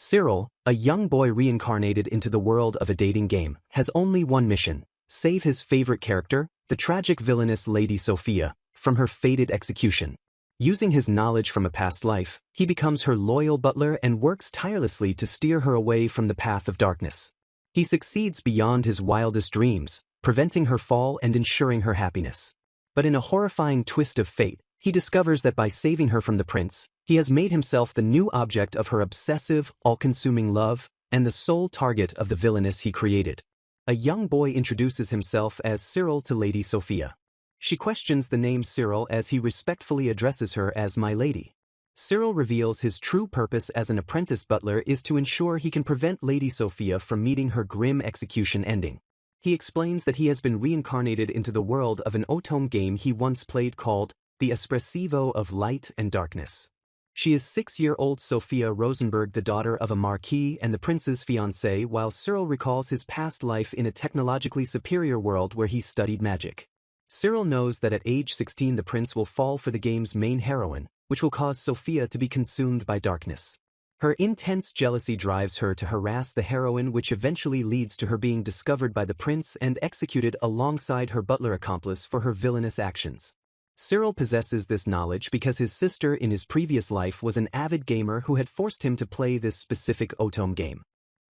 Cyril, a young boy reincarnated into the world of a dating game, has only one mission: save his favorite character, the tragic villainess Lady Sophia, from her fated execution. Using his knowledge from a past life, he becomes her loyal butler and works tirelessly to steer her away from the path of darkness. He succeeds beyond his wildest dreams, preventing her fall and ensuring her happiness. But in a horrifying twist of fate, he discovers that by saving her from the prince, he has made himself the new object of her obsessive, all-consuming love, and the sole target of the villainess he created. A young boy introduces himself as Cyril to Lady Sophia. She questions the name Cyril as he respectfully addresses her as my lady. Cyril reveals his true purpose as an apprentice butler is to ensure he can prevent Lady Sophia from meeting her grim execution ending. He explains that he has been reincarnated into the world of an otome game he once played called The Espressivo of Light and Darkness. She is 6-year-old Sophia Rosenberg, the daughter of a marquis and the prince's fiancée, while Cyril recalls his past life in a technologically superior world where he studied magic. Cyril knows that at age 16 the prince will fall for the game's main heroine, which will cause Sophia to be consumed by darkness. Her intense jealousy drives her to harass the heroine, which eventually leads to her being discovered by the prince and executed alongside her butler accomplice for her villainous actions. Cyril possesses this knowledge because his sister in his previous life was an avid gamer who had forced him to play this specific otome game.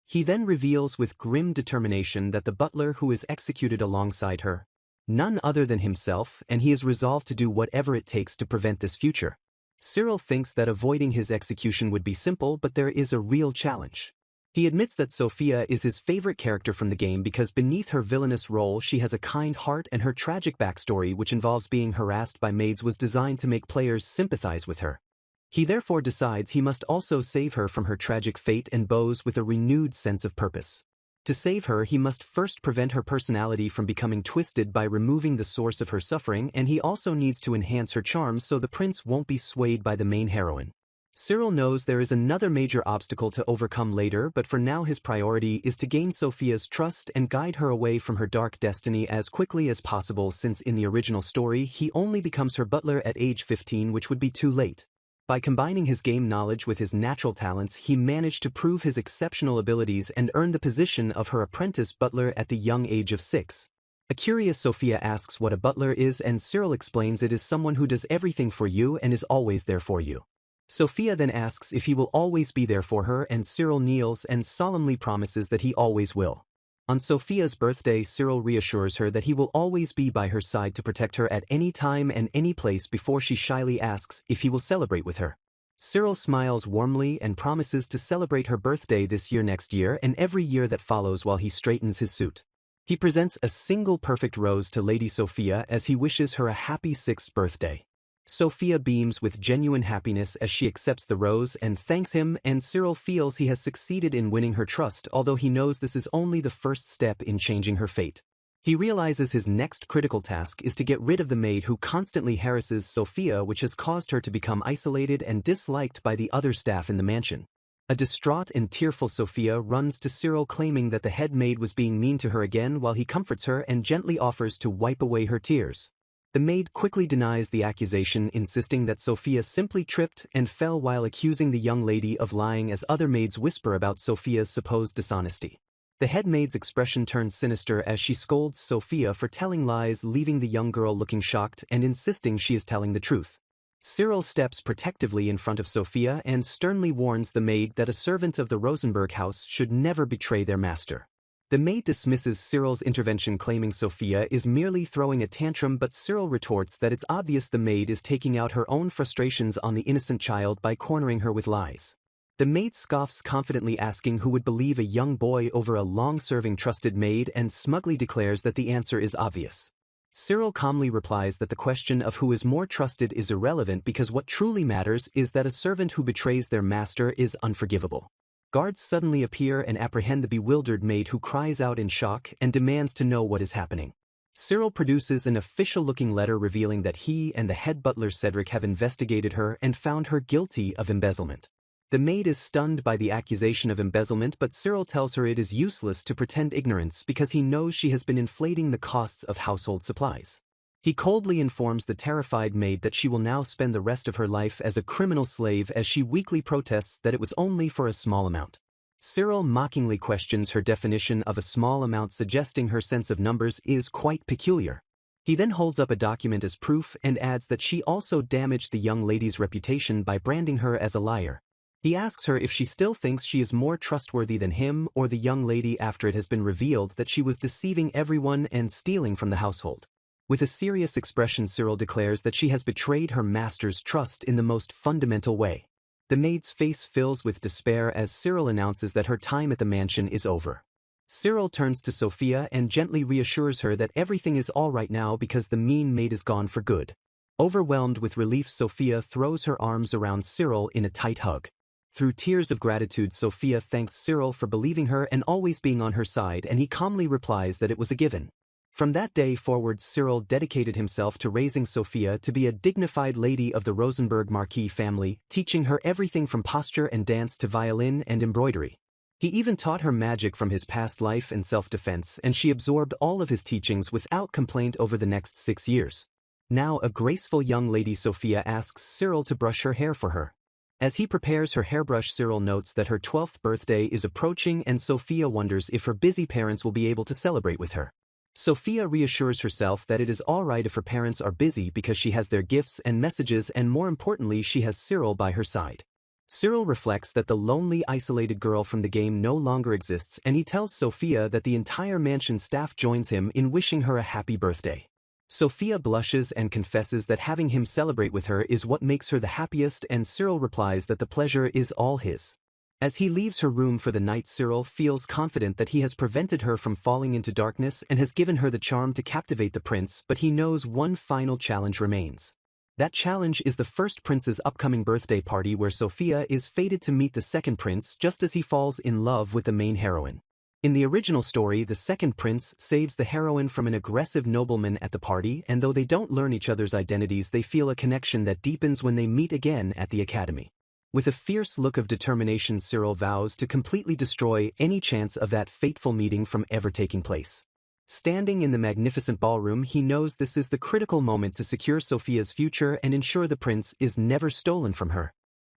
He then reveals with grim determination that the butler who is executed alongside her, none other than himself, and he is resolved to do whatever it takes to prevent this future. Cyril thinks that avoiding his execution would be simple, but there is a real challenge. He admits that Sophia is his favorite character from the game because beneath her villainous role she has a kind heart, and her tragic backstory, which involves being harassed by maids, was designed to make players sympathize with her. He therefore decides he must also save her from her tragic fate and bows with a renewed sense of purpose. To save her, he must first prevent her personality from becoming twisted by removing the source of her suffering, and he also needs to enhance her charms so the prince won't be swayed by the main heroine. Cyril knows there is another major obstacle to overcome later, but for now his priority is to gain Sophia's trust and guide her away from her dark destiny as quickly as possible, since in the original story he only becomes her butler at age 15, which would be too late. By combining his game knowledge with his natural talents, he managed to prove his exceptional abilities and earn the position of her apprentice butler at the young age of 6. A curious Sophia asks what a butler is, and Cyril explains it is someone who does everything for you and is always there for you. Sophia then asks if he will always be there for her, and Cyril kneels and solemnly promises that he always will. On Sophia's birthday, Cyril reassures her that he will always be by her side to protect her at any time and any place before she shyly asks if he will celebrate with her. Cyril smiles warmly and promises to celebrate her birthday this year, next year, and every year that follows while he straightens his suit. He presents a single perfect rose to Lady Sophia as he wishes her a happy 6th birthday. Sophia beams with genuine happiness as she accepts the rose and thanks him, and Cyril feels he has succeeded in winning her trust, although he knows this is only the first step in changing her fate. He realizes his next critical task is to get rid of the maid who constantly harasses Sophia, which has caused her to become isolated and disliked by the other staff in the mansion. A distraught and tearful Sophia runs to Cyril claiming that the head maid was being mean to her again, while he comforts her and gently offers to wipe away her tears. The maid quickly denies the accusation, insisting that Sophia simply tripped and fell while accusing the young lady of lying as other maids whisper about Sophia's supposed dishonesty. The head maid's expression turns sinister as she scolds Sophia for telling lies, leaving the young girl looking shocked and insisting she is telling the truth. Cyril steps protectively in front of Sophia and sternly warns the maid that a servant of the Rosenberg house should never betray their master. The maid dismisses Cyril's intervention, claiming Sophia is merely throwing a tantrum, but Cyril retorts that it's obvious the maid is taking out her own frustrations on the innocent child by cornering her with lies. The maid scoffs, confidently asking who would believe a young boy over a long-serving trusted maid, and smugly declares that the answer is obvious. Cyril calmly replies that the question of who is more trusted is irrelevant because what truly matters is that a servant who betrays their master is unforgivable. Guards suddenly appear and apprehend the bewildered maid, who cries out in shock and demands to know what is happening. Cyril produces an official-looking letter revealing that he and the head butler Cedric have investigated her and found her guilty of embezzlement. The maid is stunned by the accusation of embezzlement, but Cyril tells her it is useless to pretend ignorance because he knows she has been inflating the costs of household supplies. He coldly informs the terrified maid that she will now spend the rest of her life as a criminal slave as she weakly protests that it was only for a small amount. Cyril mockingly questions her definition of a small amount, suggesting her sense of numbers is quite peculiar. He then holds up a document as proof and adds that she also damaged the young lady's reputation by branding her as a liar. He asks her if she still thinks she is more trustworthy than him or the young lady after it has been revealed that she was deceiving everyone and stealing from the household. With a serious expression, Cyril declares that she has betrayed her master's trust in the most fundamental way. The maid's face fills with despair as Cyril announces that her time at the mansion is over. Cyril turns to Sophia and gently reassures her that everything is all right now because the mean maid is gone for good. Overwhelmed with relief, Sophia throws her arms around Cyril in a tight hug. Through tears of gratitude, Sophia thanks Cyril for believing her and always being on her side, and he calmly replies that it was a given. From that day forward, Cyril dedicated himself to raising Sophia to be a dignified lady of the Rosenberg Marquis family, teaching her everything from posture and dance to violin and embroidery. He even taught her magic from his past life and self-defense, and she absorbed all of his teachings without complaint over the next 6 years. Now a graceful young lady, Sophia asks Cyril to brush her hair for her. As he prepares her hairbrush, Cyril notes that her 12th birthday is approaching, and Sophia wonders if her busy parents will be able to celebrate with her. Sophia reassures herself that it is all right if her parents are busy because she has their gifts and messages, and more importantly, she has Cyril by her side. Cyril reflects that the lonely, isolated girl from the game no longer exists, and he tells Sophia that the entire mansion staff joins him in wishing her a happy birthday. Sophia blushes and confesses that having him celebrate with her is what makes her the happiest, and Cyril replies that the pleasure is all his. As he leaves her room for the night, Cyril feels confident that he has prevented her from falling into darkness and has given her the charm to captivate the prince, but he knows one final challenge remains. That challenge is the first prince's upcoming birthday party, where Sophia is fated to meet the second prince just as he falls in love with the main heroine. In the original story, the second prince saves the heroine from an aggressive nobleman at the party, and though they don't learn each other's identities, they feel a connection that deepens when they meet again at the academy. With a fierce look of determination, Cyril vows to completely destroy any chance of that fateful meeting from ever taking place. Standing in the magnificent ballroom, he knows this is the critical moment to secure Sophia's future and ensure the prince is never stolen from her.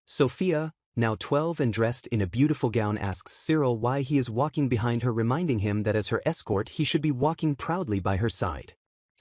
Sophia, now 12 and dressed in a beautiful gown, asks Cyril why he is walking behind her, reminding him that as her escort he should be walking proudly by her side.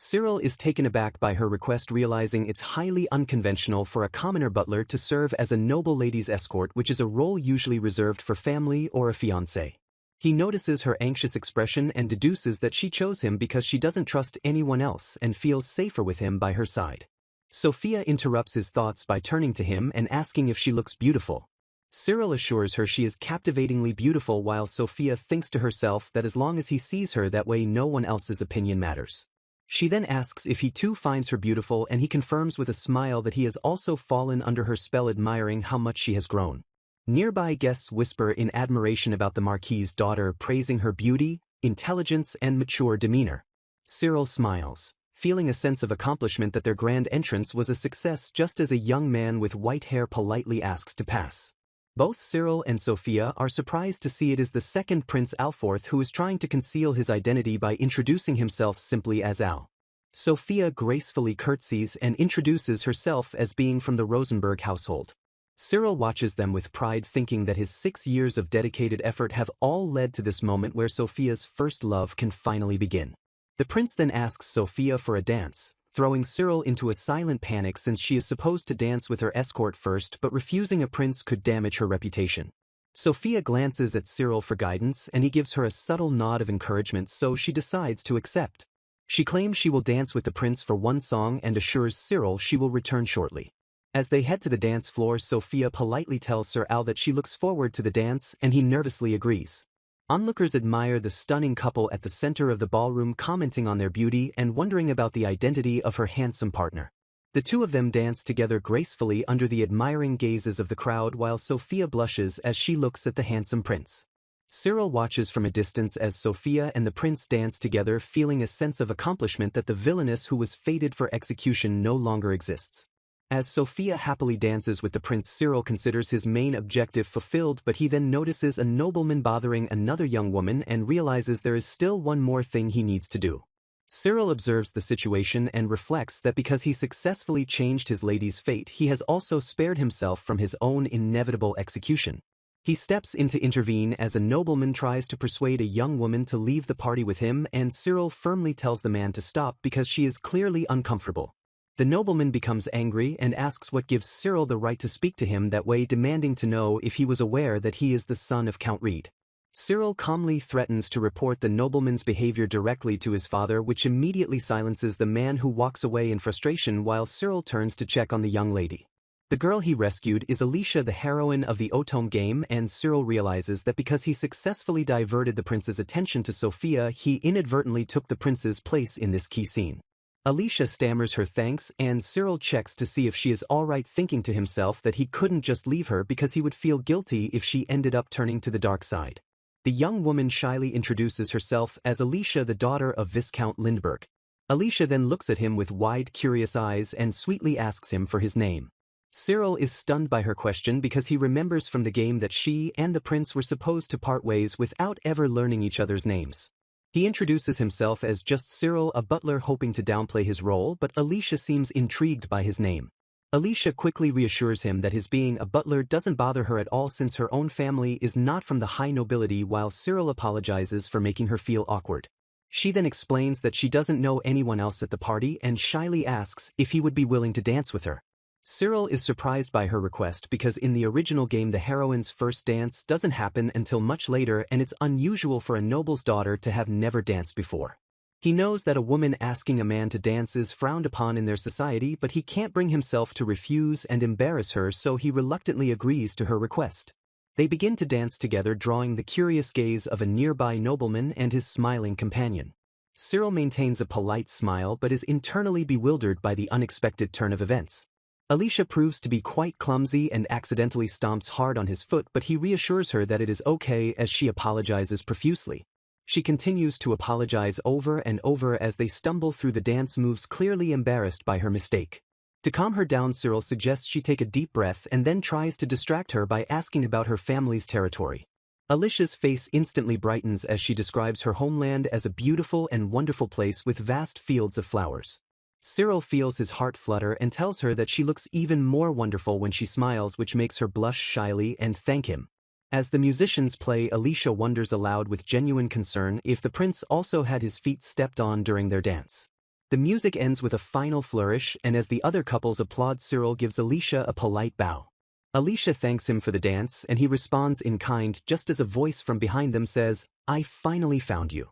Cyril is taken aback by her request, realizing it's highly unconventional for a commoner butler to serve as a noble lady's escort, which is a role usually reserved for family or a fiancé. He notices her anxious expression and deduces that she chose him because she doesn't trust anyone else and feels safer with him by her side. Sophia interrupts his thoughts by turning to him and asking if she looks beautiful. Cyril assures her she is captivatingly beautiful, while Sophia thinks to herself that as long as he sees her that way, no one else's opinion matters. She then asks if he too finds her beautiful, and he confirms with a smile that he has also fallen under her spell, admiring how much she has grown. Nearby guests whisper in admiration about the Marquis's daughter, praising her beauty, intelligence, and mature demeanor. Cyril smiles, feeling a sense of accomplishment that their grand entrance was a success, just as a young man with white hair politely asks to pass. Both Cyril and Sophia are surprised to see it is the second Prince Alforth who is trying to conceal his identity by introducing himself simply as Al. Sophia gracefully curtsies and introduces herself as being from the Rosenberg household. Cyril watches them with pride, thinking that his 6 years of dedicated effort have all led to this moment where Sophia's first love can finally begin. The prince then asks Sophia for a dance, throwing Cyril into a silent panic since she is supposed to dance with her escort first, but refusing a prince could damage her reputation. Sophia glances at Cyril for guidance, and he gives her a subtle nod of encouragement, so she decides to accept. She claims she will dance with the prince for one song and assures Cyril she will return shortly. As they head to the dance floor, Sophia politely tells Sir Al that she looks forward to the dance, and he nervously agrees. Onlookers admire the stunning couple at the center of the ballroom, commenting on their beauty and wondering about the identity of her handsome partner. The two of them dance together gracefully under the admiring gazes of the crowd, while Sophia blushes as she looks at the handsome prince. Cyril watches from a distance as Sophia and the prince dance together, feeling a sense of accomplishment that the villainess who was fated for execution no longer exists. As Sophia happily dances with the prince, Cyril considers his main objective fulfilled, but he then notices a nobleman bothering another young woman and realizes there is still one more thing he needs to do. Cyril observes the situation and reflects that because he successfully changed his lady's fate, he has also spared himself from his own inevitable execution. He steps in to intervene as a nobleman tries to persuade a young woman to leave the party with him, and Cyril firmly tells the man to stop because she is clearly uncomfortable. The nobleman becomes angry and asks what gives Cyril the right to speak to him that way, demanding to know if he was aware that he is the son of Count Reed. Cyril calmly threatens to report the nobleman's behavior directly to his father, which immediately silences the man, who walks away in frustration while Cyril turns to check on the young lady. The girl he rescued is Alicia, the heroine of the Otome game, and Cyril realizes that because he successfully diverted the prince's attention to Sophia, he inadvertently took the prince's place in this key scene. Alicia stammers her thanks, and Cyril checks to see if she is alright, thinking to himself that he couldn't just leave her because he would feel guilty if she ended up turning to the dark side. The young woman shyly introduces herself as Alicia, the daughter of Viscount Lindbergh. Alicia then looks at him with wide, curious eyes and sweetly asks him for his name. Cyril is stunned by her question because he remembers from the game that she and the prince were supposed to part ways without ever learning each other's names. He introduces himself as just Cyril, a butler, hoping to downplay his role, but Alicia seems intrigued by his name. Alicia quickly reassures him that his being a butler doesn't bother her at all since her own family is not from the high nobility, while Cyril apologizes for making her feel awkward. She then explains that she doesn't know anyone else at the party and shyly asks if he would be willing to dance with her. Cyril is surprised by her request because in the original game the heroine's first dance doesn't happen until much later, and it's unusual for a noble's daughter to have never danced before. He knows that a woman asking a man to dance is frowned upon in their society, but he can't bring himself to refuse and embarrass her, so he reluctantly agrees to her request. They begin to dance together, drawing the curious gaze of a nearby nobleman and his smiling companion. Cyril maintains a polite smile but is internally bewildered by the unexpected turn of events. Alicia proves to be quite clumsy and accidentally stomps hard on his foot, but he reassures her that it is okay as she apologizes profusely. She continues to apologize over and over as they stumble through the dance moves, clearly embarrassed by her mistake. To calm her down, Cyril suggests she take a deep breath and then tries to distract her by asking about her family's territory. Alicia's face instantly brightens as she describes her homeland as a beautiful and wonderful place with vast fields of flowers. Cyril feels his heart flutter and tells her that she looks even more wonderful when she smiles, which makes her blush shyly and thank him. As the musicians play, Alicia wonders aloud with genuine concern if the prince also had his feet stepped on during their dance. The music ends with a final flourish, and as the other couples applaud, Cyril gives Alicia a polite bow. Alicia thanks him for the dance, and he responds in kind just as a voice from behind them says, "I finally found you."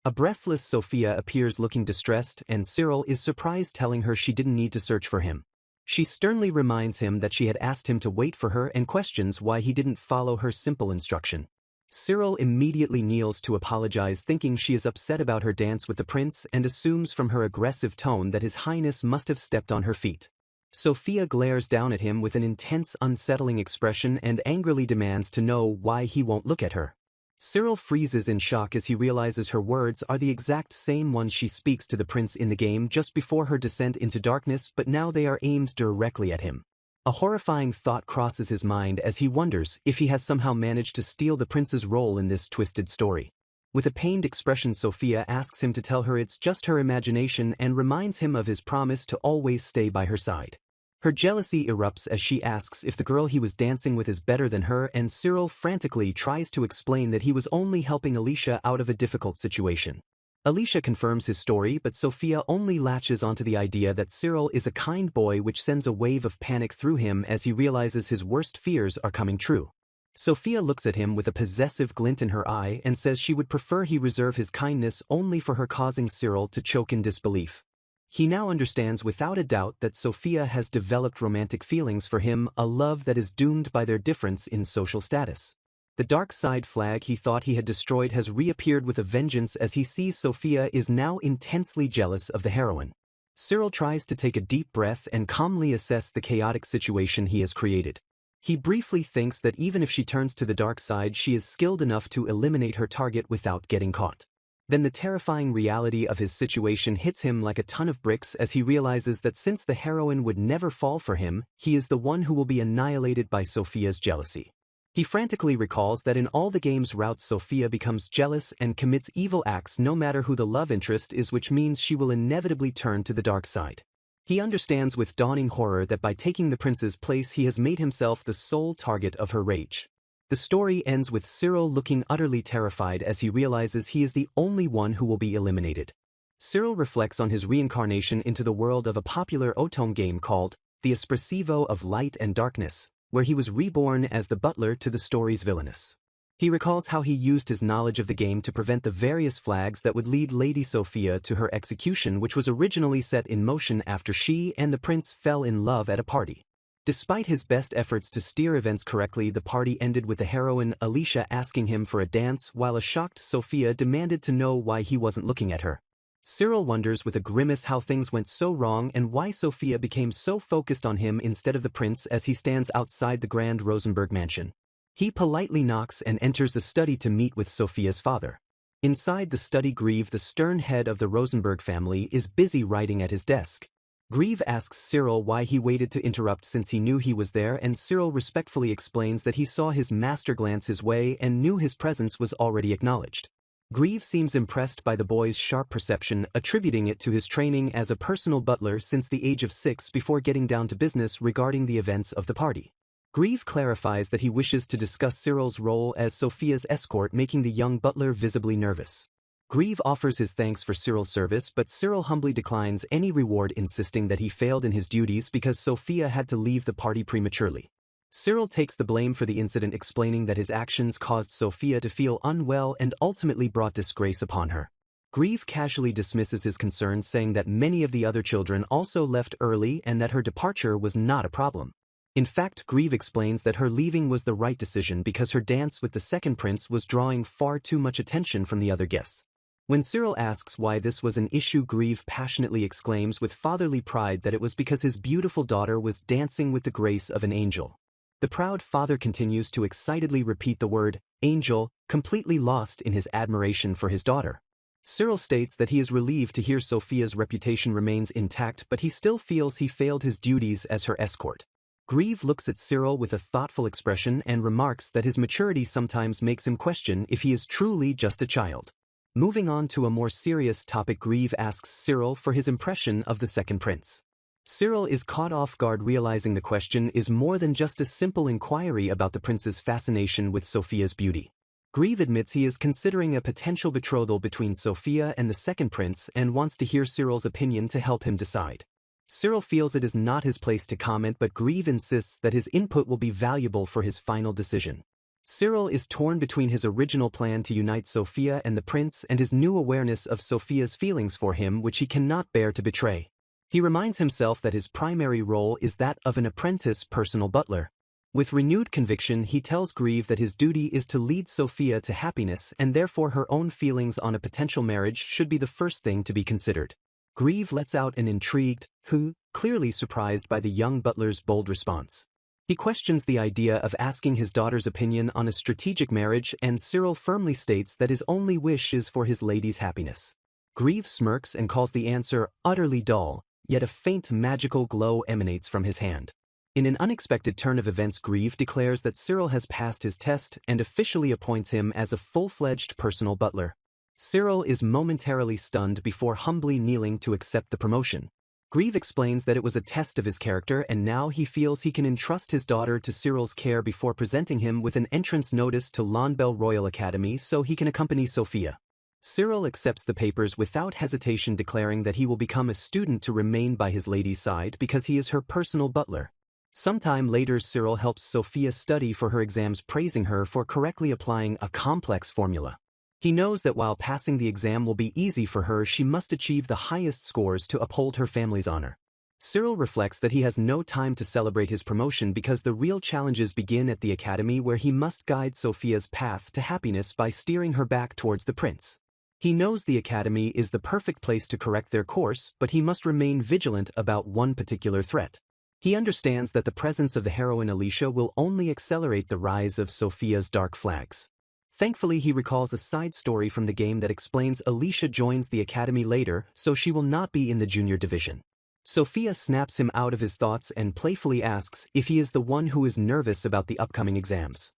A breathless Sophia appears looking distressed, and Cyril is surprised, telling her she didn't need to search for him. She sternly reminds him that she had asked him to wait for her and questions why he didn't follow her simple instruction. Cyril immediately kneels to apologize, thinking she is upset about her dance with the prince, and assumes from her aggressive tone that His Highness must have stepped on her feet. Sophia glares down at him with an intense, unsettling expression and angrily demands to know why he won't look at her. Cyril freezes in shock as he realizes her words are the exact same ones she speaks to the prince in the game just before her descent into darkness, but now they are aimed directly at him. A horrifying thought crosses his mind as he wonders if he has somehow managed to steal the prince's role in this twisted story. With a pained expression, Sophia asks him to tell her it's just her imagination and reminds him of his promise to always stay by her side. Her jealousy erupts as she asks if the girl he was dancing with is better than her, and Cyril frantically tries to explain that he was only helping Alicia out of a difficult situation. Alicia confirms his story, but Sophia only latches onto the idea that Cyril is a kind boy, which sends a wave of panic through him as he realizes his worst fears are coming true. Sophia looks at him with a possessive glint in her eye and says she would prefer he reserve his kindness only for her, causing Cyril to choke in disbelief. He now understands without a doubt that Sophia has developed romantic feelings for him, a love that is doomed by their difference in social status. The dark side flag he thought he had destroyed has reappeared with a vengeance as he sees Sophia is now intensely jealous of the heroine. Cyril tries to take a deep breath and calmly assess the chaotic situation he has created. He briefly thinks that even if she turns to the dark side, she is skilled enough to eliminate her target without getting caught. Then the terrifying reality of his situation hits him like a ton of bricks as he realizes that since the heroine would never fall for him, he is the one who will be annihilated by Sophia's jealousy. He frantically recalls that in all the game's routes Sophia becomes jealous and commits evil acts no matter who the love interest is, which means she will inevitably turn to the dark side. He understands with dawning horror that by taking the prince's place he has made himself the sole target of her rage. The story ends with Cyril looking utterly terrified as he realizes he is the only one who will be eliminated. Cyril reflects on his reincarnation into the world of a popular otome game called The Espressivo of Light and Darkness, where he was reborn as the butler to the story's Villainess. He recalls how he used his knowledge of the game to prevent the various flags that would lead Lady Sophia to her execution, which was originally set in motion after she and the prince fell in love at a party. Despite his best efforts to steer events correctly, the party ended with the heroine Alicia asking him for a dance while a shocked Sophia demanded to know why he wasn't looking at her. Cyril wonders with a grimace how things went so wrong and why Sophia became so focused on him instead of the prince as he stands outside the Grand Rosenberg mansion. He politely knocks and enters the study to meet with Sophia's father. Inside the study, Grieve, the stern head of the Rosenberg family, is busy writing at his desk. Grieve asks Cyril why he waited to interrupt since he knew he was there, and Cyril respectfully explains that he saw his master glance his way and knew his presence was already acknowledged. Grieve seems impressed by the boy's sharp perception, attributing it to his training as a personal butler since the age of 6 before getting down to business regarding the events of the party. Grieve clarifies that he wishes to discuss Cyril's role as Sophia's escort, making the young butler visibly nervous. Grieve offers his thanks for Cyril's service, but Cyril humbly declines any reward, insisting that he failed in his duties because Sophia had to leave the party prematurely. Cyril takes the blame for the incident, explaining that his actions caused Sophia to feel unwell and ultimately brought disgrace upon her. Grieve casually dismisses his concerns, saying that many of the other children also left early and that her departure was not a problem. In fact, Grieve explains that her leaving was the right decision because her dance with the second prince was drawing far too much attention from the other guests. When Cyril asks why this was an issue, Grieve passionately exclaims with fatherly pride that it was because his beautiful daughter was dancing with the grace of an angel. The proud father continues to excitedly repeat the word, angel, completely lost in his admiration for his daughter. Cyril states that he is relieved to hear Sophia's reputation remains intact, but he still feels he failed his duties as her escort. Grieve looks at Cyril with a thoughtful expression and remarks that his maturity sometimes makes him question if he is truly just a child. Moving on to a more serious topic, Grieve asks Cyril for his impression of the second prince. Cyril is caught off guard, realizing the question is more than just a simple inquiry about the prince's fascination with Sophia's beauty. Grieve admits he is considering a potential betrothal between Sophia and the second prince and wants to hear Cyril's opinion to help him decide. Cyril feels it is not his place to comment, but Grieve insists that his input will be valuable for his final decision. Cyril is torn between his original plan to unite Sophia and the prince and his new awareness of Sophia's feelings for him, which he cannot bear to betray. He reminds himself that his primary role is that of an apprentice personal butler. With renewed conviction, he tells Grieve that his duty is to lead Sophia to happiness and therefore her own feelings on a potential marriage should be the first thing to be considered. Grieve lets out an intrigued, who, clearly surprised by the young butler's bold response. He questions the idea of asking his daughter's opinion on a strategic marriage, and Cyril firmly states that his only wish is for his lady's happiness. Grieve smirks and calls the answer utterly dull, yet a faint magical glow emanates from his hand. In an unexpected turn of events, Grieve declares that Cyril has passed his test and officially appoints him as a full-fledged personal butler. Cyril is momentarily stunned before humbly kneeling to accept the promotion. Grieve explains that it was a test of his character and now he feels he can entrust his daughter to Cyril's care before presenting him with an entrance notice to Lonbell Royal Academy so he can accompany Sophia. Cyril accepts the papers without hesitation, declaring that he will become a student to remain by his lady's side because he is her personal butler. Sometime later, Cyril helps Sophia study for her exams, praising her for correctly applying a complex formula. He knows that while passing the exam will be easy for her, she must achieve the highest scores to uphold her family's honor. Cyril reflects that he has no time to celebrate his promotion because the real challenges begin at the academy, where he must guide Sophia's path to happiness by steering her back towards the prince. He knows the academy is the perfect place to correct their course, but he must remain vigilant about one particular threat. He understands that the presence of the heroine Alicia will only accelerate the rise of Sophia's dark flags. Thankfully, he recalls a side story from the game that explains Alicia joins the academy later, so she will not be in the junior division. Sophia snaps him out of his thoughts and playfully asks if he is the one who is nervous about the upcoming exams.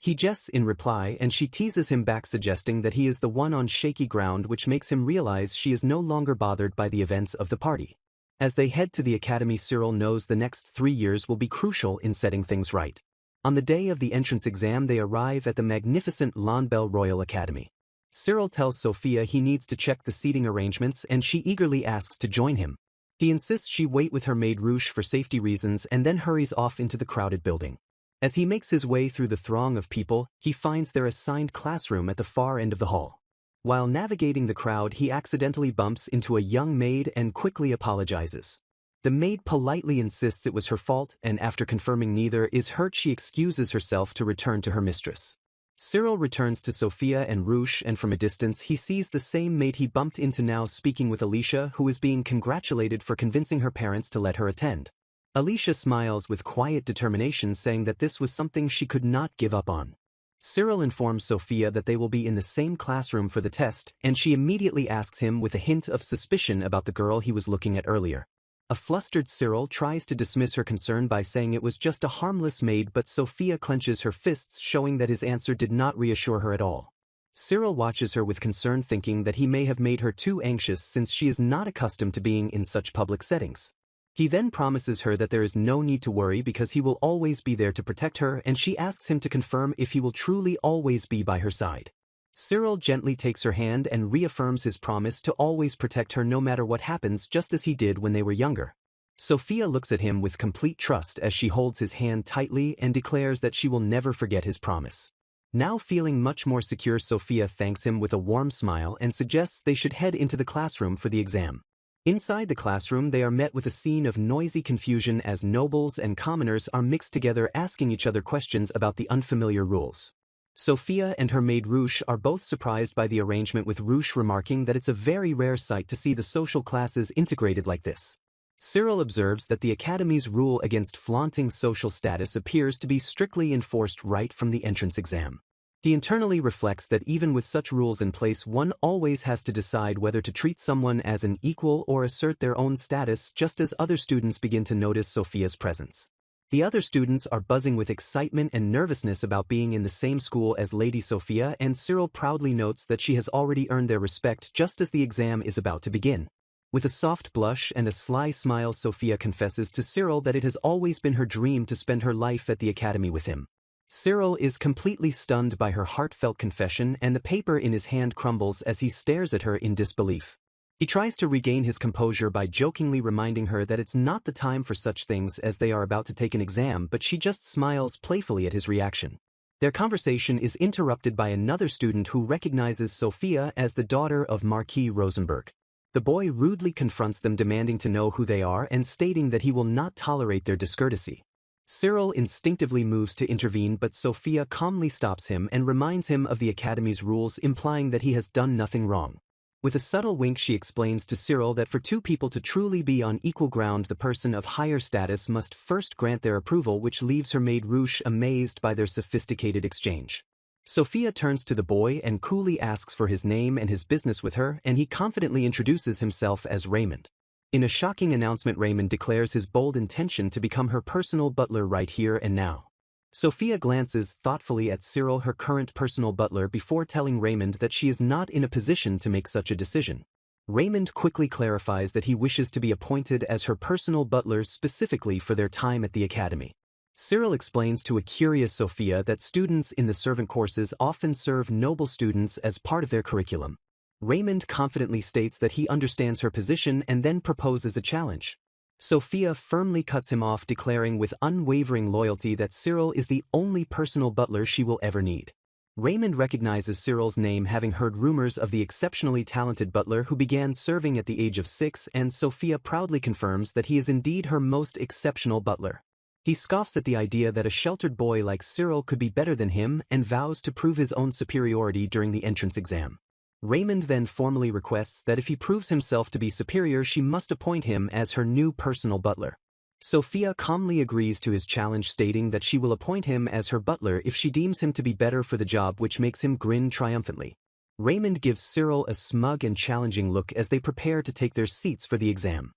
He jests in reply and she teases him back, suggesting that he is the one on shaky ground, which makes him realize she is no longer bothered by the events of the party. As they head to the academy, Cyril knows the next 3 years will be crucial in setting things right. On the day of the entrance exam, they arrive at the magnificent L'Anbel Royal Academy. Cyril tells Sophia he needs to check the seating arrangements and she eagerly asks to join him. He insists she wait with her maid Ruche for safety reasons and then hurries off into the crowded building. As he makes his way through the throng of people, he finds their assigned classroom at the far end of the hall. While navigating the crowd, he accidentally bumps into a young maid and quickly apologizes. The maid politely insists it was her fault, and after confirming neither is hurt, she excuses herself to return to her mistress. Cyril returns to Sophia and Ruche, and from a distance he sees the same maid he bumped into now speaking with Alicia, who is being congratulated for convincing her parents to let her attend. Alicia smiles with quiet determination, saying that this was something she could not give up on. Cyril informs Sophia that they will be in the same classroom for the test, and she immediately asks him with a hint of suspicion about the girl he was looking at earlier. A flustered Cyril tries to dismiss her concern by saying it was just a harmless maid, but Sophia clenches her fists, showing that his answer did not reassure her at all. Cyril watches her with concern, thinking that he may have made her too anxious since she is not accustomed to being in such public settings. He then promises her that there is no need to worry because he will always be there to protect her, and she asks him to confirm if he will truly always be by her side. Cyril gently takes her hand and reaffirms his promise to always protect her no matter what happens, just as he did when they were younger. Sophia looks at him with complete trust as she holds his hand tightly and declares that she will never forget his promise. Now feeling much more secure, Sophia thanks him with a warm smile and suggests they should head into the classroom for the exam. Inside the classroom, they are met with a scene of noisy confusion as nobles and commoners are mixed together, asking each other questions about the unfamiliar rules. Sophia and her maid Ruche are both surprised by the arrangement, with Ruche remarking that it's a very rare sight to see the social classes integrated like this. Cyril observes that the academy's rule against flaunting social status appears to be strictly enforced right from the entrance exam. He internally reflects that even with such rules in place, one always has to decide whether to treat someone as an equal or assert their own status, just as other students begin to notice Sophia's presence. The other students are buzzing with excitement and nervousness about being in the same school as Lady Sophia, and Cyril proudly notes that she has already earned their respect just as the exam is about to begin. With a soft blush and a sly smile, Sophia confesses to Cyril that it has always been her dream to spend her life at the academy with him. Cyril is completely stunned by her heartfelt confession, and the paper in his hand crumbles as he stares at her in disbelief. He tries to regain his composure by jokingly reminding her that it's not the time for such things as they are about to take an exam, but she just smiles playfully at his reaction. Their conversation is interrupted by another student who recognizes Sophia as the daughter of Marquis Rosenberg. The boy rudely confronts them, demanding to know who they are and stating that he will not tolerate their discourtesy. Cyril instinctively moves to intervene, but Sophia calmly stops him and reminds him of the academy's rules, implying that he has done nothing wrong. With a subtle wink, she explains to Cyril that for two people to truly be on equal ground, the person of higher status must first grant their approval, which leaves her maid Ruche amazed by their sophisticated exchange. Sophia turns to the boy and coolly asks for his name and his business with her, and he confidently introduces himself as Raymond. In a shocking announcement, Raymond declares his bold intention to become her personal butler right here and now. Sophia glances thoughtfully at Cyril, her current personal butler, before telling Raymond that she is not in a position to make such a decision. Raymond quickly clarifies that he wishes to be appointed as her personal butler specifically for their time at the academy. Cyril explains to a curious Sophia that students in the servant courses often serve noble students as part of their curriculum. Raymond confidently states that he understands her position and then proposes a challenge. Sophia firmly cuts him off, declaring with unwavering loyalty that Cyril is the only personal butler she will ever need. Raymond recognizes Cyril's name, having heard rumors of the exceptionally talented butler who began serving at the age of 6, and Sophia proudly confirms that he is indeed her most exceptional butler. He scoffs at the idea that a sheltered boy like Cyril could be better than him and vows to prove his own superiority during the entrance exam. Raymond then formally requests that if he proves himself to be superior, she must appoint him as her new personal butler. Sophia calmly agrees to his challenge, stating that she will appoint him as her butler if she deems him to be better for the job, which makes him grin triumphantly. Raymond gives Cyril a smug and challenging look as they prepare to take their seats for the exam.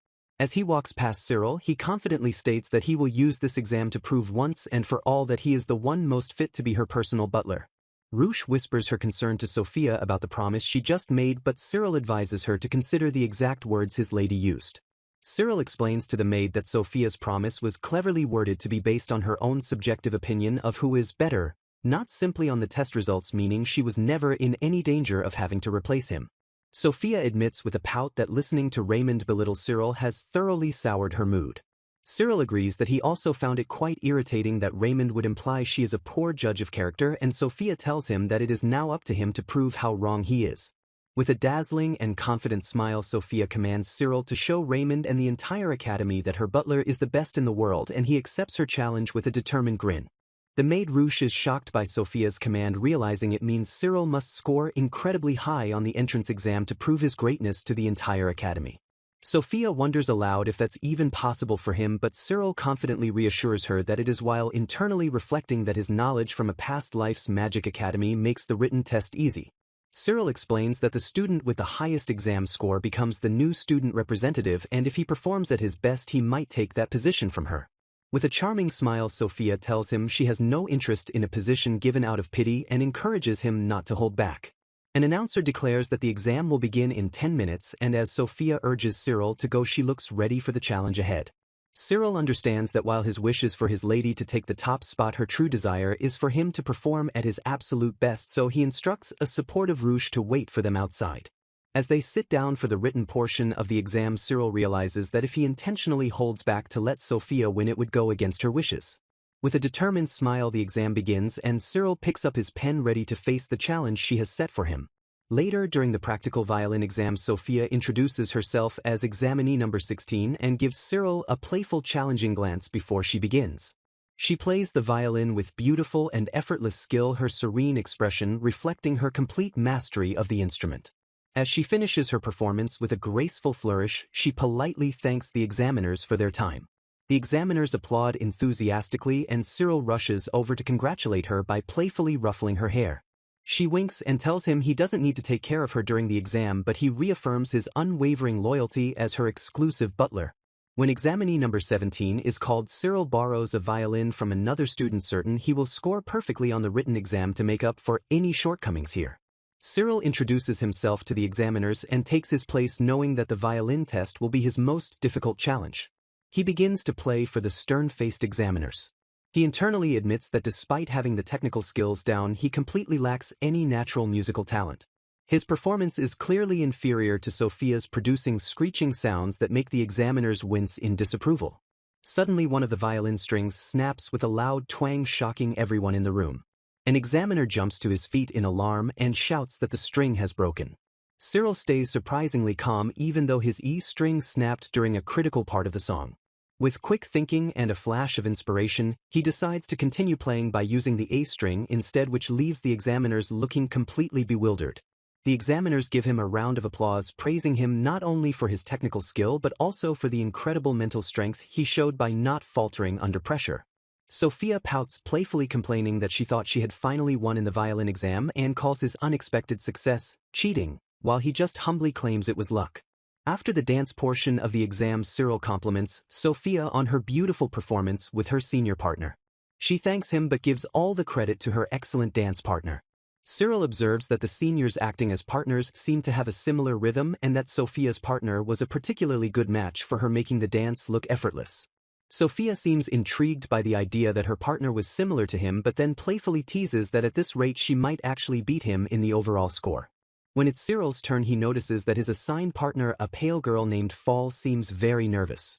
As he walks past Cyril, he confidently states that he will use this exam to prove once and for all that he is the one most fit to be her personal butler. Ruche whispers her concern to Sophia about the promise she just made, but Cyril advises her to consider the exact words his lady used. Cyril explains to the maid that Sophia's promise was cleverly worded to be based on her own subjective opinion of who is better, not simply on the test results, meaning she was never in any danger of having to replace him. Sophia admits with a pout that listening to Raymond belittle Cyril has thoroughly soured her mood. Cyril agrees that he also found it quite irritating that Raymond would imply she is a poor judge of character, and Sophia tells him that it is now up to him to prove how wrong he is. With a dazzling and confident smile, Sophia commands Cyril to show Raymond and the entire academy that her butler is the best in the world, and he accepts her challenge with a determined grin. The maid Ruche is shocked by Sophia's command, realizing it means Cyril must score incredibly high on the entrance exam to prove his greatness to the entire academy. Sophia wonders aloud if that's even possible for him, but Cyril confidently reassures her that it is, while internally reflecting that his knowledge from a past life's magic academy makes the written test easy. Cyril explains that the student with the highest exam score becomes the new student representative, and if he performs at his best he might take that position from her. With a charming smile, Sophia tells him she has no interest in a position given out of pity and encourages him not to hold back. An announcer declares that the exam will begin in 10 minutes, and as Sophia urges Cyril to go, she looks ready for the challenge ahead. Cyril understands that while his wish is for his lady to take the top spot, her true desire is for him to perform at his absolute best, so he instructs a supportive Ruche to wait for them outside. As they sit down for the written portion of the exam, Cyril realizes that if he intentionally holds back to let Sophia win, it would go against her wishes. With a determined smile, the exam begins, and Cyril picks up his pen ready to face the challenge she has set for him. Later, during the practical violin exam, Sophia introduces herself as examinee number 16 and gives Cyril a playful, challenging glance before she begins. She plays the violin with beautiful and effortless skill, her serene expression reflecting her complete mastery of the instrument. As she finishes her performance with a graceful flourish, she politely thanks the examiners for their time. The examiners applaud enthusiastically, and Cyril rushes over to congratulate her by playfully ruffling her hair. She winks and tells him he doesn't need to take care of her during the exam, but he reaffirms his unwavering loyalty as her exclusive butler. When examinee number 17 is called, Cyril borrows a violin from another student, certain he will score perfectly on the written exam to make up for any shortcomings here. Cyril introduces himself to the examiners and takes his place, knowing that the violin test will be his most difficult challenge. He begins to play for the stern-faced examiners. He internally admits that despite having the technical skills down, he completely lacks any natural musical talent. His performance is clearly inferior to Sophia's, producing screeching sounds that make the examiners wince in disapproval. Suddenly, one of the violin strings snaps with a loud twang, shocking everyone in the room. An examiner jumps to his feet in alarm and shouts that the string has broken. Cyril stays surprisingly calm even though his E string snapped during a critical part of the song. With quick thinking and a flash of inspiration, he decides to continue playing by using the A string instead, which leaves the examiners looking completely bewildered. The examiners give him a round of applause, praising him not only for his technical skill but also for the incredible mental strength he showed by not faltering under pressure. Sophia pouts, playfully complaining that she thought she had finally won in the violin exam, and calls his unexpected success cheating, while he just humbly claims it was luck. After the dance portion of the exam, Cyril compliments Sophia on her beautiful performance with her senior partner. She thanks him but gives all the credit to her excellent dance partner. Cyril observes that the seniors acting as partners seem to have a similar rhythm, and that Sophia's partner was a particularly good match for her, making the dance look effortless. Sophia seems intrigued by the idea that her partner was similar to him, but then playfully teases that at this rate she might actually beat him in the overall score. When it's Cyril's turn, he notices that his assigned partner, a pale girl named Fall, seems very nervous.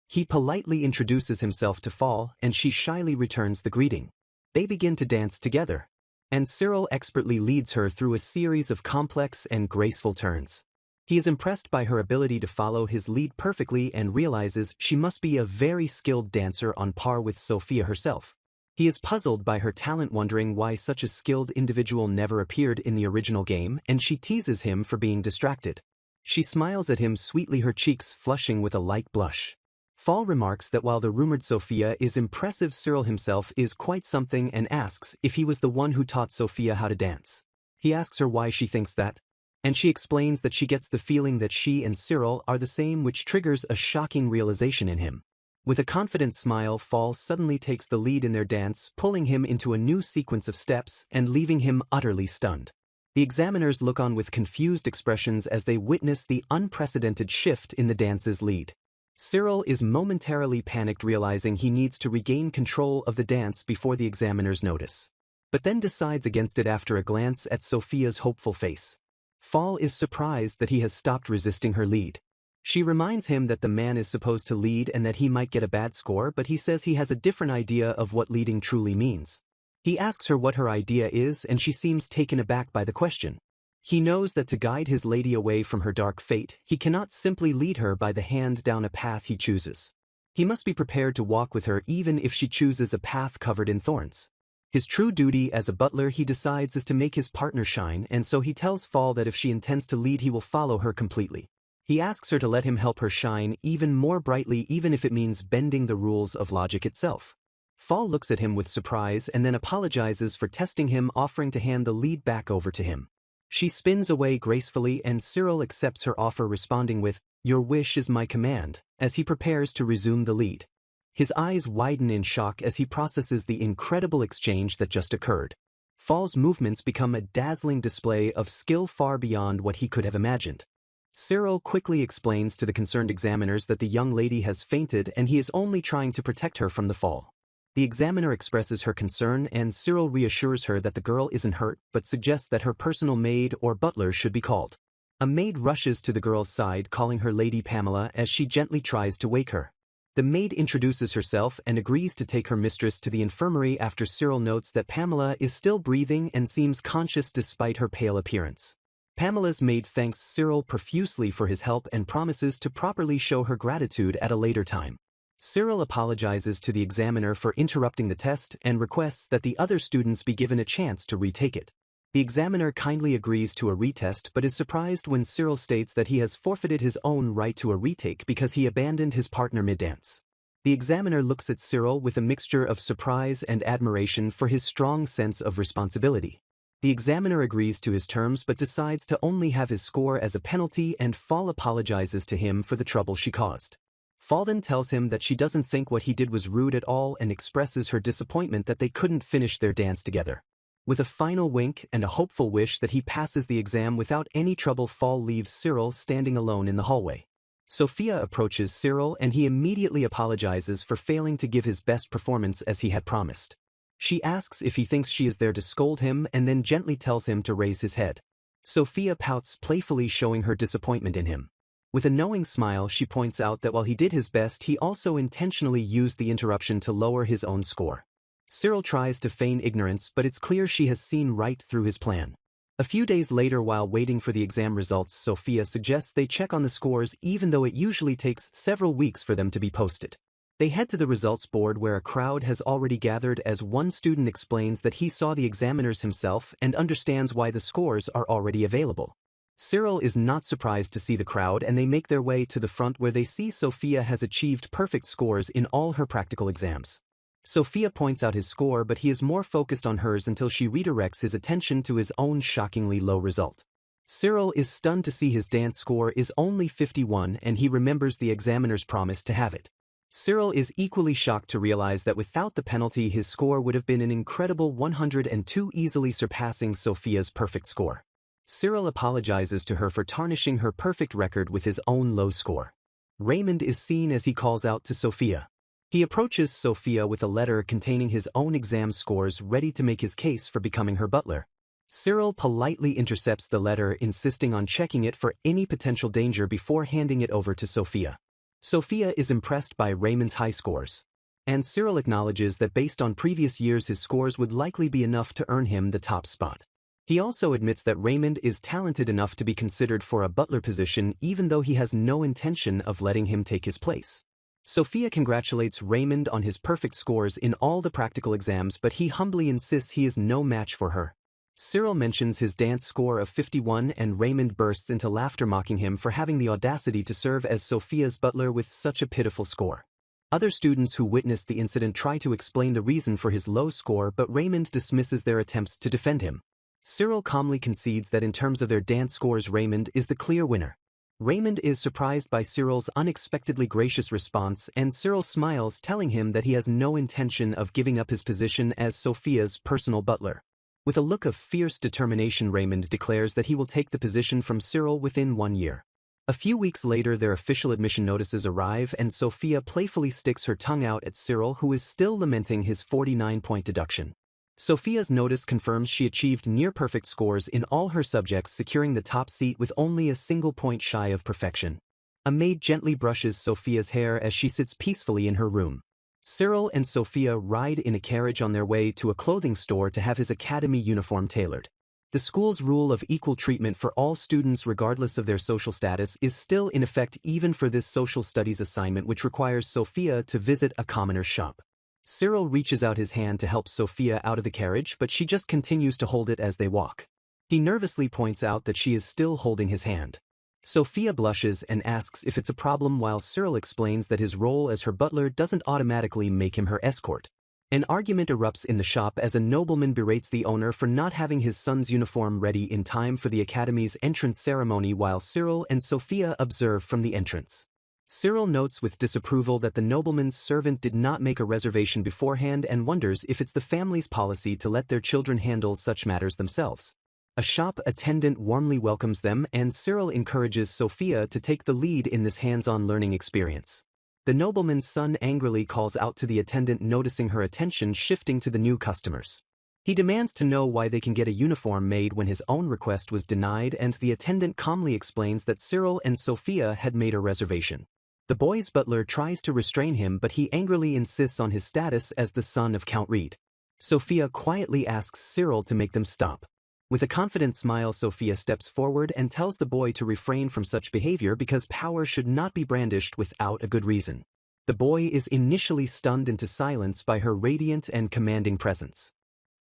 He politely introduces himself to Fall, and she shyly returns the greeting. They begin to dance together, and Cyril expertly leads her through a series of complex and graceful turns. He is impressed by her ability to follow his lead perfectly and realizes she must be a very skilled dancer on par with Sophia herself. He is puzzled by her talent, wondering why such a skilled individual never appeared in the original game, and she teases him for being distracted. She smiles at him sweetly, her cheeks flushing with a light blush. Fall remarks that while the rumored Sophia is impressive, Cyril himself is quite something, and asks if he was the one who taught Sophia how to dance. He asks her why she thinks that. And she explains that she gets the feeling that she and Cyril are the same, which triggers a shocking realization in him. With a confident smile, Fall suddenly takes the lead in their dance, pulling him into a new sequence of steps and leaving him utterly stunned. The examiners look on with confused expressions as they witness the unprecedented shift in the dance's lead. Cyril is momentarily panicked, realizing he needs to regain control of the dance before the examiners notice, but then decides against it after a glance at Sophia's hopeful face. Fall is surprised that he has stopped resisting her lead. She reminds him that the man is supposed to lead and that he might get a bad score, but he says he has a different idea of what leading truly means. He asks her what her idea is, and she seems taken aback by the question. He knows that to guide his lady away from her dark fate, he cannot simply lead her by the hand down a path he chooses. He must be prepared to walk with her even if she chooses a path covered in thorns. His true duty as a butler, he decides, is to make his partner shine, and so he tells Fall that if she intends to lead, he will follow her completely. He asks her to let him help her shine even more brightly, even if it means bending the rules of logic itself. Fall looks at him with surprise and then apologizes for testing him, offering to hand the lead back over to him. She spins away gracefully and Cyril accepts her offer, responding with, "Your wish is my command," as he prepares to resume the lead. His eyes widen in shock as he processes the incredible exchange that just occurred. Fall's movements become a dazzling display of skill far beyond what he could have imagined. Cyril quickly explains to the concerned examiners that the young lady has fainted and he is only trying to protect her from the fall. The examiner expresses her concern and Cyril reassures her that the girl isn't hurt, but suggests that her personal maid or butler should be called. A maid rushes to the girl's side, calling her Lady Pamela, as she gently tries to wake her. The maid introduces herself and agrees to take her mistress to the infirmary after Cyril notes that Pamela is still breathing and seems conscious despite her pale appearance. Pamela's maid thanks Cyril profusely for his help and promises to properly show her gratitude at a later time. Cyril apologizes to the examiner for interrupting the test and requests that the other students be given a chance to retake it. The examiner kindly agrees to a retest but is surprised when Cyril states that he has forfeited his own right to a retake because he abandoned his partner mid-dance. The examiner looks at Cyril with a mixture of surprise and admiration for his strong sense of responsibility. The examiner agrees to his terms but decides to only have his score as a penalty, and Fall apologizes to him for the trouble she caused. Fall then tells him that she doesn't think what he did was rude at all and expresses her disappointment that they couldn't finish their dance together. With a final wink and a hopeful wish that he passes the exam without any trouble, Fall leaves Cyril standing alone in the hallway. Sophia approaches Cyril and he immediately apologizes for failing to give his best performance as he had promised. She asks if he thinks she is there to scold him and then gently tells him to raise his head. Sophia pouts playfully, showing her disappointment in him. With a knowing smile, she points out that while he did his best, he also intentionally used the interruption to lower his own score. Cyril tries to feign ignorance, but it's clear she has seen right through his plan. A few days later, while waiting for the exam results, Sophia suggests they check on the scores even though it usually takes several weeks for them to be posted. They head to the results board where a crowd has already gathered as one student explains that he saw the examiners himself and understands why the scores are already available. Cyril is not surprised to see the crowd and they make their way to the front where they see Sophia has achieved perfect scores in all her practical exams. Sophia points out his score, but he is more focused on hers until she redirects his attention to his own shockingly low result. Cyril is stunned to see his dance score is only 51 and he remembers the examiner's promise to have it. Cyril is equally shocked to realize that without the penalty his score would have been an incredible 102, easily surpassing Sophia's perfect score. Cyril apologizes to her for tarnishing her perfect record with his own low score. Raymond is seen as he calls out to Sophia. He approaches Sophia with a letter containing his own exam scores, ready to make his case for becoming her butler. Cyril politely intercepts the letter, insisting on checking it for any potential danger before handing it over to Sophia. Sophia is impressed by Raymond's high scores, and Cyril acknowledges that based on previous years his scores would likely be enough to earn him the top spot. He also admits that Raymond is talented enough to be considered for a butler position even though he has no intention of letting him take his place. Sophia congratulates Raymond on his perfect scores in all the practical exams, but he humbly insists he is no match for her. Cyril mentions his dance score of 51 and Raymond bursts into laughter, mocking him for having the audacity to serve as Sophia's butler with such a pitiful score. Other students who witnessed the incident try to explain the reason for his low score, but Raymond dismisses their attempts to defend him. Cyril calmly concedes that in terms of their dance scores Raymond is the clear winner. Raymond is surprised by Cyril's unexpectedly gracious response, and Cyril smiles, telling him that he has no intention of giving up his position as Sophia's personal butler. With a look of fierce determination, Raymond declares that he will take the position from Cyril within 1 year. A few weeks later, their official admission notices arrive, and Sophia playfully sticks her tongue out at Cyril, who is still lamenting his 49-point deduction. Sophia's notice confirms she achieved near-perfect scores in all her subjects, securing the top seat with only a single point shy of perfection. A maid gently brushes Sophia's hair as she sits peacefully in her room. Cyril and Sophia ride in a carriage on their way to a clothing store to have his academy uniform tailored. The school's rule of equal treatment for all students regardless of their social status is still in effect even for this social studies assignment, which requires Sophia to visit a commoner's shop. Cyril reaches out his hand to help Sophia out of the carriage, but she just continues to hold it as they walk. He nervously points out that she is still holding his hand. Sophia blushes and asks if it's a problem, while Cyril explains that his role as her butler doesn't automatically make him her escort. An argument erupts in the shop as a nobleman berates the owner for not having his son's uniform ready in time for the academy's entrance ceremony, while Cyril and Sophia observe from the entrance. Cyril notes with disapproval that the nobleman's servant did not make a reservation beforehand and wonders if it's the family's policy to let their children handle such matters themselves. A shop attendant warmly welcomes them, and Cyril encourages Sophia to take the lead in this hands-on learning experience. The nobleman's son angrily calls out to the attendant, noticing her attention shifting to the new customers. He demands to know why they can get a uniform made when his own request was denied, and the attendant calmly explains that Cyril and Sophia had made a reservation. The boy's butler tries to restrain him, but he angrily insists on his status as the son of Count Reed. Sophia quietly asks Cyril to make them stop. With a confident smile, Sophia steps forward and tells the boy to refrain from such behavior because power should not be brandished without a good reason. The boy is initially stunned into silence by her radiant and commanding presence.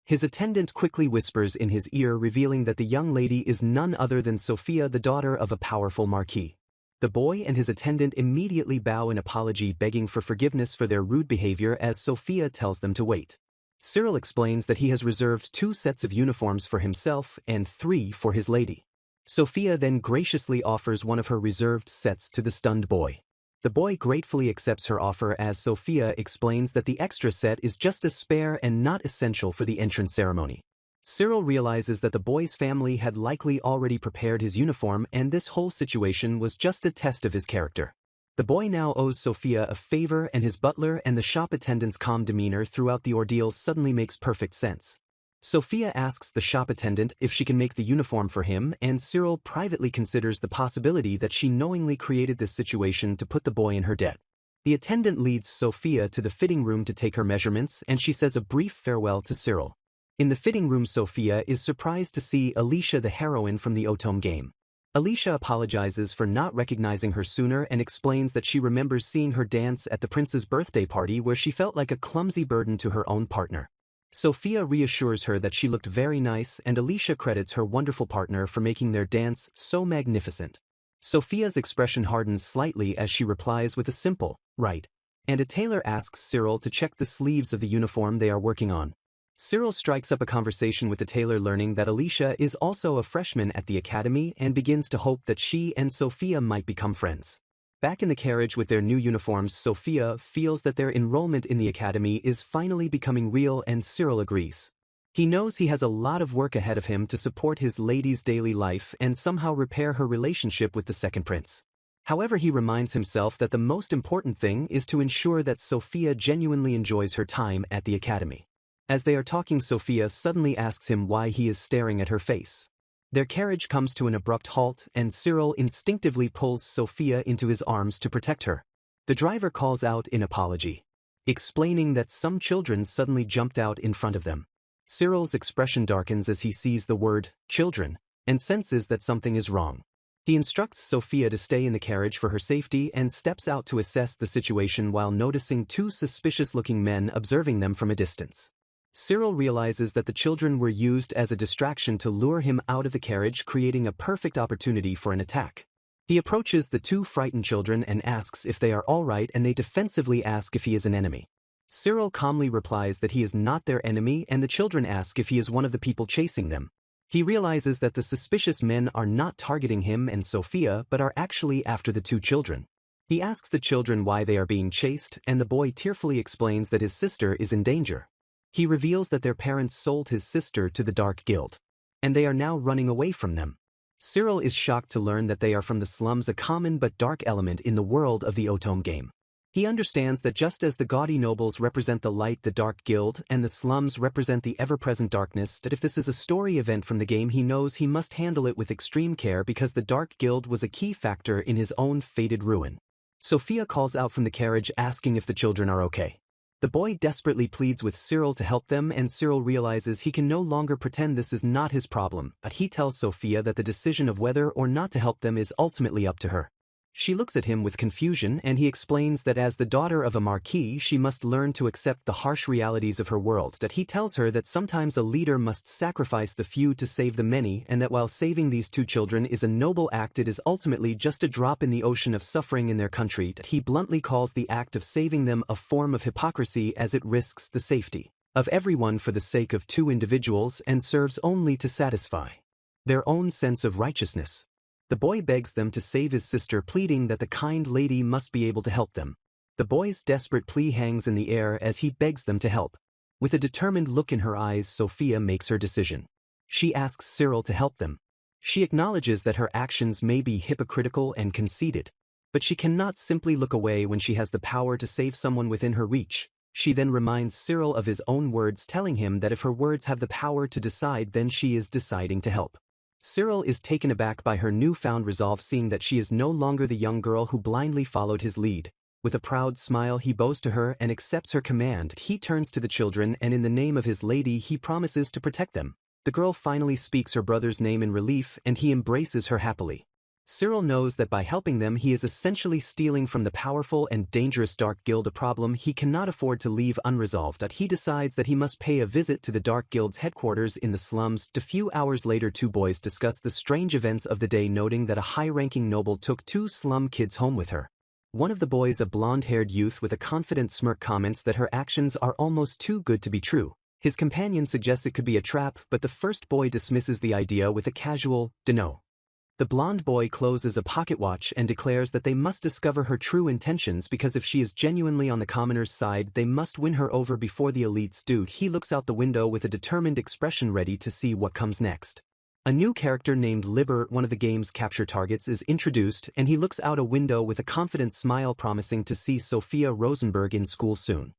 His attendant quickly whispers in his ear, revealing that the young lady is none other than Sophia, the daughter of a powerful marquis. The boy and his attendant immediately bow in apology, begging for forgiveness for their rude behavior as Sophia tells them to wait. Cyril explains that he has reserved 2 sets of uniforms for himself and 3 for his lady. Sophia then graciously offers one of her reserved sets to the stunned boy. The boy gratefully accepts her offer as Sophia explains that the extra set is just a spare and not essential for the entrance ceremony. Cyril realizes that the boy's family had likely already prepared his uniform, and this whole situation was just a test of his character. The boy now owes Sophia a favor, and his butler and the shop attendant's calm demeanor throughout the ordeal suddenly makes perfect sense. Sophia asks the shop attendant if she can make the uniform for him, and Cyril privately considers the possibility that she knowingly created this situation to put the boy in her debt. The attendant leads Sophia to the fitting room to take her measurements, and she says a brief farewell to Cyril. In the fitting room, Sophia is surprised to see Alicia, the heroine from the Otome game. Alicia apologizes for not recognizing her sooner and explains that she remembers seeing her dance at the prince's birthday party, where she felt like a clumsy burden to her own partner. Sophia reassures her that she looked very nice, and Alicia credits her wonderful partner for making their dance so magnificent. Sophia's expression hardens slightly as she replies with a simple, "Right," and a tailor asks Cyril to check the sleeves of the uniform they are working on. Cyril strikes up a conversation with the tailor, learning that Alicia is also a freshman at the academy, and begins to hope that she and Sophia might become friends. Back in the carriage with their new uniforms, Sophia feels that their enrollment in the academy is finally becoming real, and Cyril agrees. He knows he has a lot of work ahead of him to support his lady's daily life and somehow repair her relationship with the second prince. However, he reminds himself that the most important thing is to ensure that Sophia genuinely enjoys her time at the academy. As they are talking, Sophia suddenly asks him why he is staring at her face. Their carriage comes to an abrupt halt, and Cyril instinctively pulls Sophia into his arms to protect her. The driver calls out in apology, explaining that some children suddenly jumped out in front of them. Cyril's expression darkens as he sees the word children and senses that something is wrong. He instructs Sophia to stay in the carriage for her safety and steps out to assess the situation while noticing 2 suspicious-looking men observing them from a distance. Cyril realizes that the children were used as a distraction to lure him out of the carriage, creating a perfect opportunity for an attack. He approaches the 2 frightened children and asks if they are all right, and they defensively ask if he is an enemy. Cyril calmly replies that he is not their enemy, and the children ask if he is one of the people chasing them. He realizes that the suspicious men are not targeting him and Sophia but are actually after the two children. He asks the children why they are being chased, and the boy tearfully explains that his sister is in danger. He reveals that their parents sold his sister to the Dark Guild, and they are now running away from them. Cyril is shocked to learn that they are from the slums, a common but dark element in the world of the Otome game. He understands that just as the gaudy nobles represent the light, the Dark Guild, and the slums represent the ever-present darkness, that if this is a story event from the game, he knows he must handle it with extreme care because the Dark Guild was a key factor in his own fated ruin. Sophia calls out from the carriage asking if the children are okay. The boy desperately pleads with Cyril to help them, and Cyril realizes he can no longer pretend this is not his problem, but he tells Sophia that the decision of whether or not to help them is ultimately up to her. She looks at him with confusion, and he explains that as the daughter of a marquis she must learn to accept the harsh realities of her world, that he tells her that sometimes a leader must sacrifice the few to save the many, and that while saving these two children is a noble act, it is ultimately just a drop in the ocean of suffering in their country, that he bluntly calls the act of saving them a form of hypocrisy as it risks the safety of everyone for the sake of two individuals and serves only to satisfy their own sense of righteousness. The boy begs them to save his sister, pleading that the kind lady must be able to help them. The boy's desperate plea hangs in the air as he begs them to help. With a determined look in her eyes, Sophia makes her decision. She asks Cyril to help them. She acknowledges that her actions may be hypocritical and conceited, but she cannot simply look away when she has the power to save someone within her reach. She then reminds Cyril of his own words, telling him that if her words have the power to decide, then she is deciding to help. Cyril is taken aback by her newfound resolve, seeing that she is no longer the young girl who blindly followed his lead. With a proud smile he bows to her and accepts her command. He turns to the children and in the name of his lady he promises to protect them. The girl finally speaks her brother's name in relief, and he embraces her happily. Cyril knows that by helping them he is essentially stealing from the powerful and dangerous Dark Guild, a problem he cannot afford to leave unresolved. He decides that he must pay a visit to the Dark Guild's headquarters in the slums. A few hours later, two boys discuss the strange events of the day, noting that a high-ranking noble took two slum kids home with her. One of the boys, a blonde-haired youth with a confident smirk, comments that her actions are almost too good to be true. His companion suggests it could be a trap, but the first boy dismisses the idea with a casual, "Dunno." The blonde boy closes a pocket watch and declares that they must discover her true intentions, because if she is genuinely on the commoners' side, they must win her over before the elites do. He looks out the window with a determined expression, ready to see what comes next. A new character named Liber, one of the game's capture targets, is introduced, and he looks out a window with a confident smile, promising to see Sophia Rosenberg in school soon.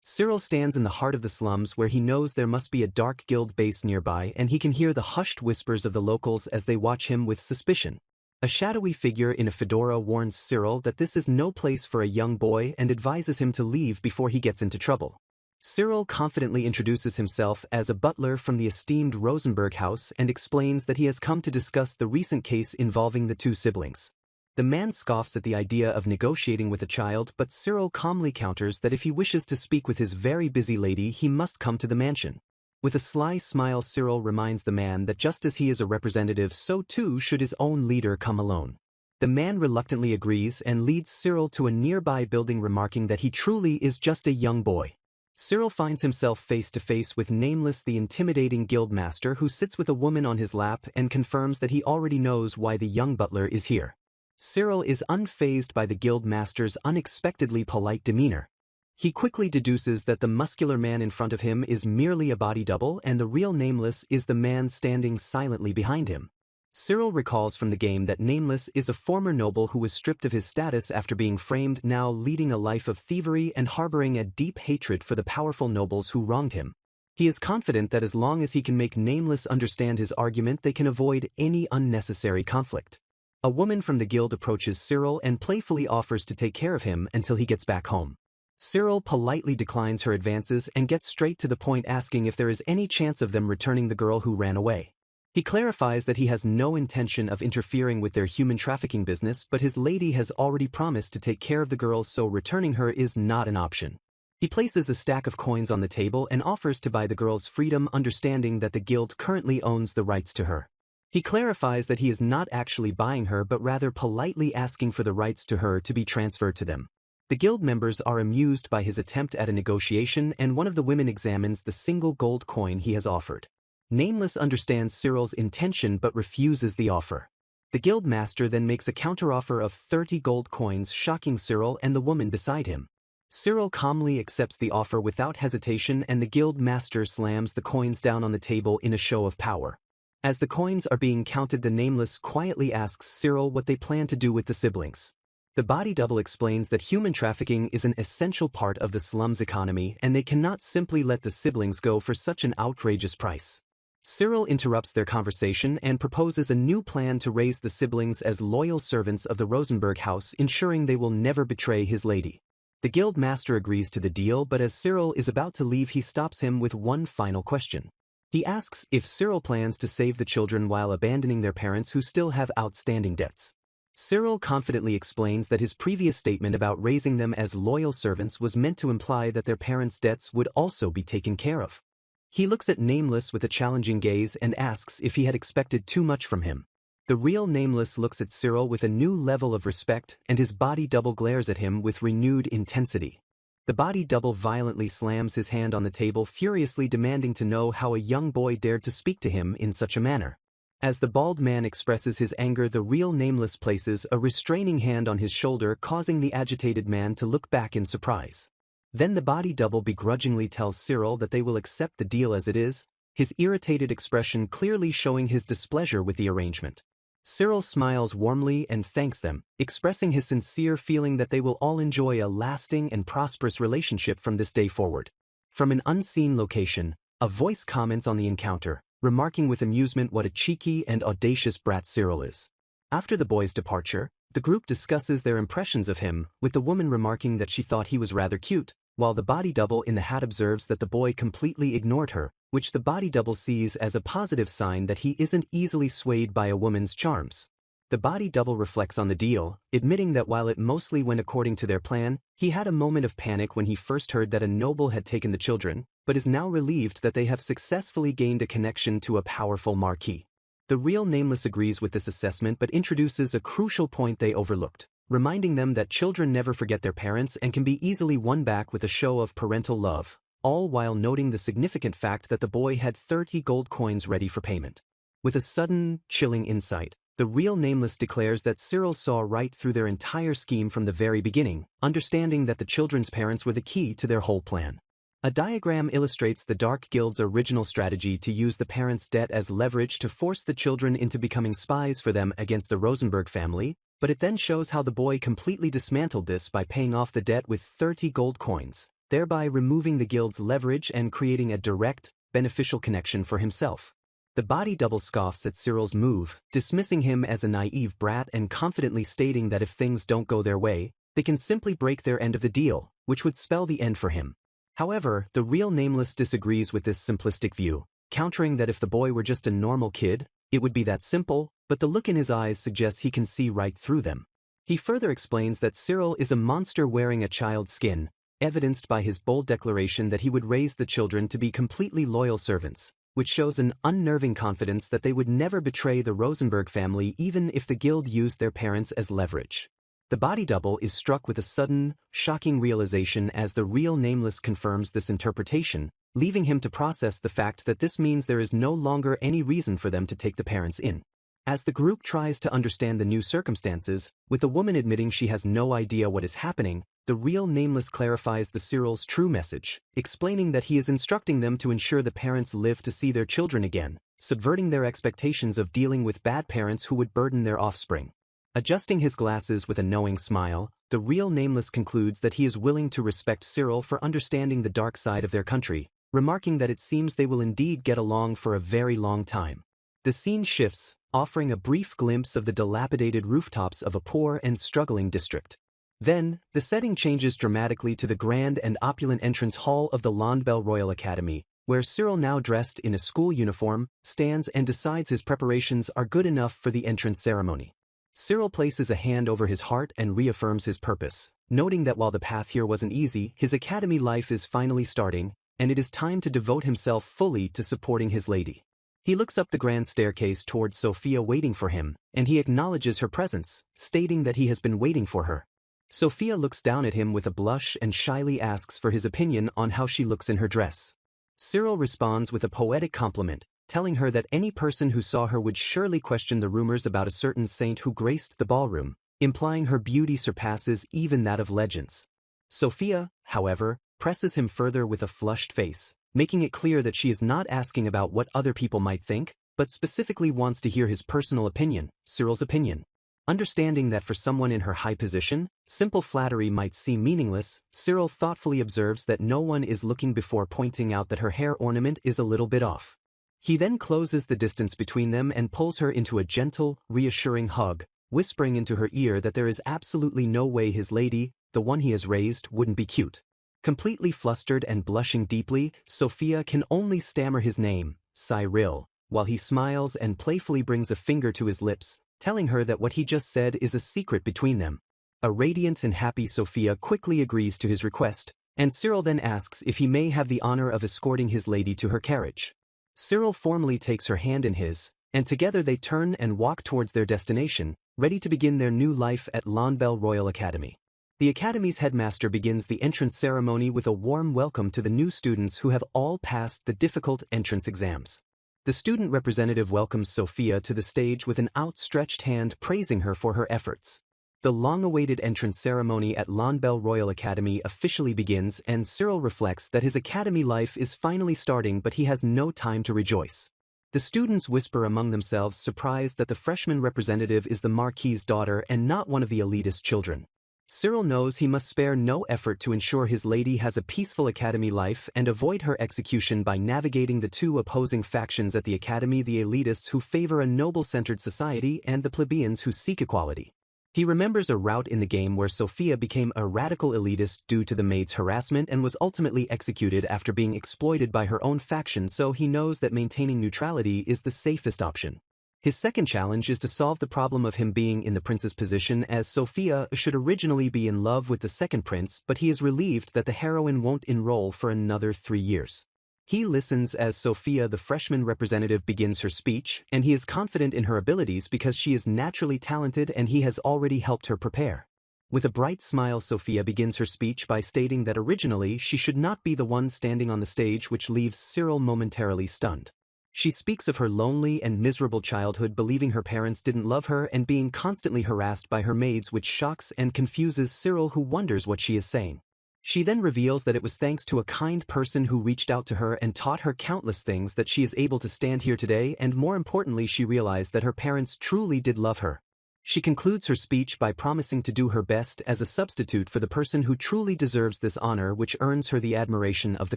Cyril stands in the heart of the slums, where he knows there must be a Dark Guild base nearby, and he can hear the hushed whispers of the locals as they watch him with suspicion. A shadowy figure in a fedora warns Cyril that this is no place for a young boy and advises him to leave before he gets into trouble. Cyril confidently introduces himself as a butler from the esteemed Rosenberg house and explains that he has come to discuss the recent case involving the two siblings. The man scoffs at the idea of negotiating with a child, but Cyril calmly counters that if he wishes to speak with his very busy lady, he must come to the mansion. With a sly smile, Cyril reminds the man that just as he is a representative, so too should his own leader come alone. The man reluctantly agrees and leads Cyril to a nearby building, remarking that he truly is just a young boy. Cyril finds himself face to face with Nameless, the intimidating guild master, who sits with a woman on his lap and confirms that he already knows why the young butler is here. Cyril is unfazed by the guild master's unexpectedly polite demeanor. He quickly deduces that the muscular man in front of him is merely a body double, and the real Nameless is the man standing silently behind him. Cyril recalls from the game that Nameless is a former noble who was stripped of his status after being framed, now leading a life of thievery and harboring a deep hatred for the powerful nobles who wronged him. He is confident that as long as he can make Nameless understand his argument, they can avoid any unnecessary conflict. A woman from the guild approaches Cyril and playfully offers to take care of him until he gets back home. Cyril politely declines her advances and gets straight to the point, asking if there is any chance of them returning the girl who ran away. He clarifies that he has no intention of interfering with their human trafficking business, but his lady has already promised to take care of the girl, so returning her is not an option. He places a stack of coins on the table and offers to buy the girl's freedom, understanding that the guild currently owns the rights to her. He clarifies that he is not actually buying her, but rather politely asking for the rights to her to be transferred to them. The guild members are amused by his attempt at a negotiation, and one of the women examines the single gold coin he has offered. Nameless understands Cyril's intention but refuses the offer. The guild master then makes a counteroffer of 30 gold coins, shocking Cyril and the woman beside him. Cyril calmly accepts the offer without hesitation, and the guild master slams the coins down on the table in a show of power. As the coins are being counted, the Nameless quietly asks Cyril what they plan to do with the siblings. The body double explains that human trafficking is an essential part of the slums economy and they cannot simply let the siblings go for such an outrageous price. Cyril interrupts their conversation and proposes a new plan to raise the siblings as loyal servants of the Rosenberg house, ensuring they will never betray his lady. The guild master agrees to the deal, but as Cyril is about to leave, he stops him with one final question. He asks if Cyril plans to save the children while abandoning their parents who still have outstanding debts. Cyril confidently explains that his previous statement about raising them as loyal servants was meant to imply that their parents' debts would also be taken care of. He looks at Nameless with a challenging gaze and asks if he had expected too much from him. The real Nameless looks at Cyril with a new level of respect, and his body double glares at him with renewed intensity. The body double violently slams his hand on the table, furiously demanding to know how a young boy dared to speak to him in such a manner. As the bald man expresses his anger, the real Nameless places a restraining hand on his shoulder, causing the agitated man to look back in surprise. Then the body double begrudgingly tells Cyril that they will accept the deal as it is, his irritated expression clearly showing his displeasure with the arrangement. Cyril smiles warmly and thanks them, expressing his sincere feeling that they will all enjoy a lasting and prosperous relationship from this day forward. From an unseen location, a voice comments on the encounter, remarking with amusement what a cheeky and audacious brat Cyril is. After the boy's departure, the group discusses their impressions of him, with the woman remarking that she thought he was rather cute, while the body double in the hat observes that the boy completely ignored her, which the body double sees as a positive sign that he isn't easily swayed by a woman's charms. The body double reflects on the deal, admitting that while it mostly went according to their plan, he had a moment of panic when he first heard that a noble had taken the children, but is now relieved that they have successfully gained a connection to a powerful marquis. The real Nameless agrees with this assessment but introduces a crucial point they overlooked, reminding them that children never forget their parents and can be easily won back with a show of parental love, all while noting the significant fact that the boy had 30 gold coins ready for payment. With a sudden, chilling insight, the real Nameless declares that Cyril saw right through their entire scheme from the very beginning, understanding that the children's parents were the key to their whole plan. A diagram illustrates the Dark Guild's original strategy to use the parents' debt as leverage to force the children into becoming spies for them against the Rosenberg family, but it then shows how the boy completely dismantled this by paying off the debt with 30 gold coins, thereby removing the guild's leverage and creating a direct, beneficial connection for himself. The body double scoffs at Cyril's move, dismissing him as a naive brat and confidently stating that if things don't go their way, they can simply break their end of the deal, which would spell the end for him. However, the real Nameless disagrees with this simplistic view, countering that if the boy were just a normal kid, it would be that simple, but the look in his eyes suggests he can see right through them. He further explains that Cyril is a monster wearing a child's skin, evidenced by his bold declaration that he would raise the children to be completely loyal servants, which shows an unnerving confidence that they would never betray the Rosenberg family even if the guild used their parents as leverage. The body double is struck with a sudden, shocking realization as the real Nameless confirms this interpretation, leaving him to process the fact that this means there is no longer any reason for them to take the parents in. As the group tries to understand the new circumstances, with the woman admitting she has no idea what is happening, the real Nameless clarifies the Cyril's true message, explaining that he is instructing them to ensure the parents live to see their children again, subverting their expectations of dealing with bad parents who would burden their offspring. Adjusting his glasses with a knowing smile, the real Nameless concludes that he is willing to respect Cyril for understanding the dark side of their country, remarking that it seems they will indeed get along for a very long time. The scene shifts, offering a brief glimpse of the dilapidated rooftops of a poor and struggling district. Then, the setting changes dramatically to the grand and opulent entrance hall of the Landbell Royal Academy, where Cyril, now dressed in a school uniform, stands and decides his preparations are good enough for the entrance ceremony. Cyril places a hand over his heart and reaffirms his purpose, noting that while the path here wasn't easy, his academy life is finally starting, and it is time to devote himself fully to supporting his lady. He looks up the grand staircase towards Sophia waiting for him, and he acknowledges her presence, stating that he has been waiting for her. Sophia looks down at him with a blush and shyly asks for his opinion on how she looks in her dress. Cyril responds with a poetic compliment, telling her that any person who saw her would surely question the rumors about a certain saint who graced the ballroom, implying her beauty surpasses even that of legends. Sophia, however, presses him further with a flushed face, making it clear that she is not asking about what other people might think, but specifically wants to hear his personal opinion, Cyril's opinion. Understanding that for someone in her high position, simple flattery might seem meaningless, Cyril thoughtfully observes that no one is looking before pointing out that her hair ornament is a little bit off. He then closes the distance between them and pulls her into a gentle, reassuring hug, whispering into her ear that there is absolutely no way his lady, the one he has raised, wouldn't be cute. Completely flustered and blushing deeply, Sophia can only stammer his name, Cyril, while he smiles and playfully brings a finger to his lips, telling her that what he just said is a secret between them. A radiant and happy Sophia quickly agrees to his request, and Cyril then asks if he may have the honor of escorting his lady to her carriage. Cyril formally takes her hand in his, and together they turn and walk towards their destination, ready to begin their new life at L'Anbel Royal Academy. The Academy's headmaster begins the entrance ceremony with a warm welcome to the new students who have all passed the difficult entrance exams. The student representative welcomes Sophia to the stage with an outstretched hand praising her for her efforts. The long-awaited entrance ceremony at L'Anbel Royal Academy officially begins, and Cyril reflects that his academy life is finally starting, but he has no time to rejoice. The students whisper among themselves, surprised that the freshman representative is the Marquis's daughter and not one of the elitist children. Cyril knows he must spare no effort to ensure his lady has a peaceful academy life and avoid her execution by navigating the two opposing factions at the academy: the elitists who favor a noble-centered society and the plebeians who seek equality. He remembers a route in the game where Sophia became a radical elitist due to the maid's harassment and was ultimately executed after being exploited by her own faction, so he knows that maintaining neutrality is the safest option. His second challenge is to solve the problem of him being in the prince's position, as Sophia should originally be in love with the second prince, but he is relieved that the heroine won't enroll for another 3 years. He listens as Sophia, the freshman representative, begins her speech, and he is confident in her abilities because she is naturally talented and he has already helped her prepare. With a bright smile, Sophia begins her speech by stating that originally she should not be the one standing on the stage, which leaves Cyril momentarily stunned. She speaks of her lonely and miserable childhood, believing her parents didn't love her and being constantly harassed by her maids, which shocks and confuses Cyril, who wonders what she is saying. She then reveals that it was thanks to a kind person who reached out to her and taught her countless things that she is able to stand here today, and more importantly, she realized that her parents truly did love her. She concludes her speech by promising to do her best as a substitute for the person who truly deserves this honor, which earns her the admiration of the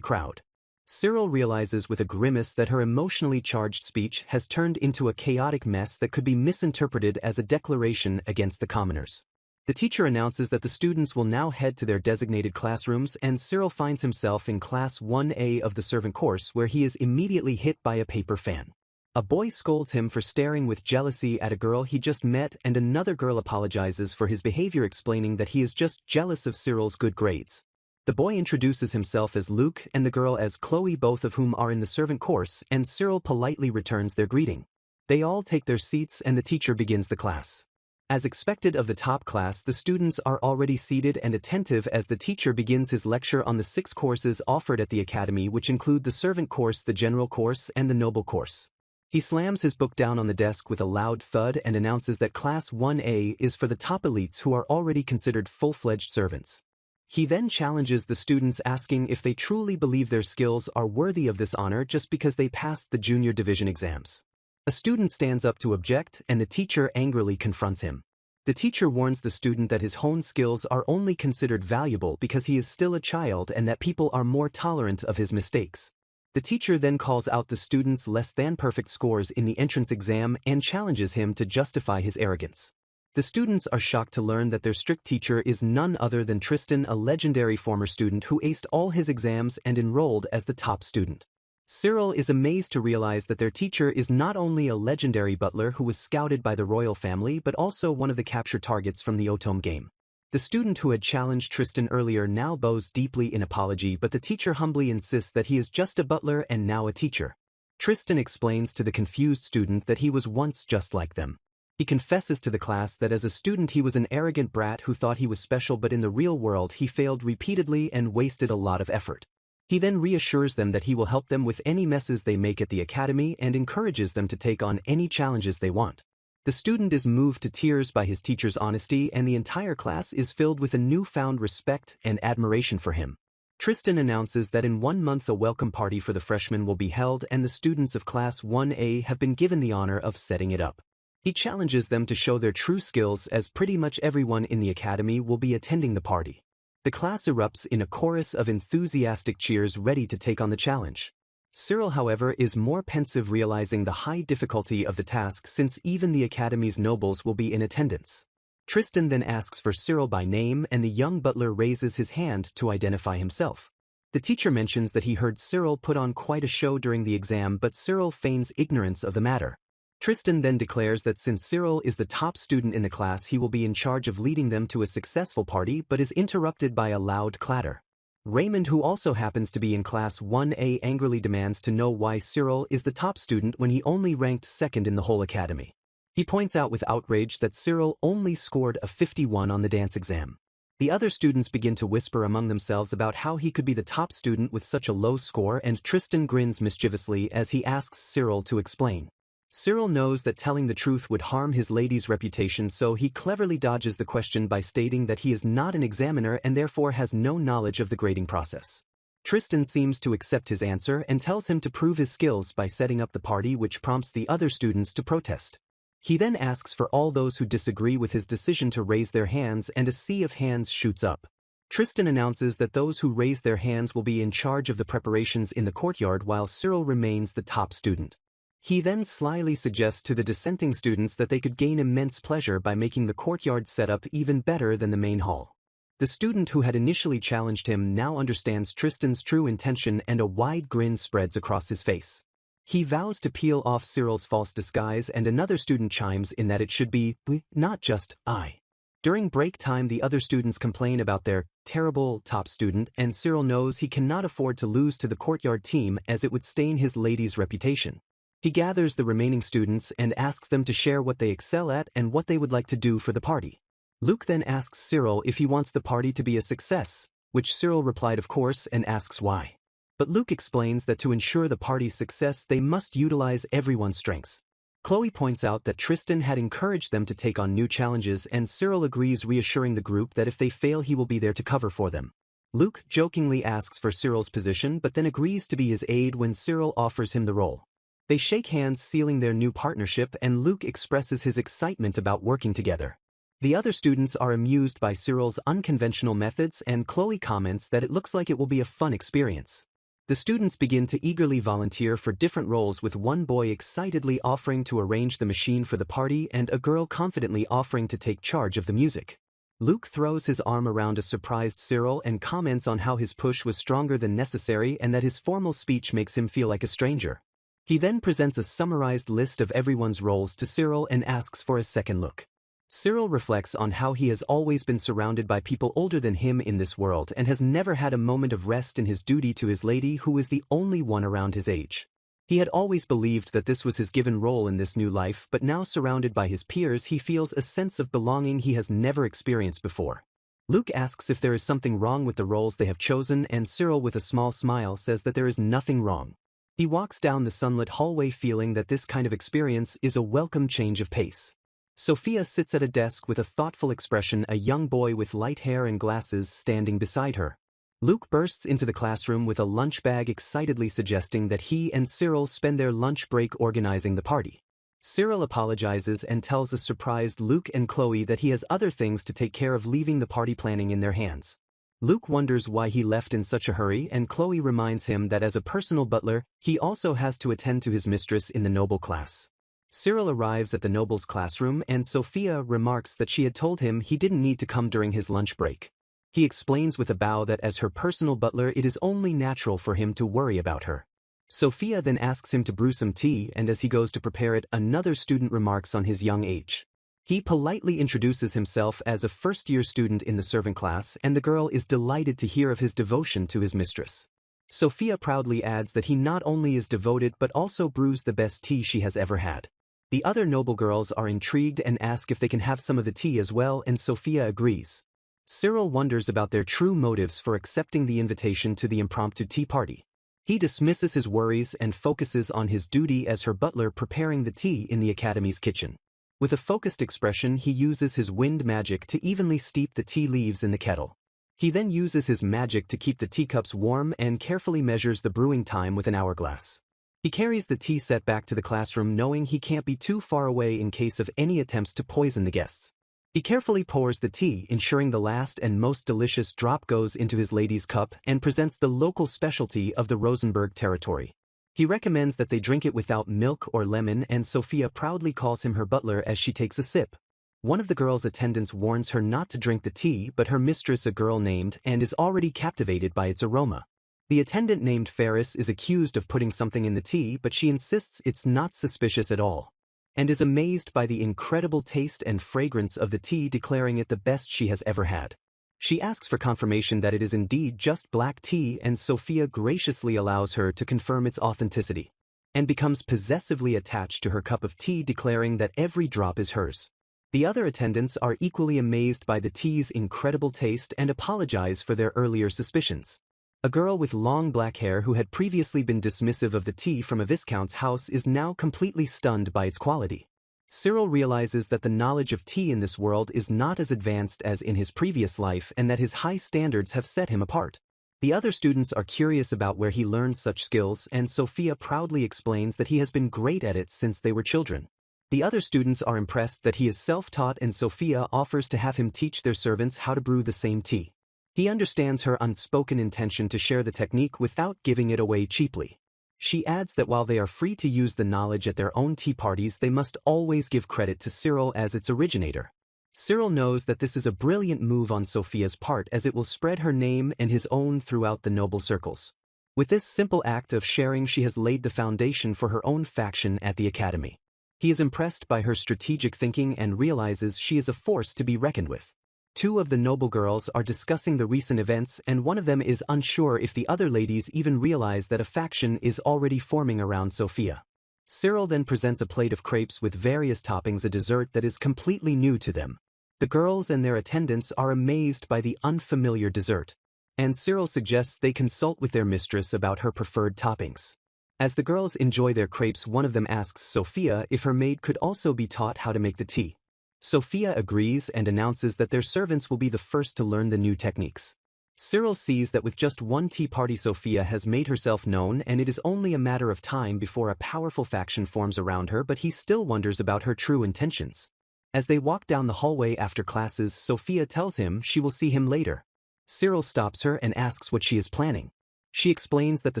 crowd. Cyril realizes with a grimace that her emotionally charged speech has turned into a chaotic mess that could be misinterpreted as a declaration against the commoners. The teacher announces that the students will now head to their designated classrooms, and Cyril finds himself in Class 1A of the servant course, where he is immediately hit by a paper fan. A boy scolds him for staring with jealousy at a girl he just met, and another girl apologizes for his behavior, explaining that he is just jealous of Cyril's good grades. The boy introduces himself as Luke and the girl as Chloe, both of whom are in the servant course, and Cyril politely returns their greeting. They all take their seats and the teacher begins the class. As expected of the top class, the students are already seated and attentive as the teacher begins his lecture on the 6 courses offered at the academy, which include the servant course, the general course, and the noble course. He slams his book down on the desk with a loud thud and announces that Class 1A is for the top elites who are already considered full-fledged servants. He then challenges the students, asking if they truly believe their skills are worthy of this honor just because they passed the junior division exams. A student stands up to object, and the teacher angrily confronts him. The teacher warns the student that his honed skills are only considered valuable because he is still a child and that people are more tolerant of his mistakes. The teacher then calls out the student's less-than-perfect scores in the entrance exam and challenges him to justify his arrogance. The students are shocked to learn that their strict teacher is none other than Tristan, a legendary former student who aced all his exams and enrolled as the top student. Cyril is amazed to realize that their teacher is not only a legendary butler who was scouted by the royal family, but also one of the capture targets from the Otome game. The student who had challenged Tristan earlier now bows deeply in apology, but the teacher humbly insists that he is just a butler and now a teacher. Tristan explains to the confused student that he was once just like them. He confesses to the class that as a student he was an arrogant brat who thought he was special, but in the real world he failed repeatedly and wasted a lot of effort. He then reassures them that he will help them with any messes they make at the academy and encourages them to take on any challenges they want. The student is moved to tears by his teacher's honesty, and the entire class is filled with a newfound respect and admiration for him. Tristan announces that in 1 month a welcome party for the freshmen will be held, and the students of Class 1A have been given the honor of setting it up. He challenges them to show their true skills, as pretty much everyone in the academy will be attending the party. The class erupts in a chorus of enthusiastic cheers, ready to take on the challenge. Cyril, however, is more pensive, realizing the high difficulty of the task since even the academy's nobles will be in attendance. Tristan then asks for Cyril by name, and the young butler raises his hand to identify himself. The teacher mentions that he heard Cyril put on quite a show during the exam, but Cyril feigns ignorance of the matter. Tristan then declares that since Cyril is the top student in the class, he will be in charge of leading them to a successful party, but is interrupted by a loud clatter. Raymond, who also happens to be in Class 1A, angrily demands to know why Cyril is the top student when he only ranked second in the whole academy. He points out with outrage that Cyril only scored a 51 on the dance exam. The other students begin to whisper among themselves about how he could be the top student with such a low score, and Tristan grins mischievously as he asks Cyril to explain. Cyril knows that telling the truth would harm his lady's reputation, so he cleverly dodges the question by stating that he is not an examiner and therefore has no knowledge of the grading process. Tristan seems to accept his answer and tells him to prove his skills by setting up the party, which prompts the other students to protest. He then asks for all those who disagree with his decision to raise their hands, and a sea of hands shoots up. Tristan announces that those who raise their hands will be in charge of the preparations in the courtyard, while Cyril remains the top student. He then slyly suggests to the dissenting students that they could gain immense pleasure by making the courtyard setup even better than the main hall. The student who had initially challenged him now understands Tristan's true intention, and a wide grin spreads across his face. He vows to peel off Cyril's false disguise, and another student chimes in that it should be we, not just I. During break time, the other students complain about their terrible top student, and Cyril knows he cannot afford to lose to the courtyard team, as it would stain his lady's reputation. He gathers the remaining students and asks them to share what they excel at and what they would like to do for the party. Luke then asks Cyril if he wants the party to be a success, which Cyril replied of course, and asks why. But Luke explains that to ensure the party's success they must utilize everyone's strengths. Chloe points out that Tristan had encouraged them to take on new challenges, and Cyril agrees, reassuring the group that if they fail he will be there to cover for them. Luke jokingly asks for Cyril's position, but then agrees to be his aide when Cyril offers him the role. They shake hands, sealing their new partnership, and Luke expresses his excitement about working together. The other students are amused by Cyril's unconventional methods, and Chloe comments that it looks like it will be a fun experience. The students begin to eagerly volunteer for different roles, with one boy excitedly offering to arrange the machine for the party and a girl confidently offering to take charge of the music. Luke throws his arm around a surprised Cyril and comments on how his push was stronger than necessary and that his formal speech makes him feel like a stranger. He then presents a summarized list of everyone's roles to Cyril and asks for a second look. Cyril reflects on how he has always been surrounded by people older than him in this world and has never had a moment of rest in his duty to his lady, who is the only one around his age. He had always believed that this was his given role in this new life, but now surrounded by his peers he feels a sense of belonging he has never experienced before. Luke asks if there is something wrong with the roles they have chosen, and Cyril with a small smile says that there is nothing wrong. He walks down the sunlit hallway feeling that this kind of experience is a welcome change of pace. Sophia sits at a desk with a thoughtful expression, a young boy with light hair and glasses standing beside her. Luke bursts into the classroom with a lunch bag, excitedly suggesting that he and Cyril spend their lunch break organizing the party. Cyril apologizes and tells a surprised Luke and Chloe that he has other things to take care of, leaving the party planning in their hands. Luke wonders why he left in such a hurry, and Chloe reminds him that as a personal butler, he also has to attend to his mistress in the noble class. Cyril arrives at the noble's classroom, and Sophia remarks that she had told him he didn't need to come during his lunch break. He explains with a bow that as her personal butler it is only natural for him to worry about her. Sophia then asks him to brew some tea, and as he goes to prepare it, another student remarks on his young age. He politely introduces himself as a first-year student in the servant class, and the girl is delighted to hear of his devotion to his mistress. Sophia proudly adds that he not only is devoted but also brews the best tea she has ever had. The other noble girls are intrigued and ask if they can have some of the tea as well, and Sophia agrees. Cyril wonders about their true motives for accepting the invitation to the impromptu tea party. He dismisses his worries and focuses on his duty as her butler preparing the tea in the academy's kitchen. With a focused expression, he uses his wind magic to evenly steep the tea leaves in the kettle. He then uses his magic to keep the teacups warm and carefully measures the brewing time with an hourglass. He carries the tea set back to the classroom knowing he can't be too far away in case of any attempts to poison the guests. He carefully pours the tea, ensuring the last and most delicious drop goes into his lady's cup, and presents the local specialty of the Rosenberg territory. He recommends that they drink it without milk or lemon, and Sophia proudly calls him her butler as she takes a sip. One of the girl's attendants warns her not to drink the tea, but her mistress, a girl named, and is already captivated by its aroma. The attendant named Ferris is accused of putting something in the tea, but she insists it's not suspicious at all, and is amazed by the incredible taste and fragrance of the tea, declaring it the best she has ever had. She asks for confirmation that it is indeed just black tea, and Sophia graciously allows her to confirm its authenticity, and becomes possessively attached to her cup of tea, declaring that every drop is hers. The other attendants are equally amazed by the tea's incredible taste and apologize for their earlier suspicions. A girl with long black hair who had previously been dismissive of the tea from a viscount's house is now completely stunned by its quality. Cyril realizes that the knowledge of tea in this world is not as advanced as in his previous life and that his high standards have set him apart. The other students are curious about where he learned such skills, and Sophia proudly explains that he has been great at it since they were children. The other students are impressed that he is self-taught, and Sophia offers to have him teach their servants how to brew the same tea. He understands her unspoken intention to share the technique without giving it away cheaply. She adds that while they are free to use the knowledge at their own tea parties, they must always give credit to Cyril as its originator. Cyril knows that this is a brilliant move on Sophia's part, as it will spread her name and his own throughout the noble circles. With this simple act of sharing, she has laid the foundation for her own faction at the academy. He is impressed by her strategic thinking and realizes she is a force to be reckoned with. Two of the noble girls are discussing the recent events, and one of them is unsure if the other ladies even realize that a faction is already forming around Sophia. Cyril then presents a plate of crepes with various toppings, a dessert that is completely new to them. The girls and their attendants are amazed by the unfamiliar dessert, and Cyril suggests they consult with their mistress about her preferred toppings. As the girls enjoy their crepes, one of them asks Sophia if her maid could also be taught how to make the tea. Sophia agrees and announces that their servants will be the first to learn the new techniques. Cyril sees that with just one tea party, Sophia has made herself known, and it is only a matter of time before a powerful faction forms around her, but he still wonders about her true intentions. As they walk down the hallway after classes, Sophia tells him she will see him later. Cyril stops her and asks what she is planning. She explains that the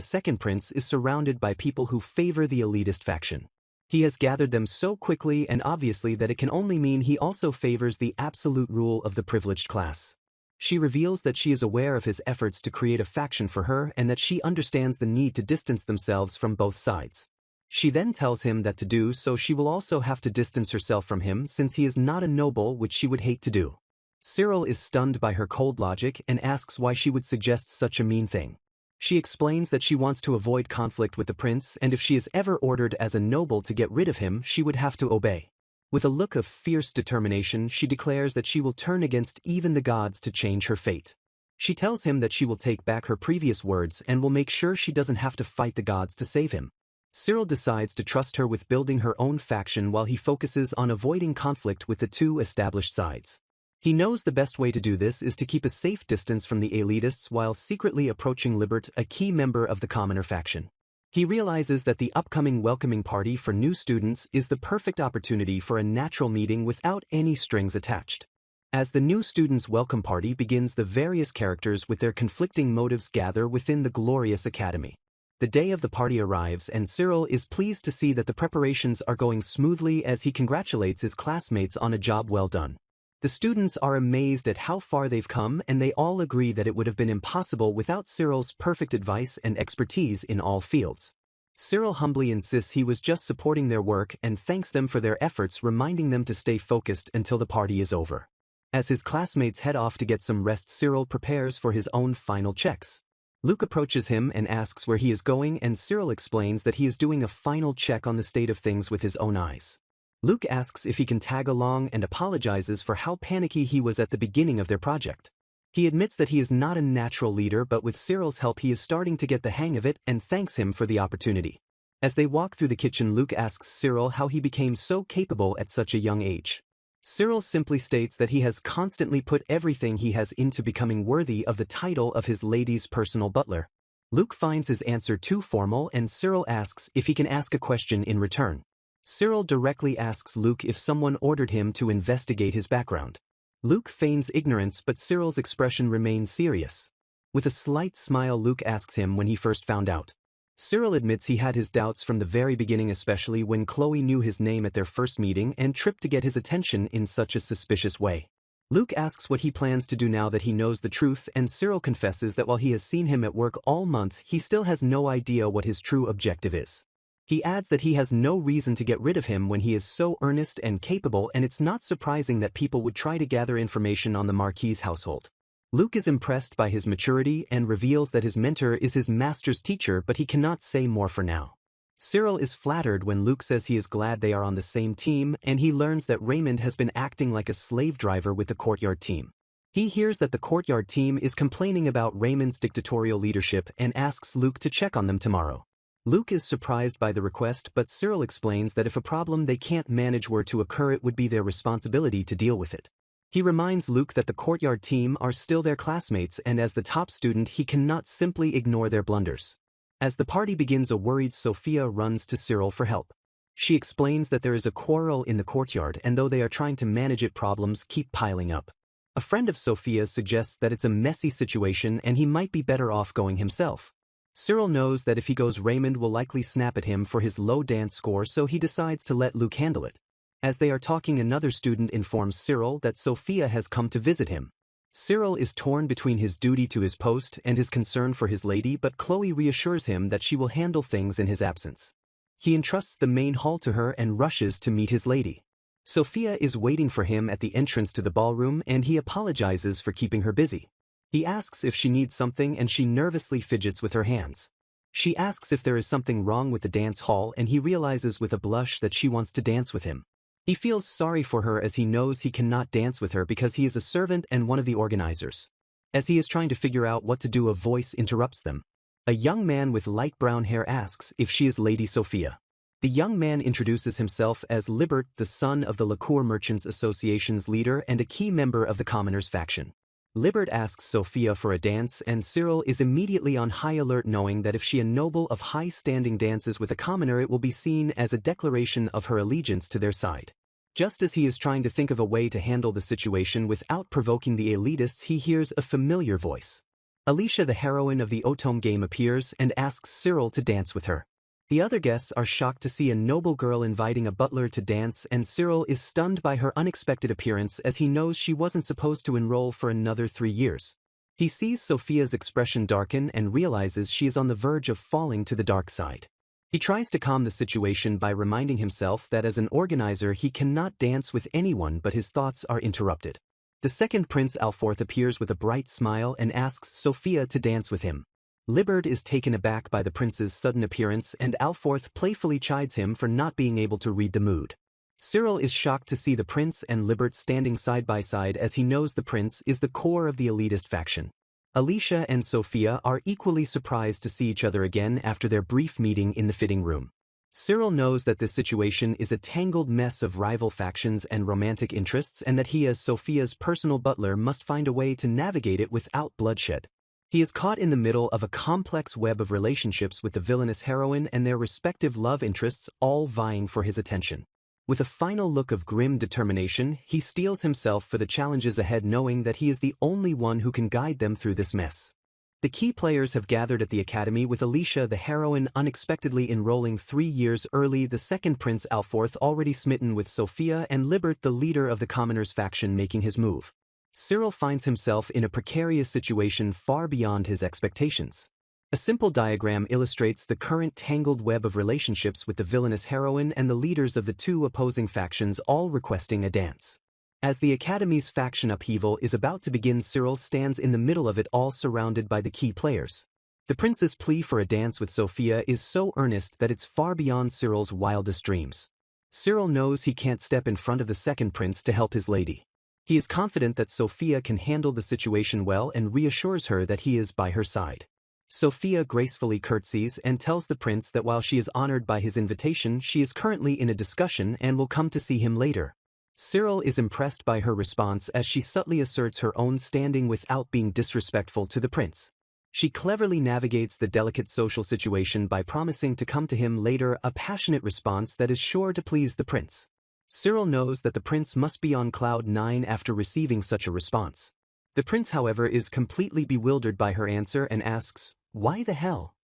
second prince is surrounded by people who favor the elitist faction. He has gathered them so quickly and obviously that it can only mean he also favors the absolute rule of the privileged class. She reveals that she is aware of his efforts to create a faction for her and that she understands the need to distance themselves from both sides. She then tells him that to do so she will also have to distance herself from him, since he is not a noble, which she would hate to do. Cyril is stunned by her cold logic and asks why she would suggest such a mean thing. She explains that she wants to avoid conflict with the prince, and if she is ever ordered as a noble to get rid of him, she would have to obey. With a look of fierce determination, she declares that she will turn against even the gods to change her fate. She tells him that she will take back her previous words and will make sure she doesn't have to fight the gods to save him. Cyril decides to trust her with building her own faction while he focuses on avoiding conflict with the two established sides. He knows the best way to do this is to keep a safe distance from the elitists while secretly approaching Libert, a key member of the commoner faction. He realizes that the upcoming welcoming party for new students is the perfect opportunity for a natural meeting without any strings attached. As the new students' welcome party begins, the various characters with their conflicting motives gather within the glorious academy. The day of the party arrives, and Cyril is pleased to see that the preparations are going smoothly as he congratulates his classmates on a job well done. The students are amazed at how far they've come, and they all agree that it would have been impossible without Cyril's perfect advice and expertise in all fields. Cyril humbly insists he was just supporting their work and thanks them for their efforts, reminding them to stay focused until the party is over. As his classmates head off to get some rest, Cyril prepares for his own final checks. Luke approaches him and asks where he is going, and Cyril explains that he is doing a final check on the state of things with his own eyes. Luke asks if he can tag along and apologizes for how panicky he was at the beginning of their project. He admits that he is not a natural leader, but with Cyril's help he is starting to get the hang of it and thanks him for the opportunity. As they walk through the kitchen, Luke asks Cyril how he became so capable at such a young age. Cyril simply states that he has constantly put everything he has into becoming worthy of the title of his lady's personal butler. Luke finds his answer too formal and Cyril asks if he can ask a question in return. Cyril directly asks Luke if someone ordered him to investigate his background. Luke feigns ignorance, but Cyril's expression remains serious. With a slight smile, Luke asks him when he first found out. Cyril admits he had his doubts from the very beginning, especially when Chloe knew his name at their first meeting and tripped to get his attention in such a suspicious way. Luke asks what he plans to do now that he knows the truth, and Cyril confesses that while he has seen him at work all month, he still has no idea what his true objective is. He adds that he has no reason to get rid of him when he is so earnest and capable, and it's not surprising that people would try to gather information on the Marquis' household. Luke is impressed by his maturity and reveals that his mentor is his master's teacher, but he cannot say more for now. Cyril is flattered when Luke says he is glad they are on the same team, and he learns that Raymond has been acting like a slave driver with the courtyard team. He hears that the courtyard team is complaining about Raymond's dictatorial leadership and asks Luke to check on them tomorrow. Luke is surprised by the request, but Cyril explains that if a problem they can't manage were to occur, it would be their responsibility to deal with it. He reminds Luke that the courtyard team are still their classmates, and as the top student he cannot simply ignore their blunders. As the party begins, a worried Sophia runs to Cyril for help. She explains that there is a quarrel in the courtyard, and though they are trying to manage it, problems keep piling up. A friend of Sophia's suggests that it's a messy situation and he might be better off going himself. Cyril knows that if he goes, Raymond will likely snap at him for his low dance score, so he decides to let Luke handle it. As they are talking, another student informs Cyril that Sophia has come to visit him. Cyril is torn between his duty to his post and his concern for his lady, but Chloe reassures him that she will handle things in his absence. He entrusts the main hall to her and rushes to meet his lady. Sophia is waiting for him at the entrance to the ballroom, and he apologizes for keeping her busy. He asks if she needs something, and she nervously fidgets with her hands. She asks if there is something wrong with the dance hall, and he realizes with a blush that she wants to dance with him. He feels sorry for her as he knows he cannot dance with her because he is a servant and one of the organizers. As he is trying to figure out what to do, a voice interrupts them. A young man with light brown hair asks if she is Lady Sophia. The young man introduces himself as Libert, the son of the Liqueur Merchants Association's leader and a key member of the Commoners faction. Libert asks Sophia for a dance, and Cyril is immediately on high alert, knowing that if she, a noble of high standing, dances with a commoner, it will be seen as a declaration of her allegiance to their side. Just as he is trying to think of a way to handle the situation without provoking the elitists, he hears a familiar voice. Alicia, the heroine of the Otome game, appears and asks Cyril to dance with her. The other guests are shocked to see a noble girl inviting a butler to dance, and Cyril is stunned by her unexpected appearance as he knows she wasn't supposed to enroll for another 3 years. He sees Sophia's expression darken and realizes she is on the verge of falling to the dark side. He tries to calm the situation by reminding himself that as an organizer he cannot dance with anyone, but his thoughts are interrupted. The second Prince Alforth appears with a bright smile and asks Sophia to dance with him. Libert is taken aback by the prince's sudden appearance, and Alforth playfully chides him for not being able to read the mood. Cyril is shocked to see the prince and Libert standing side by side as he knows the prince is the core of the elitist faction. Alicia and Sophia are equally surprised to see each other again after their brief meeting in the fitting room. Cyril knows that this situation is a tangled mess of rival factions and romantic interests, and that he, as Sophia's personal butler, must find a way to navigate it without bloodshed. He is caught in the middle of a complex web of relationships with the villainous heroine and their respective love interests, all vying for his attention. With a final look of grim determination, he steels himself for the challenges ahead, knowing that he is the only one who can guide them through this mess. The key players have gathered at the academy, with Alicia, the heroine, unexpectedly enrolling 3 years early, the second Prince Alforth already smitten with Sophia, and Libert, the leader of the Commoners faction, making his move. Cyril finds himself in a precarious situation far beyond his expectations. A simple diagram illustrates the current tangled web of relationships with the villainous heroine and the leaders of the 2 opposing factions, all requesting a dance. As the Academy's faction upheaval is about to begin, Cyril stands in the middle of it all, surrounded by the key players. The prince's plea for a dance with Sophia is so earnest that it's far beyond Cyril's wildest dreams. Cyril knows he can't step in front of the second prince to help his lady. He is confident that Sophia can handle the situation well and reassures her that he is by her side. Sophia gracefully curtsies and tells the prince that while she is honored by his invitation, she is currently in a discussion and will come to see him later. Cyril is impressed by her response as she subtly asserts her own standing without being disrespectful to the prince. She cleverly navigates the delicate social situation by promising to come to him later, a passionate response that is sure to please the prince. Cyril knows that the prince must be on cloud 9 after receiving such a response. The prince, however, is completely bewildered by her answer and asks, "Why the hell?"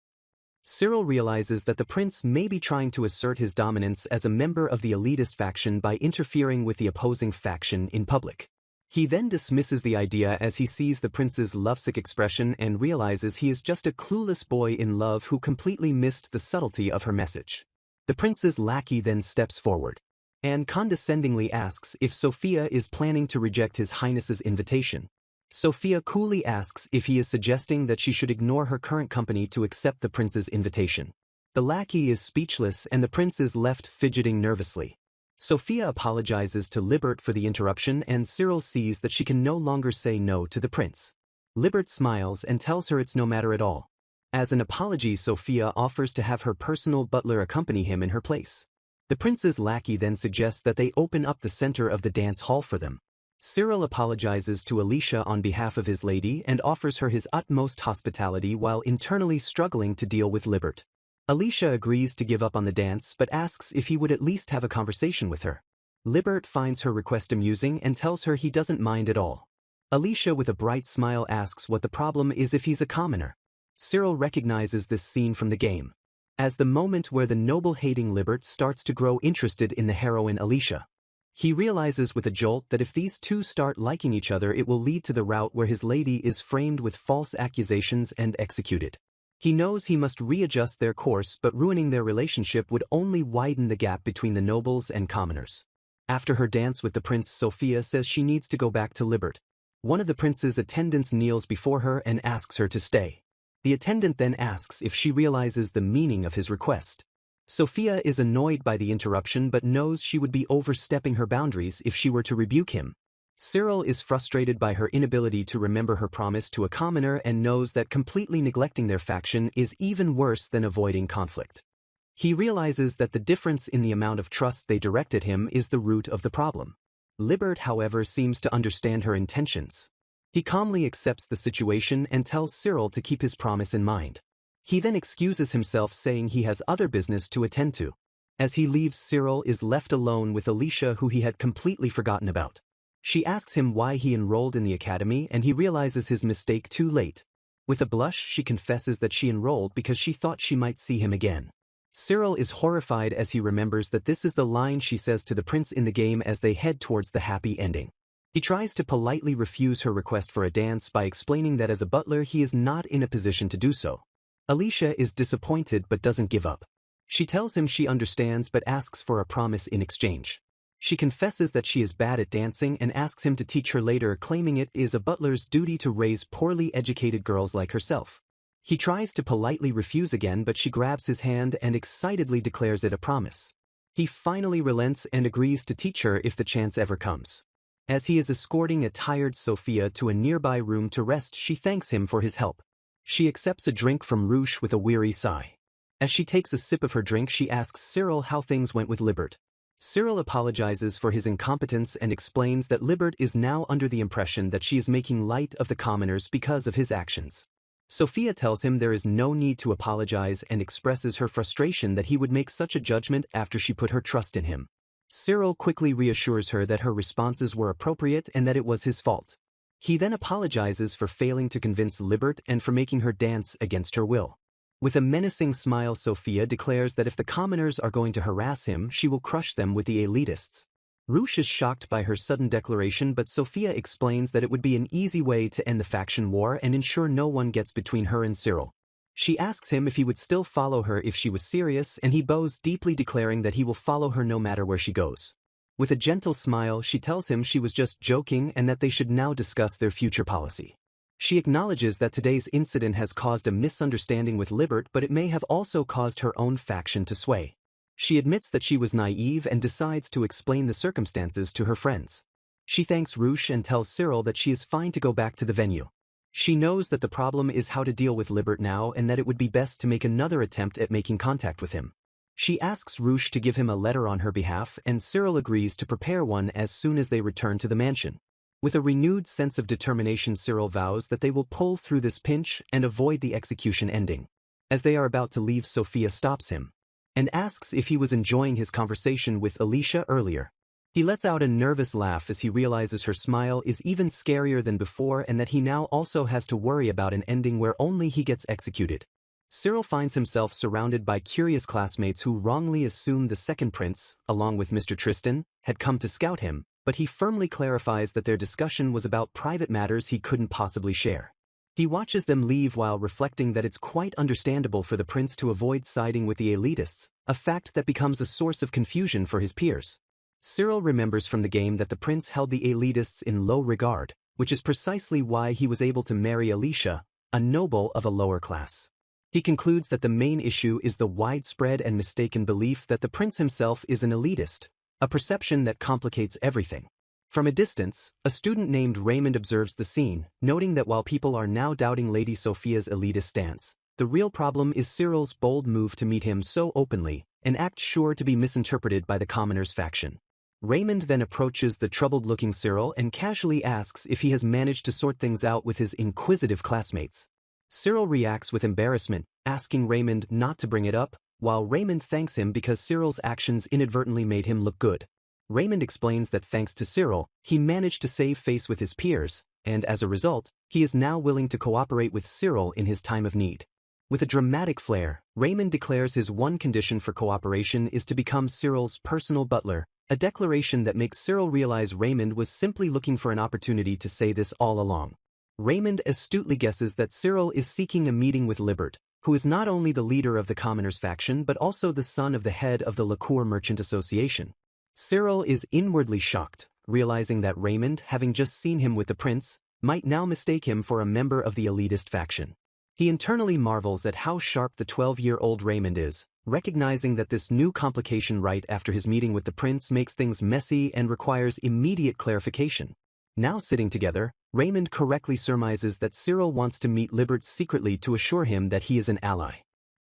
Cyril realizes that the prince may be trying to assert his dominance as a member of the elitist faction by interfering with the opposing faction in public. He then dismisses the idea as he sees the prince's lovesick expression and realizes he is just a clueless boy in love who completely missed the subtlety of her message. The prince's lackey then steps forward and condescendingly asks if Sophia is planning to reject His Highness's invitation. Sophia coolly asks if he is suggesting that she should ignore her current company to accept the prince's invitation. The lackey is speechless and the prince is left fidgeting nervously. Sophia apologizes to Libert for the interruption and Cyril sees that she can no longer say no to the prince. Libert smiles and tells her it's no matter at all. As an apology, Sophia offers to have her personal butler accompany him in her place. The prince's lackey then suggests that they open up the center of the dance hall for them. Cyril apologizes to Alicia on behalf of his lady and offers her his utmost hospitality while internally struggling to deal with Libert. Alicia agrees to give up on the dance but asks if he would at least have a conversation with her. Libert finds her request amusing and tells her he doesn't mind at all. Alicia with a bright smile asks what the problem is if he's a commoner. Cyril recognizes this scene from the game as the moment where the noble-hating Libert starts to grow interested in the heroine Alicia. He realizes with a jolt that if these two start liking each other, it will lead to the route where his lady is framed with false accusations and executed. He knows he must readjust their course, but ruining their relationship would only widen the gap between the nobles and commoners. After her dance with the prince, Sophia says she needs to go back to Libert. One of the prince's attendants kneels before her and asks her to stay. The attendant then asks if she realizes the meaning of his request. Sophia is annoyed by the interruption but knows she would be overstepping her boundaries if she were to rebuke him. Cyril is frustrated by her inability to remember her promise to a commoner and knows that completely neglecting their faction is even worse than avoiding conflict. He realizes that the difference in the amount of trust they direct at him is the root of the problem. Libert, however, seems to understand her intentions. He calmly accepts the situation and tells Cyril to keep his promise in mind. He then excuses himself, saying he has other business to attend to. As he leaves, Cyril is left alone with Alicia, who he had completely forgotten about. She asks him why he enrolled in the academy and he realizes his mistake too late. With a blush, she confesses that she enrolled because she thought she might see him again. Cyril is horrified as he remembers that this is the line she says to the prince in the game as they head towards the happy ending. He tries to politely refuse her request for a dance by explaining that as a butler he is not in a position to do so. Alicia is disappointed but doesn't give up. She tells him she understands but asks for a promise in exchange. She confesses that she is bad at dancing and asks him to teach her later, claiming it is a butler's duty to raise poorly educated girls like herself. He tries to politely refuse again, but she grabs his hand and excitedly declares it a promise. He finally relents and agrees to teach her if the chance ever comes. As he is escorting a tired Sophia to a nearby room to rest, she thanks him for his help. She accepts a drink from Ruche with a weary sigh. As she takes a sip of her drink, she asks Cyril how things went with Libert. Cyril apologizes for his incompetence and explains that Libert is now under the impression that she is making light of the commoners because of his actions. Sophia tells him there is no need to apologize and expresses her frustration that he would make such a judgment after she put her trust in him. Cyril quickly reassures her that her responses were appropriate and that it was his fault. He then apologizes for failing to convince Libert and for making her dance against her will. With a menacing smile, Sophia declares that if the commoners are going to harass him, she will crush them with the elitists. Ruche is shocked by her sudden declaration, but Sophia explains that it would be an easy way to end the faction war and ensure no one gets between her and Cyril. She asks him if he would still follow her if she was serious, and he bows deeply, declaring that he will follow her no matter where she goes. With a gentle smile, she tells him she was just joking and that they should now discuss their future policy. She acknowledges that today's incident has caused a misunderstanding with Libert, but it may have also caused her own faction to sway. She admits that she was naive and decides to explain the circumstances to her friends. She thanks Ruche and tells Cyril that she is fine to go back to the venue. She knows that the problem is how to deal with Libert now and that it would be best to make another attempt at making contact with him. She asks Ruche to give him a letter on her behalf and Cyril agrees to prepare one as soon as they return to the mansion. With a renewed sense of determination, Cyril vows that they will pull through this pinch and avoid the execution ending. As they are about to leave, Sophia stops him and asks if he was enjoying his conversation with Alicia earlier. He lets out a nervous laugh as he realizes her smile is even scarier than before and that he now also has to worry about an ending where only he gets executed. Cyril finds himself surrounded by curious classmates who wrongly assume the second prince, along with Mr. Tristan, had come to scout him, but he firmly clarifies that their discussion was about private matters he couldn't possibly share. He watches them leave while reflecting that it's quite understandable for the prince to avoid siding with the elitists, a fact that becomes a source of confusion for his peers. Cyril remembers from the game that the prince held the elitists in low regard, which is precisely why he was able to marry Alicia, a noble of a lower class. He concludes that the main issue is the widespread and mistaken belief that the prince himself is an elitist, a perception that complicates everything. From a distance, a student named Raymond observes the scene, noting that while people are now doubting Lady Sophia's elitist stance, the real problem is Cyril's bold move to meet him so openly, an act sure to be misinterpreted by the commoners' faction. Raymond then approaches the troubled-looking Cyril and casually asks if he has managed to sort things out with his inquisitive classmates. Cyril reacts with embarrassment, asking Raymond not to bring it up, while Raymond thanks him because Cyril's actions inadvertently made him look good. Raymond explains that thanks to Cyril, he managed to save face with his peers, and as a result, he is now willing to cooperate with Cyril in his time of need. With a dramatic flair, Raymond declares his one condition for cooperation is to become Cyril's personal butler, a declaration that makes Cyril realize Raymond was simply looking for an opportunity to say this all along. Raymond astutely guesses that Cyril is seeking a meeting with Libert, who is not only the leader of the commoners' faction but also the son of the head of the Liqueur Merchant Association. Cyril is inwardly shocked, realizing that Raymond, having just seen him with the prince, might now mistake him for a member of the elitist faction. He internally marvels at how sharp the 12-year-old Raymond is, recognizing that this new complication right after his meeting with the prince makes things messy and requires immediate clarification. Now sitting together, Raymond correctly surmises that Cyril wants to meet Libert secretly to assure him that he is an ally.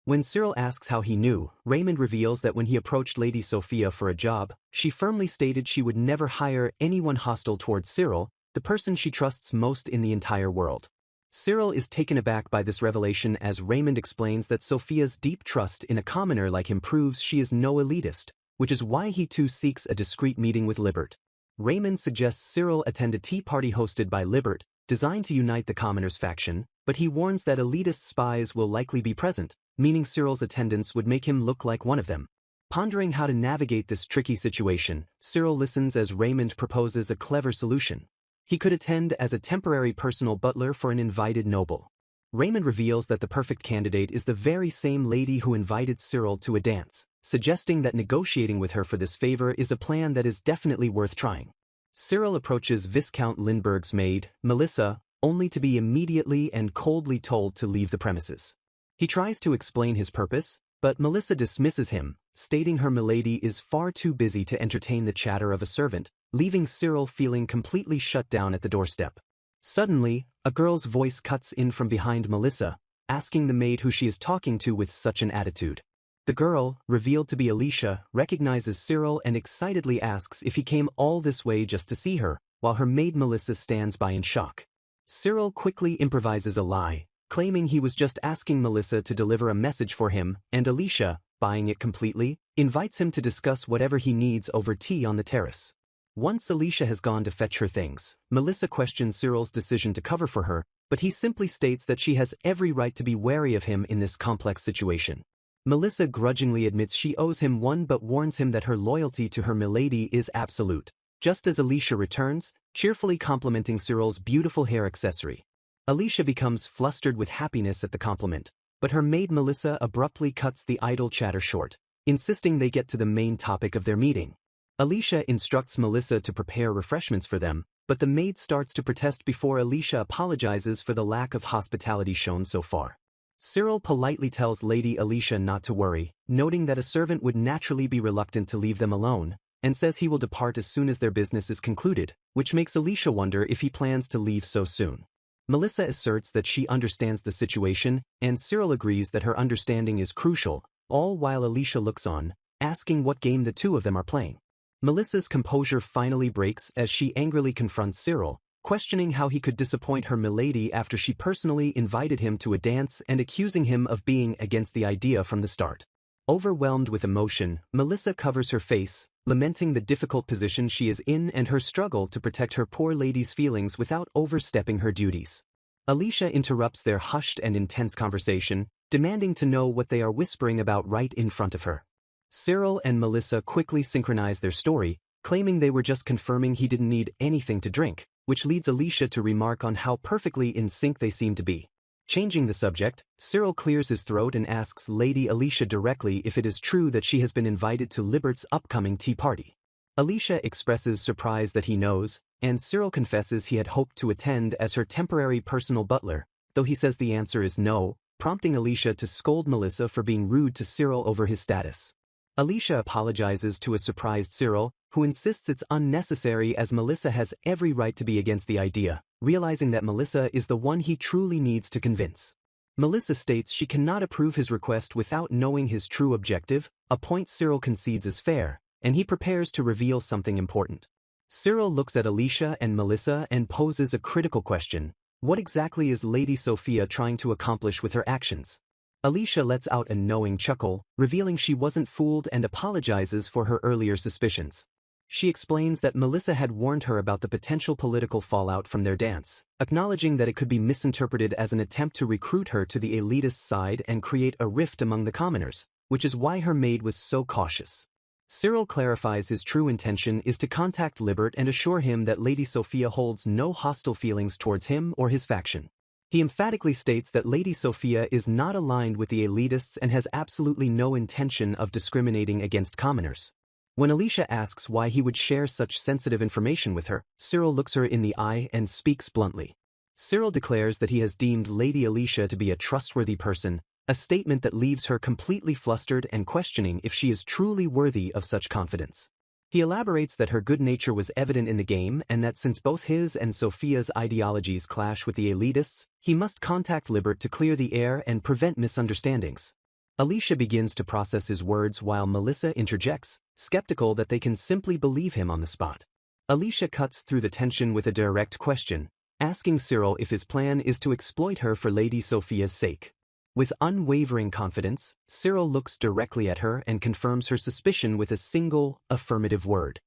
When Cyril asks how he knew, Raymond reveals that when he approached Lady Sophia for a job, she firmly stated she would never hire anyone hostile towards Cyril, the person she trusts most in the entire world. Cyril is taken aback by this revelation as Raymond explains that Sophia's deep trust in a commoner like him proves she is no elitist, which is why he too seeks a discreet meeting with Libert. Raymond suggests Cyril attend a tea party hosted by Libert, designed to unite the commoners' faction, but he warns that elitist spies will likely be present, meaning Cyril's attendance would make him look like one of them. Pondering how to navigate this tricky situation, Cyril listens as Raymond proposes a clever solution. He could attend as a temporary personal butler for an invited noble. Raymond reveals that the perfect candidate is the very same lady who invited Cyril to a dance, suggesting that negotiating with her for this favor is a plan that is definitely worth trying. Cyril approaches Viscount Lindbergh's maid, Melissa, only to be immediately and coldly told to leave the premises. He tries to explain his purpose, but Melissa dismisses him, stating her milady is far too busy to entertain the chatter of a servant, leaving Cyril feeling completely shut down at the doorstep. Suddenly, a girl's voice cuts in from behind Melissa, asking the maid who she is talking to with such an attitude. The girl, revealed to be Alicia, recognizes Cyril and excitedly asks if he came all this way just to see her, while her maid Melissa stands by in shock. Cyril quickly improvises a lie, claiming he was just asking Melissa to deliver a message for him, and Alicia, buying it completely, invites him to discuss whatever he needs over tea on the terrace. Once Alicia has gone to fetch her things, Melissa questions Cyril's decision to cover for her, but he simply states that she has every right to be wary of him in this complex situation. Melissa grudgingly admits she owes him one but warns him that her loyalty to her milady is absolute, just as Alicia returns, cheerfully complimenting Cyril's beautiful hair accessory. Alicia becomes flustered with happiness at the compliment, but her maid Melissa abruptly cuts the idle chatter short, insisting they get to the main topic of their meeting. Alicia instructs Melissa to prepare refreshments for them, but the maid starts to protest before Alicia apologizes for the lack of hospitality shown so far. Cyril politely tells Lady Alicia not to worry, noting that a servant would naturally be reluctant to leave them alone, and says he will depart as soon as their business is concluded, which makes Alicia wonder if he plans to leave so soon. Melissa asserts that she understands the situation, and Cyril agrees that her understanding is crucial, all while Alicia looks on, asking what game the two of them are playing. Melissa's composure finally breaks as she angrily confronts Cyril, questioning how he could disappoint her milady after she personally invited him to a dance and accusing him of being against the idea from the start. Overwhelmed with emotion, Melissa covers her face, lamenting the difficult position she is in and her struggle to protect her poor lady's feelings without overstepping her duties. Alicia interrupts their hushed and intense conversation, demanding to know what they are whispering about right in front of her. Cyril and Melissa quickly synchronize their story, claiming they were just confirming he didn't need anything to drink, which leads Alicia to remark on how perfectly in sync they seem to be. Changing the subject, Cyril clears his throat and asks Lady Alicia directly if it is true that she has been invited to Libert's upcoming tea party. Alicia expresses surprise that he knows, and Cyril confesses he had hoped to attend as her temporary personal butler, though he says the answer is no, prompting Alicia to scold Melissa for being rude to Cyril over his status. Alicia apologizes to a surprised Cyril, who insists it's unnecessary as Melissa has every right to be against the idea, realizing that Melissa is the one he truly needs to convince. Melissa states she cannot approve his request without knowing his true objective, a point Cyril concedes is fair, and he prepares to reveal something important. Cyril looks at Alicia and Melissa and poses a critical question: what exactly is Lady Sophia trying to accomplish with her actions? Alicia lets out a knowing chuckle, revealing she wasn't fooled and apologizes for her earlier suspicions. She explains that Melissa had warned her about the potential political fallout from their dance, acknowledging that it could be misinterpreted as an attempt to recruit her to the elitist side and create a rift among the commoners, which is why her maid was so cautious. Cyril clarifies his true intention is to contact Libert and assure him that Lady Sophia holds no hostile feelings towards him or his faction. He emphatically states that Lady Sophia is not aligned with the elitists and has absolutely no intention of discriminating against commoners. When Alicia asks why he would share such sensitive information with her, Cyril looks her in the eye and speaks bluntly. Cyril declares that he has deemed Lady Alicia to be a trustworthy person, a statement that leaves her completely flustered and questioning if she is truly worthy of such confidence. He elaborates that her good nature was evident in the game and that since both his and Sophia's ideologies clash with the elitists, he must contact Libert to clear the air and prevent misunderstandings. Alicia begins to process his words while Melissa interjects, skeptical that they can simply believe him on the spot. Alicia cuts through the tension with a direct question, asking Cyril if his plan is to exploit her for Lady Sophia's sake. With unwavering confidence, Cyril looks directly at her and confirms her suspicion with a single, affirmative word.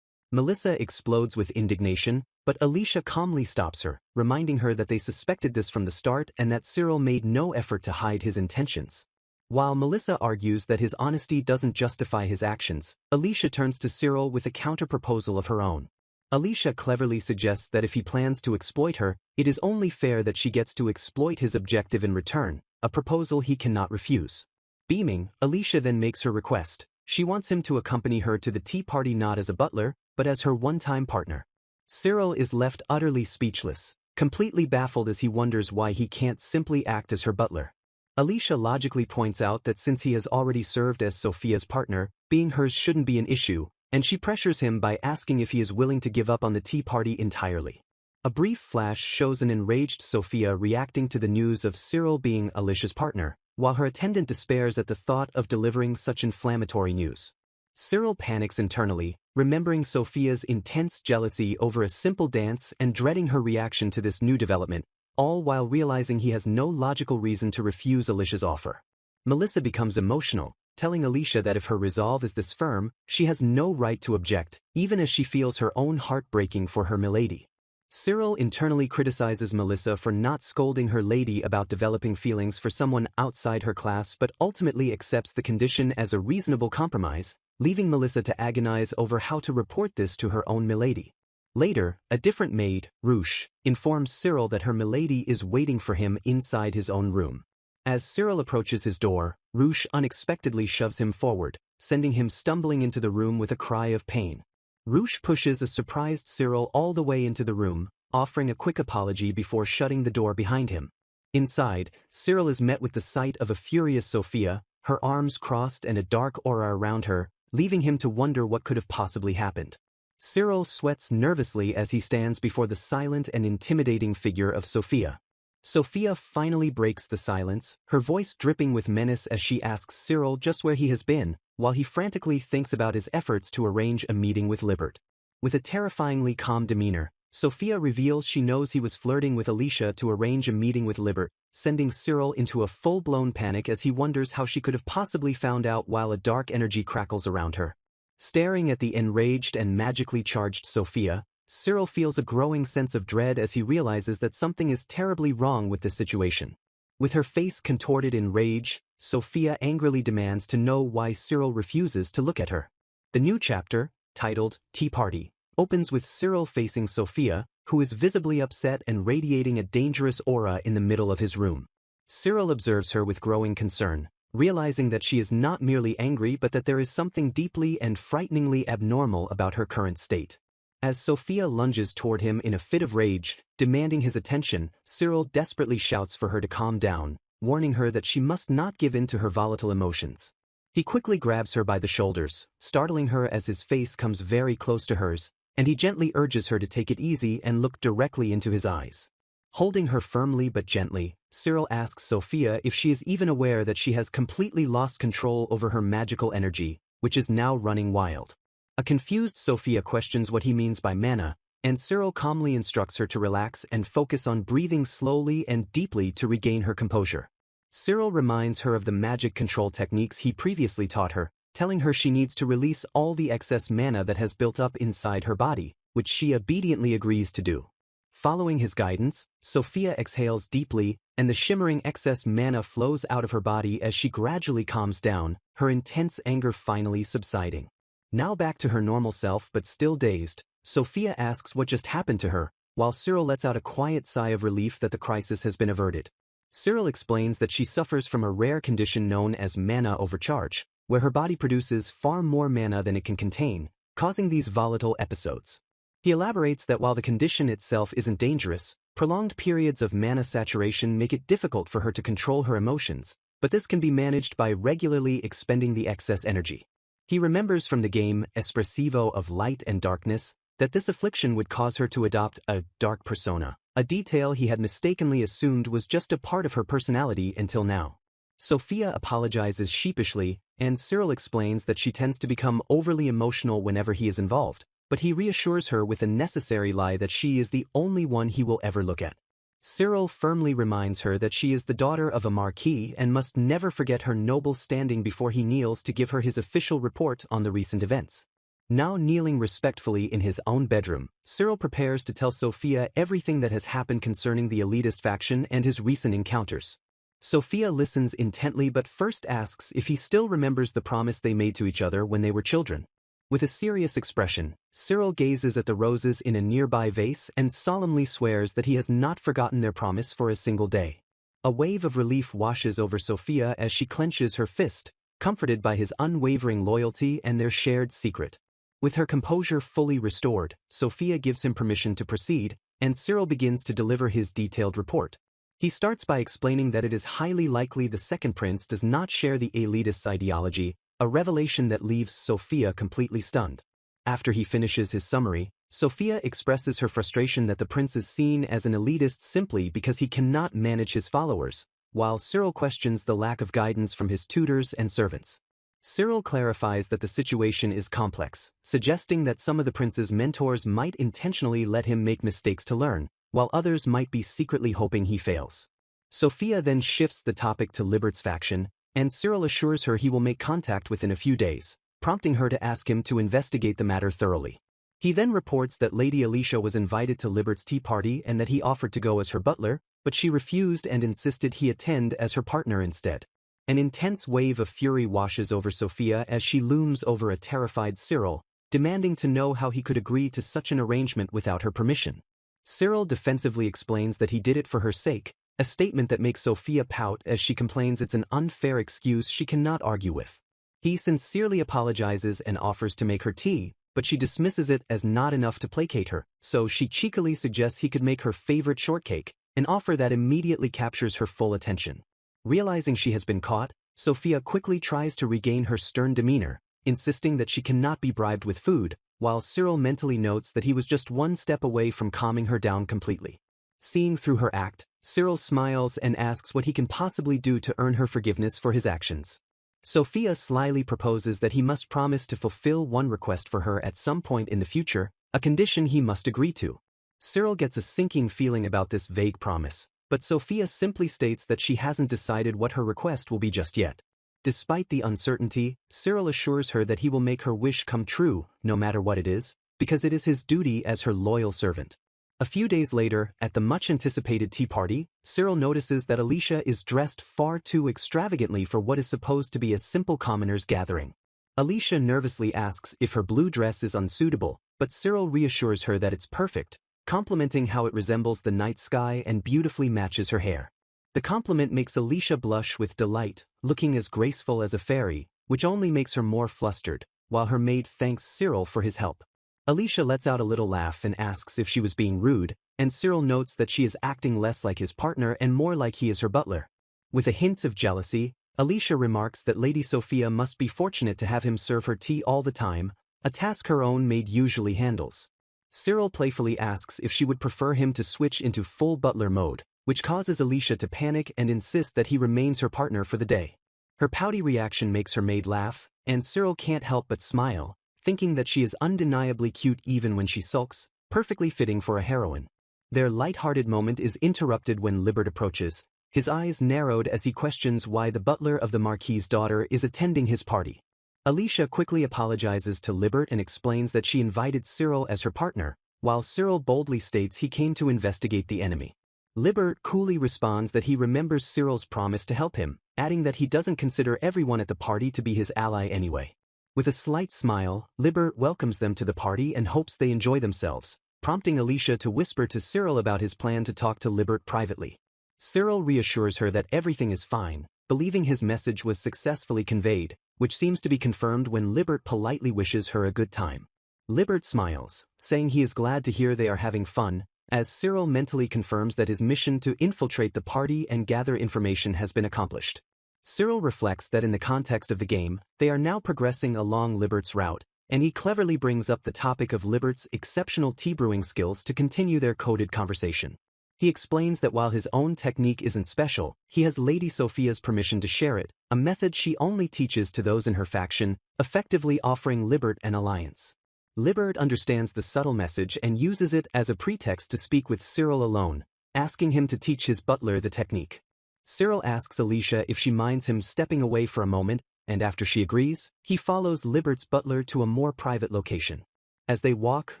Melissa explodes with indignation, but Alicia calmly stops her, reminding her that they suspected this from the start and that Cyril made no effort to hide his intentions. While Melissa argues that his honesty doesn't justify his actions, Alicia turns to Cyril with a counter-proposal of her own. Alicia cleverly suggests that if he plans to exploit her, it is only fair that she gets to exploit his objective in return, a proposal he cannot refuse. Beaming, Alicia then makes her request. She wants him to accompany her to the tea party not as a butler, but as her one-time partner. Cyril is left utterly speechless, completely baffled as he wonders why he can't simply act as her butler. Alicia logically points out that since he has already served as Sophia's partner, being hers shouldn't be an issue, and she pressures him by asking if he is willing to give up on the tea party entirely. A brief flash shows an enraged Sophia reacting to the news of Cyril being Alicia's partner, while her attendant despairs at the thought of delivering such inflammatory news. Cyril panics internally, remembering Sophia's intense jealousy over a simple dance and dreading her reaction to this new development, all while realizing he has no logical reason to refuse Alicia's offer. Melissa becomes emotional, telling Alicia that if her resolve is this firm, she has no right to object, even as she feels her own heart breaking for her milady. Cyril internally criticizes Melissa for not scolding her lady about developing feelings for someone outside her class but ultimately accepts the condition as a reasonable compromise, leaving Melissa to agonize over how to report this to her own milady. Later, a different maid, Ruche, informs Cyril that her milady is waiting for him inside his own room. As Cyril approaches his door, Ruche unexpectedly shoves him forward, sending him stumbling into the room with a cry of pain. Ruche pushes a surprised Cyril all the way into the room, offering a quick apology before shutting the door behind him. Inside, Cyril is met with the sight of a furious Sophia, her arms crossed and a dark aura around her, leaving him to wonder what could have possibly happened. Cyril sweats nervously as he stands before the silent and intimidating figure of Sophia. Sophia finally breaks the silence, her voice dripping with menace as she asks Cyril just where he has been, while he frantically thinks about his efforts to arrange a meeting with Libert. With a terrifyingly calm demeanor, Sophia reveals she knows he was flirting with Alicia to arrange a meeting with Libert, sending Cyril into a full-blown panic as he wonders how she could have possibly found out while a dark energy crackles around her. Staring at the enraged and magically charged Sophia, Cyril feels a growing sense of dread as he realizes that something is terribly wrong with the situation. With her face contorted in rage, Sophia angrily demands to know why Cyril refuses to look at her. The new chapter, titled Tea Party, opens with Cyril facing Sophia, who is visibly upset and radiating a dangerous aura in the middle of his room. Cyril observes her with growing concern, realizing that she is not merely angry but that there is something deeply and frighteningly abnormal about her current state. As Sophia lunges toward him in a fit of rage, demanding his attention, Cyril desperately shouts for her to calm down, warning her that she must not give in to her volatile emotions. He quickly grabs her by the shoulders, startling her as his face comes very close to hers, and he gently urges her to take it easy and look directly into his eyes. Holding her firmly but gently, Cyril asks Sophia if she is even aware that she has completely lost control over her magical energy, which is now running wild. A confused Sophia questions what he means by mana, and Cyril calmly instructs her to relax and focus on breathing slowly and deeply to regain her composure. Cyril reminds her of the magic control techniques he previously taught her, telling her she needs to release all the excess mana that has built up inside her body, which she obediently agrees to do. Following his guidance, Sophia exhales deeply, and the shimmering excess mana flows out of her body as she gradually calms down, her intense anger finally subsiding. Now back to her normal self but still dazed, Sophia asks what just happened to her, while Cyril lets out a quiet sigh of relief that the crisis has been averted. Cyril explains that she suffers from a rare condition known as mana overcharge, where her body produces far more mana than it can contain, causing these volatile episodes. He elaborates that while the condition itself isn't dangerous, prolonged periods of mana saturation make it difficult for her to control her emotions, but this can be managed by regularly expending the excess energy. He remembers from the game Espressivo of Light and Darkness that this affliction would cause her to adopt a dark persona, a detail he had mistakenly assumed was just a part of her personality until now. Sophia apologizes sheepishly, and Cyril explains that she tends to become overly emotional whenever he is involved, but he reassures her with a necessary lie that she is the only one he will ever look at. Cyril firmly reminds her that she is the daughter of a marquis and must never forget her noble standing before he kneels to give her his official report on the recent events. Now kneeling respectfully in his own bedroom, Cyril prepares to tell Sophia everything that has happened concerning the elitist faction and his recent encounters. Sophia listens intently but first asks if he still remembers the promise they made to each other when they were children. With a serious expression, Cyril gazes at the roses in a nearby vase and solemnly swears that he has not forgotten their promise for a single day. A wave of relief washes over Sophia as she clenches her fist, comforted by his unwavering loyalty and their shared secret. With her composure fully restored, Sophia gives him permission to proceed, and Cyril begins to deliver his detailed report. He starts by explaining that it is highly likely the second prince does not share the elitist's ideology, a revelation that leaves Sophia completely stunned. After he finishes his summary, Sophia expresses her frustration that the prince is seen as an elitist simply because he cannot manage his followers, while Cyril questions the lack of guidance from his tutors and servants. Cyril clarifies that the situation is complex, suggesting that some of the prince's mentors might intentionally let him make mistakes to learn, while others might be secretly hoping he fails. Sophia then shifts the topic to Libert's faction, and Cyril assures her he will make contact within a few days, prompting her to ask him to investigate the matter thoroughly. He then reports that Lady Alicia was invited to Libert's tea party and that he offered to go as her butler, but she refused and insisted he attend as her partner instead. An intense wave of fury washes over Sophia as she looms over a terrified Cyril, demanding to know how he could agree to such an arrangement without her permission. Cyril defensively explains that he did it for her sake, a statement that makes Sophia pout as she complains it's an unfair excuse she cannot argue with. He sincerely apologizes and offers to make her tea, but she dismisses it as not enough to placate her, so she cheekily suggests he could make her favorite shortcake, an offer that immediately captures her full attention. Realizing she has been caught, Sophia quickly tries to regain her stern demeanor, insisting that she cannot be bribed with food, while Cyril mentally notes that he was just one step away from calming her down completely. Seeing through her act, Cyril smiles and asks what he can possibly do to earn her forgiveness for his actions. Sophia slyly proposes that he must promise to fulfill one request for her at some point in the future, a condition he must agree to. Cyril gets a sinking feeling about this vague promise, but Sophia simply states that she hasn't decided what her request will be just yet. Despite the uncertainty, Cyril assures her that he will make her wish come true, no matter what it is, because it is his duty as her loyal servant. A few days later, at the much-anticipated tea party, Cyril notices that Alicia is dressed far too extravagantly for what is supposed to be a simple commoners' gathering. Alicia nervously asks if her blue dress is unsuitable, but Cyril reassures her that it's perfect, complimenting how it resembles the night sky and beautifully matches her hair. The compliment makes Alicia blush with delight, looking as graceful as a fairy, which only makes her more flustered, while her maid thanks Cyril for his help. Alicia lets out a little laugh and asks if she was being rude, and Cyril notes that she is acting less like his partner and more like he is her butler. With a hint of jealousy, Alicia remarks that Lady Sophia must be fortunate to have him serve her tea all the time, a task her own maid usually handles. Cyril playfully asks if she would prefer him to switch into full butler mode, which causes Alicia to panic and insist that he remains her partner for the day. Her pouty reaction makes her maid laugh, and Cyril can't help but smile, thinking that she is undeniably cute even when she sulks, perfectly fitting for a heroine. Their light-hearted moment is interrupted when Libert approaches, his eyes narrowed as he questions why the butler of the Marquis's daughter is attending his party. Alicia quickly apologizes to Libert and explains that she invited Cyril as her partner, while Cyril boldly states he came to investigate the enemy. Libert coolly responds that he remembers Cyril's promise to help him, adding that he doesn't consider everyone at the party to be his ally anyway. With a slight smile, Libert welcomes them to the party and hopes they enjoy themselves, prompting Alicia to whisper to Cyril about his plan to talk to Libert privately. Cyril reassures her that everything is fine, believing his message was successfully conveyed, which seems to be confirmed when Libert politely wishes her a good time. Libert smiles, saying he is glad to hear they are having fun, as Cyril mentally confirms that his mission to infiltrate the party and gather information has been accomplished. Cyril reflects that in the context of the game, they are now progressing along Libert's route, and he cleverly brings up the topic of Libert's exceptional tea brewing skills to continue their coded conversation. He explains that while his own technique isn't special, he has Lady Sophia's permission to share it, a method she only teaches to those in her faction, effectively offering Libert an alliance. Libert understands the subtle message and uses it as a pretext to speak with Cyril alone, asking him to teach his butler the technique. Cyril asks Alicia if she minds him stepping away for a moment, and after she agrees, he follows Libert's butler to a more private location. As they walk,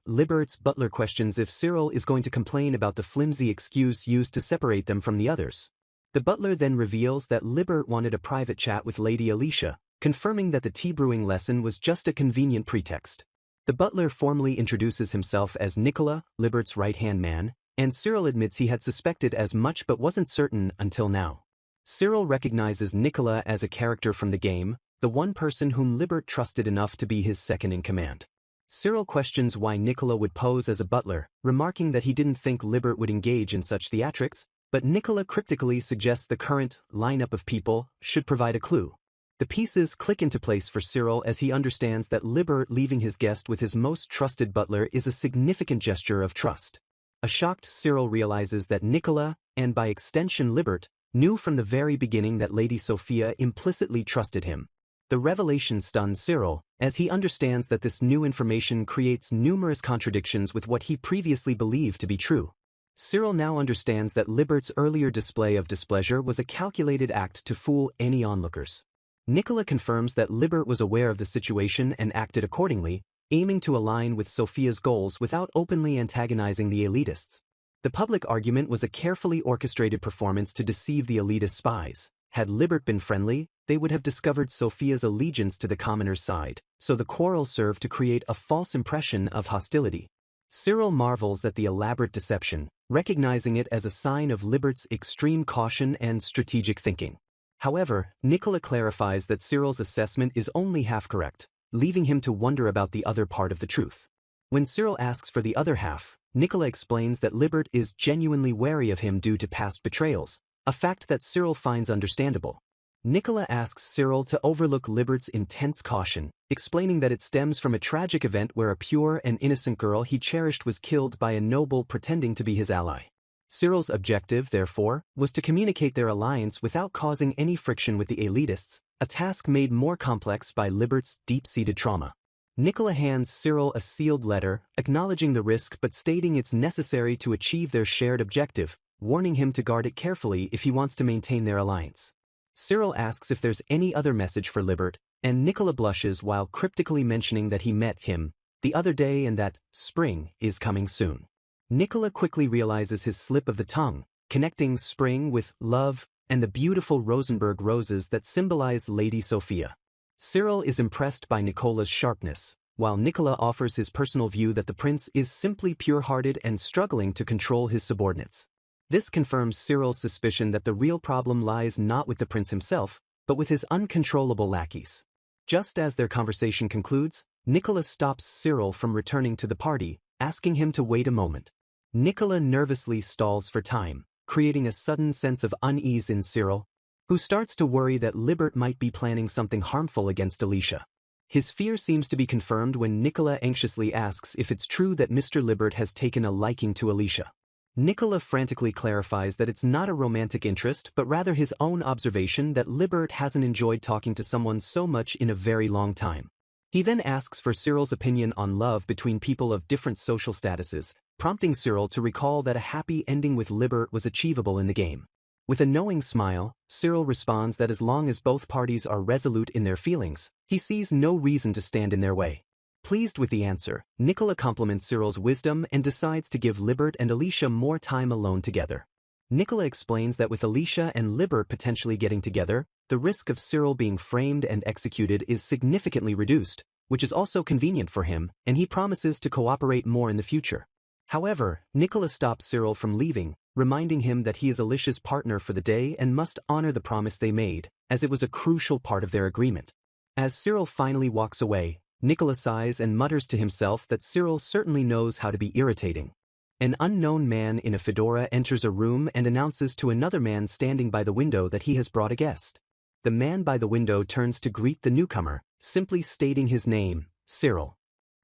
Libert's butler questions if Cyril is going to complain about the flimsy excuse used to separate them from the others. The butler then reveals that Libert wanted a private chat with Lady Alicia, confirming that the tea brewing lesson was just a convenient pretext. The butler formally introduces himself as Nicola, Libert's right-hand man, and Cyril admits he had suspected as much but wasn't certain until now. Cyril recognizes Nicola as a character from the game, the one person whom Libert trusted enough to be his second-in-command. Cyril questions why Nicola would pose as a butler, remarking that he didn't think Libert would engage in such theatrics, but Nicola cryptically suggests the current lineup of people should provide a clue. The pieces click into place for Cyril as he understands that Libert leaving his guest with his most trusted butler is a significant gesture of trust. A shocked Cyril realizes that Nicola, and by extension Libert, knew from the very beginning that Lady Sophia implicitly trusted him. The revelation stuns Cyril, as he understands that this new information creates numerous contradictions with what he previously believed to be true. Cyril now understands that Libert's earlier display of displeasure was a calculated act to fool any onlookers. Nicola confirms that Libert was aware of the situation and acted accordingly, aiming to align with Sophia's goals without openly antagonizing the elitists. The public argument was a carefully orchestrated performance to deceive the elitist spies. Had Libert been friendly, they would have discovered Sophia's allegiance to the commoners' side, so the quarrel served to create a false impression of hostility. Cyril marvels at the elaborate deception, recognizing it as a sign of Libert's extreme caution and strategic thinking. However, Nicola clarifies that Cyril's assessment is only half correct, leaving him to wonder about the other part of the truth. When Cyril asks for the other half, Nicola explains that Libert is genuinely wary of him due to past betrayals, a fact that Cyril finds understandable. Nicola asks Cyril to overlook Libert's intense caution, explaining that it stems from a tragic event where a pure and innocent girl he cherished was killed by a noble pretending to be his ally. Cyril's objective, therefore, was to communicate their alliance without causing any friction with the elitists, a task made more complex by Libert's deep-seated trauma. Nicola hands Cyril a sealed letter, acknowledging the risk but stating it's necessary to achieve their shared objective, warning him to guard it carefully if he wants to maintain their alliance. Cyril asks if there's any other message for Libert, and Nicola blushes while cryptically mentioning that he met him the other day and that spring is coming soon. Nicola quickly realizes his slip of the tongue, connecting spring with love and the beautiful Rosenberg roses that symbolize Lady Sophia. Cyril is impressed by Nicola's sharpness, while Nicola offers his personal view that the prince is simply pure-hearted and struggling to control his subordinates. This confirms Cyril's suspicion that the real problem lies not with the prince himself, but with his uncontrollable lackeys. Just as their conversation concludes, Nicola stops Cyril from returning to the party, asking him to wait a moment. Nicola nervously stalls for time, creating a sudden sense of unease in Cyril, who starts to worry that Libert might be planning something harmful against Alicia. His fear seems to be confirmed when Nicola anxiously asks if it's true that Mr. Libert has taken a liking to Alicia. Nicola frantically clarifies that it's not a romantic interest but rather his own observation that Libert hasn't enjoyed talking to someone so much in a very long time. He then asks for Cyril's opinion on love between people of different social statuses, prompting Cyril to recall that a happy ending with Libert was achievable in the game. With a knowing smile, Cyril responds that as long as both parties are resolute in their feelings, he sees no reason to stand in their way. Pleased with the answer, Nicola compliments Cyril's wisdom and decides to give Libert and Alicia more time alone together. Nicola explains that with Alicia and Libert potentially getting together, the risk of Cyril being framed and executed is significantly reduced, which is also convenient for him, and he promises to cooperate more in the future. However, Nicola stops Cyril from leaving, reminding him that he is Alicia's partner for the day and must honor the promise they made, as it was a crucial part of their agreement. As Cyril finally walks away, Nicola sighs and mutters to himself that Cyril certainly knows how to be irritating. An unknown man in a fedora enters a room and announces to another man standing by the window that he has brought a guest. The man by the window turns to greet the newcomer, simply stating his name, Cyril.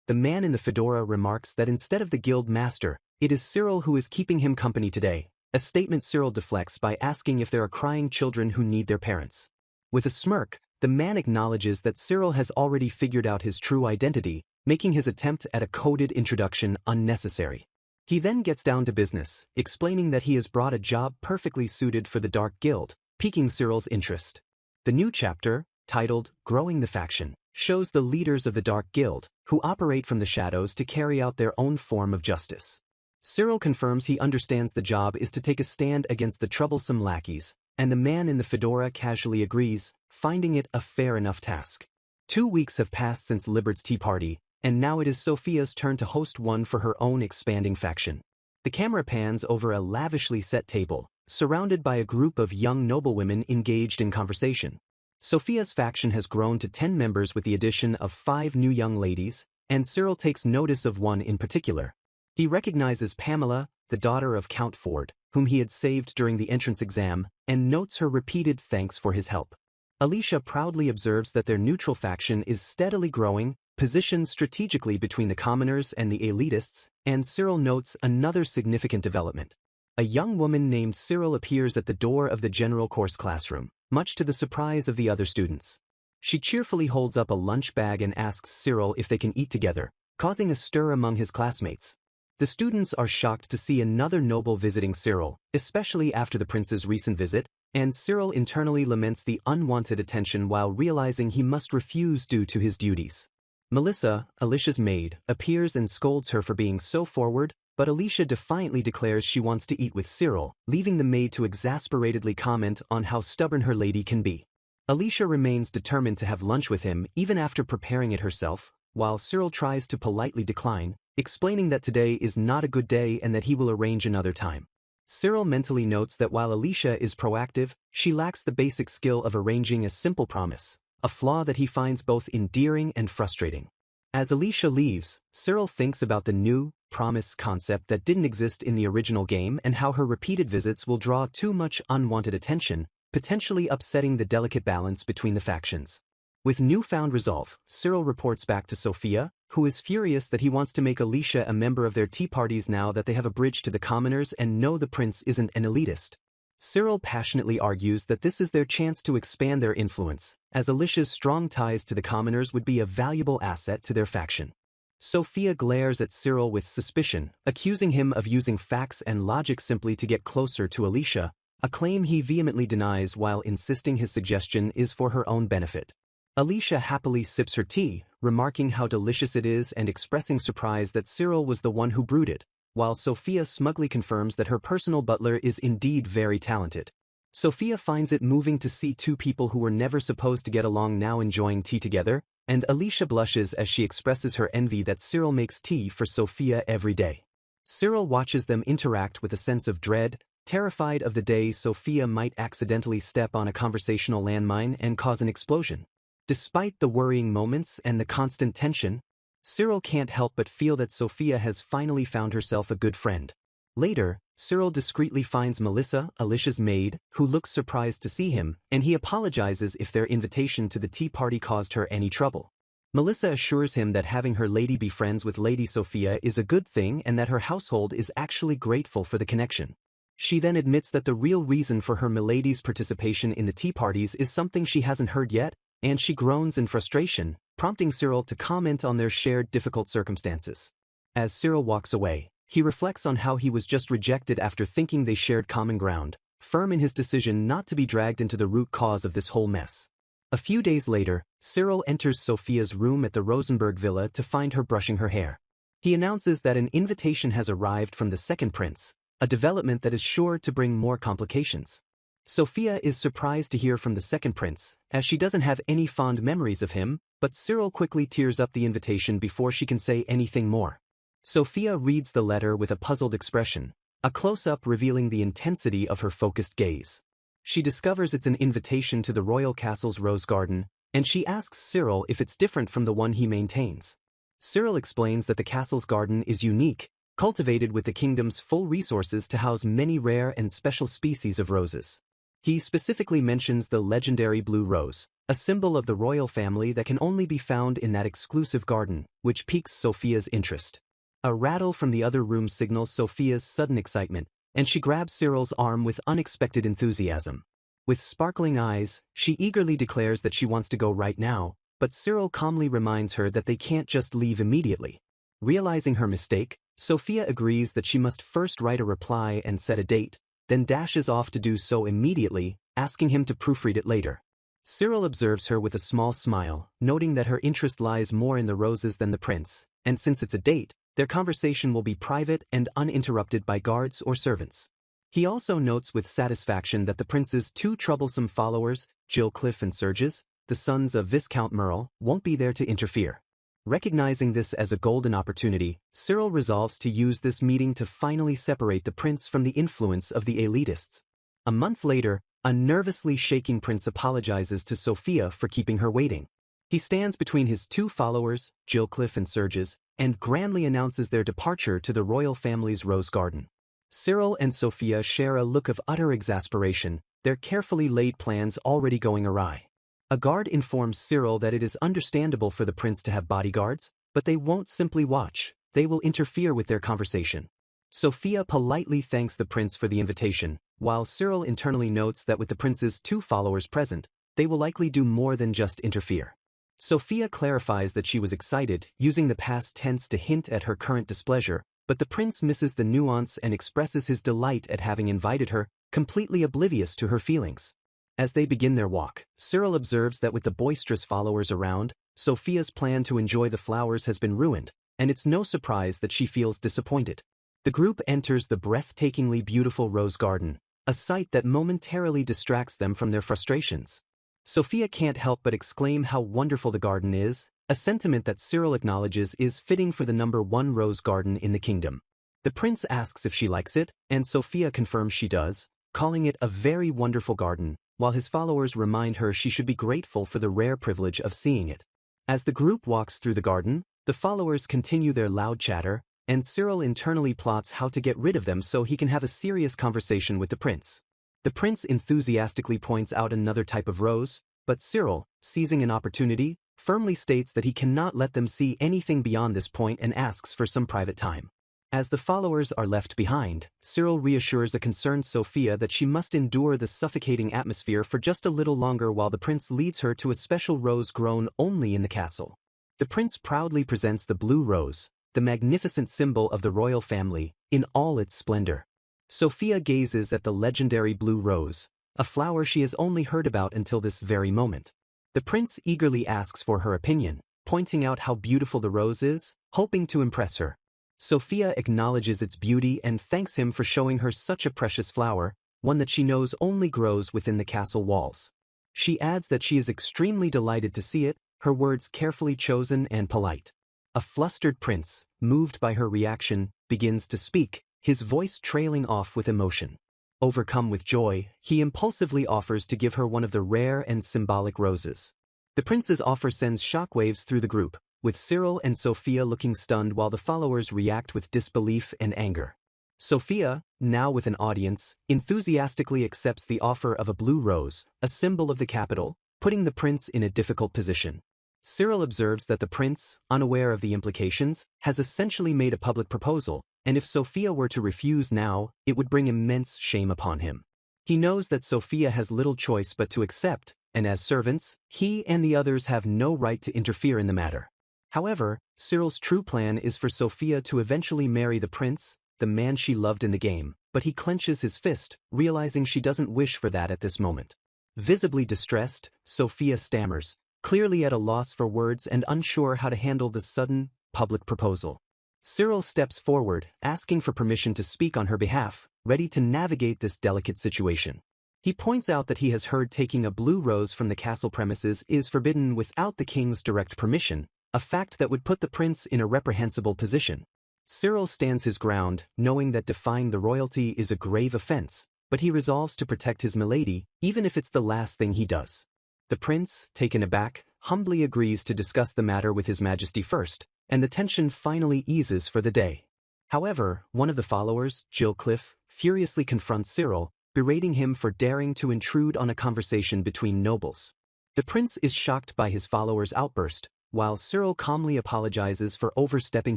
The man in the fedora remarks that instead of the guild master, it is Cyril who is keeping him company today, a statement Cyril deflects by asking if there are crying children who need their parents. With a smirk, the man acknowledges that Cyril has already figured out his true identity, making his attempt at a coded introduction unnecessary. He then gets down to business, explaining that he has brought a job perfectly suited for the Dark Guild, piquing Cyril's interest. The new chapter, titled Growing the Faction, shows the leaders of the Dark Guild, who operate from the shadows to carry out their own form of justice. Cyril confirms he understands the job is to take a stand against the troublesome lackeys, and the man in the fedora casually agrees, finding it a fair enough task. 2 weeks have passed since Libert's tea party, and now it is Sophia's turn to host one for her own expanding faction. The camera pans over a lavishly set table, surrounded by a group of young noblewomen engaged in conversation. Sophia's faction has grown to 10 members with the addition of 5 new young ladies, and Cyril takes notice of one in particular. He recognizes Pamela, the daughter of Count Ford, whom he had saved during the entrance exam, and notes her repeated thanks for his help. Alicia proudly observes that their neutral faction is steadily growing, positioned strategically between the commoners and the elitists, and Cyril notes another significant development. A young woman named Cyril appears at the door of the general course classroom, much to the surprise of the other students. She cheerfully holds up a lunch bag and asks Cyril if they can eat together, causing a stir among his classmates. The students are shocked to see another noble visiting Cyril, especially after the prince's recent visit, and Cyril internally laments the unwanted attention while realizing he must refuse due to his duties. Melissa, Alicia's maid, appears and scolds her for being so forward, but Alicia defiantly declares she wants to eat with Cyril, leaving the maid to exasperatedly comment on how stubborn her lady can be. Alicia remains determined to have lunch with him even after preparing it herself, while Cyril tries to politely decline, explaining that today is not a good day and that he will arrange another time. Cyril mentally notes that while Alicia is proactive, she lacks the basic skill of arranging a simple promise, a flaw that he finds both endearing and frustrating. As Alicia leaves, Cyril thinks about the new promise concept that didn't exist in the original game and how her repeated visits will draw too much unwanted attention, potentially upsetting the delicate balance between the factions. With newfound resolve, Cyril reports back to Sophia, who is furious that he wants to make Alicia a member of their tea parties now that they have a bridge to the commoners and know the prince isn't an elitist. Cyril passionately argues that this is their chance to expand their influence, as Alicia's strong ties to the commoners would be a valuable asset to their faction. Sophia glares at Cyril with suspicion, accusing him of using facts and logic simply to get closer to Alicia, a claim he vehemently denies while insisting his suggestion is for her own benefit. Alicia happily sips her tea, remarking how delicious it is and expressing surprise that Cyril was the one who brewed it, while Sophia smugly confirms that her personal butler is indeed very talented. Sophia finds it moving to see two people who were never supposed to get along now enjoying tea together, and Alicia blushes as she expresses her envy that Cyril makes tea for Sophia every day. Cyril watches them interact with a sense of dread, terrified of the day Sophia might accidentally step on a conversational landmine and cause an explosion. Despite the worrying moments and the constant tension, Cyril can't help but feel that Sophia has finally found herself a good friend. Later, Cyril discreetly finds Melissa, Alicia's maid, who looks surprised to see him, and he apologizes if their invitation to the tea party caused her any trouble. Melissa assures him that having her lady be friends with Lady Sophia is a good thing and that her household is actually grateful for the connection. She then admits that the real reason for her milady's participation in the tea parties is something she hasn't heard yet, and she groans in frustration, prompting Cyril to comment on their shared difficult circumstances. As Cyril walks away, he reflects on how he was just rejected after thinking they shared common ground, firm in his decision not to be dragged into the root cause of this whole mess. A few days later, Cyril enters Sophia's room at the Rosenberg villa to find her brushing her hair. He announces that an invitation has arrived from the second prince, a development that is sure to bring more complications. Sophia is surprised to hear from the second prince, as she doesn't have any fond memories of him, but Cyril quickly tears up the invitation before she can say anything more. Sophia reads the letter with a puzzled expression, a close-up revealing the intensity of her focused gaze. She discovers it's an invitation to the royal castle's rose garden, and she asks Cyril if it's different from the one he maintains. Cyril explains that the castle's garden is unique, cultivated with the kingdom's full resources to house many rare and special species of roses. He specifically mentions the legendary blue rose, a symbol of the royal family that can only be found in that exclusive garden, which piques Sophia's interest. A rattle from the other room signals Sophia's sudden excitement, and she grabs Cyril's arm with unexpected enthusiasm. With sparkling eyes, she eagerly declares that she wants to go right now, but Cyril calmly reminds her that they can't just leave immediately. Realizing her mistake, Sophia agrees that she must first write a reply and set a date, then dashes off to do so immediately, asking him to proofread it later. Cyril observes her with a small smile, noting that her interest lies more in the roses than the prince, and since it's a date, their conversation will be private and uninterrupted by guards or servants. He also notes with satisfaction that the prince's two troublesome followers, Gilcliffe and Serges, the sons of Viscount Merle, won't be there to interfere. Recognizing this as a golden opportunity, Cyril resolves to use this meeting to finally separate the prince from the influence of the elitists. A month later, a nervously shaking prince apologizes to Sophia for keeping her waiting. He stands between his two followers, Gilcliffe and Serges, and grandly announces their departure to the royal family's rose garden. Cyril and Sophia share a look of utter exasperation, their carefully laid plans already going awry. A guard informs Cyril that it is understandable for the prince to have bodyguards, but they won't simply watch, they will interfere with their conversation. Sophia politely thanks the prince for the invitation, while Cyril internally notes that with the prince's two followers present, they will likely do more than just interfere. Sophia clarifies that she was excited, using the past tense to hint at her current displeasure, but the prince misses the nuance and expresses his delight at having invited her, completely oblivious to her feelings. As they begin their walk, Cyril observes that with the boisterous followers around, Sophia's plan to enjoy the flowers has been ruined, and it's no surprise that she feels disappointed. The group enters the breathtakingly beautiful rose garden, a sight that momentarily distracts them from their frustrations. Sophia can't help but exclaim how wonderful the garden is, a sentiment that Cyril acknowledges is fitting for the #1 rose garden in the kingdom. The prince asks if she likes it, and Sophia confirms she does, calling it a very wonderful garden, while his followers remind her she should be grateful for the rare privilege of seeing it. As the group walks through the garden, the followers continue their loud chatter, and Cyril internally plots how to get rid of them so he can have a serious conversation with the prince. The prince enthusiastically points out another type of rose, but Cyril, seizing an opportunity, firmly states that he cannot let them see anything beyond this point and asks for some private time. As the followers are left behind, Cyril reassures a concerned Sophia that she must endure the suffocating atmosphere for just a little longer while the prince leads her to a special rose grown only in the castle. The prince proudly presents the blue rose, the magnificent symbol of the royal family, in all its splendor. Sophia gazes at the legendary blue rose, a flower she has only heard about until this very moment. The prince eagerly asks for her opinion, pointing out how beautiful the rose is, hoping to impress her. Sophia acknowledges its beauty and thanks him for showing her such a precious flower, one that she knows only grows within the castle walls. She adds that she is extremely delighted to see it, her words carefully chosen and polite. A flustered prince, moved by her reaction, begins to speak, his voice trailing off with emotion. Overcome with joy, he impulsively offers to give her one of the rare and symbolic roses. The prince's offer sends shockwaves through the group, with Cyril and Sophia looking stunned while the followers react with disbelief and anger. Sophia, now with an audience, enthusiastically accepts the offer of a blue rose, a symbol of the capital, putting the prince in a difficult position. Cyril observes that the prince, unaware of the implications, has essentially made a public proposal, and if Sophia were to refuse now, it would bring immense shame upon him. He knows that Sophia has little choice but to accept, and as servants, he and the others have no right to interfere in the matter. However, Cyril's true plan is for Sophia to eventually marry the prince, the man she loved in the game, but he clenches his fist, realizing she doesn't wish for that at this moment. Visibly distressed, Sophia stammers, clearly at a loss for words and unsure how to handle the sudden, public proposal. Cyril steps forward, asking for permission to speak on her behalf, ready to navigate this delicate situation. He points out that he has heard taking a blue rose from the castle premises is forbidden without the king's direct permission, a fact that would put the prince in a reprehensible position. Cyril stands his ground, knowing that defying the royalty is a grave offense, but he resolves to protect his milady, even if it's the last thing he does. The prince, taken aback, humbly agrees to discuss the matter with his majesty first, and the tension finally eases for the day. However, one of the followers, Gilcliff, furiously confronts Cyril, berating him for daring to intrude on a conversation between nobles. The prince is shocked by his follower's outburst, while Cyril calmly apologizes for overstepping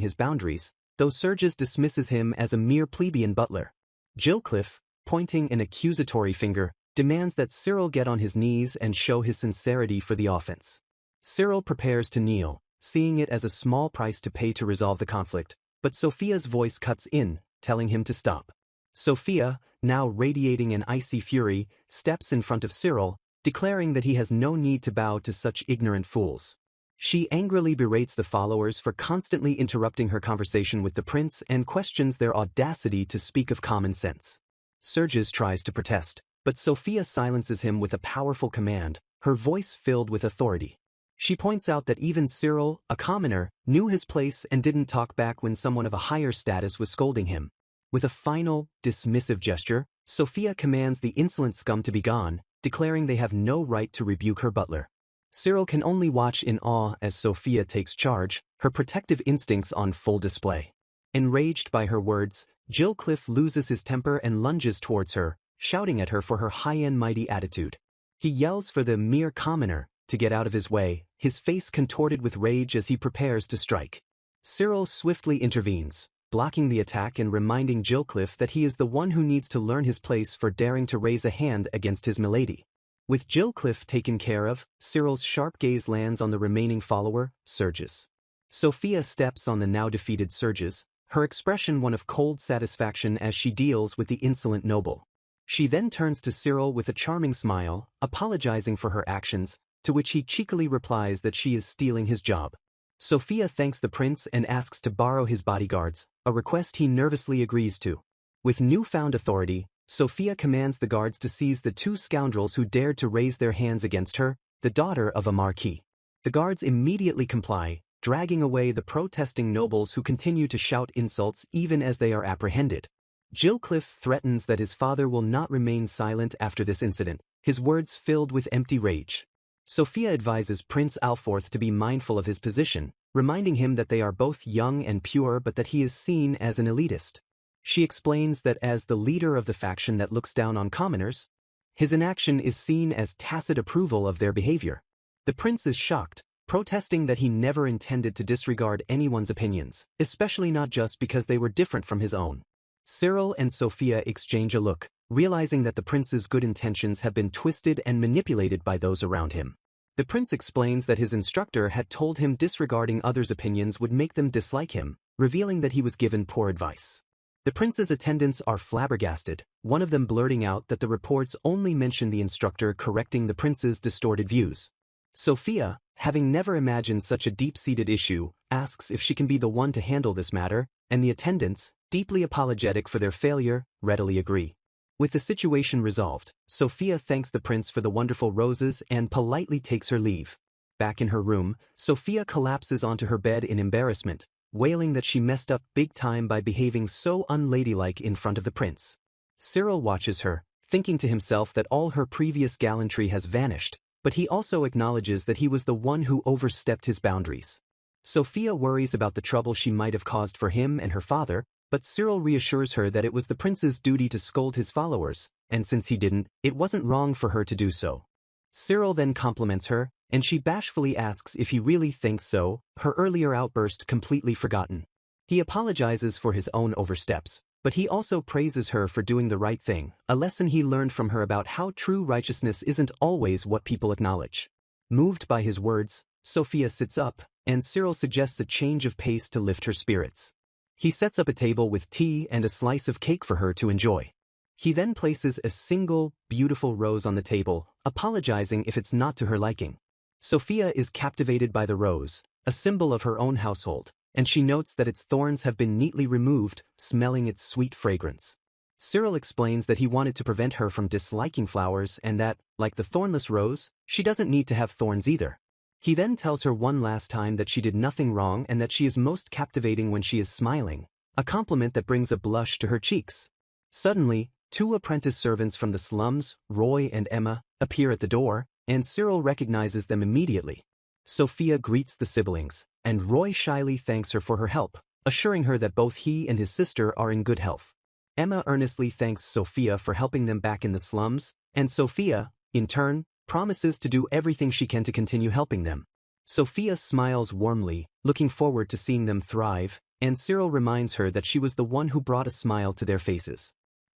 his boundaries, though Sergius dismisses him as a mere plebeian butler. Gilcliff, pointing an accusatory finger, demands that Cyril get on his knees and show his sincerity for the offense. Cyril prepares to kneel, seeing it as a small price to pay to resolve the conflict, but Sophia's voice cuts in, telling him to stop. Sophia, now radiating an icy fury, steps in front of Cyril, declaring that he has no need to bow to such ignorant fools. She angrily berates the followers for constantly interrupting her conversation with the prince and questions their audacity to speak of common sense. Sergius tries to protest, but Sophia silences him with a powerful command, her voice filled with authority. She points out that even Cyril, a commoner, knew his place and didn't talk back when someone of a higher status was scolding him. With a final, dismissive gesture, Sophia commands the insolent scum to be gone, declaring they have no right to rebuke her butler. Cyril can only watch in awe as Sophia takes charge, her protective instincts on full display. Enraged by her words, Gilcliff loses his temper and lunges towards her, shouting at her for her high and mighty attitude. He yells for the mere commoner to get out of his way, his face contorted with rage as he prepares to strike. Cyril swiftly intervenes, blocking the attack and reminding Gilcliff that he is the one who needs to learn his place for daring to raise a hand against his milady. With Gilcliff taken care of, Cyril's sharp gaze lands on the remaining follower, Sergius. Sophia steps on the now defeated Sergius, her expression one of cold satisfaction as she deals with the insolent noble. She then turns to Cyril with a charming smile, apologizing for her actions, to which he cheekily replies that she is stealing his job. Sophia thanks the prince and asks to borrow his bodyguards, a request he nervously agrees to. With newfound authority, Sophia commands the guards to seize the two scoundrels who dared to raise their hands against her, the daughter of a marquis. The guards immediately comply, dragging away the protesting nobles who continue to shout insults even as they are apprehended. Gilcliff threatens that his father will not remain silent after this incident, his words filled with empty rage. Sophia advises Prince Alforth to be mindful of his position, reminding him that they are both young and pure but that he is seen as an elitist. She explains that as the leader of the faction that looks down on commoners, his inaction is seen as tacit approval of their behavior. The prince is shocked, protesting that he never intended to disregard anyone's opinions, especially not just because they were different from his own. Cyril and Sophia exchange a look, realizing that the prince's good intentions have been twisted and manipulated by those around him. The prince explains that his instructor had told him disregarding others' opinions would make them dislike him, revealing that he was given poor advice. The prince's attendants are flabbergasted, one of them blurting out that the reports only mention the instructor correcting the prince's distorted views. Sophia, having never imagined such a deep-seated issue, asks if she can be the one to handle this matter, and the attendants, deeply apologetic for their failure, readily agree. With the situation resolved, Sophia thanks the prince for the wonderful roses and politely takes her leave. Back in her room, Sophia collapses onto her bed in embarrassment, wailing that she messed up big time by behaving so unladylike in front of the prince. Cyril watches her, thinking to himself that all her previous gallantry has vanished, but he also acknowledges that he was the one who overstepped his boundaries. Sophia worries about the trouble she might have caused for him and her father, but Cyril reassures her that it was the prince's duty to scold his followers, and since he didn't, it wasn't wrong for her to do so. Cyril then compliments her, and she bashfully asks if he really thinks so, her earlier outburst completely forgotten. He apologizes for his own oversteps, but he also praises her for doing the right thing, a lesson he learned from her about how true righteousness isn't always what people acknowledge. Moved by his words, Sophia sits up, and Cyril suggests a change of pace to lift her spirits. He sets up a table with tea and a slice of cake for her to enjoy. He then places a single, beautiful rose on the table, apologizing if it's not to her liking. Sophia is captivated by the rose, a symbol of her own household, and she notes that its thorns have been neatly removed, smelling its sweet fragrance. Cyril explains that he wanted to prevent her from disliking flowers and that, like the thornless rose, she doesn't need to have thorns either. He then tells her one last time that she did nothing wrong and that she is most captivating when she is smiling, a compliment that brings a blush to her cheeks. Suddenly, two apprentice servants from the slums, Roy and Emma, appear at the door, and Cyril recognizes them immediately. Sophia greets the siblings, and Roy shyly thanks her for her help, assuring her that both he and his sister are in good health. Emma earnestly thanks Sophia for helping them back in the slums, and Sophia, in turn, promises to do everything she can to continue helping them. Sophia smiles warmly, looking forward to seeing them thrive, and Cyril reminds her that she was the one who brought a smile to their faces.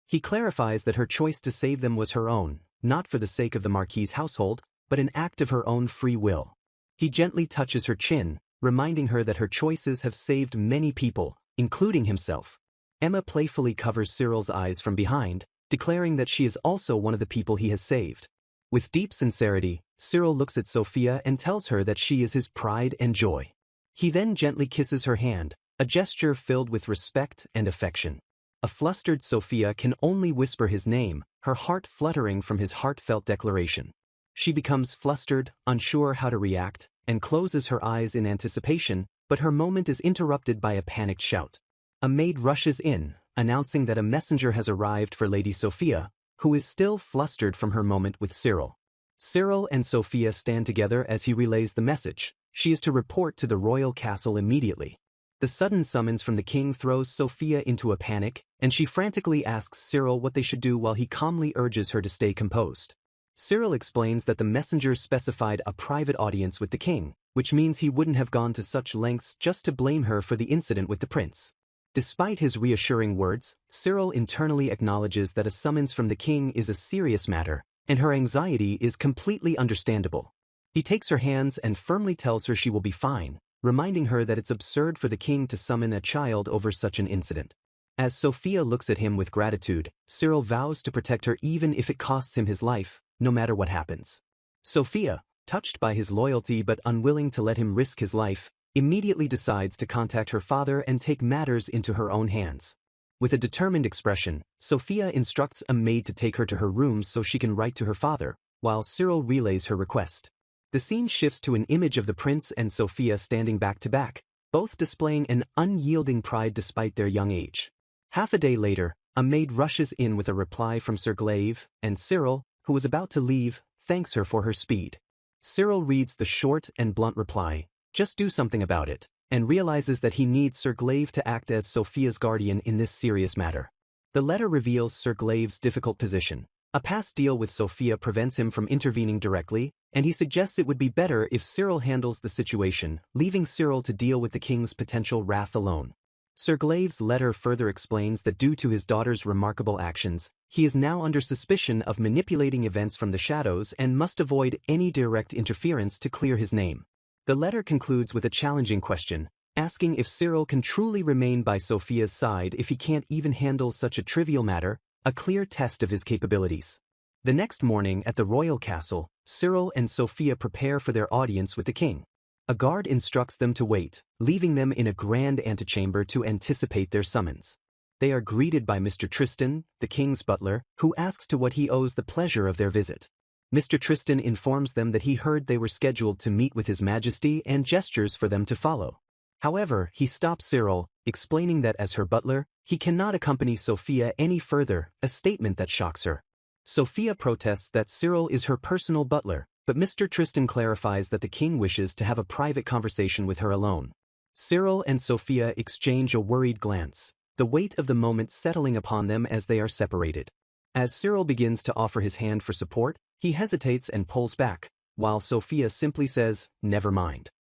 He clarifies that her choice to save them was her own, not for the sake of the Marquis's household, but an act of her own free will. He gently touches her chin, reminding her that her choices have saved many people, including himself. Emma playfully covers Cyril's eyes from behind, declaring that she is also one of the people he has saved. With deep sincerity, Cyril looks at Sophia and tells her that she is his pride and joy. He then gently kisses her hand, a gesture filled with respect and affection. A flustered Sophia can only whisper his name, her heart fluttering from his heartfelt declaration. She becomes flustered, unsure how to react, and closes her eyes in anticipation, but her moment is interrupted by a panicked shout. A maid rushes in, announcing that a messenger has arrived for Lady Sophia, who is still flustered from her moment with Cyril. Cyril and Sophia stand together as he relays the message. She is to report to the royal castle immediately. The sudden summons from the king throws Sophia into a panic, and she frantically asks Cyril what they should do while he calmly urges her to stay composed. Cyril explains that the messenger specified a private audience with the king, which means he wouldn't have gone to such lengths just to blame her for the incident with the prince. Despite his reassuring words, Cyril internally acknowledges that a summons from the king is a serious matter, and her anxiety is completely understandable. He takes her hands and firmly tells her she will be fine, reminding her that it's absurd for the king to summon a child over such an incident. As Sophia looks at him with gratitude, Cyril vows to protect her even if it costs him his life, no matter what happens. Sophia, touched by his loyalty but unwilling to let him risk his life, immediately decides to contact her father and take matters into her own hands. With a determined expression, Sophia instructs a maid to take her to her room so she can write to her father, while Cyril relays her request. The scene shifts to an image of the prince and Sophia standing back to back, both displaying an unyielding pride despite their young age. Half a day later, a maid rushes in with a reply from Sir Glaive, and Cyril, who was about to leave, thanks her for her speed. Cyril reads the short and blunt reply, "Just do something about it," and realizes that he needs Sir Glaive to act as Sophia's guardian in this serious matter. The letter reveals Sir Glaive's difficult position. A past deal with Sophia prevents him from intervening directly, and he suggests it would be better if Cyril handles the situation, leaving Cyril to deal with the king's potential wrath alone. Sir Glaive's letter further explains that due to his daughter's remarkable actions, he is now under suspicion of manipulating events from the shadows and must avoid any direct interference to clear his name. The letter concludes with a challenging question, asking if Cyril can truly remain by Sophia's side if he can't even handle such a trivial matter, a clear test of his capabilities. The next morning at the royal castle, Cyril and Sophia prepare for their audience with the king. A guard instructs them to wait, leaving them in a grand antechamber to anticipate their summons. They are greeted by Mr. Tristan, the king's butler, who asks to what he owes the pleasure of their visit. Mr. Tristan informs them that he heard they were scheduled to meet with His Majesty and gestures for them to follow. However, he stops Cyril, explaining that as her butler, he cannot accompany Sophia any further, a statement that shocks her. Sophia protests that Cyril is her personal butler, but Mr. Tristan clarifies that the king wishes to have a private conversation with her alone. Cyril and Sophia exchange a worried glance, the weight of the moment settling upon them as they are separated. As Cyril begins to offer his hand for support, he hesitates and pulls back, while Sophia simply says, "Never mind."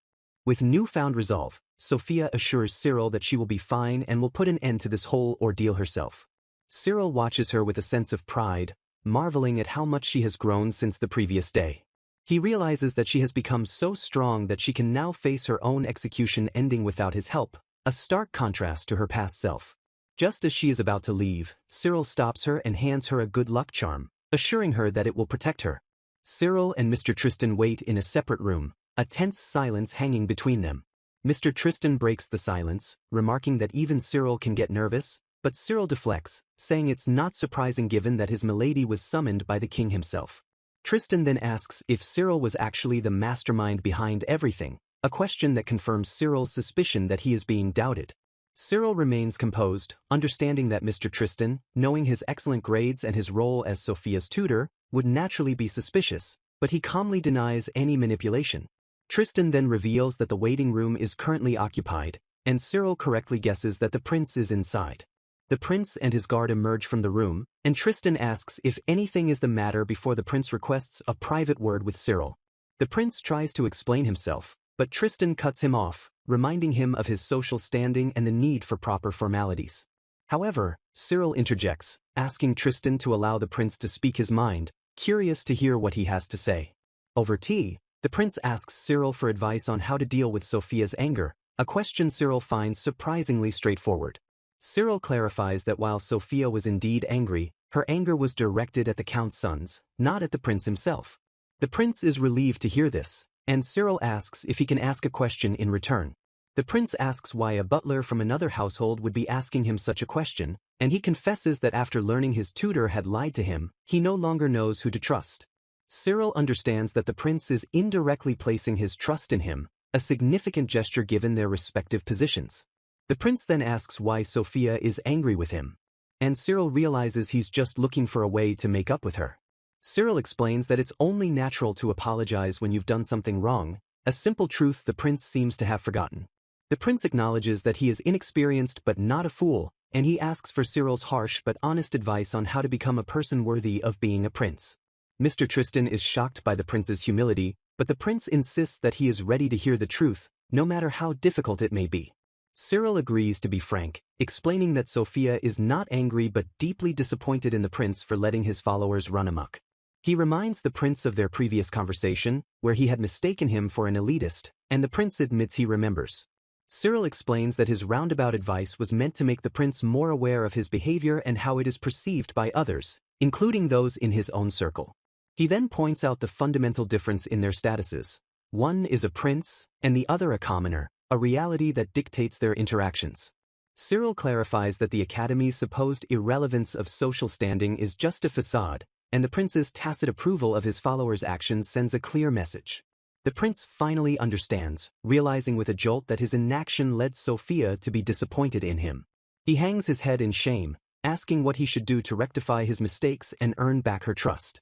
With newfound resolve, Sophia assures Cyril that she will be fine and will put an end to this whole ordeal herself. Cyril watches her with a sense of pride, marveling at how much she has grown since the previous day. He realizes that she has become so strong that she can now face her own execution ending without his help, a stark contrast to her past self. Just as she is about to leave, Cyril stops her and hands her a good luck charm, assuring her that it will protect her. Cyril and Mr. Tristan wait in a separate room, a tense silence hanging between them. Mr. Tristan breaks the silence, remarking that even Cyril can get nervous, but Cyril deflects, saying it's not surprising given that his milady was summoned by the king himself. Tristan then asks if Cyril was actually the mastermind behind everything, a question that confirms Cyril's suspicion that he is being doubted. Cyril remains composed, understanding that Mr. Tristan, knowing his excellent grades and his role as Sophia's tutor, would naturally be suspicious, but he calmly denies any manipulation. Tristan then reveals that the waiting room is currently occupied, and Cyril correctly guesses that the prince is inside. The prince and his guard emerge from the room, and Tristan asks if anything is the matter before the prince requests a private word with Cyril. The prince tries to explain himself, but Tristan cuts him off, reminding him of his social standing and the need for proper formalities. However, Cyril interjects, asking Tristan to allow the prince to speak his mind, curious to hear what he has to say. Over tea, the prince asks Cyril for advice on how to deal with Sophia's anger, a question Cyril finds surprisingly straightforward. Cyril clarifies that while Sophia was indeed angry, her anger was directed at the count's sons, not at the prince himself. The prince is relieved to hear this, and Cyril asks if he can ask a question in return. The prince asks why a butler from another household would be asking him such a question, and he confesses that after learning his tutor had lied to him, he no longer knows who to trust. Cyril understands that the prince is indirectly placing his trust in him, a significant gesture given their respective positions. The prince then asks why Sophia is angry with him, and Cyril realizes he's just looking for a way to make up with her. Cyril explains that it's only natural to apologize when you've done something wrong, a simple truth the prince seems to have forgotten. The prince acknowledges that he is inexperienced but not a fool, and he asks for Cyril's harsh but honest advice on how to become a person worthy of being a prince. Mr. Tristan is shocked by the prince's humility, but the prince insists that he is ready to hear the truth, no matter how difficult it may be. Cyril agrees to be frank, explaining that Sophia is not angry but deeply disappointed in the prince for letting his followers run amok. He reminds the prince of their previous conversation, where he had mistaken him for an elitist, and the prince admits he remembers. Cyril explains that his roundabout advice was meant to make the prince more aware of his behavior and how it is perceived by others, including those in his own circle. He then points out the fundamental difference in their statuses. One is a prince, and the other a commoner, a reality that dictates their interactions. Cyril clarifies that the Academy's supposed irrelevance of social standing is just a facade, and the prince's tacit approval of his followers' actions sends a clear message. The prince finally understands, realizing with a jolt that his inaction led Sophia to be disappointed in him. He hangs his head in shame, asking what he should do to rectify his mistakes and earn back her trust.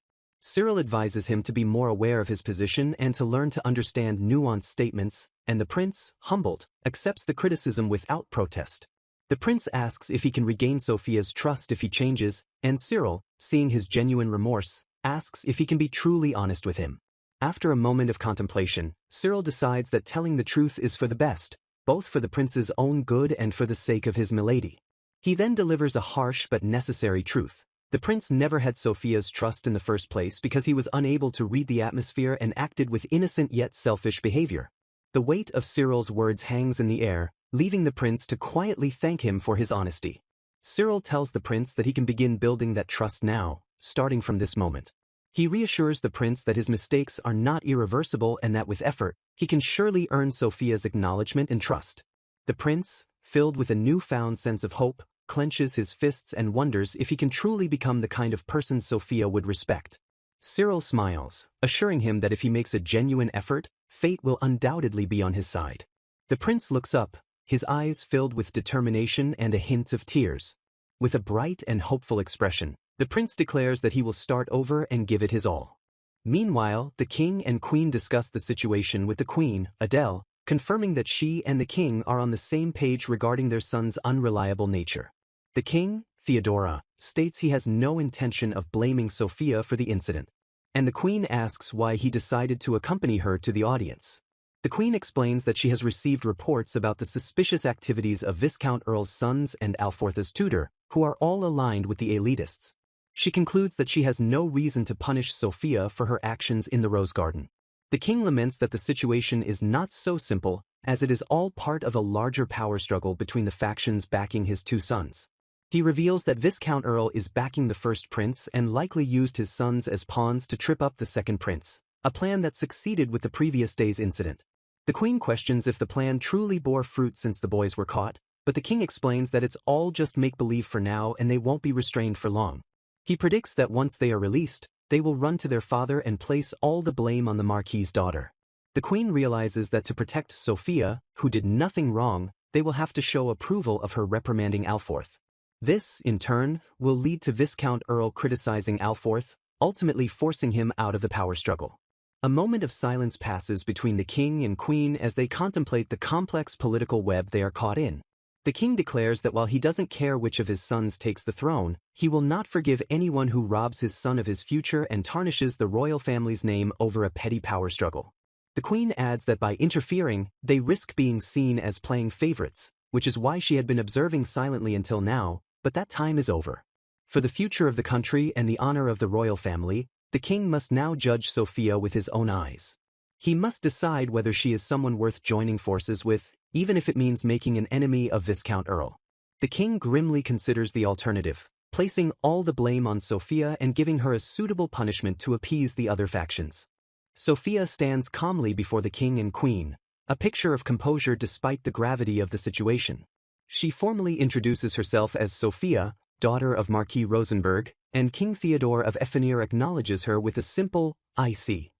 Cyril advises him to be more aware of his position and to learn to understand nuanced statements, and the prince, humbled, accepts the criticism without protest. The prince asks if he can regain Sophia's trust if he changes, and Cyril, seeing his genuine remorse, asks if he can be truly honest with him. After a moment of contemplation, Cyril decides that telling the truth is for the best, both for the prince's own good and for the sake of his milady. He then delivers a harsh but necessary truth. The prince never had Sophia's trust in the first place because he was unable to read the atmosphere and acted with innocent yet selfish behavior. The weight of Cyril's words hangs in the air, leaving the prince to quietly thank him for his honesty. Cyril tells the prince that he can begin building that trust now, starting from this moment. He reassures the prince that his mistakes are not irreversible and that with effort, he can surely earn Sophia's acknowledgement and trust. The prince, filled with a newfound sense of hope, clenches his fists and wonders if he can truly become the kind of person Sophia would respect. Cyril smiles, assuring him that if he makes a genuine effort, fate will undoubtedly be on his side. The prince looks up, his eyes filled with determination and a hint of tears. With a bright and hopeful expression, the prince declares that he will start over and give it his all. Meanwhile, the king and queen discuss the situation with the queen, Adele, confirming that she and the king are on the same page regarding their son's unreliable nature. The king, Theodora, states he has no intention of blaming Sophia for the incident, and the queen asks why he decided to accompany her to the audience. The queen explains that she has received reports about the suspicious activities of Viscount Earl's sons and Alfortha's tutor, who are all aligned with the elitists. She concludes that she has no reason to punish Sophia for her actions in the Rose Garden. The king laments that the situation is not so simple, as it is all part of a larger power struggle between the factions backing his two sons. He reveals that Viscount Earl is backing the first prince and likely used his sons as pawns to trip up the second prince, a plan that succeeded with the previous day's incident. The queen questions if the plan truly bore fruit since the boys were caught, but the king explains that it's all just make-believe for now and they won't be restrained for long. He predicts that once they are released, they will run to their father and place all the blame on the Marquis's daughter. The queen realizes that to protect Sophia, who did nothing wrong, they will have to show approval of her reprimanding Alforth. This, in turn, will lead to Viscount Earl criticizing Alforth, ultimately forcing him out of the power struggle. A moment of silence passes between the king and queen as they contemplate the complex political web they are caught in. The king declares that while he doesn't care which of his sons takes the throne, he will not forgive anyone who robs his son of his future and tarnishes the royal family's name over a petty power struggle. The queen adds that by interfering, they risk being seen as playing favorites, which is why she had been observing silently until now, but that time is over. For the future of the country and the honor of the royal family, the king must now judge Sophia with his own eyes. He must decide whether she is someone worth joining forces with, even if it means making an enemy of Viscount Earl. The king grimly considers the alternative, placing all the blame on Sophia and giving her a suitable punishment to appease the other factions. Sophia stands calmly before the king and queen, a picture of composure despite the gravity of the situation. She formally introduces herself as Sophia, daughter of Marquis Rosenberg, and King Theodore of Effenir acknowledges her with a simple, "I see."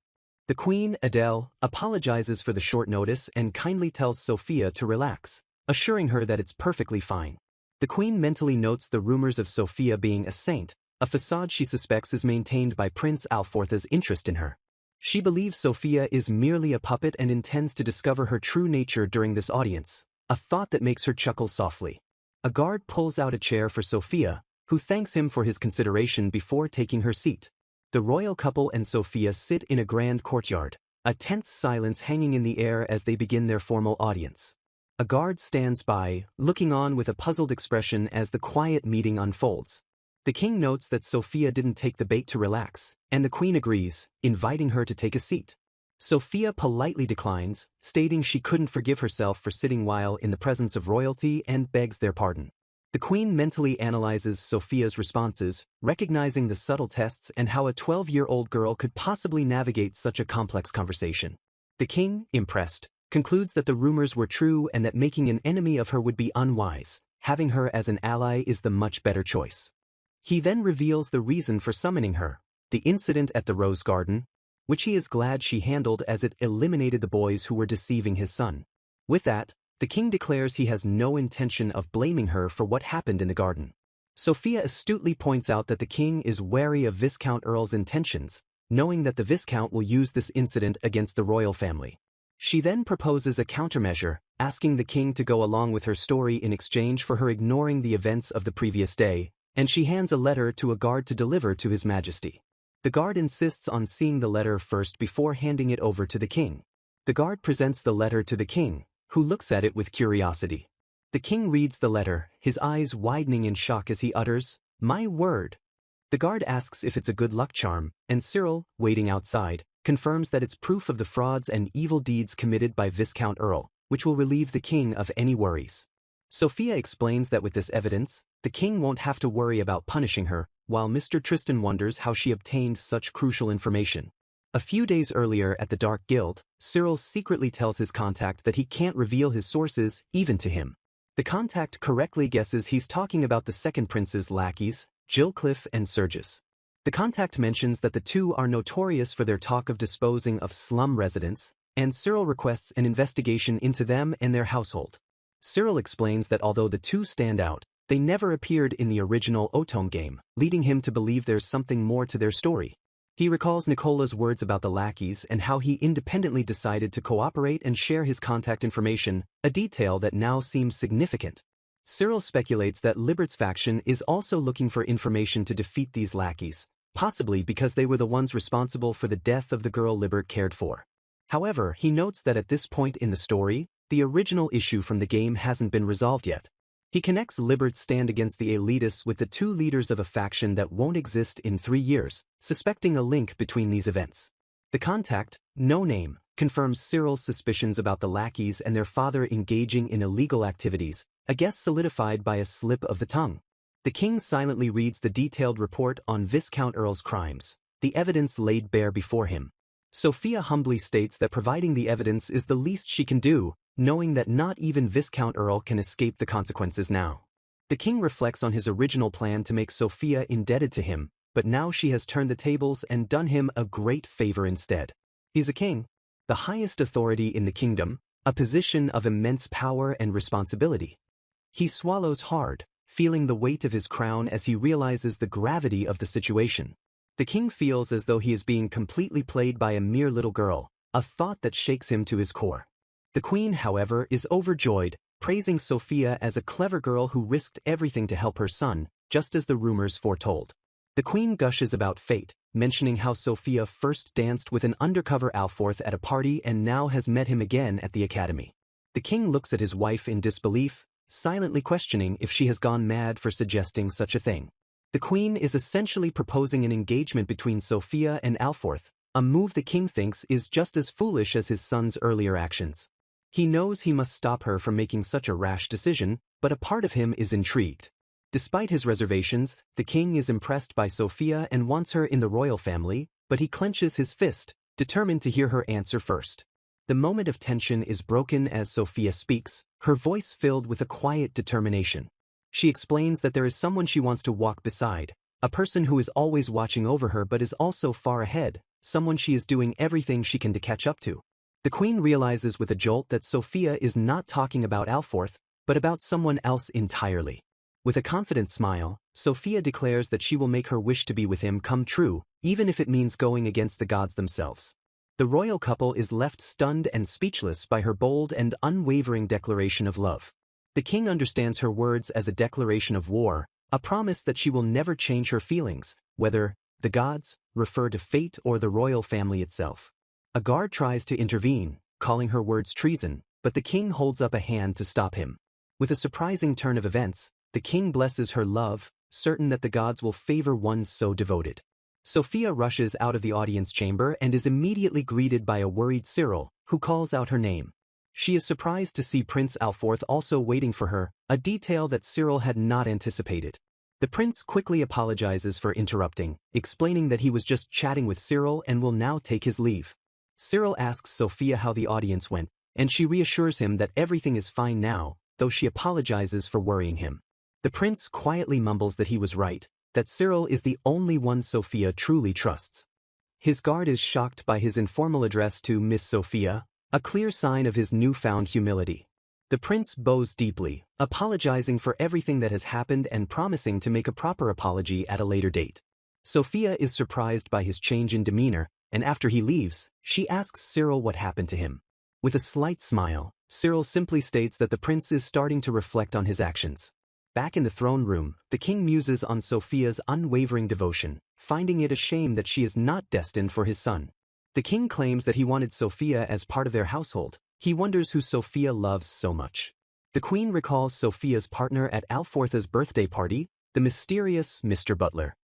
The queen, Adele, apologizes for the short notice and kindly tells Sophia to relax, assuring her that it's perfectly fine. The queen mentally notes the rumors of Sophia being a saint, a facade she suspects is maintained by Prince Alfortha's interest in her. She believes Sophia is merely a puppet and intends to discover her true nature during this audience, a thought that makes her chuckle softly. A guard pulls out a chair for Sophia, who thanks him for his consideration before taking her seat. The royal couple and Sophia sit in a grand courtyard, a tense silence hanging in the air as they begin their formal audience. A guard stands by, looking on with a puzzled expression as the quiet meeting unfolds. The king notes that Sophia didn't take the bait to relax, and the queen agrees, inviting her to take a seat. Sophia politely declines, stating she couldn't forgive herself for sitting while in the presence of royalty and begs their pardon. The queen mentally analyzes Sophia's responses, recognizing the subtle tests and how a 12-year-old girl could possibly navigate such a complex conversation. The king, impressed, concludes that the rumors were true and that making an enemy of her would be unwise. Having her as an ally is the much better choice. He then reveals the reason for summoning her, the incident at the Rose Garden, which he is glad she handled as it eliminated the boys who were deceiving his son. With that, the king declares he has no intention of blaming her for what happened in the garden. Sophia astutely points out that the king is wary of Viscount Earl's intentions, knowing that the Viscount will use this incident against the royal family. She then proposes a countermeasure, asking the king to go along with her story in exchange for her ignoring the events of the previous day, and she hands a letter to a guard to deliver to His Majesty. The guard insists on seeing the letter first before handing it over to the king. The guard presents the letter to the king, who looks at it with curiosity. The king reads the letter, his eyes widening in shock as he utters, "My word." The guard asks if it's a good luck charm, and Cyril, waiting outside, confirms that it's proof of the frauds and evil deeds committed by Viscount Earl, which will relieve the king of any worries. Sophia explains that with this evidence, the king won't have to worry about punishing her, while Mr. Tristan wonders how she obtained such crucial information. A few days earlier at the Dark Guild, Cyril secretly tells his contact that he can't reveal his sources, even to him. The contact correctly guesses he's talking about the second prince's lackeys, Gilcliff and Sergius. The contact mentions that the two are notorious for their talk of disposing of slum residents, and Cyril requests an investigation into them and their household. Cyril explains that although the two stand out, they never appeared in the original Otome game, leading him to believe there's something more to their story. He recalls Nicola's words about the lackeys and how he independently decided to cooperate and share his contact information, a detail that now seems significant. Cyril speculates that Libert's faction is also looking for information to defeat these lackeys, possibly because they were the ones responsible for the death of the girl Libert cared for. However, he notes that at this point in the story, the original issue from the game hasn't been resolved yet. He connects Libert's stand against the elitists with the two leaders of a faction that won't exist in 3 years, suspecting a link between these events. The contact, No Name, confirms Cyril's suspicions about the lackeys and their father engaging in illegal activities, a guess solidified by a slip of the tongue. The king silently reads the detailed report on Viscount Earl's crimes, the evidence laid bare before him. Sophia humbly states that providing the evidence is the least she can do, knowing that not even Viscount Earl can escape the consequences now. The king reflects on his original plan to make Sophia indebted to him, but now she has turned the tables and done him a great favor instead. He's a king, the highest authority in the kingdom, a position of immense power and responsibility. He swallows hard, feeling the weight of his crown as he realizes the gravity of the situation. The king feels as though he is being completely played by a mere little girl, a thought that shakes him to his core. The queen, however, is overjoyed, praising Sophia as a clever girl who risked everything to help her son, just as the rumors foretold. The queen gushes about fate, mentioning how Sophia first danced with an undercover Alforth at a party and now has met him again at the academy. The king looks at his wife in disbelief, silently questioning if she has gone mad for suggesting such a thing. The queen is essentially proposing an engagement between Sophia and Alforth, a move the king thinks is just as foolish as his son's earlier actions. He knows he must stop her from making such a rash decision, but a part of him is intrigued. Despite his reservations, the king is impressed by Sophia and wants her in the royal family, but he clenches his fist, determined to hear her answer first. The moment of tension is broken as Sophia speaks, her voice filled with a quiet determination. She explains that there is someone she wants to walk beside, a person who is always watching over her but is also far ahead, someone she is doing everything she can to catch up to. The queen realizes with a jolt that Sophia is not talking about Alforth, but about someone else entirely. With a confident smile, Sophia declares that she will make her wish to be with him come true, even if it means going against the gods themselves. The royal couple is left stunned and speechless by her bold and unwavering declaration of love. The king understands her words as a declaration of war, a promise that she will never change her feelings, whether the gods refer to fate or the royal family itself. A guard tries to intervene, calling her words treason, but the king holds up a hand to stop him. With a surprising turn of events, the king blesses her love, certain that the gods will favor one so devoted. Sophia rushes out of the audience chamber and is immediately greeted by a worried Cyril, who calls out her name. She is surprised to see Prince Alforth also waiting for her, a detail that Cyril had not anticipated. The prince quickly apologizes for interrupting, explaining that he was just chatting with Cyril and will now take his leave. Cyril asks Sophia how the audience went, and she reassures him that everything is fine now, though she apologizes for worrying him. The prince quietly mumbles that he was right, that Cyril is the only one Sophia truly trusts. His guard is shocked by his informal address to Miss Sophia, a clear sign of his newfound humility. The prince bows deeply, apologizing for everything that has happened and promising to make a proper apology at a later date. Sophia is surprised by his change in demeanor, and after he leaves, she asks Cyril what happened to him. With a slight smile, Cyril simply states that the prince is starting to reflect on his actions. Back in the throne room, the king muses on Sophia's unwavering devotion, finding it a shame that she is not destined for his son. The king claims that he wanted Sophia as part of their household. He wonders who Sophia loves so much. The queen recalls Sophia's partner at Alfortha's birthday party, the mysterious Mr. Butler.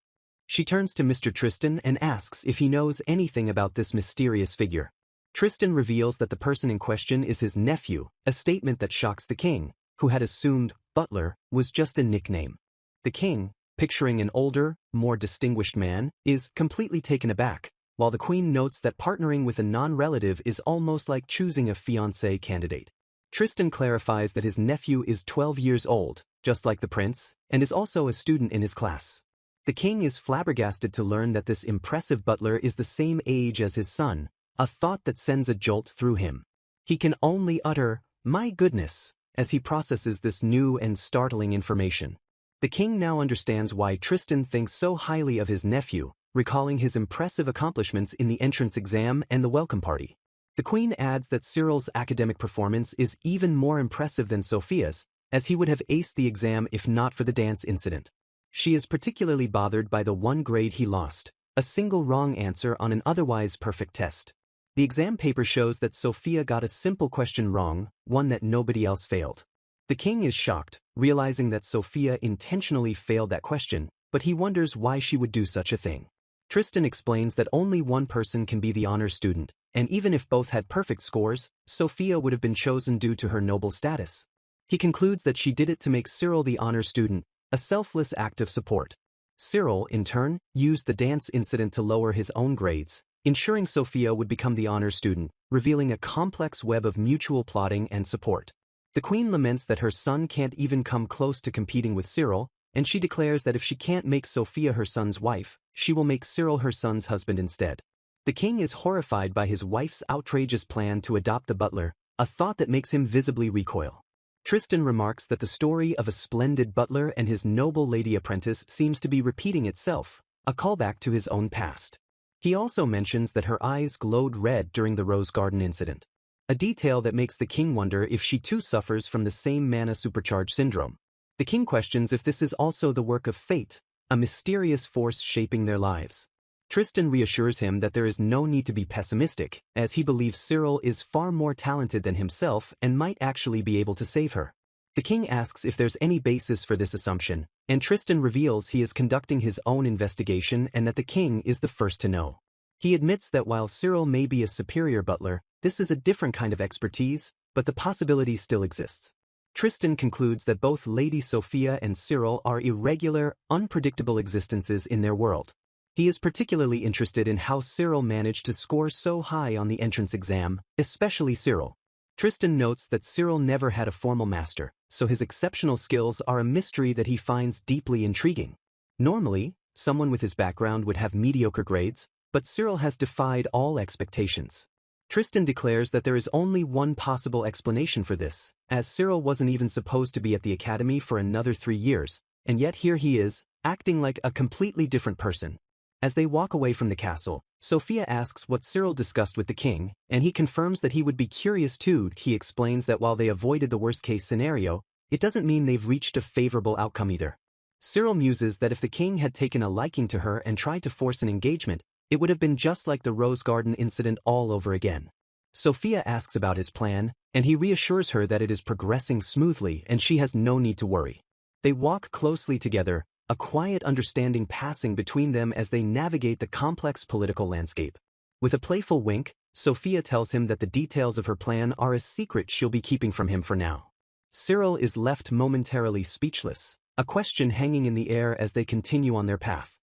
She turns to Mr. Tristan and asks if he knows anything about this mysterious figure. Tristan reveals that the person in question is his nephew, a statement that shocks the king, who had assumed Butler was just a nickname. The king, picturing an older, more distinguished man, is completely taken aback, while the queen notes that partnering with a non-relative is almost like choosing a fiancé candidate. Tristan clarifies that his nephew is 12 years old, just like the prince, and is also a student in his class. The king is flabbergasted to learn that this impressive butler is the same age as his son, a thought that sends a jolt through him. He can only utter, "My goodness," as he processes this new and startling information. The king now understands why Tristan thinks so highly of his nephew, recalling his impressive accomplishments in the entrance exam and the welcome party. The queen adds that Cyril's academic performance is even more impressive than Sophia's, as he would have aced the exam if not for the dance incident. She is particularly bothered by the one grade he lost, a single wrong answer on an otherwise perfect test. The exam paper shows that Sophia got a simple question wrong, one that nobody else failed. The king is shocked, realizing that Sophia intentionally failed that question, but he wonders why she would do such a thing. Tristan explains that only one person can be the honor student, and even if both had perfect scores, Sophia would have been chosen due to her noble status. He concludes that she did it to make Cyril the honor student, a selfless act of support. Cyril, in turn, used the dance incident to lower his own grades, ensuring Sophia would become the honor student, revealing a complex web of mutual plotting and support. The queen laments that her son can't even come close to competing with Cyril, and she declares that if she can't make Sophia her son's wife, she will make Cyril her son's husband instead. The king is horrified by his wife's outrageous plan to adopt the butler, a thought that makes him visibly recoil. Tristan remarks that the story of a splendid butler and his noble lady apprentice seems to be repeating itself, a callback to his own past. He also mentions that her eyes glowed red during the Rose Garden incident, a detail that makes the king wonder if she too suffers from the same mana supercharge syndrome. The king questions if this is also the work of fate, a mysterious force shaping their lives. Tristan reassures him that there is no need to be pessimistic, as he believes Cyril is far more talented than himself and might actually be able to save her. The king asks if there's any basis for this assumption, and Tristan reveals he is conducting his own investigation and that the king is the first to know. He admits that while Cyril may be a superior butler, this is a different kind of expertise, but the possibility still exists. Tristan concludes that both Lady Sophia and Cyril are irregular, unpredictable existences in their world. He is particularly interested in how Cyril managed to score so high on the entrance exam, especially Cyril. Tristan notes that Cyril never had a formal master, so his exceptional skills are a mystery that he finds deeply intriguing. Normally, someone with his background would have mediocre grades, but Cyril has defied all expectations. Tristan declares that there is only one possible explanation for this, as Cyril wasn't even supposed to be at the academy for another 3 years, and yet here he is, acting like a completely different person. As they walk away from the castle, Sophia asks what Cyril discussed with the king, and he confirms that he would be curious too. He explains that while they avoided the worst-case scenario, it doesn't mean they've reached a favorable outcome either. Cyril muses that if the king had taken a liking to her and tried to force an engagement, it would have been just like the Rose Garden incident all over again. Sophia asks about his plan, and he reassures her that it is progressing smoothly and she has no need to worry. They walk closely together, a quiet understanding passing between them as they navigate the complex political landscape. With a playful wink, Sophia tells him that the details of her plan are a secret she'll be keeping from him for now. Cyril is left momentarily speechless, a question hanging in the air as they continue on their path.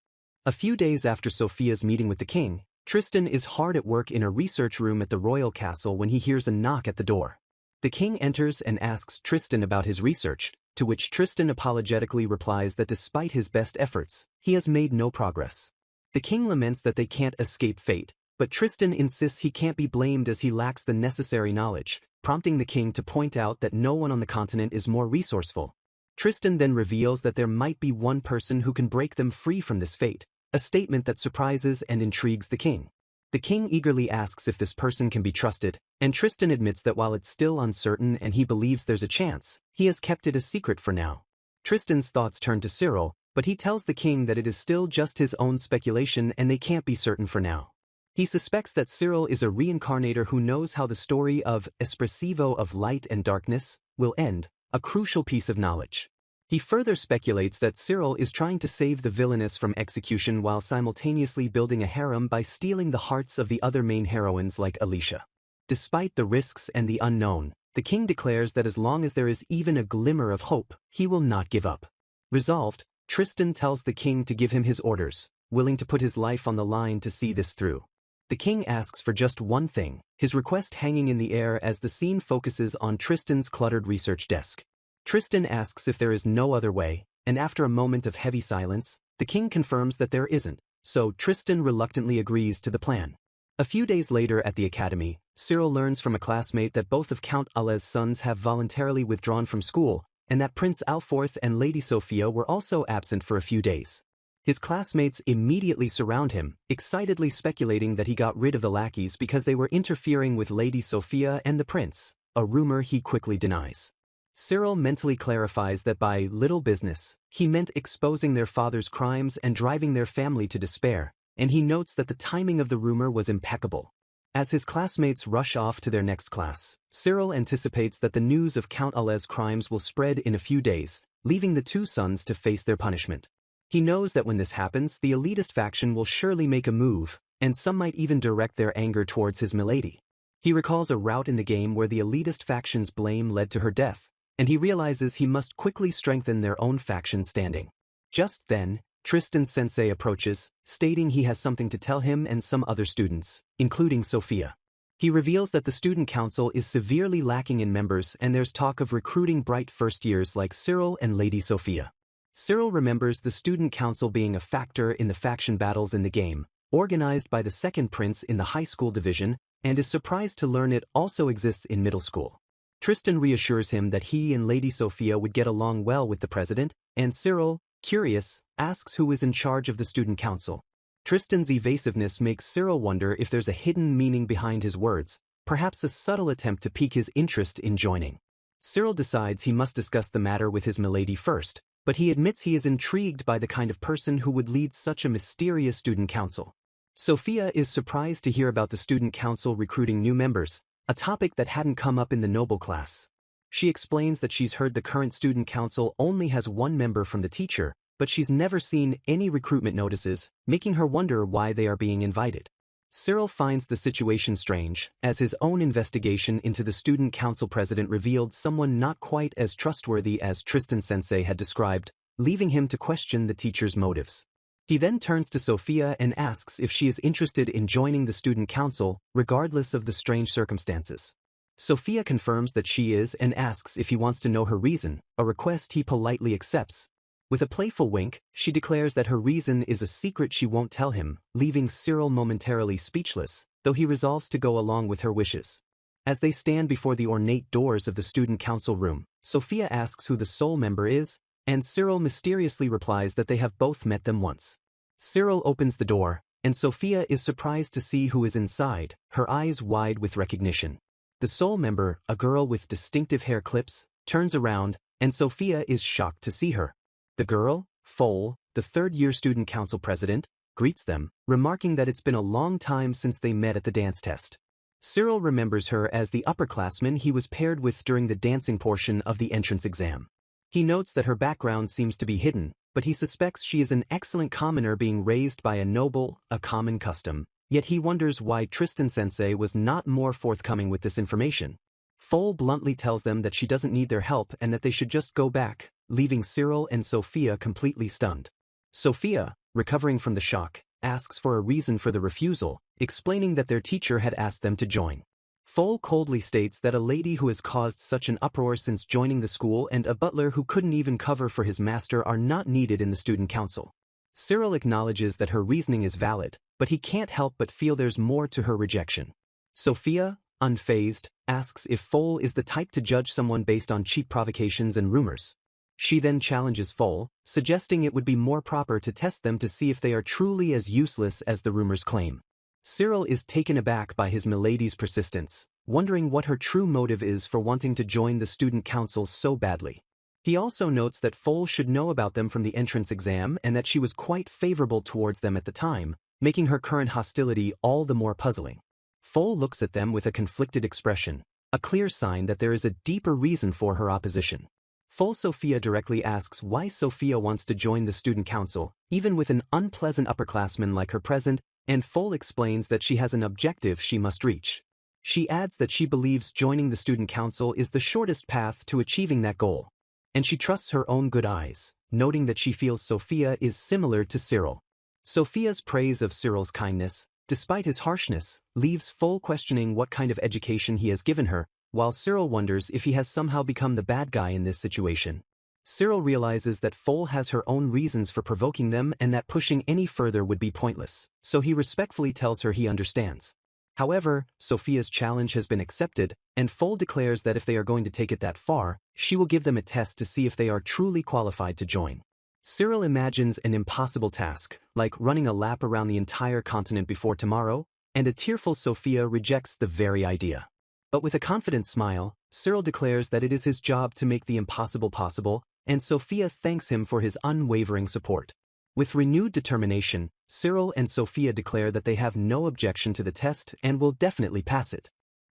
A few days after Sophia's meeting with the king, Tristan is hard at work in a research room at the royal castle when he hears a knock at the door. The king enters and asks Tristan about his research, to which Tristan apologetically replies that despite his best efforts, he has made no progress. The king laments that they can't escape fate, but Tristan insists he can't be blamed as he lacks the necessary knowledge, prompting the king to point out that no one on the continent is more resourceful. Tristan then reveals that there might be one person who can break them free from this fate, a statement that surprises and intrigues the king. The king eagerly asks if this person can be trusted, and Tristan admits that while it's still uncertain and he believes there's a chance, he has kept it a secret for now. Tristan's thoughts turn to Cyril, but he tells the king that it is still just his own speculation and they can't be certain for now. He suspects that Cyril is a reincarnator who knows how the story of Espressivo of Light and Darkness will end, a crucial piece of knowledge. He further speculates that Cyril is trying to save the Villainess from execution while simultaneously building a harem by stealing the hearts of the other main heroines like Alicia. Despite the risks and the unknown, the king declares that as long as there is even a glimmer of hope, he will not give up. Resolved, Tristan tells the king to give him his orders, willing to put his life on the line to see this through. The king asks for just one thing, his request hanging in the air as the scene focuses on Tristan's cluttered research desk. Tristan asks if there is no other way, and after a moment of heavy silence, the king confirms that there isn't, so Tristan reluctantly agrees to the plan. A few days later at the academy, Cyril learns from a classmate that both of Count Ales's sons have voluntarily withdrawn from school, and that Prince Alforth and Lady Sophia were also absent for a few days. His classmates immediately surround him, excitedly speculating that he got rid of the lackeys because they were interfering with Lady Sophia and the prince, a rumor he quickly denies. Cyril mentally clarifies that by little business, he meant exposing their father's crimes and driving their family to despair, and he notes that the timing of the rumor was impeccable. As his classmates rush off to their next class, Cyril anticipates that the news of Count Ales's crimes will spread in a few days, leaving the two sons to face their punishment. He knows that when this happens, the elitist faction will surely make a move, and some might even direct their anger towards his milady. He recalls a rout in the game where the elitist faction's blame led to her death, and he realizes he must quickly strengthen their own faction's standing. Just then, Tristan's sensei approaches, stating he has something to tell him and some other students, including Sophia. He reveals that the student council is severely lacking in members and there's talk of recruiting bright first years like Cyril and Lady Sophia. Cyril remembers the student council being a factor in the faction battles in the game, organized by the second prince in the high school division, and is surprised to learn it also exists in middle school. Tristan reassures him that he and Lady Sophia would get along well with the president, and Cyril, curious, asks who is in charge of the student council. Tristan's evasiveness makes Cyril wonder if there's a hidden meaning behind his words, perhaps a subtle attempt to pique his interest in joining. Cyril decides he must discuss the matter with his milady first, but he admits he is intrigued by the kind of person who would lead such a mysterious student council. Sophia is surprised to hear about the student council recruiting new members, a topic that hadn't come up in the noble class. She explains that she's heard the current student council only has one member from the teacher, but she's never seen any recruitment notices, making her wonder why they are being invited. Cyril finds the situation strange, as his own investigation into the student council president revealed someone not quite as trustworthy as Tristan Sensei had described, leaving him to question the teacher's motives. He then turns to Sophia and asks if she is interested in joining the student council, regardless of the strange circumstances. Sophia confirms that she is and asks if he wants to know her reason, a request he politely accepts. With a playful wink, she declares that her reason is a secret she won't tell him, leaving Cyril momentarily speechless, though he resolves to go along with her wishes. As they stand before the ornate doors of the student council room, Sophia asks who the sole member is, and Cyril mysteriously replies that they have both met them once. Cyril opens the door, and Sophia is surprised to see who is inside, her eyes wide with recognition. The sole member, a girl with distinctive hair clips, turns around, and Sophia is shocked to see her. The girl, Foal, the third-year student council president, greets them, remarking that it's been a long time since they met at the dance test. Cyril remembers her as the upperclassman he was paired with during the dancing portion of the entrance exam. He notes that her background seems to be hidden, but he suspects she is an excellent commoner being raised by a noble, a common custom, yet he wonders why Tristan Sensei was not more forthcoming with this information. Foal bluntly tells them that she doesn't need their help and that they should just go back, leaving Cyril and Sophia completely stunned. Sophia, recovering from the shock, asks for a reason for the refusal, explaining that their teacher had asked them to join. Foal coldly states that a lady who has caused such an uproar since joining the school and a butler who couldn't even cover for his master are not needed in the student council. Cyril acknowledges that her reasoning is valid, but he can't help but feel there's more to her rejection. Sophia, unfazed, asks if Foal is the type to judge someone based on cheap provocations and rumors. She then challenges Foal, suggesting it would be more proper to test them to see if they are truly as useless as the rumors claim. Cyril is taken aback by his milady's persistence, wondering what her true motive is for wanting to join the student council so badly. He also notes that Foal should know about them from the entrance exam and that she was quite favorable towards them at the time, making her current hostility all the more puzzling. Foal looks at them with a conflicted expression, a clear sign that there is a deeper reason for her opposition. Foal Sophia directly asks why Sophia wants to join the student council, even with an unpleasant upperclassman like her present, and Foal explains that she has an objective she must reach. She adds that she believes joining the student council is the shortest path to achieving that goal. And she trusts her own good eyes, noting that she feels Sophia is similar to Cyril. Sophia's praise of Cyril's kindness, despite his harshness, leaves Foal questioning what kind of education he has given her, while Cyril wonders if he has somehow become the bad guy in this situation. Cyril realizes that Foal has her own reasons for provoking them and that pushing any further would be pointless, so he respectfully tells her he understands. However, Sophia's challenge has been accepted, and Foal declares that if they are going to take it that far, she will give them a test to see if they are truly qualified to join. Cyril imagines an impossible task, like running a lap around the entire continent before tomorrow, and a tearful Sophia rejects the very idea. But with a confident smile, Cyril declares that it is his job to make the impossible possible, and Sophia thanks him for his unwavering support. With renewed determination, Cyril and Sophia declare that they have no objection to the test and will definitely pass it.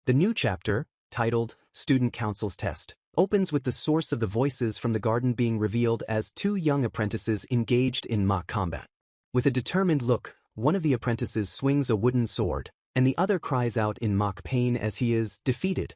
The new chapter, titled Student Council's Test, opens with the source of the voices from the garden being revealed as two young apprentices engaged in mock combat. With a determined look, one of the apprentices swings a wooden sword, and the other cries out in mock pain as he is defeated.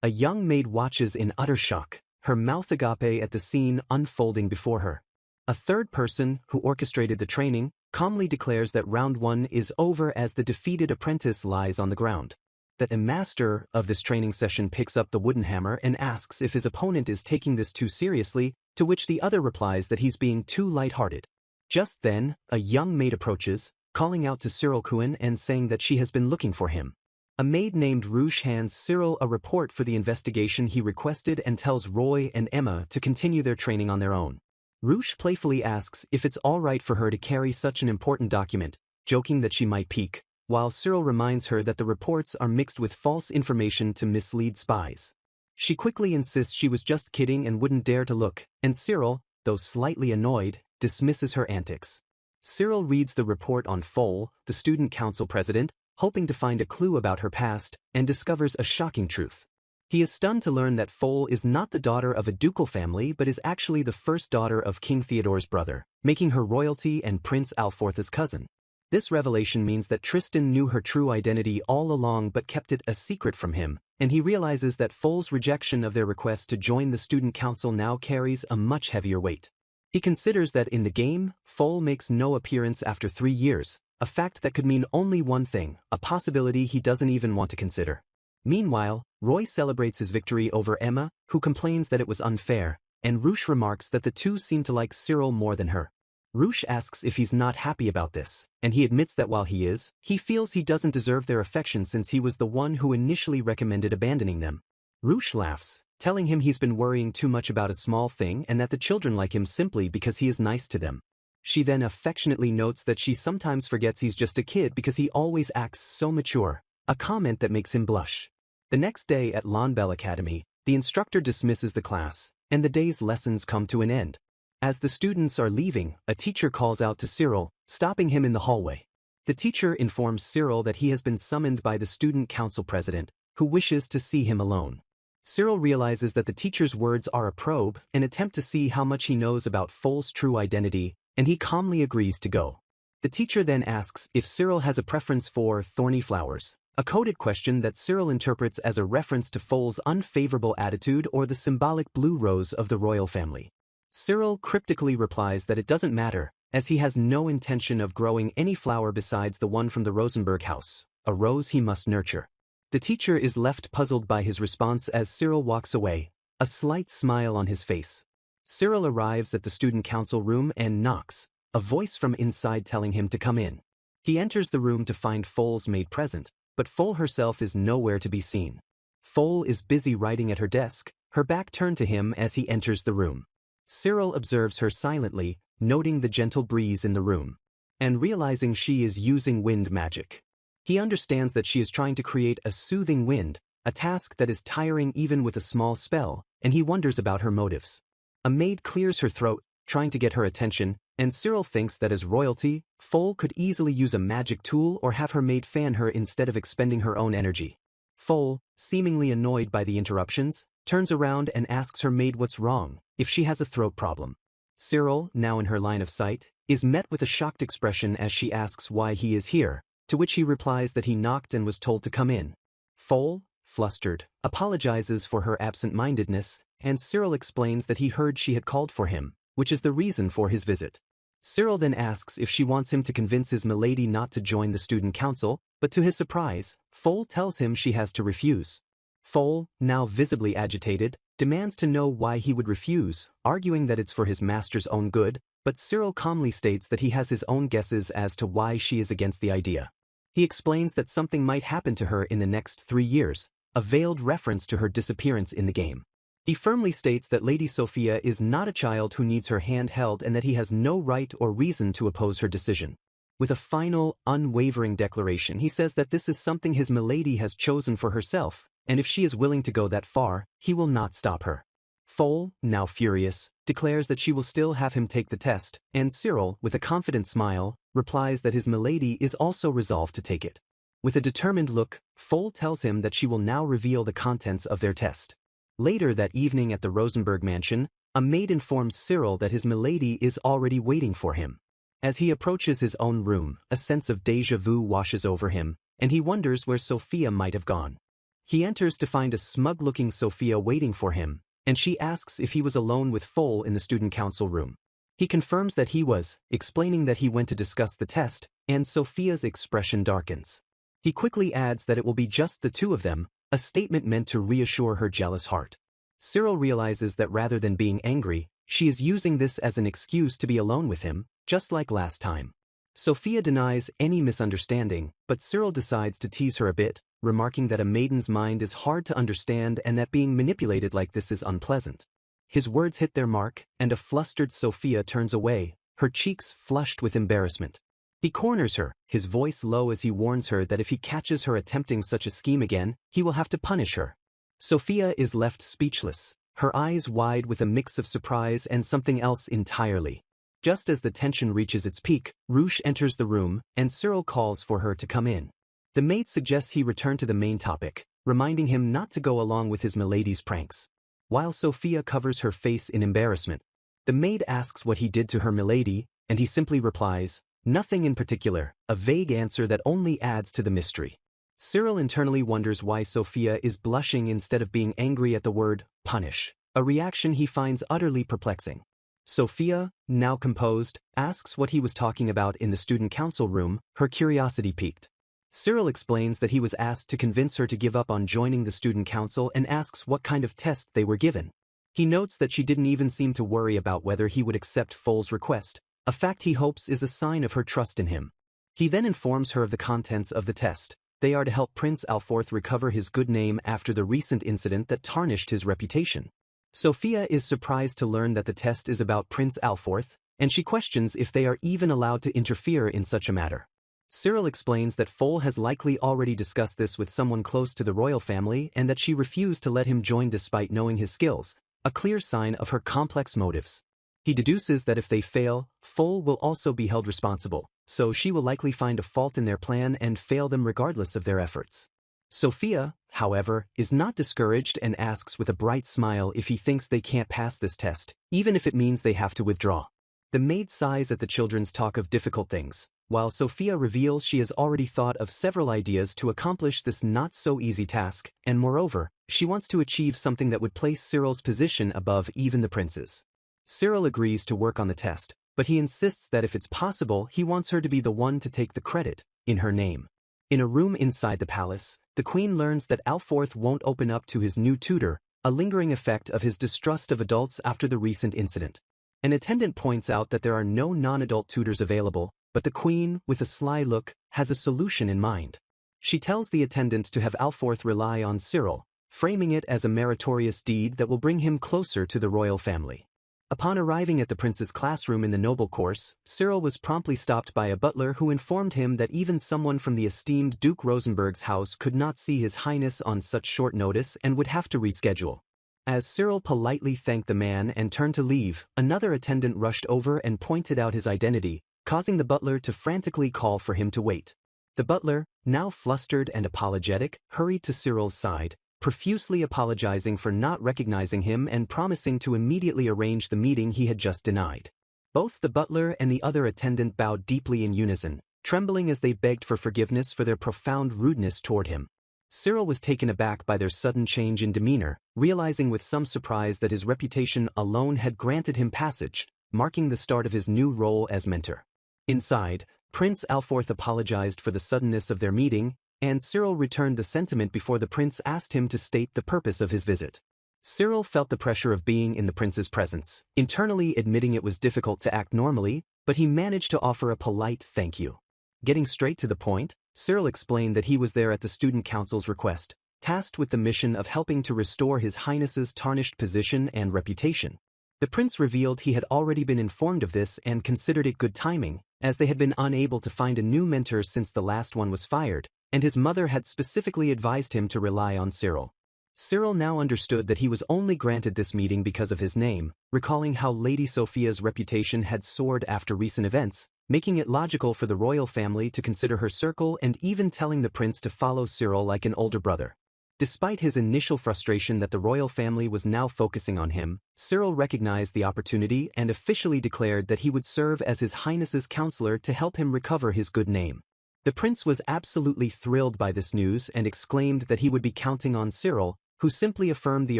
A young maid watches in utter shock, her mouth agape at the scene unfolding before her. A third person, who orchestrated the training, calmly declares that round 1 is over as the defeated apprentice lies on the ground. That the master of this training session picks up the wooden hammer and asks if his opponent is taking this too seriously, to which the other replies that he's being too light-hearted. Just then, a young maid approaches, calling out to Cyril Kuhn and saying that she has been looking for him. A maid named Rouge hands Cyril a report for the investigation he requested and tells Roy and Emma to continue their training on their own. Rouge playfully asks if it's all right for her to carry such an important document, joking that she might peek, while Cyril reminds her that the reports are mixed with false information to mislead spies. She quickly insists she was just kidding and wouldn't dare to look, and Cyril, though slightly annoyed, dismisses her antics. Cyril reads the report on Foal, the student council president, hoping to find a clue about her past, and discovers a shocking truth. He is stunned to learn that Foal is not the daughter of a ducal family but is actually the first daughter of King Theodore's brother, making her royalty and Prince Alforth's cousin. This revelation means that Tristan knew her true identity all along but kept it a secret from him, and he realizes that Foal's rejection of their request to join the student council now carries a much heavier weight. He considers that in the game, Foal makes no appearance after 3 years, a fact that could mean only one thing, a possibility he doesn't even want to consider. Meanwhile, Roy celebrates his victory over Emma, who complains that it was unfair, and Rouge remarks that the two seem to like Cyril more than her. Rouge asks if he's not happy about this, and he admits that while he is, he feels he doesn't deserve their affection since he was the one who initially recommended abandoning them. Rouge laughs, telling him he's been worrying too much about a small thing and that the children like him simply because he is nice to them. She then affectionately notes that she sometimes forgets he's just a kid because he always acts so mature, a comment that makes him blush. The next day at Lonbell Academy, the instructor dismisses the class, and the day's lessons come to an end. As the students are leaving, a teacher calls out to Cyril, stopping him in the hallway. The teacher informs Cyril that he has been summoned by the student council president, who wishes to see him alone. Cyril realizes that the teacher's words are a probe, an attempt to see how much he knows about Foal's true identity, and he calmly agrees to go. The teacher then asks if Cyril has a preference for thorny flowers, a coded question that Cyril interprets as a reference to Foal's unfavorable attitude or the symbolic blue rose of the royal family. Cyril cryptically replies that it doesn't matter, as he has no intention of growing any flower besides the one from the Rosenberg house, a rose he must nurture. The teacher is left puzzled by his response as Cyril walks away, a slight smile on his face. Cyril arrives at the student council room and knocks, a voice from inside telling him to come in. He enters the room to find Foal's maid present, but Foal herself is nowhere to be seen. Foal is busy writing at her desk, her back turned to him as he enters the room. Cyril observes her silently, noting the gentle breeze in the room, and realizing she is using wind magic. He understands that she is trying to create a soothing wind, a task that is tiring even with a small spell, and he wonders about her motives. A maid clears her throat, trying to get her attention, and Cyril thinks that as royalty, Foal could easily use a magic tool or have her maid fan her instead of expending her own energy. Foal, seemingly annoyed by the interruptions, turns around and asks her maid what's wrong, if she has a throat problem. Cyril, now in her line of sight, is met with a shocked expression as she asks why he is here, to which he replies that he knocked and was told to come in. Foal, flustered, apologizes for her absent-mindedness, and Cyril explains that he heard she had called for him, which is the reason for his visit. Cyril then asks if she wants him to convince his milady not to join the student council, but to his surprise, Foal tells him she has to refuse. Foal, now visibly agitated, demands to know why he would refuse, arguing that it's for his master's own good, but Cyril calmly states that he has his own guesses as to why she is against the idea. He explains that something might happen to her in the next 3 years, a veiled reference to her disappearance in the game. He firmly states that Lady Sophia is not a child who needs her hand held and that he has no right or reason to oppose her decision. With a final, unwavering declaration, he says that this is something his milady has chosen for herself, and if she is willing to go that far, he will not stop her. Foal, now furious, declares that she will still have him take the test, and Cyril, with a confident smile, replies that his milady is also resolved to take it. With a determined look, Foal tells him that she will now reveal the contents of their test. Later that evening at the Rosenberg mansion, a maid informs Cyril that his milady is already waiting for him. As he approaches his own room, a sense of déjà vu washes over him, and he wonders where Sophia might have gone. He enters to find a smug-looking Sophia waiting for him, and she asks if he was alone with Foal in the student council room. He confirms that he was, explaining that he went to discuss the test, and Sophia's expression darkens. He quickly adds that it will be just the two of them, a statement meant to reassure her jealous heart. Cyril realizes that rather than being angry, she is using this as an excuse to be alone with him, just like last time. Sophia denies any misunderstanding, but Cyril decides to tease her a bit, remarking that a maiden's mind is hard to understand and that being manipulated like this is unpleasant. His words hit their mark, and a flustered Sophia turns away, her cheeks flushed with embarrassment. He corners her, his voice low as he warns her that if he catches her attempting such a scheme again, he will have to punish her. Sophia is left speechless, her eyes wide with a mix of surprise and something else entirely. Just as the tension reaches its peak, Roosh enters the room, and Cyril calls for her to come in. The maid suggests he return to the main topic, reminding him not to go along with his milady's pranks. While Sophia covers her face in embarrassment, the maid asks what he did to her milady, and he simply replies, "Nothing in particular," a vague answer that only adds to the mystery. Cyril internally wonders why Sophia is blushing instead of being angry at the word punish, a reaction he finds utterly perplexing. Sophia, now composed, asks what he was talking about in the student council room, her curiosity piqued. Cyril explains that he was asked to convince her to give up on joining the student council and asks what kind of test they were given. He notes that she didn't even seem to worry about whether he would accept Foal's request, a fact he hopes is a sign of her trust in him. He then informs her of the contents of the test. They are to help Prince Alforth recover his good name after the recent incident that tarnished his reputation. Sophia is surprised to learn that the test is about Prince Alforth, and she questions if they are even allowed to interfere in such a matter. Cyril explains that Foal has likely already discussed this with someone close to the royal family and that she refused to let him join despite knowing his skills, a clear sign of her complex motives. He deduces that if they fail, Foal will also be held responsible, so she will likely find a fault in their plan and fail them regardless of their efforts. Sophia, however, is not discouraged and asks with a bright smile if he thinks they can't pass this test, even if it means they have to withdraw. The maid sighs at the children's talk of difficult things, while Sophia reveals she has already thought of several ideas to accomplish this not-so-easy task, and moreover, she wants to achieve something that would place Cyril's position above even the prince's. Cyril agrees to work on the test, but he insists that if it's possible, he wants her to be the one to take the credit, in her name. In a room inside the palace, the queen learns that Alforth won't open up to his new tutor, a lingering effect of his distrust of adults after the recent incident. An attendant points out that there are no non-adult tutors available, but the queen, with a sly look, has a solution in mind. She tells the attendant to have Alforth rely on Cyril, framing it as a meritorious deed that will bring him closer to the royal family. Upon arriving at the prince's classroom in the noble course, Cyril was promptly stopped by a butler who informed him that even someone from the esteemed Duke Rosenberg's house could not see His Highness on such short notice and would have to reschedule. As Cyril politely thanked the man and turned to leave, another attendant rushed over and pointed out his identity, causing the butler to frantically call for him to wait. The butler, now flustered and apologetic, hurried to Cyril's side, profusely apologizing for not recognizing him and promising to immediately arrange the meeting he had just denied. Both the butler and the other attendant bowed deeply in unison, trembling as they begged for forgiveness for their profound rudeness toward him. Cyril was taken aback by their sudden change in demeanor, realizing with some surprise that his reputation alone had granted him passage, marking the start of his new role as mentor. Inside, Prince Alforth apologized for the suddenness of their meeting, and Cyril returned the sentiment before the prince asked him to state the purpose of his visit. Cyril felt the pressure of being in the prince's presence, internally admitting it was difficult to act normally, but he managed to offer a polite thank you. Getting straight to the point, Cyril explained that he was there at the student council's request, tasked with the mission of helping to restore His Highness's tarnished position and reputation. The prince revealed he had already been informed of this and considered it good timing, as they had been unable to find a new mentor since the last one was fired, and his mother had specifically advised him to rely on Cyril. Cyril now understood that he was only granted this meeting because of his name, recalling how Lady Sophia's reputation had soared after recent events, making it logical for the royal family to consider her circle and even telling the prince to follow Cyril like an older brother. Despite his initial frustration that the royal family was now focusing on him, Cyril recognized the opportunity and officially declared that he would serve as His Highness's counselor to help him recover his good name. The prince was absolutely thrilled by this news and exclaimed that he would be counting on Cyril, who simply affirmed the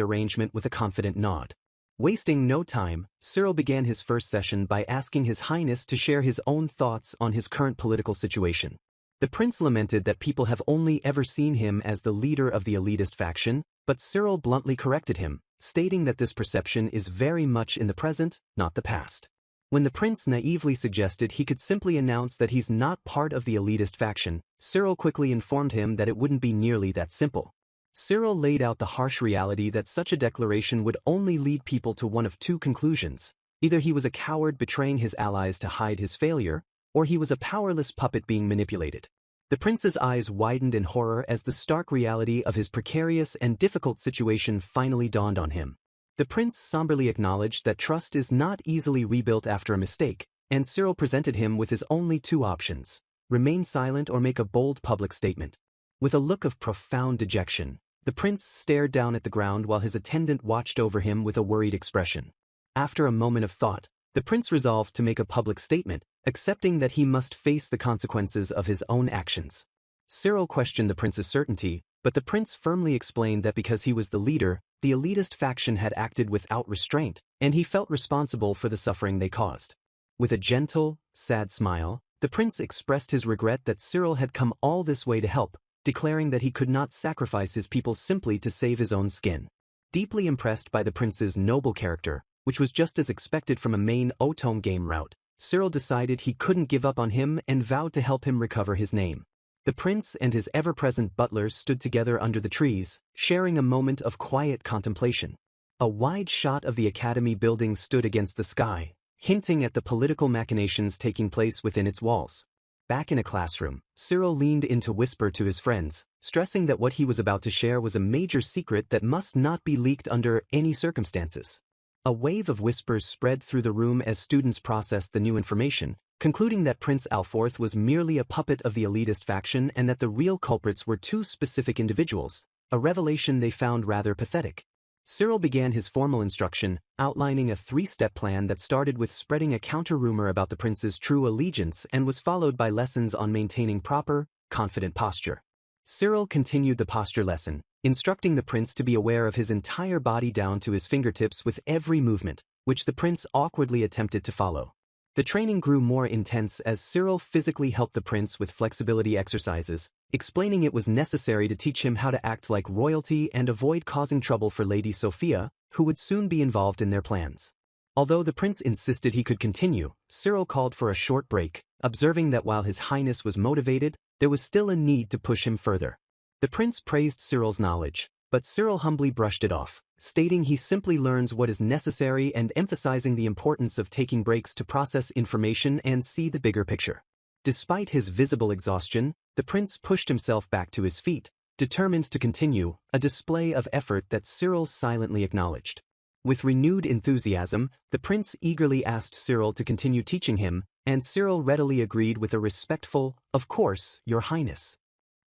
arrangement with a confident nod. Wasting no time, Cyril began his first session by asking His Highness to share his own thoughts on his current political situation. The prince lamented that people have only ever seen him as the leader of the elitist faction, but Cyril bluntly corrected him, stating that this perception is very much in the present, not the past. When the prince naively suggested he could simply announce that he's not part of the elitist faction, Cyril quickly informed him that it wouldn't be nearly that simple. Cyril laid out the harsh reality that such a declaration would only lead people to one of two conclusions: either he was a coward betraying his allies to hide his failure, or he was a powerless puppet being manipulated. The prince's eyes widened in horror as the stark reality of his precarious and difficult situation finally dawned on him. The prince somberly acknowledged that trust is not easily rebuilt after a mistake, and Cyril presented him with his only two options: remain silent or make a bold public statement. With a look of profound dejection, the prince stared down at the ground while his attendant watched over him with a worried expression. After a moment of thought, the prince resolved to make a public statement, accepting that he must face the consequences of his own actions. Cyril questioned the prince's certainty, but the prince firmly explained that because he was the leader, the elitist faction had acted without restraint, and he felt responsible for the suffering they caused. With a gentle, sad smile, the prince expressed his regret that Cyril had come all this way to help, declaring that he could not sacrifice his people simply to save his own skin. Deeply impressed by the prince's noble character, which was just as expected from a main Otome game route, Cyril decided he couldn't give up on him and vowed to help him recover his name. The prince and his ever-present butler stood together under the trees, sharing a moment of quiet contemplation. A wide shot of the academy building stood against the sky, hinting at the political machinations taking place within its walls. Back in a classroom, Cyril leaned in to whisper to his friends, stressing that what he was about to share was a major secret that must not be leaked under any circumstances. A wave of whispers spread through the room as students processed the new information, concluding that Prince Alforth was merely a puppet of the elitist faction and that the real culprits were two specific individuals, a revelation they found rather pathetic. Cyril began his formal instruction, outlining a three-step plan that started with spreading a counter-rumor about the prince's true allegiance and was followed by lessons on maintaining proper, confident posture. Cyril continued the posture lesson, instructing the prince to be aware of his entire body down to his fingertips with every movement, which the prince awkwardly attempted to follow. The training grew more intense as Cyril physically helped the prince with flexibility exercises, explaining it was necessary to teach him how to act like royalty and avoid causing trouble for Lady Sophia, who would soon be involved in their plans. Although the prince insisted he could continue, Cyril called for a short break, observing that while His Highness was motivated, there was still a need to push him further. The prince praised Cyril's knowledge, but Cyril humbly brushed it off, stating he simply learns what is necessary and emphasizing the importance of taking breaks to process information and see the bigger picture. Despite his visible exhaustion, the prince pushed himself back to his feet, determined to continue, a display of effort that Cyril silently acknowledged. With renewed enthusiasm, the prince eagerly asked Cyril to continue teaching him, and Cyril readily agreed with a respectful, "Of course, Your Highness."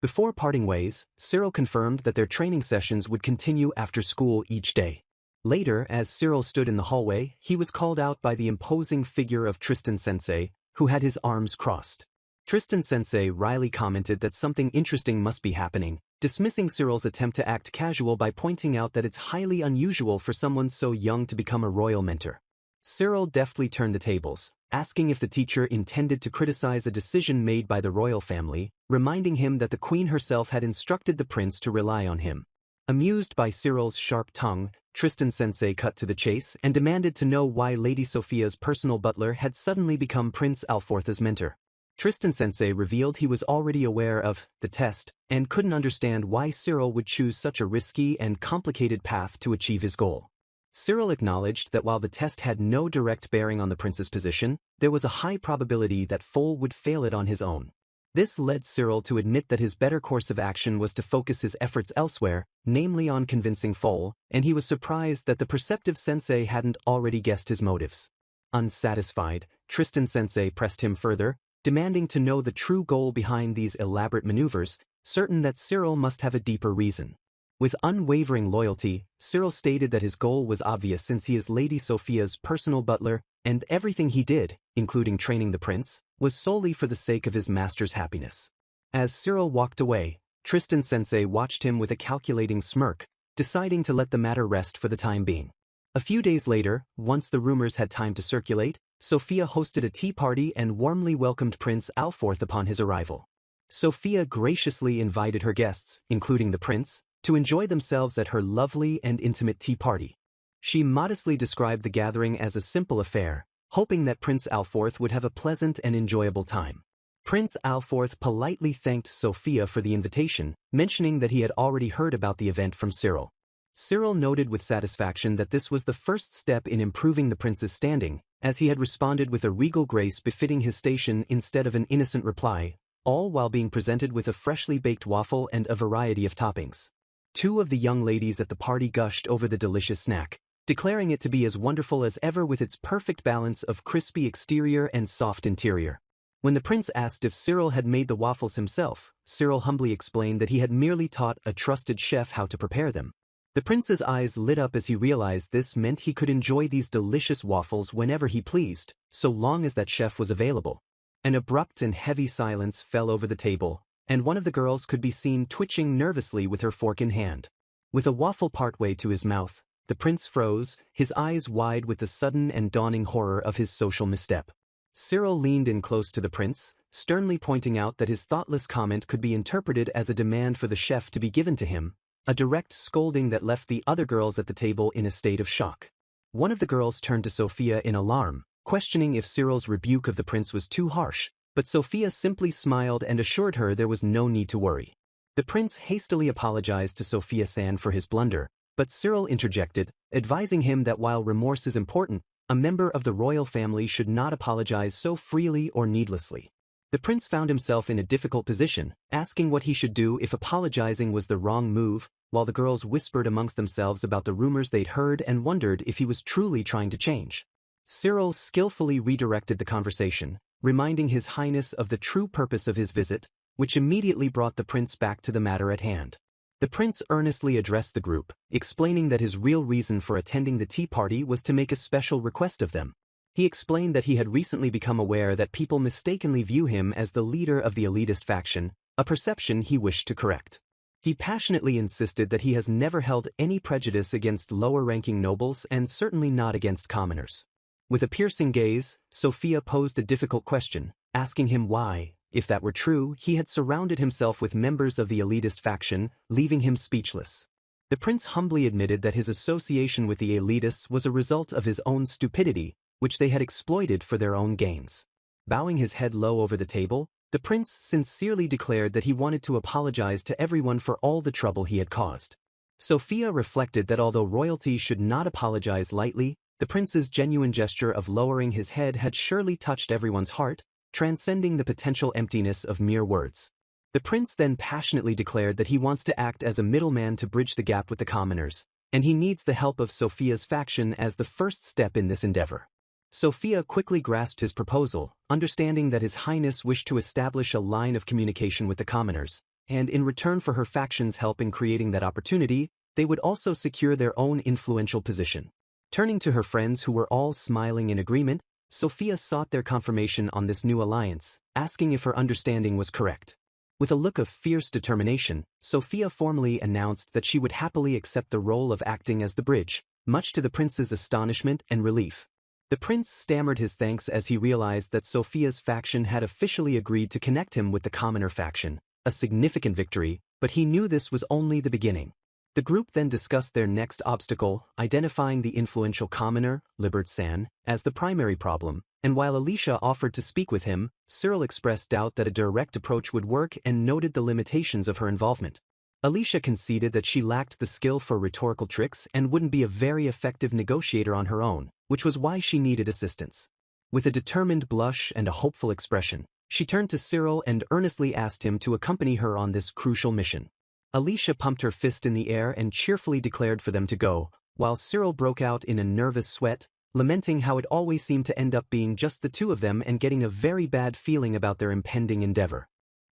Before parting ways, Cyril confirmed that their training sessions would continue after school each day. Later, as Cyril stood in the hallway, he was called out by the imposing figure of Tristan-sensei, who had his arms crossed. Tristan-sensei wryly commented that something interesting must be happening, dismissing Cyril's attempt to act casual by pointing out that it's highly unusual for someone so young to become a royal mentor. Cyril deftly turned the tables, asking if the teacher intended to criticize a decision made by the royal family, reminding him that the queen herself had instructed the prince to rely on him. Amused by Cyril's sharp tongue, Tristan-sensei cut to the chase and demanded to know why Lady Sophia's personal butler had suddenly become Prince Alfortha's mentor. Tristan-sensei revealed he was already aware of the test and couldn't understand why Cyril would choose such a risky and complicated path to achieve his goal. Cyril acknowledged that while the test had no direct bearing on the prince's position, there was a high probability that Foal would fail it on his own. This led Cyril to admit that his better course of action was to focus his efforts elsewhere, namely on convincing Foal, and he was surprised that the perceptive sensei hadn't already guessed his motives. Unsatisfied, Tristan-sensei pressed him further, demanding to know the true goal behind these elaborate maneuvers, certain that Cyril must have a deeper reason. With unwavering loyalty, Cyril stated that his goal was obvious since he is Lady Sophia's personal butler, and everything he did, including training the prince, was solely for the sake of his master's happiness. As Cyril walked away, Tristan-sensei watched him with a calculating smirk, deciding to let the matter rest for the time being. A few days later, once the rumors had time to circulate, Sophia hosted a tea party and warmly welcomed Prince Alforth upon his arrival. Sophia graciously invited her guests, including the prince, to enjoy themselves at her lovely and intimate tea party. She modestly described the gathering as a simple affair, hoping that Prince Alforth would have a pleasant and enjoyable time. Prince Alforth politely thanked Sophia for the invitation, mentioning that he had already heard about the event from Cyril. Cyril noted with satisfaction that this was the first step in improving the prince's standing, as he had responded with a regal grace befitting his station instead of an innocent reply, all while being presented with a freshly baked waffle and a variety of toppings. Two of the young ladies at the party gushed over the delicious snack, declaring it to be as wonderful as ever with its perfect balance of crispy exterior and soft interior. When the prince asked if Cyril had made the waffles himself, Cyril humbly explained that he had merely taught a trusted chef how to prepare them. The prince's eyes lit up as he realized this meant he could enjoy these delicious waffles whenever he pleased, so long as that chef was available. An abrupt and heavy silence fell over the table, and one of the girls could be seen twitching nervously with her fork in hand. With a waffle partway to his mouth, the prince froze, his eyes wide with the sudden and dawning horror of his social misstep. Cyril leaned in close to the prince, sternly pointing out that his thoughtless comment could be interpreted as a demand for the chef to be given to him, a direct scolding that left the other girls at the table in a state of shock. One of the girls turned to Sophia in alarm, questioning if Cyril's rebuke of the prince was too harsh, but Sophia simply smiled and assured her there was no need to worry. The prince hastily apologized to Sophia-san for his blunder, but Cyril interjected, advising him that while remorse is important, a member of the royal family should not apologize so freely or needlessly. The prince found himself in a difficult position, asking what he should do if apologizing was the wrong move, while the girls whispered amongst themselves about the rumors they'd heard and wondered if he was truly trying to change. Cyril skillfully redirected the conversation, reminding His Highness of the true purpose of his visit, which immediately brought the prince back to the matter at hand. The prince earnestly addressed the group, explaining that his real reason for attending the tea party was to make a special request of them. He explained that he had recently become aware that people mistakenly view him as the leader of the elitist faction, a perception he wished to correct. He passionately insisted that he has never held any prejudice against lower-ranking nobles and certainly not against commoners. With a piercing gaze, Sophia posed a difficult question, asking him why, if that were true, he had surrounded himself with members of the elitist faction, leaving him speechless. The prince humbly admitted that his association with the elitists was a result of his own stupidity, which they had exploited for their own gains. Bowing his head low over the table, the prince sincerely declared that he wanted to apologize to everyone for all the trouble he had caused. Sophia reflected that although royalty should not apologize lightly, the prince's genuine gesture of lowering his head had surely touched everyone's heart, transcending the potential emptiness of mere words. The prince then passionately declared that he wants to act as a middleman to bridge the gap with the commoners, and he needs the help of Sophia's faction as the first step in this endeavor. Sophia quickly grasped his proposal, understanding that His Highness wished to establish a line of communication with the commoners, and in return for her faction's help in creating that opportunity, they would also secure their own influential position. Turning to her friends who were all smiling in agreement, Sophia sought their confirmation on this new alliance, asking if her understanding was correct. With a look of fierce determination, Sophia formally announced that she would happily accept the role of acting as the bridge, much to the prince's astonishment and relief. The prince stammered his thanks as he realized that Sophia's faction had officially agreed to connect him with the commoner faction, a significant victory, but he knew this was only the beginning. The group then discussed their next obstacle, identifying the influential commoner, Libert-san, as the primary problem, and while Alicia offered to speak with him, Cyril expressed doubt that a direct approach would work and noted the limitations of her involvement. Alicia conceded that she lacked the skill for rhetorical tricks and wouldn't be a very effective negotiator on her own, which was why she needed assistance. With a determined blush and a hopeful expression, she turned to Cyril and earnestly asked him to accompany her on this crucial mission. Alicia pumped her fist in the air and cheerfully declared for them to go, while Cyril broke out in a nervous sweat, lamenting how it always seemed to end up being just the two of them and getting a very bad feeling about their impending endeavor.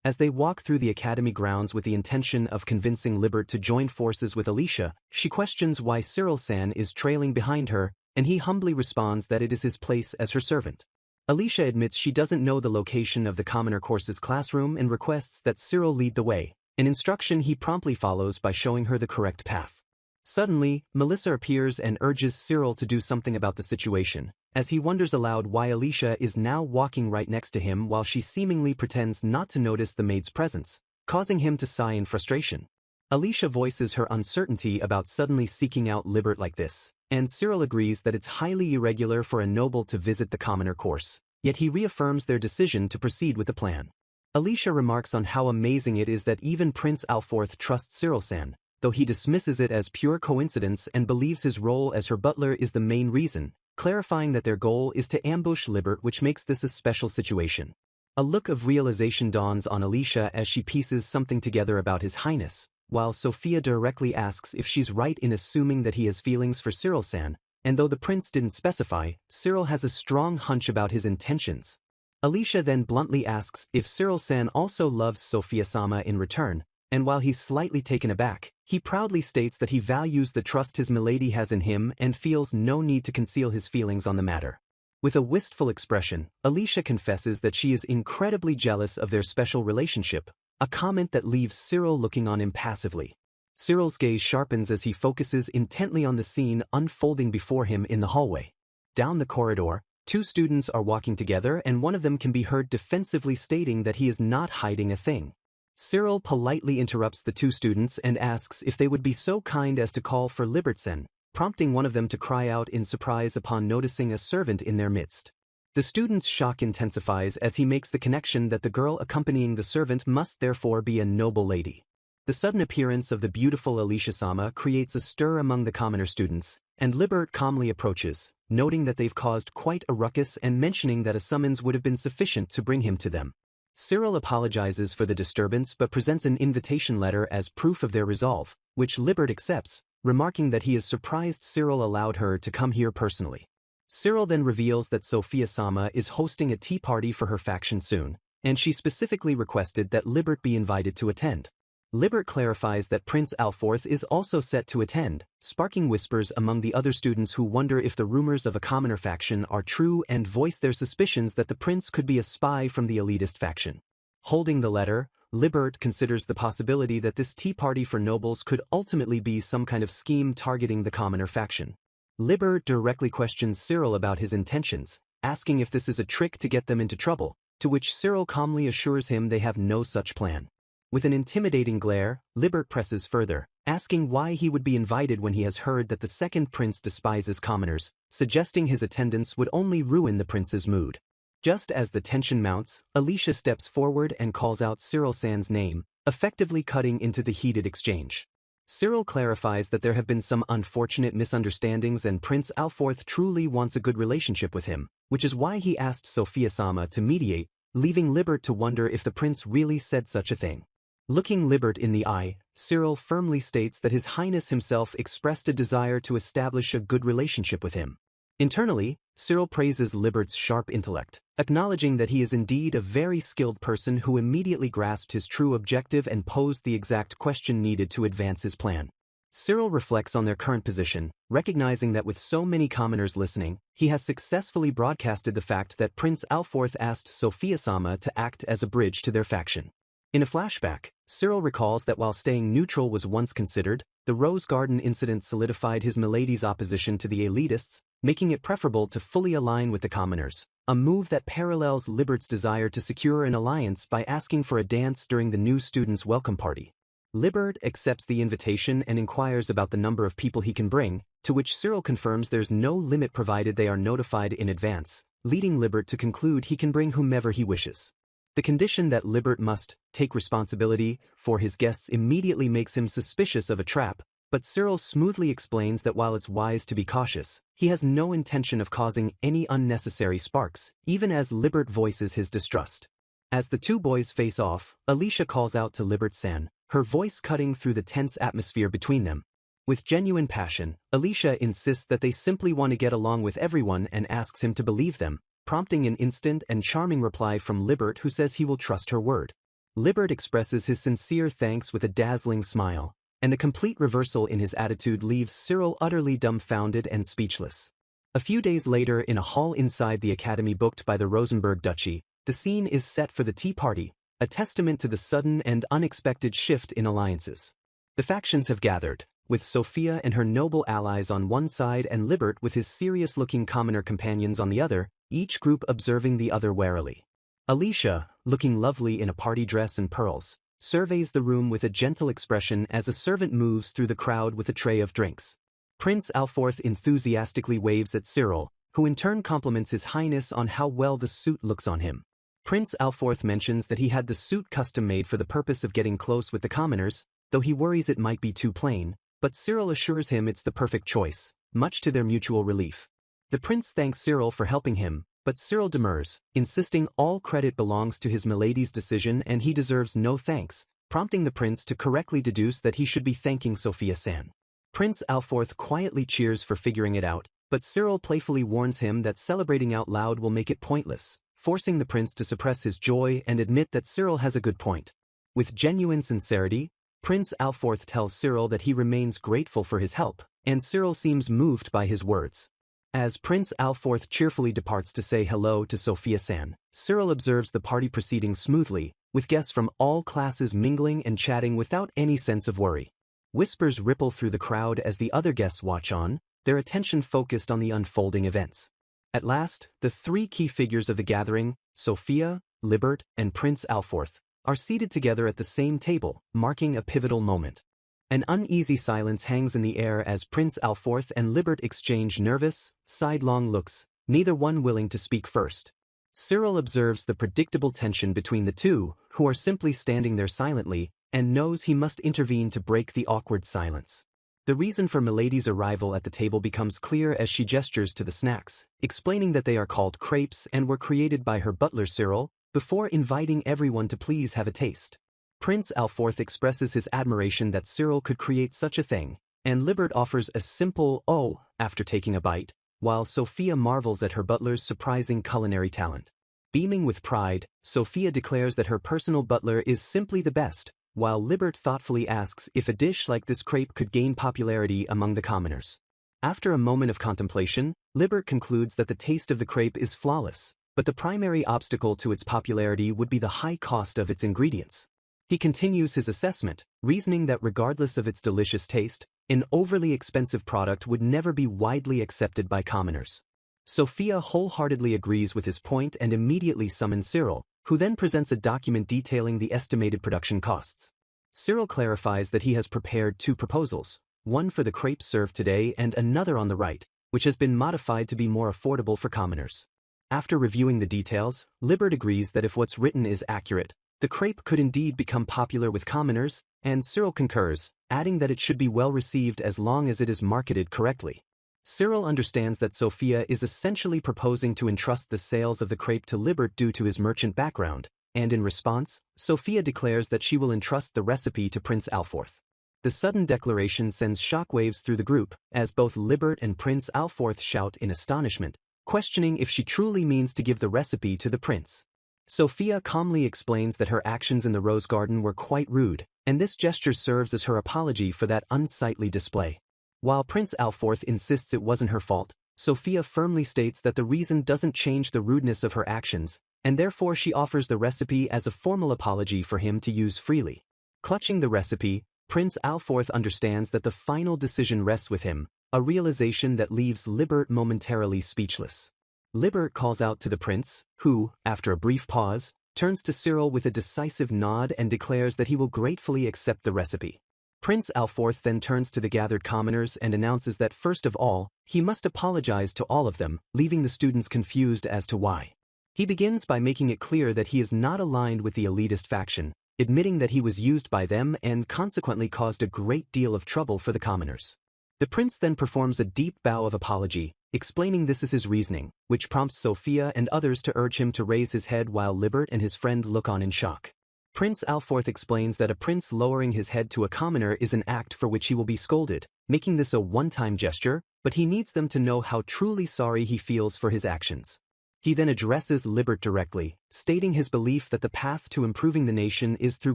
As they walk through the academy grounds with the intention of convincing Libert to join forces with Alicia, she questions why Cyril-san is trailing behind her, and he humbly responds that it is his place as her servant. Alicia admits she doesn't know the location of the Commoner Course's classroom and requests that Cyril lead the way, an instruction he promptly follows by showing her the correct path. Suddenly, Melissa appears and urges Cyril to do something about the situation, as he wonders aloud why Alicia is now walking right next to him while she seemingly pretends not to notice the maid's presence, causing him to sigh in frustration. Alicia voices her uncertainty about suddenly seeking out Libert like this, and Cyril agrees that it's highly irregular for a noble to visit the Commoner Course, yet he reaffirms their decision to proceed with the plan. Alicia remarks on how amazing it is that even Prince Alforth trusts Cyril-san, though he dismisses it as pure coincidence and believes his role as her butler is the main reason, clarifying that their goal is to ambush Libert, which makes this a special situation. A look of realization dawns on Alicia as she pieces something together about His Highness, while Sophia directly asks if she's right in assuming that he has feelings for Cyril-san, and though the prince didn't specify, Cyril has a strong hunch about his intentions. Alicia then bluntly asks if Cyril-san also loves Sophia-sama in return, and while he's slightly taken aback, he proudly states that he values the trust his milady has in him and feels no need to conceal his feelings on the matter. With a wistful expression, Alicia confesses that she is incredibly jealous of their special relationship, a comment that leaves Cyril looking on impassively. Cyril's gaze sharpens as he focuses intently on the scene unfolding before him in the hallway. Down the corridor, two students are walking together and one of them can be heard defensively stating that he is not hiding a thing. Cyril politely interrupts the two students and asks if they would be so kind as to call for Libertsen, prompting one of them to cry out in surprise upon noticing a servant in their midst. The student's shock intensifies as he makes the connection that the girl accompanying the servant must therefore be a noble lady. The sudden appearance of the beautiful Alicia-sama creates a stir among the commoner students, and Libert calmly approaches, noting that they've caused quite a ruckus and mentioning that a summons would have been sufficient to bring him to them. Cyril apologizes for the disturbance but presents an invitation letter as proof of their resolve, which Libert accepts, remarking that he is surprised Cyril allowed her to come here personally. Cyril then reveals that Sophia-sama is hosting a tea party for her faction soon, and she specifically requested that Libert be invited to attend. Libert clarifies that Prince Alforth is also set to attend, sparking whispers among the other students who wonder if the rumors of a commoner faction are true and voice their suspicions that the prince could be a spy from the elitist faction. Holding the letter, Libert considers the possibility that this tea party for nobles could ultimately be some kind of scheme targeting the commoner faction. Libert directly questions Cyril about his intentions, asking if this is a trick to get them into trouble, to which Cyril calmly assures him they have no such plan. With an intimidating glare, Libert presses further, asking why he would be invited when he has heard that the second prince despises commoners, suggesting his attendance would only ruin the prince's mood. Just as the tension mounts, Alicia steps forward and calls out Cyril-san's name, effectively cutting into the heated exchange. Cyril clarifies that there have been some unfortunate misunderstandings and Prince Alforth truly wants a good relationship with him, which is why he asked Sophia-sama to mediate, leaving Libert to wonder if the prince really said such a thing. Looking Libert in the eye, Cyril firmly states that His Highness himself expressed a desire to establish a good relationship with him. Internally, Cyril praises Libert's sharp intellect, acknowledging that he is indeed a very skilled person who immediately grasped his true objective and posed the exact question needed to advance his plan. Cyril reflects on their current position, recognizing that with so many commoners listening, he has successfully broadcasted the fact that Prince Alforth asked Sophia-sama to act as a bridge to their faction. In a flashback, Cyril recalls that while staying neutral was once considered, the Rose Garden incident solidified his milady's opposition to the elitists, making it preferable to fully align with the commoners, a move that parallels Libert's desire to secure an alliance by asking for a dance during the new students' welcome party. Libert accepts the invitation and inquires about the number of people he can bring, to which Cyril confirms there's no limit provided they are notified in advance, leading Libert to conclude he can bring whomever he wishes. The condition that Libert must take responsibility for his guests immediately makes him suspicious of a trap, but Cyril smoothly explains that while it's wise to be cautious, he has no intention of causing any unnecessary sparks, even as Libert voices his distrust. As the two boys face off, Alicia calls out to Libert-san, her voice cutting through the tense atmosphere between them. With genuine passion, Alicia insists that they simply want to get along with everyone and asks him to believe them, prompting an instant and charming reply from Libert, who says he will trust her word. Libert expresses his sincere thanks with a dazzling smile, and the complete reversal in his attitude leaves Cyril utterly dumbfounded and speechless. A few days later, in a hall inside the academy booked by the Rosenberg Duchy, the scene is set for the tea party, a testament to the sudden and unexpected shift in alliances. The factions have gathered, with Sophia and her noble allies on one side and Libert with his serious-looking commoner companions on the other, each group observing the other warily. Alicia, looking lovely in a party dress and pearls, surveys the room with a gentle expression as a servant moves through the crowd with a tray of drinks. Prince Alforth enthusiastically waves at Cyril, who in turn compliments His Highness on how well the suit looks on him. Prince Alforth mentions that he had the suit custom-made for the purpose of getting close with the commoners, though he worries it might be too plain, but Cyril assures him it's the perfect choice, much to their mutual relief. The prince thanks Cyril for helping him, but Cyril demurs, insisting all credit belongs to his milady's decision and he deserves no thanks, prompting the prince to correctly deduce that he should be thanking Sophia-san. Prince Alforth quietly cheers for figuring it out, but Cyril playfully warns him that celebrating out loud will make it pointless, forcing the prince to suppress his joy and admit that Cyril has a good point. With genuine sincerity, Prince Alforth tells Cyril that he remains grateful for his help, and Cyril seems moved by his words. As Prince Alforth cheerfully departs to say hello to Sophia-san, Cyril observes the party proceeding smoothly, with guests from all classes mingling and chatting without any sense of worry. Whispers ripple through the crowd as the other guests watch on, their attention focused on the unfolding events. At last, the three key figures of the gathering, Sophia, Libert, and Prince Alforth, are seated together at the same table, marking a pivotal moment. An uneasy silence hangs in the air as Prince Alforth and Libert exchange nervous, sidelong looks, neither one willing to speak first. Cyril observes the predictable tension between the two, who are simply standing there silently, and knows he must intervene to break the awkward silence. The reason for Milady's arrival at the table becomes clear as she gestures to the snacks, explaining that they are called crepes and were created by her butler Cyril, before inviting everyone to please have a taste. Prince Alforth expresses his admiration that Cyril could create such a thing, and Libert offers a simple "oh" after taking a bite, while Sophia marvels at her butler's surprising culinary talent. Beaming with pride, Sophia declares that her personal butler is simply the best, while Libert thoughtfully asks if a dish like this crepe could gain popularity among the commoners. After a moment of contemplation, Libert concludes that the taste of the crepe is flawless, but the primary obstacle to its popularity would be the high cost of its ingredients. He continues his assessment, reasoning that regardless of its delicious taste, an overly expensive product would never be widely accepted by commoners. Sophia wholeheartedly agrees with his point and immediately summons Cyril, who then presents a document detailing the estimated production costs. Cyril clarifies that he has prepared two proposals, one for the crepe served today and another on the right, which has been modified to be more affordable for commoners. After reviewing the details, Libert agrees that if what's written is accurate, the crepe could indeed become popular with commoners, and Cyril concurs, adding that it should be well received as long as it is marketed correctly. Cyril understands that Sophia is essentially proposing to entrust the sales of the crepe to Libert due to his merchant background, and in response, Sophia declares that she will entrust the recipe to Prince Alforth. The sudden declaration sends shockwaves through the group, as both Libert and Prince Alforth shout in astonishment, questioning if she truly means to give the recipe to the prince. Sophia calmly explains that her actions in the rose garden were quite rude, and this gesture serves as her apology for that unsightly display. While Prince Alforth insists it wasn't her fault, Sophia firmly states that the reason doesn't change the rudeness of her actions, and therefore she offers the recipe as a formal apology for him to use freely. Clutching the recipe, Prince Alforth understands that the final decision rests with him, a realization that leaves Libert momentarily speechless. Libert calls out to the prince, who, after a brief pause, turns to Cyril with a decisive nod and declares that he will gratefully accept the recipe. Prince Alforth then turns to the gathered commoners and announces that first of all, he must apologize to all of them, leaving the students confused as to why. He begins by making it clear that he is not aligned with the elitist faction, admitting that he was used by them and consequently caused a great deal of trouble for the commoners. The prince then performs a deep bow of apology, explaining this is his reasoning, which prompts Sophia and others to urge him to raise his head while Libert and his friend look on in shock. Prince Alforth explains that a prince lowering his head to a commoner is an act for which he will be scolded, making this a one-time gesture, but he needs them to know how truly sorry he feels for his actions. He then addresses Libert directly, stating his belief that the path to improving the nation is through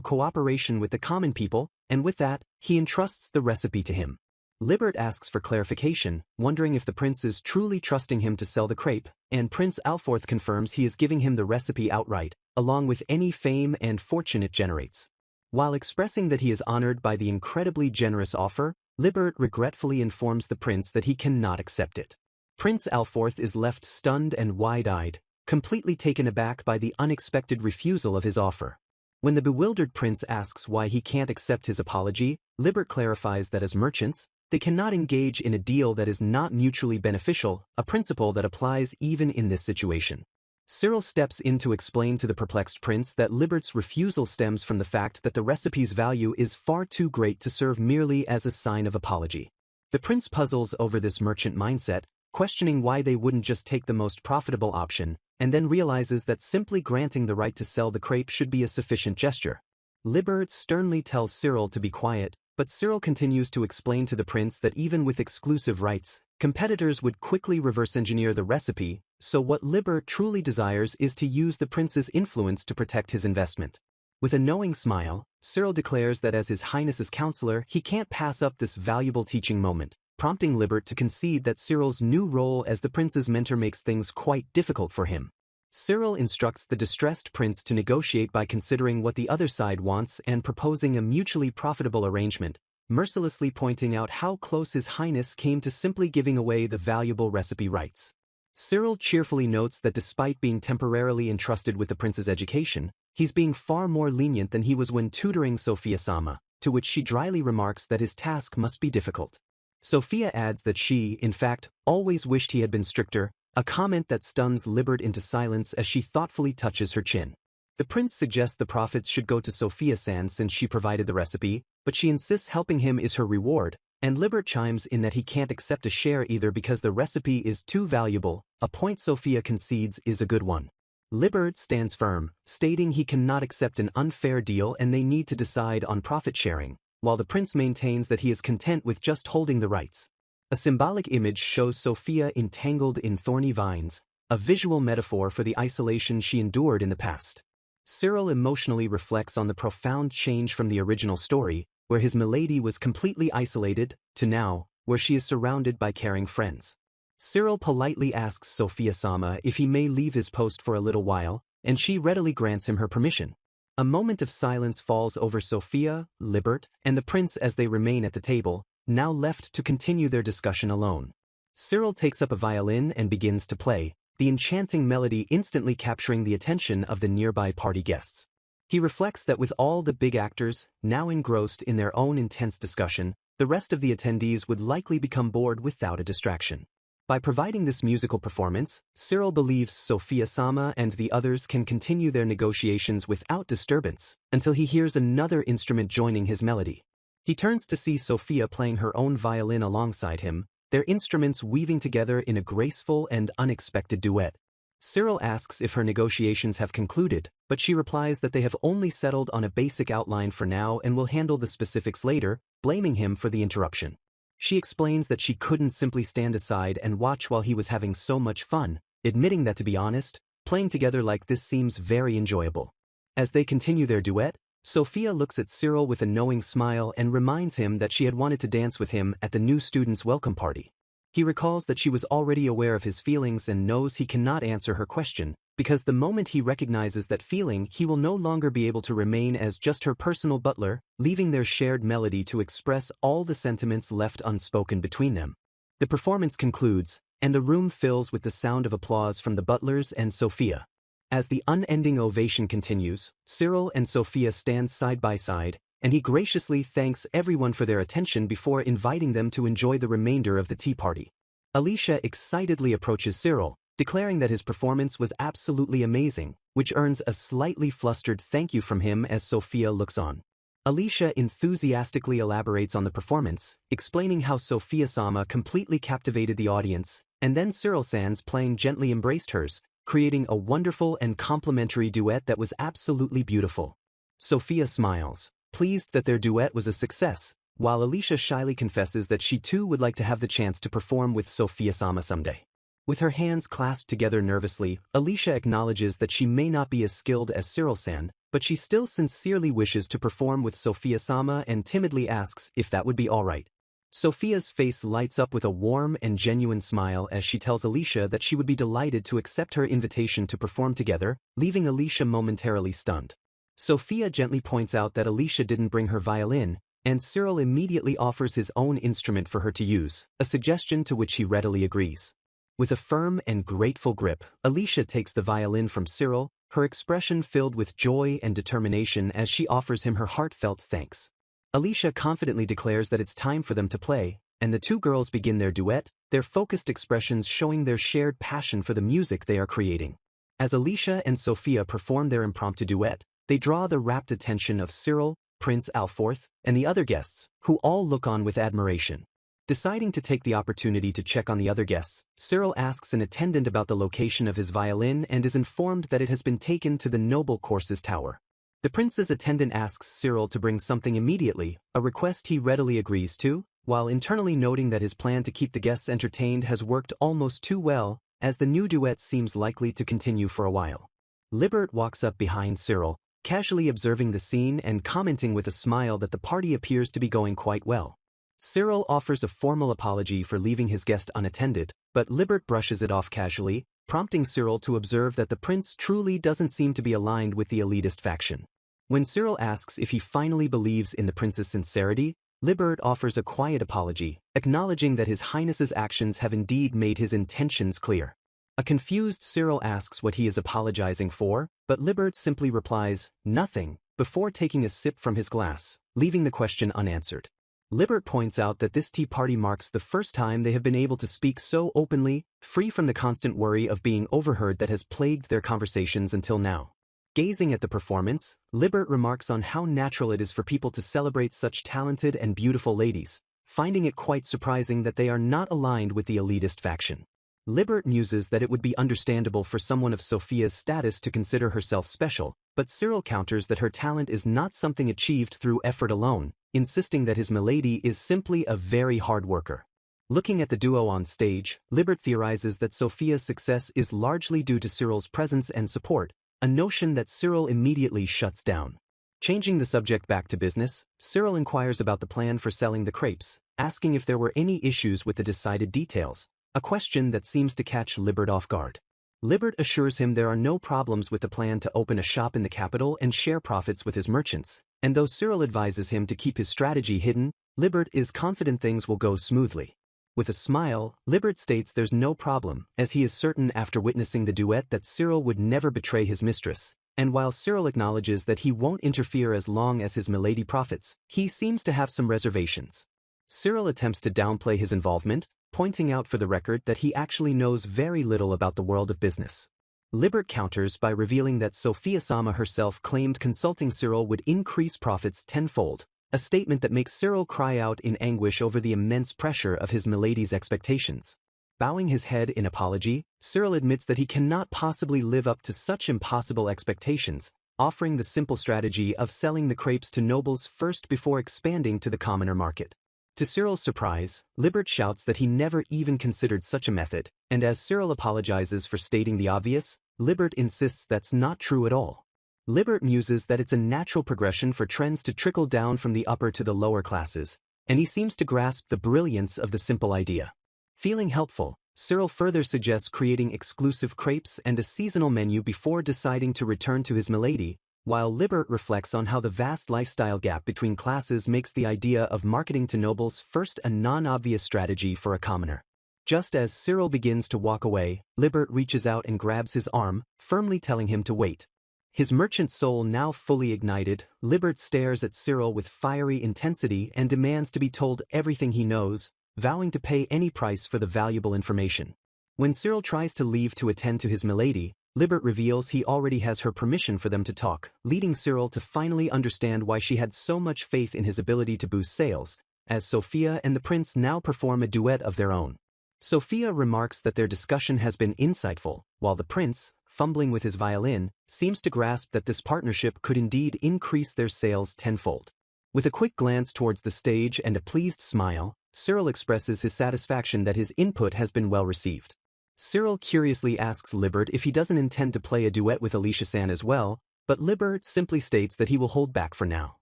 cooperation with the common people, and with that, he entrusts the recipe to him. Libert asks for clarification, wondering if the prince is truly trusting him to sell the crepe, and Prince Alforth confirms he is giving him the recipe outright, along with any fame and fortune it generates. While expressing that he is honored by the incredibly generous offer, Libert regretfully informs the prince that he cannot accept it. Prince Alforth is left stunned and wide-eyed, completely taken aback by the unexpected refusal of his offer. When the bewildered prince asks why he can't accept his apology, Libert clarifies that as merchants, they cannot engage in a deal that is not mutually beneficial, a principle that applies even in this situation. Cyril steps in to explain to the perplexed prince that Libert's refusal stems from the fact that the recipe's value is far too great to serve merely as a sign of apology. The prince puzzles over this merchant mindset, questioning why they wouldn't just take the most profitable option, and then realizes that simply granting the right to sell the crepe should be a sufficient gesture. Libert sternly tells Cyril to be quiet, but Cyril continues to explain to the prince that even with exclusive rights, competitors would quickly reverse engineer the recipe, so what Libert truly desires is to use the prince's influence to protect his investment. With a knowing smile, Cyril declares that as His Highness's counselor, he can't pass up this valuable teaching moment, prompting Libert to concede that Cyril's new role as the prince's mentor makes things quite difficult for him. Cyril instructs the distressed prince to negotiate by considering what the other side wants and proposing a mutually profitable arrangement, mercilessly pointing out how close His Highness came to simply giving away the valuable recipe rights. Cyril cheerfully notes that despite being temporarily entrusted with the prince's education, he's being far more lenient than he was when tutoring Sophia-sama, to which she dryly remarks that his task must be difficult. Sophia adds that she, in fact, always wished he had been stricter, a comment that stuns Libert into silence as she thoughtfully touches her chin. The prince suggests the profits should go to Sophia-san since she provided the recipe, but she insists helping him is her reward, and Libert chimes in that he can't accept a share either because the recipe is too valuable, a point Sophia concedes is a good one. Libert stands firm, stating he cannot accept an unfair deal and they need to decide on profit sharing, while the prince maintains that he is content with just holding the rights. A symbolic image shows Sophia entangled in thorny vines, a visual metaphor for the isolation she endured in the past. Cyril emotionally reflects on the profound change from the original story, where his milady was completely isolated, to now, where she is surrounded by caring friends. Cyril politely asks Sophia-sama if he may leave his post for a little while, and she readily grants him her permission. A moment of silence falls over Sophia, Libert, and the prince as they remain at the table, now left to continue their discussion alone. Cyril takes up a violin and begins to play, the enchanting melody instantly capturing the attention of the nearby party guests. He reflects that with all the big actors now engrossed in their own intense discussion, the rest of the attendees would likely become bored without a distraction. By providing this musical performance, Cyril believes Sophia-sama and the others can continue their negotiations without disturbance until he hears another instrument joining his melody. He turns to see Sophia playing her own violin alongside him, their instruments weaving together in a graceful and unexpected duet. Cyril asks if her negotiations have concluded, but she replies that they have only settled on a basic outline for now and will handle the specifics later, blaming him for the interruption. She explains that she couldn't simply stand aside and watch while he was having so much fun, admitting that to be honest, playing together like this seems very enjoyable. As they continue their duet, Sophia looks at Cyril with a knowing smile and reminds him that she had wanted to dance with him at the new students' welcome party. He recalls that she was already aware of his feelings and knows he cannot answer her question, because the moment he recognizes that feeling he will no longer be able to remain as just her personal butler, leaving their shared melody to express all the sentiments left unspoken between them. The performance concludes, and the room fills with the sound of applause from the butlers and Sophia. As the unending ovation continues, Cyril and Sophia stand side by side, and he graciously thanks everyone for their attention before inviting them to enjoy the remainder of the tea party. Alicia excitedly approaches Cyril, declaring that his performance was absolutely amazing, which earns a slightly flustered thank you from him as Sophia looks on. Alicia enthusiastically elaborates on the performance, explaining how Sophia-sama completely captivated the audience, and then Cyril-san's playing gently embraced hers, creating a wonderful and complementary duet that was absolutely beautiful. Sophia smiles, pleased that their duet was a success, while Alicia shyly confesses that she too would like to have the chance to perform with Sophia-sama someday. With her hands clasped together nervously, Alicia acknowledges that she may not be as skilled as Cyril-san, but she still sincerely wishes to perform with Sophia-sama and timidly asks if that would be alright. Sophia's face lights up with a warm and genuine smile as she tells Alicia that she would be delighted to accept her invitation to perform together, leaving Alicia momentarily stunned. Sophia gently points out that Alicia didn't bring her violin, and Cyril immediately offers his own instrument for her to use, a suggestion to which he readily agrees. With a firm and grateful grip, Alicia takes the violin from Cyril, her expression filled with joy and determination as she offers him her heartfelt thanks. Alicia confidently declares that it's time for them to play, and the two girls begin their duet, their focused expressions showing their shared passion for the music they are creating. As Alicia and Sophia perform their impromptu duet, they draw the rapt attention of Cyril, Prince Alforth, and the other guests, who all look on with admiration. Deciding to take the opportunity to check on the other guests, Cyril asks an attendant about the location of his violin and is informed that it has been taken to the noble course's tower. The prince's attendant asks Cyril to bring something immediately, a request he readily agrees to, while internally noting that his plan to keep the guests entertained has worked almost too well, as the new duet seems likely to continue for a while. Libert walks up behind Cyril, casually observing the scene and commenting with a smile that the party appears to be going quite well. Cyril offers a formal apology for leaving his guest unattended, but Libert brushes it off casually, prompting Cyril to observe that the prince truly doesn't seem to be aligned with the elitist faction. When Cyril asks if he finally believes in the prince's sincerity, Libert offers a quiet apology, acknowledging that His Highness's actions have indeed made his intentions clear. A confused Cyril asks what he is apologizing for, but Libert simply replies, "Nothing," before taking a sip from his glass, leaving the question unanswered. Libert points out that this tea party marks the first time they have been able to speak so openly, free from the constant worry of being overheard that has plagued their conversations until now. Gazing at the performance, Libert remarks on how natural it is for people to celebrate such talented and beautiful ladies, finding it quite surprising that they are not aligned with the elitist faction. Libert muses that it would be understandable for someone of Sophia's status to consider herself special, but Cyril counters that her talent is not something achieved through effort alone, insisting that his milady is simply a very hard worker. Looking at the duo on stage, Libert theorizes that Sophia's success is largely due to Cyril's presence and support, a notion that Cyril immediately shuts down. Changing the subject back to business, Cyril inquires about the plan for selling the crepes, asking if there were any issues with the decided details, a question that seems to catch Libert off guard. Libert assures him there are no problems with the plan to open a shop in the capital and share profits with his merchants, and though Cyril advises him to keep his strategy hidden, Libert is confident things will go smoothly. With a smile, Libert states there's no problem, as he is certain after witnessing the duet that Cyril would never betray his mistress, and while Cyril acknowledges that he won't interfere as long as his milady profits, he seems to have some reservations. Cyril attempts to downplay his involvement, pointing out for the record that he actually knows very little about the world of business. Libert counters by revealing that Sophia-sama herself claimed consulting Cyril would increase profits tenfold, a statement that makes Cyril cry out in anguish over the immense pressure of his milady's expectations. Bowing his head in apology, Cyril admits that he cannot possibly live up to such impossible expectations, offering the simple strategy of selling the crepes to nobles first before expanding to the commoner market. To Cyril's surprise, Libert shouts that he never even considered such a method, and as Cyril apologizes for stating the obvious, Libert insists that's not true at all. Libert muses that it's a natural progression for trends to trickle down from the upper to the lower classes, and he seems to grasp the brilliance of the simple idea. Feeling helpful, Cyril further suggests creating exclusive crepes and a seasonal menu before deciding to return to his milady, while Libert reflects on how the vast lifestyle gap between classes makes the idea of marketing to nobles first a non-obvious strategy for a commoner. Just as Cyril begins to walk away, Libert reaches out and grabs his arm, firmly telling him to wait. His merchant soul now fully ignited, Libert stares at Cyril with fiery intensity and demands to be told everything he knows, vowing to pay any price for the valuable information. When Cyril tries to leave to attend to his milady, Libert reveals he already has her permission for them to talk, leading Cyril to finally understand why she had so much faith in his ability to boost sales, as Sophia and the prince now perform a duet of their own. Sophia remarks that their discussion has been insightful, while the prince, fumbling with his violin, seems to grasp that this partnership could indeed increase their sales tenfold. With a quick glance towards the stage and a pleased smile, Cyril expresses his satisfaction that his input has been well received. Cyril curiously asks Libert if he doesn't intend to play a duet with Alicia-san as well, but Libert simply states that he will hold back for now.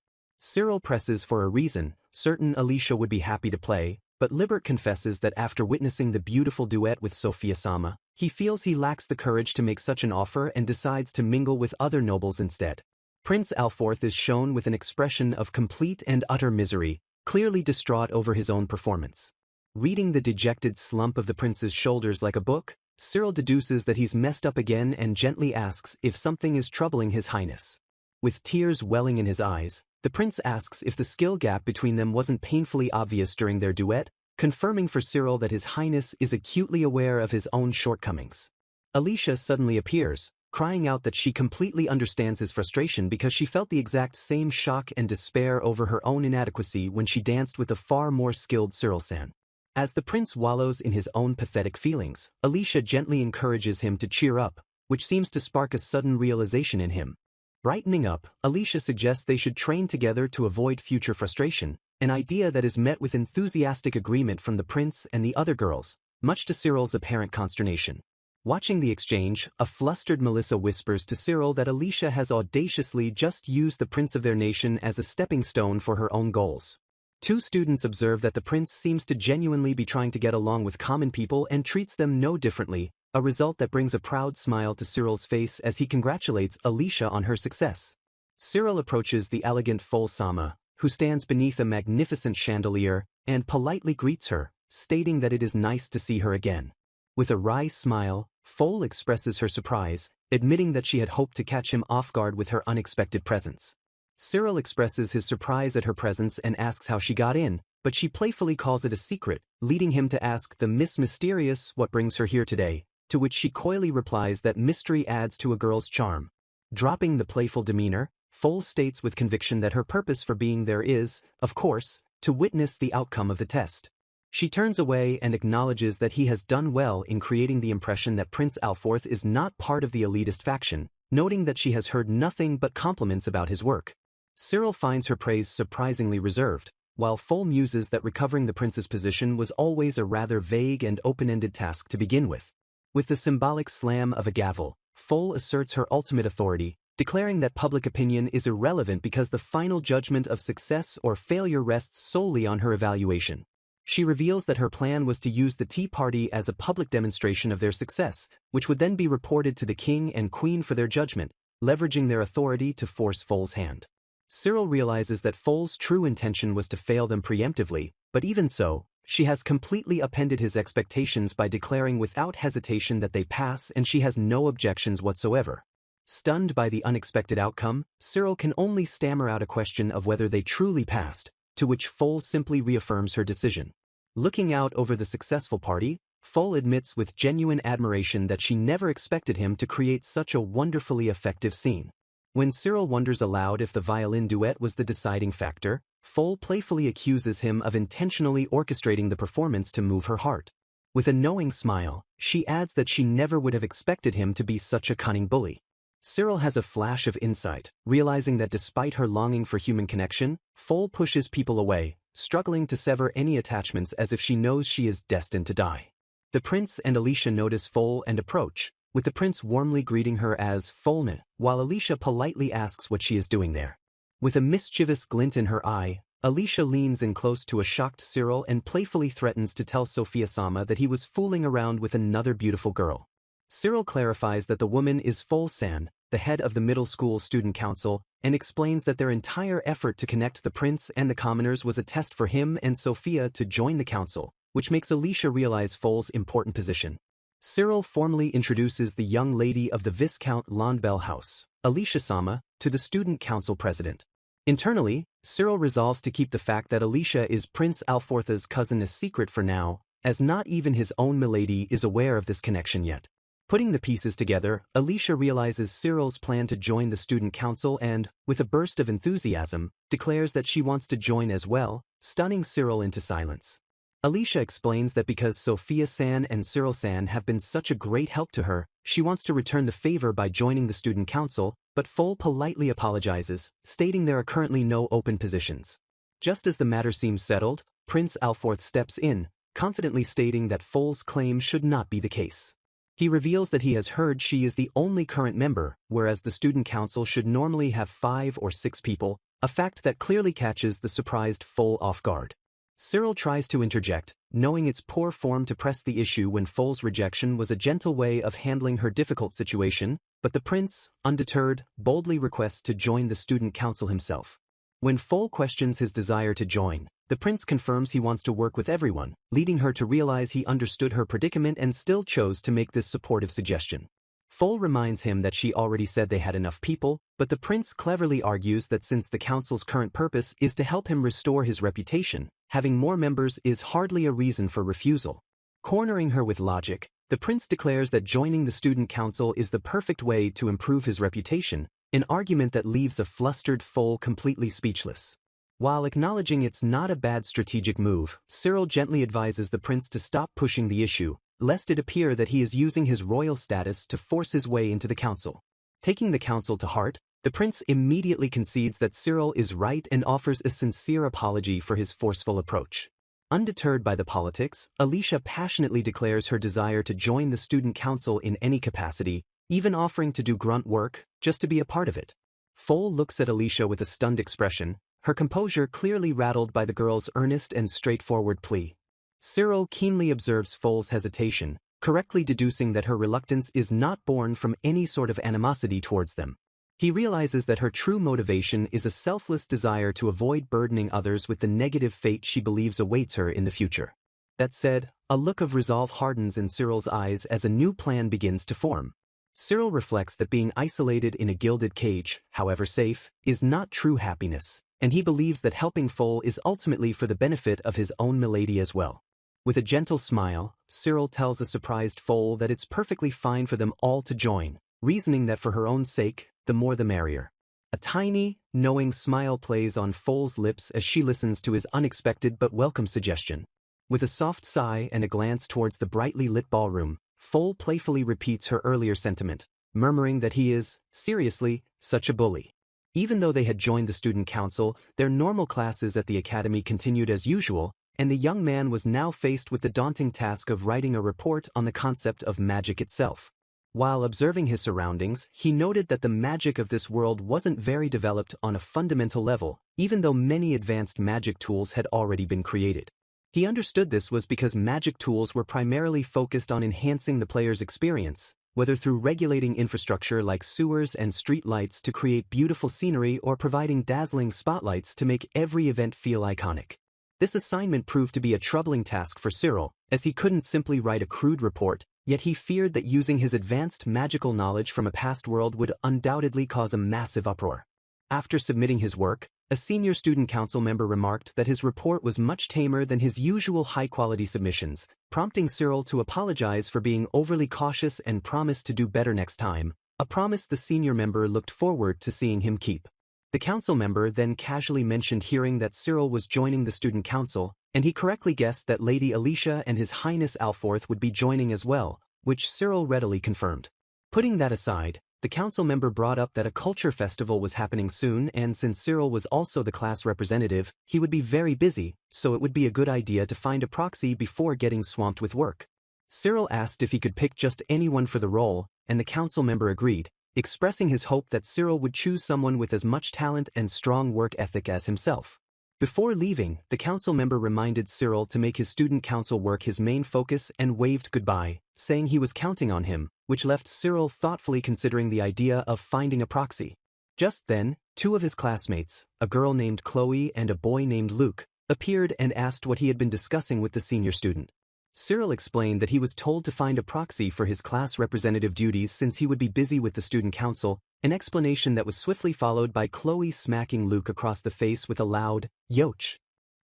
Cyril presses for a reason, certain Alicia would be happy to play, but Libert confesses that after witnessing the beautiful duet with Sophia-sama, he feels he lacks the courage to make such an offer and decides to mingle with other nobles instead. Prince Alforth is shown with an expression of complete and utter misery, clearly distraught over his own performance. Reading the dejected slump of the prince's shoulders like a book, Cyril deduces that he's messed up again and gently asks if something is troubling his highness. With tears welling in his eyes, the prince asks if the skill gap between them wasn't painfully obvious during their duet, confirming for Cyril that his highness is acutely aware of his own shortcomings. Alicia suddenly appears, crying out that she completely understands his frustration because she felt the exact same shock and despair over her own inadequacy when she danced with the far more skilled Cyril-san. As the prince wallows in his own pathetic feelings, Alicia gently encourages him to cheer up, which seems to spark a sudden realization in him. Brightening up, Alicia suggests they should train together to avoid future frustration, an idea that is met with enthusiastic agreement from the prince and the other girls, much to Cyril's apparent consternation. Watching the exchange, a flustered Melissa whispers to Cyril that Alicia has audaciously just used the prince of their nation as a stepping stone for her own goals. Two students observe that the prince seems to genuinely be trying to get along with common people and treats them no differently, a result that brings a proud smile to Cyril's face as he congratulates Alicia on her success. Cyril approaches the elegant Foal-sama, who stands beneath a magnificent chandelier, and politely greets her, stating that it is nice to see her again. With a wry smile, Foal expresses her surprise, admitting that she had hoped to catch him off guard with her unexpected presence. Cyril expresses his surprise at her presence and asks how she got in, but she playfully calls it a secret, leading him to ask the Miss Mysterious what brings her here today, to which she coyly replies that mystery adds to a girl's charm. Dropping the playful demeanor, Foal states with conviction that her purpose for being there is, of course, to witness the outcome of the test. She turns away and acknowledges that he has done well in creating the impression that Prince Alforth is not part of the elitist faction, noting that she has heard nothing but compliments about his work. Cyril finds her praise surprisingly reserved, while Foal muses that recovering the prince's position was always a rather vague and open-ended task to begin with. With the symbolic slam of a gavel, Foal asserts her ultimate authority, declaring that public opinion is irrelevant because the final judgment of success or failure rests solely on her evaluation. She reveals that her plan was to use the tea party as a public demonstration of their success, which would then be reported to the king and queen for their judgment, leveraging their authority to force Foal's hand. Cyril realizes that Foal's true intention was to fail them preemptively, but even so, she has completely upended his expectations by declaring without hesitation that they pass and she has no objections whatsoever. Stunned by the unexpected outcome, Cyril can only stammer out a question of whether they truly passed, to which Foal simply reaffirms her decision. Looking out over the successful party, Foal admits with genuine admiration that she never expected him to create such a wonderfully effective scene. When Cyril wonders aloud if the violin duet was the deciding factor, Foal playfully accuses him of intentionally orchestrating the performance to move her heart. With a knowing smile, she adds that she never would have expected him to be such a cunning bully. Cyril has a flash of insight, realizing that despite her longing for human connection, Foal pushes people away, struggling to sever any attachments as if she knows she is destined to die. The prince and Alicia notice Foal and approach, with the prince warmly greeting her as Foalne, while Alicia politely asks what she is doing there. With a mischievous glint in her eye, Alicia leans in close to a shocked Cyril and playfully threatens to tell Sophia-sama that he was fooling around with another beautiful girl. Cyril clarifies that the woman is Foal-san, the head of the middle school student council, and explains that their entire effort to connect the prince and the commoners was a test for him and Sophia to join the council, which makes Alicia realize Foal's important position. Cyril formally introduces the young lady of the Viscount Londbell house, Alicia-sama, to the student council president. Internally, Cyril resolves to keep the fact that Alicia is Prince Alfortha's cousin a secret for now, as not even his own milady is aware of this connection yet. Putting the pieces together, Alicia realizes Cyril's plan to join the student council and, with a burst of enthusiasm, declares that she wants to join as well, stunning Cyril into silence. Alicia explains that because Sophia-san and Cyril-san have been such a great help to her, she wants to return the favor by joining the student council, but Foal politely apologizes, stating there are currently no open positions. Just as the matter seems settled, Prince Alforth steps in, confidently stating that Foal's claim should not be the case. He reveals that he has heard she is the only current member, whereas the student council should normally have 5 or 6 people, a fact that clearly catches the surprised Foal off guard. Cyril tries to interject, knowing it's poor form to press the issue when Foal's rejection was a gentle way of handling her difficult situation, but the prince, undeterred, boldly requests to join the student council himself. When Foal questions his desire to join, the prince confirms he wants to work with everyone, leading her to realize he understood her predicament and still chose to make this supportive suggestion. Foal reminds him that she already said they had enough people, but the prince cleverly argues that since the council's current purpose is to help him restore his reputation, having more members is hardly a reason for refusal. Cornering her with logic, the prince declares that joining the student council is the perfect way to improve his reputation, an argument that leaves a flustered Foal completely speechless. While acknowledging it's not a bad strategic move, Cyril gently advises the prince to stop pushing the issue, lest it appear that he is using his royal status to force his way into the council. Taking the council to heart, the prince immediately concedes that Cyril is right and offers a sincere apology for his forceful approach. Undeterred by the politics, Alicia passionately declares her desire to join the student council in any capacity, even offering to do grunt work, just to be a part of it. Foal looks at Alicia with a stunned expression, her composure clearly rattled by the girl's earnest and straightforward plea. Cyril keenly observes Foal's hesitation, correctly deducing that her reluctance is not born from any sort of animosity towards them. He realizes that her true motivation is a selfless desire to avoid burdening others with the negative fate she believes awaits her in the future. That said, a look of resolve hardens in Cyril's eyes as a new plan begins to form. Cyril reflects that being isolated in a gilded cage, however safe, is not true happiness, and he believes that helping Foal is ultimately for the benefit of his own milady as well. With a gentle smile, Cyril tells a surprised Foal that it's perfectly fine for them all to join, reasoning that for her own sake, the more the merrier. A tiny, knowing smile plays on Foal's lips as she listens to his unexpected but welcome suggestion. With a soft sigh and a glance towards the brightly lit ballroom, Foal playfully repeats her earlier sentiment, murmuring that he is, seriously, such a bully. Even though they had joined the student council, their normal classes at the academy continued as usual, and the young man was now faced with the daunting task of writing a report on the concept of magic itself. While observing his surroundings, he noted that the magic of this world wasn't very developed on a fundamental level, even though many advanced magic tools had already been created. He understood this was because magic tools were primarily focused on enhancing the player's experience, whether through regulating infrastructure like sewers and street lights to create beautiful scenery or providing dazzling spotlights to make every event feel iconic. This assignment proved to be a troubling task for Cyril, as he couldn't simply write a crude report, yet he feared that using his advanced magical knowledge from a past world would undoubtedly cause a massive uproar. After submitting his work, a senior student council member remarked that his report was much tamer than his usual high-quality submissions, prompting Cyril to apologize for being overly cautious and promise to do better next time, a promise the senior member looked forward to seeing him keep. The council member then casually mentioned hearing that Cyril was joining the student council, and he correctly guessed that Lady Alicia and His Highness Alforth would be joining as well, which Cyril readily confirmed. Putting that aside, the council member brought up that a culture festival was happening soon, and since Cyril was also the class representative, he would be very busy, so it would be a good idea to find a proxy before getting swamped with work. Cyril asked if he could pick just anyone for the role, and the council member agreed, expressing his hope that Cyril would choose someone with as much talent and strong work ethic as himself. Before leaving, the council member reminded Cyril to make his student council work his main focus and waved goodbye, saying he was counting on him, which left Cyril thoughtfully considering the idea of finding a proxy. Just then, two of his classmates, a girl named Chloe and a boy named Luke, appeared and asked what he had been discussing with the senior student. Cyril explained that he was told to find a proxy for his class representative duties since he would be busy with the student council, an explanation that was swiftly followed by Chloe smacking Luke across the face with a loud, "Yoch."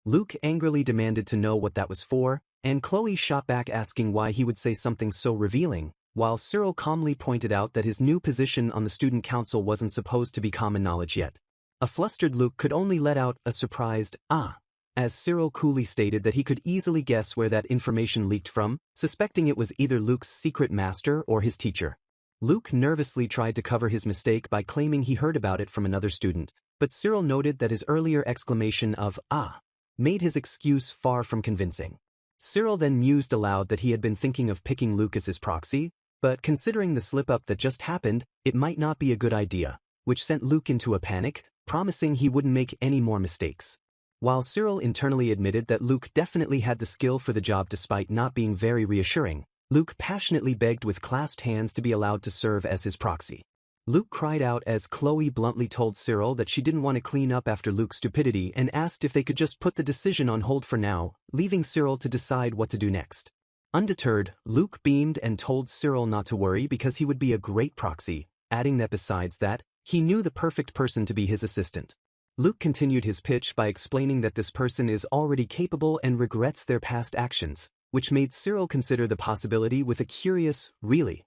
Luke angrily demanded to know what that was for, and Chloe shot back asking why he would say something so revealing, while Cyril calmly pointed out that his new position on the student council wasn't supposed to be common knowledge yet. A flustered Luke could only let out a surprised, "Ah," as Cyril coolly stated that he could easily guess where that information leaked from, suspecting it was either Luke's secret master or his teacher. Luke nervously tried to cover his mistake by claiming he heard about it from another student, but Cyril noted that his earlier exclamation of "ah" made his excuse far from convincing. Cyril then mused aloud that he had been thinking of picking Luke as his proxy, but considering the slip-up that just happened, it might not be a good idea, which sent Luke into a panic, promising he wouldn't make any more mistakes. While Cyril internally admitted that Luke definitely had the skill for the job despite not being very reassuring, Luke passionately begged with clasped hands to be allowed to serve as his proxy. Luke cried out as Chloe bluntly told Cyril that she didn't want to clean up after Luke's stupidity and asked if they could just put the decision on hold for now, leaving Cyril to decide what to do next. Undeterred, Luke beamed and told Cyril not to worry because he would be a great proxy, adding that besides that, he knew the perfect person to be his assistant. Luke continued his pitch by explaining that this person is already capable and regrets their past actions, which made Cyril consider the possibility with a curious, "Really?"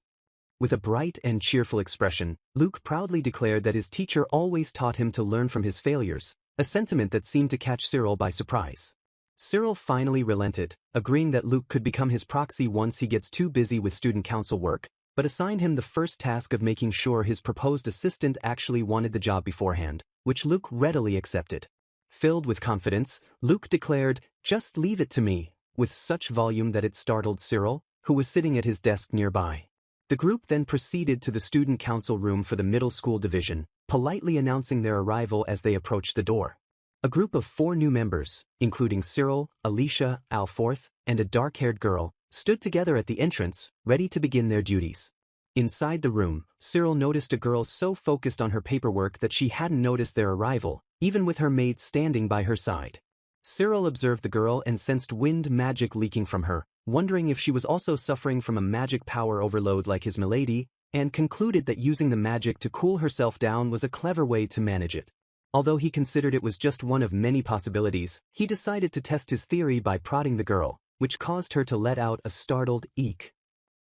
With a bright and cheerful expression, Luke proudly declared that his teacher always taught him to learn from his failures, a sentiment that seemed to catch Cyril by surprise. Cyril finally relented, agreeing that Luke could become his proxy once he gets too busy with student council work, but assigned him the first task of making sure his proposed assistant actually wanted the job beforehand, which Luke readily accepted. Filled with confidence, Luke declared, "Just leave it to me," with such volume that it startled Cyril, who was sitting at his desk nearby. The group then proceeded to the student council room for the middle school division, politely announcing their arrival as they approached the door. A group of 4 new members, including Cyril, Alicia, Alforth, and a dark-haired girl, stood together at the entrance, ready to begin their duties. Inside the room, Cyril noticed a girl so focused on her paperwork that she hadn't noticed their arrival, even with her maid standing by her side. Cyril observed the girl and sensed wind magic leaking from her, wondering if she was also suffering from a magic power overload like his milady, and concluded that using the magic to cool herself down was a clever way to manage it. Although he considered it was just one of many possibilities, he decided to test his theory by prodding the girl, which caused her to let out a startled eek.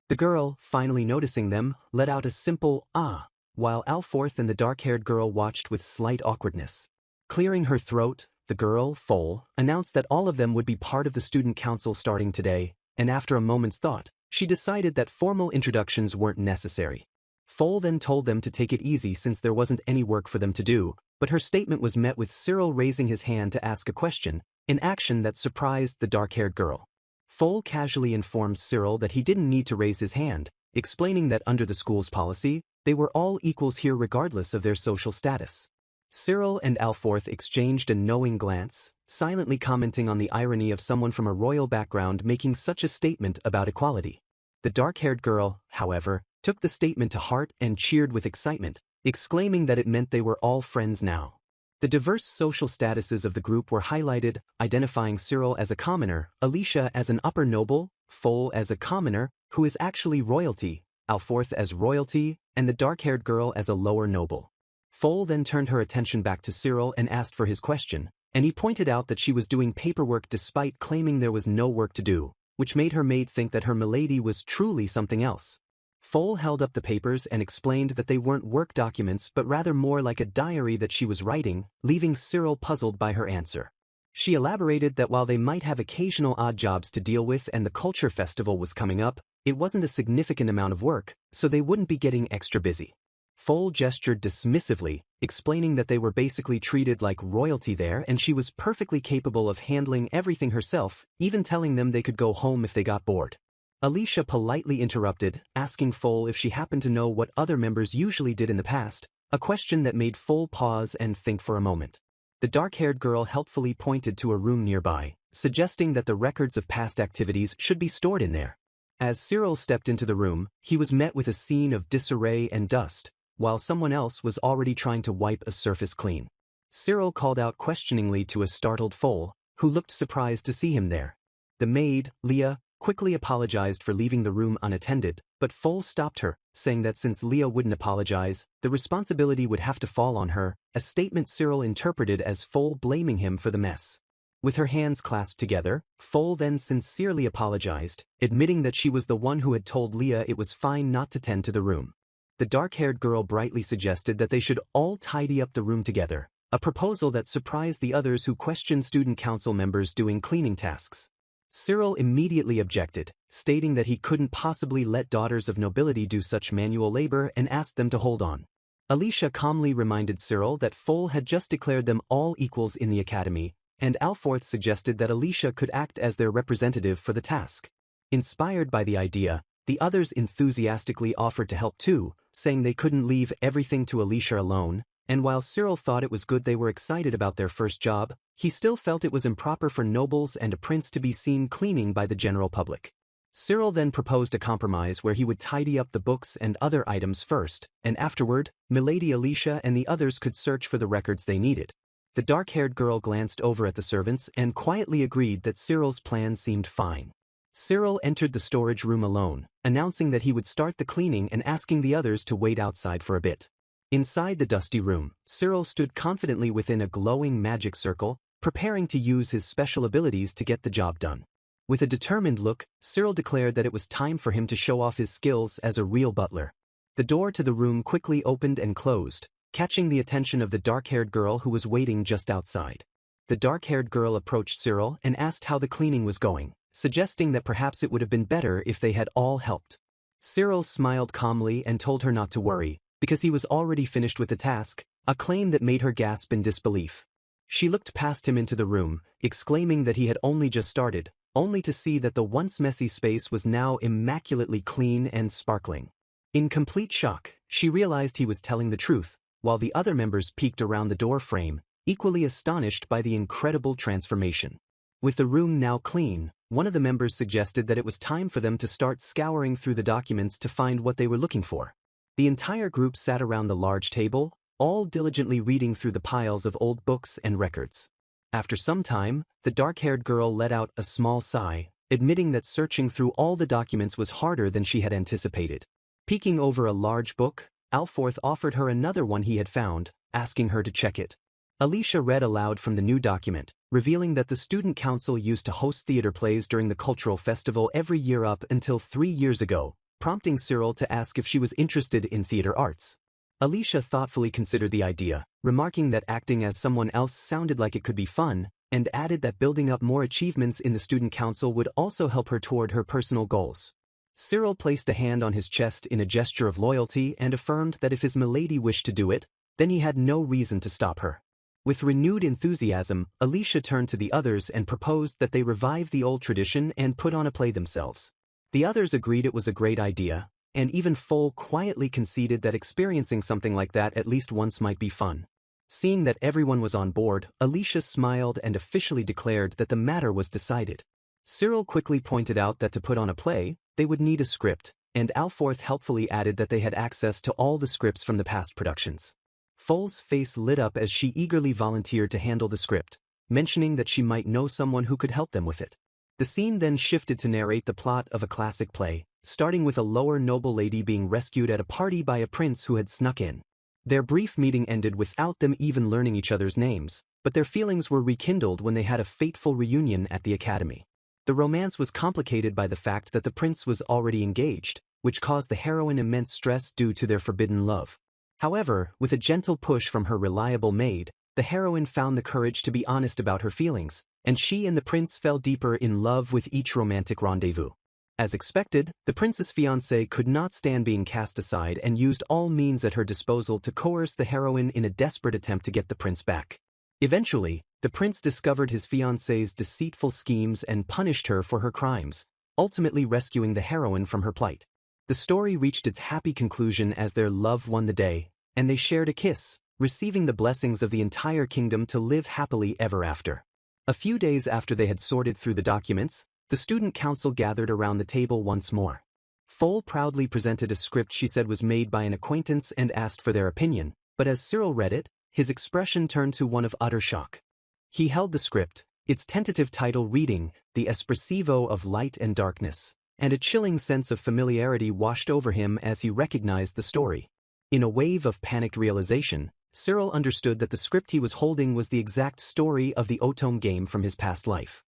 The girl, finally noticing them, let out a simple "ah," while Alforth and the dark-haired girl watched with slight awkwardness. Clearing her throat, the girl, Foal, announced that all of them would be part of the student council starting today, and after a moment's thought, she decided that formal introductions weren't necessary. Foal then told them to take it easy since there wasn't any work for them to do, but her statement was met with Cyril raising his hand to ask a question, an action that surprised the dark-haired girl. Foal casually informed Cyril that he didn't need to raise his hand, explaining that under the school's policy, they were all equals here regardless of their social status. Cyril and Alforth exchanged a knowing glance, silently commenting on the irony of someone from a royal background making such a statement about equality. The dark-haired girl, however, took the statement to heart and cheered with excitement, exclaiming that it meant they were all friends now. The diverse social statuses of the group were highlighted, identifying Cyril as a commoner, Alicia as an upper noble, Foal as a commoner, who is actually royalty, Alforth as royalty, and the dark-haired girl as a lower noble. Foal then turned her attention back to Cyril and asked for his question, and he pointed out that she was doing paperwork despite claiming there was no work to do, which made her maid think that her milady was truly something else. Foal held up the papers and explained that they weren't work documents but rather more like a diary that she was writing, leaving Cyril puzzled by her answer. She elaborated that while they might have occasional odd jobs to deal with and the culture festival was coming up, it wasn't a significant amount of work, so they wouldn't be getting extra busy. Foal gestured dismissively, explaining that they were basically treated like royalty there and she was perfectly capable of handling everything herself, even telling them they could go home if they got bored. Alicia politely interrupted, asking Foal if she happened to know what other members usually did in the past, a question that made Foal pause and think for a moment. The dark-haired girl helpfully pointed to a room nearby, suggesting that the records of past activities should be stored in there. As Cyril stepped into the room, he was met with a scene of disarray and dust, while someone else was already trying to wipe a surface clean. Cyril called out questioningly to a startled Foal, who looked surprised to see him there. The maid, Leah, quickly apologized for leaving the room unattended, but Foal stopped her, saying that since Leah wouldn't apologize, the responsibility would have to fall on her, a statement Cyril interpreted as Foal blaming him for the mess. With her hands clasped together, Foal then sincerely apologized, admitting that she was the one who had told Leah it was fine not to tend to the room. The dark-haired girl brightly suggested that they should all tidy up the room together, a proposal that surprised the others who questioned student council members doing cleaning tasks. Cyril immediately objected, stating that he couldn't possibly let daughters of nobility do such manual labor and asked them to hold on. Alicia calmly reminded Cyril that Foal had just declared them all equals in the academy, and Alforth suggested that Alicia could act as their representative for the task. Inspired by the idea, the others enthusiastically offered to help too, saying they couldn't leave everything to Alicia alone, and while Cyril thought it was good they were excited about their first job, he still felt it was improper for nobles and a prince to be seen cleaning by the general public. Cyril then proposed a compromise where he would tidy up the books and other items first, and afterward, Milady Alicia and the others could search for the records they needed. The dark-haired girl glanced over at the servants and quietly agreed that Cyril's plan seemed fine. Cyril entered the storage room alone, announcing that he would start the cleaning and asking the others to wait outside for a bit. Inside the dusty room, Cyril stood confidently within a glowing magic circle, preparing to use his special abilities to get the job done. With a determined look, Cyril declared that it was time for him to show off his skills as a real butler. The door to the room quickly opened and closed, catching the attention of the dark-haired girl who was waiting just outside. The dark-haired girl approached Cyril and asked how the cleaning was going, suggesting that perhaps it would have been better if they had all helped. Cyril smiled calmly and told her not to worry, because he was already finished with the task, a claim that made her gasp in disbelief. She looked past him into the room, exclaiming that he had only just started, only to see that the once messy space was now immaculately clean and sparkling. In complete shock, she realized he was telling the truth, while the other members peeked around the door frame, equally astonished by the incredible transformation. With the room now clean, one of the members suggested that it was time for them to start scouring through the documents to find what they were looking for. The entire group sat around the large table, all diligently reading through the piles of old books and records. After some time, the dark-haired girl let out a small sigh, admitting that searching through all the documents was harder than she had anticipated. Peeking over a large book, Alforth offered her another one he had found, asking her to check it. Alicia read aloud from the new document, revealing that the student council used to host theater plays during the cultural festival every year up until 3 years ago, prompting Cyril to ask if she was interested in theater arts. Alicia thoughtfully considered the idea, remarking that acting as someone else sounded like it could be fun, and added that building up more achievements in the student council would also help her toward her personal goals. Cyril placed a hand on his chest in a gesture of loyalty and affirmed that if his milady wished to do it, then he had no reason to stop her. With renewed enthusiasm, Alicia turned to the others and proposed that they revive the old tradition and put on a play themselves. The others agreed it was a great idea, and even Foal quietly conceded that experiencing something like that at least once might be fun. Seeing that everyone was on board, Alicia smiled and officially declared that the matter was decided. Cyril quickly pointed out that to put on a play, they would need a script, and Alforth helpfully added that they had access to all the scripts from the past productions. Foal's face lit up as she eagerly volunteered to handle the script, mentioning that she might know someone who could help them with it. The scene then shifted to narrate the plot of a classic play, starting with a lower noble lady being rescued at a party by a prince who had snuck in. Their brief meeting ended without them even learning each other's names, but their feelings were rekindled when they had a fateful reunion at the academy. The romance was complicated by the fact that the prince was already engaged, which caused the heroine immense stress due to their forbidden love. However, with a gentle push from her reliable maid, the heroine found the courage to be honest about her feelings, and she and the prince fell deeper in love with each romantic rendezvous. As expected, the prince's fiancé could not stand being cast aside and used all means at her disposal to coerce the heroine in a desperate attempt to get the prince back. Eventually, the prince discovered his fiancée's deceitful schemes and punished her for her crimes, ultimately rescuing the heroine from her plight. The story reached its happy conclusion as their love won the day, and they shared a kiss, receiving the blessings of the entire kingdom to live happily ever after. A few days after they had sorted through the documents, the student council gathered around the table once more. Foal proudly presented a script she said was made by an acquaintance and asked for their opinion, but as Cyril read it, his expression turned to one of utter shock. He held the script, its tentative title reading, The Espressivo of Light and Darkness, and a chilling sense of familiarity washed over him as he recognized the story. In a wave of panicked realization, Cyril understood that the script he was holding was the exact story of the Otome game from his past life.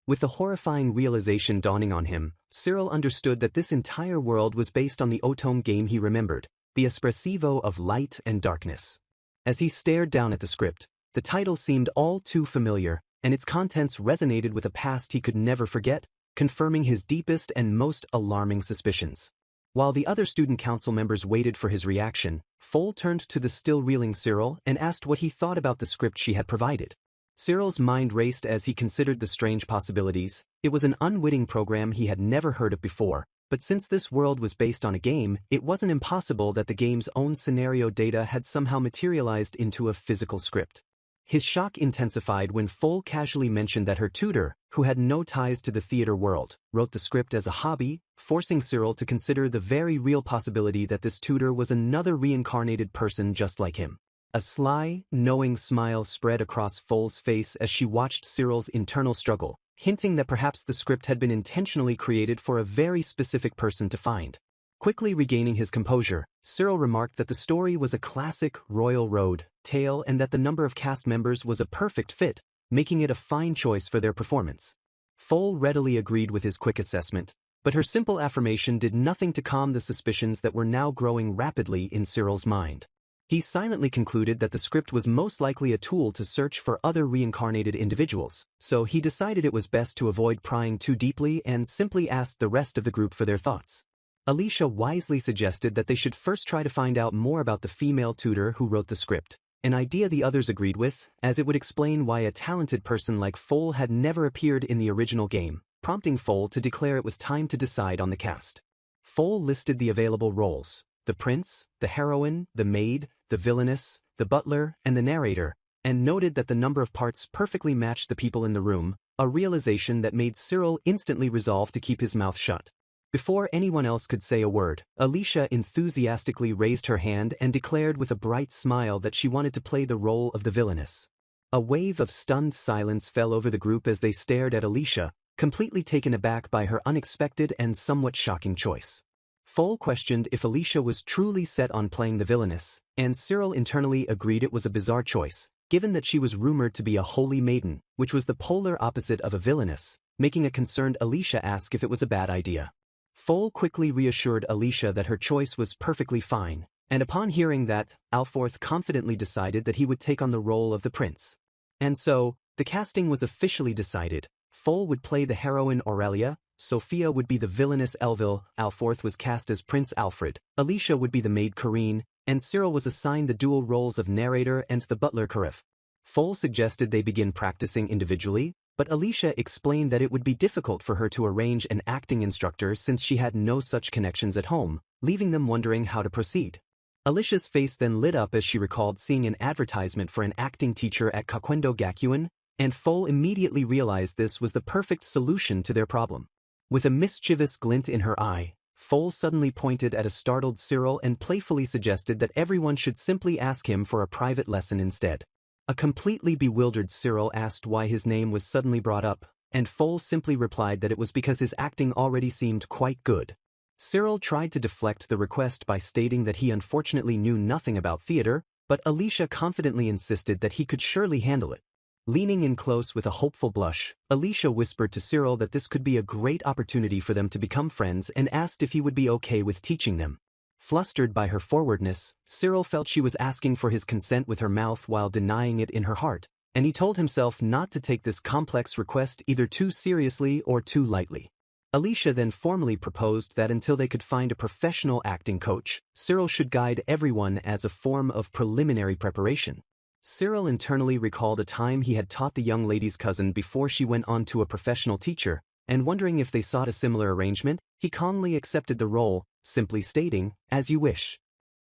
With the horrifying realization dawning on him, Cyril understood that this entire world was based on the Otome game he remembered, The Espressivo of Light and Darkness. As he stared down at the script, the title seemed all too familiar, and its contents resonated with a past he could never forget, confirming his deepest and most alarming suspicions. While the other student council members waited for his reaction, Foal turned to the still reeling Cyril and asked what he thought about the script she had provided. Cyril's mind raced as he considered the strange possibilities. It was an unwitting program he had never heard of before, but since this world was based on a game, it wasn't impossible that the game's own scenario data had somehow materialized into a physical script. His shock intensified when Foal casually mentioned that her tutor, who had no ties to the theater world, wrote the script as a hobby, forcing Cyril to consider the very real possibility that this tutor was another reincarnated person just like him. A sly, knowing smile spread across Foal's face as she watched Cyril's internal struggle, hinting that perhaps the script had been intentionally created for a very specific person to find. Quickly regaining his composure, Cyril remarked that the story was a classic Royal Road tale and that the number of cast members was a perfect fit, making it a fine choice for their performance. Foal readily agreed with his quick assessment, but her simple affirmation did nothing to calm the suspicions that were now growing rapidly in Cyril's mind. He silently concluded that the script was most likely a tool to search for other reincarnated individuals, so he decided it was best to avoid prying too deeply and simply asked the rest of the group for their thoughts. Alicia wisely suggested that they should first try to find out more about the female tutor who wrote the script, an idea the others agreed with, as it would explain why a talented person like Foal had never appeared in the original game, prompting Foal to declare it was time to decide on the cast. Foal listed the available roles: the prince, the heroine, the maid, the villainess, the butler, and the narrator, and noted that the number of parts perfectly matched the people in the room, a realization that made Cyril instantly resolve to keep his mouth shut. Before anyone else could say a word, Alicia enthusiastically raised her hand and declared with a bright smile that she wanted to play the role of the villainess. A wave of stunned silence fell over the group as they stared at Alicia, completely taken aback by her unexpected and somewhat shocking choice. Foal questioned if Alicia was truly set on playing the villainess, and Cyril internally agreed it was a bizarre choice, given that she was rumored to be a holy maiden, which was the polar opposite of a villainess, making a concerned Alicia ask if it was a bad idea. Foal quickly reassured Alicia that her choice was perfectly fine, and upon hearing that, Alforth confidently decided that he would take on the role of the prince. And so, the casting was officially decided. Foal would play the heroine Aurelia, Sophia would be the villainess Elville, Alforth was cast as Prince Alfred, Alicia would be the maid Corinne, and Cyril was assigned the dual roles of narrator and the butler Carif. Foal suggested they begin practicing individually, but Alicia explained that it would be difficult for her to arrange an acting instructor since she had no such connections at home, leaving them wondering how to proceed. Alicia's face then lit up as she recalled seeing an advertisement for an acting teacher at Kakwendo Gakuen, and Foal immediately realized this was the perfect solution to their problem. With a mischievous glint in her eye, Foal suddenly pointed at a startled Cyril and playfully suggested that everyone should simply ask him for a private lesson instead. A completely bewildered Cyril asked why his name was suddenly brought up, and Foal simply replied that it was because his acting already seemed quite good. Cyril tried to deflect the request by stating that he unfortunately knew nothing about theater, but Alicia confidently insisted that he could surely handle it. Leaning in close with a hopeful blush, Alicia whispered to Cyril that this could be a great opportunity for them to become friends and asked if he would be okay with teaching them. Flustered by her forwardness, Cyril felt she was asking for his consent with her mouth while denying it in her heart, and he told himself not to take this complex request either too seriously or too lightly. Alicia then formally proposed that until they could find a professional acting coach, Cyril should guide everyone as a form of preliminary preparation. Cyril internally recalled a time he had taught the young lady's cousin before she went on to a professional teacher, and wondering if they sought a similar arrangement, he calmly accepted the role, simply stating, "As you wish."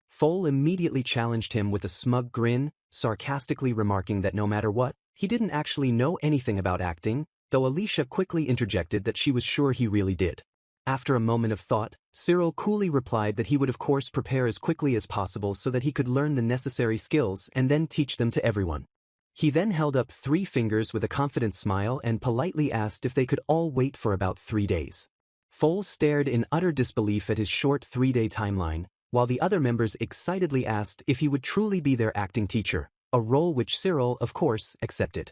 Foal immediately challenged him with a smug grin, sarcastically remarking that no matter what, he didn't actually know anything about acting, though Alicia quickly interjected that she was sure he really did. After a moment of thought, Cyril coolly replied that he would of course prepare as quickly as possible so that he could learn the necessary skills and then teach them to everyone. He then held up 3 fingers with a confident smile and politely asked if they could all wait for about 3 days. Foal stared in utter disbelief at his short 3-day timeline, while the other members excitedly asked if he would truly be their acting teacher, a role which Cyril, of course, accepted.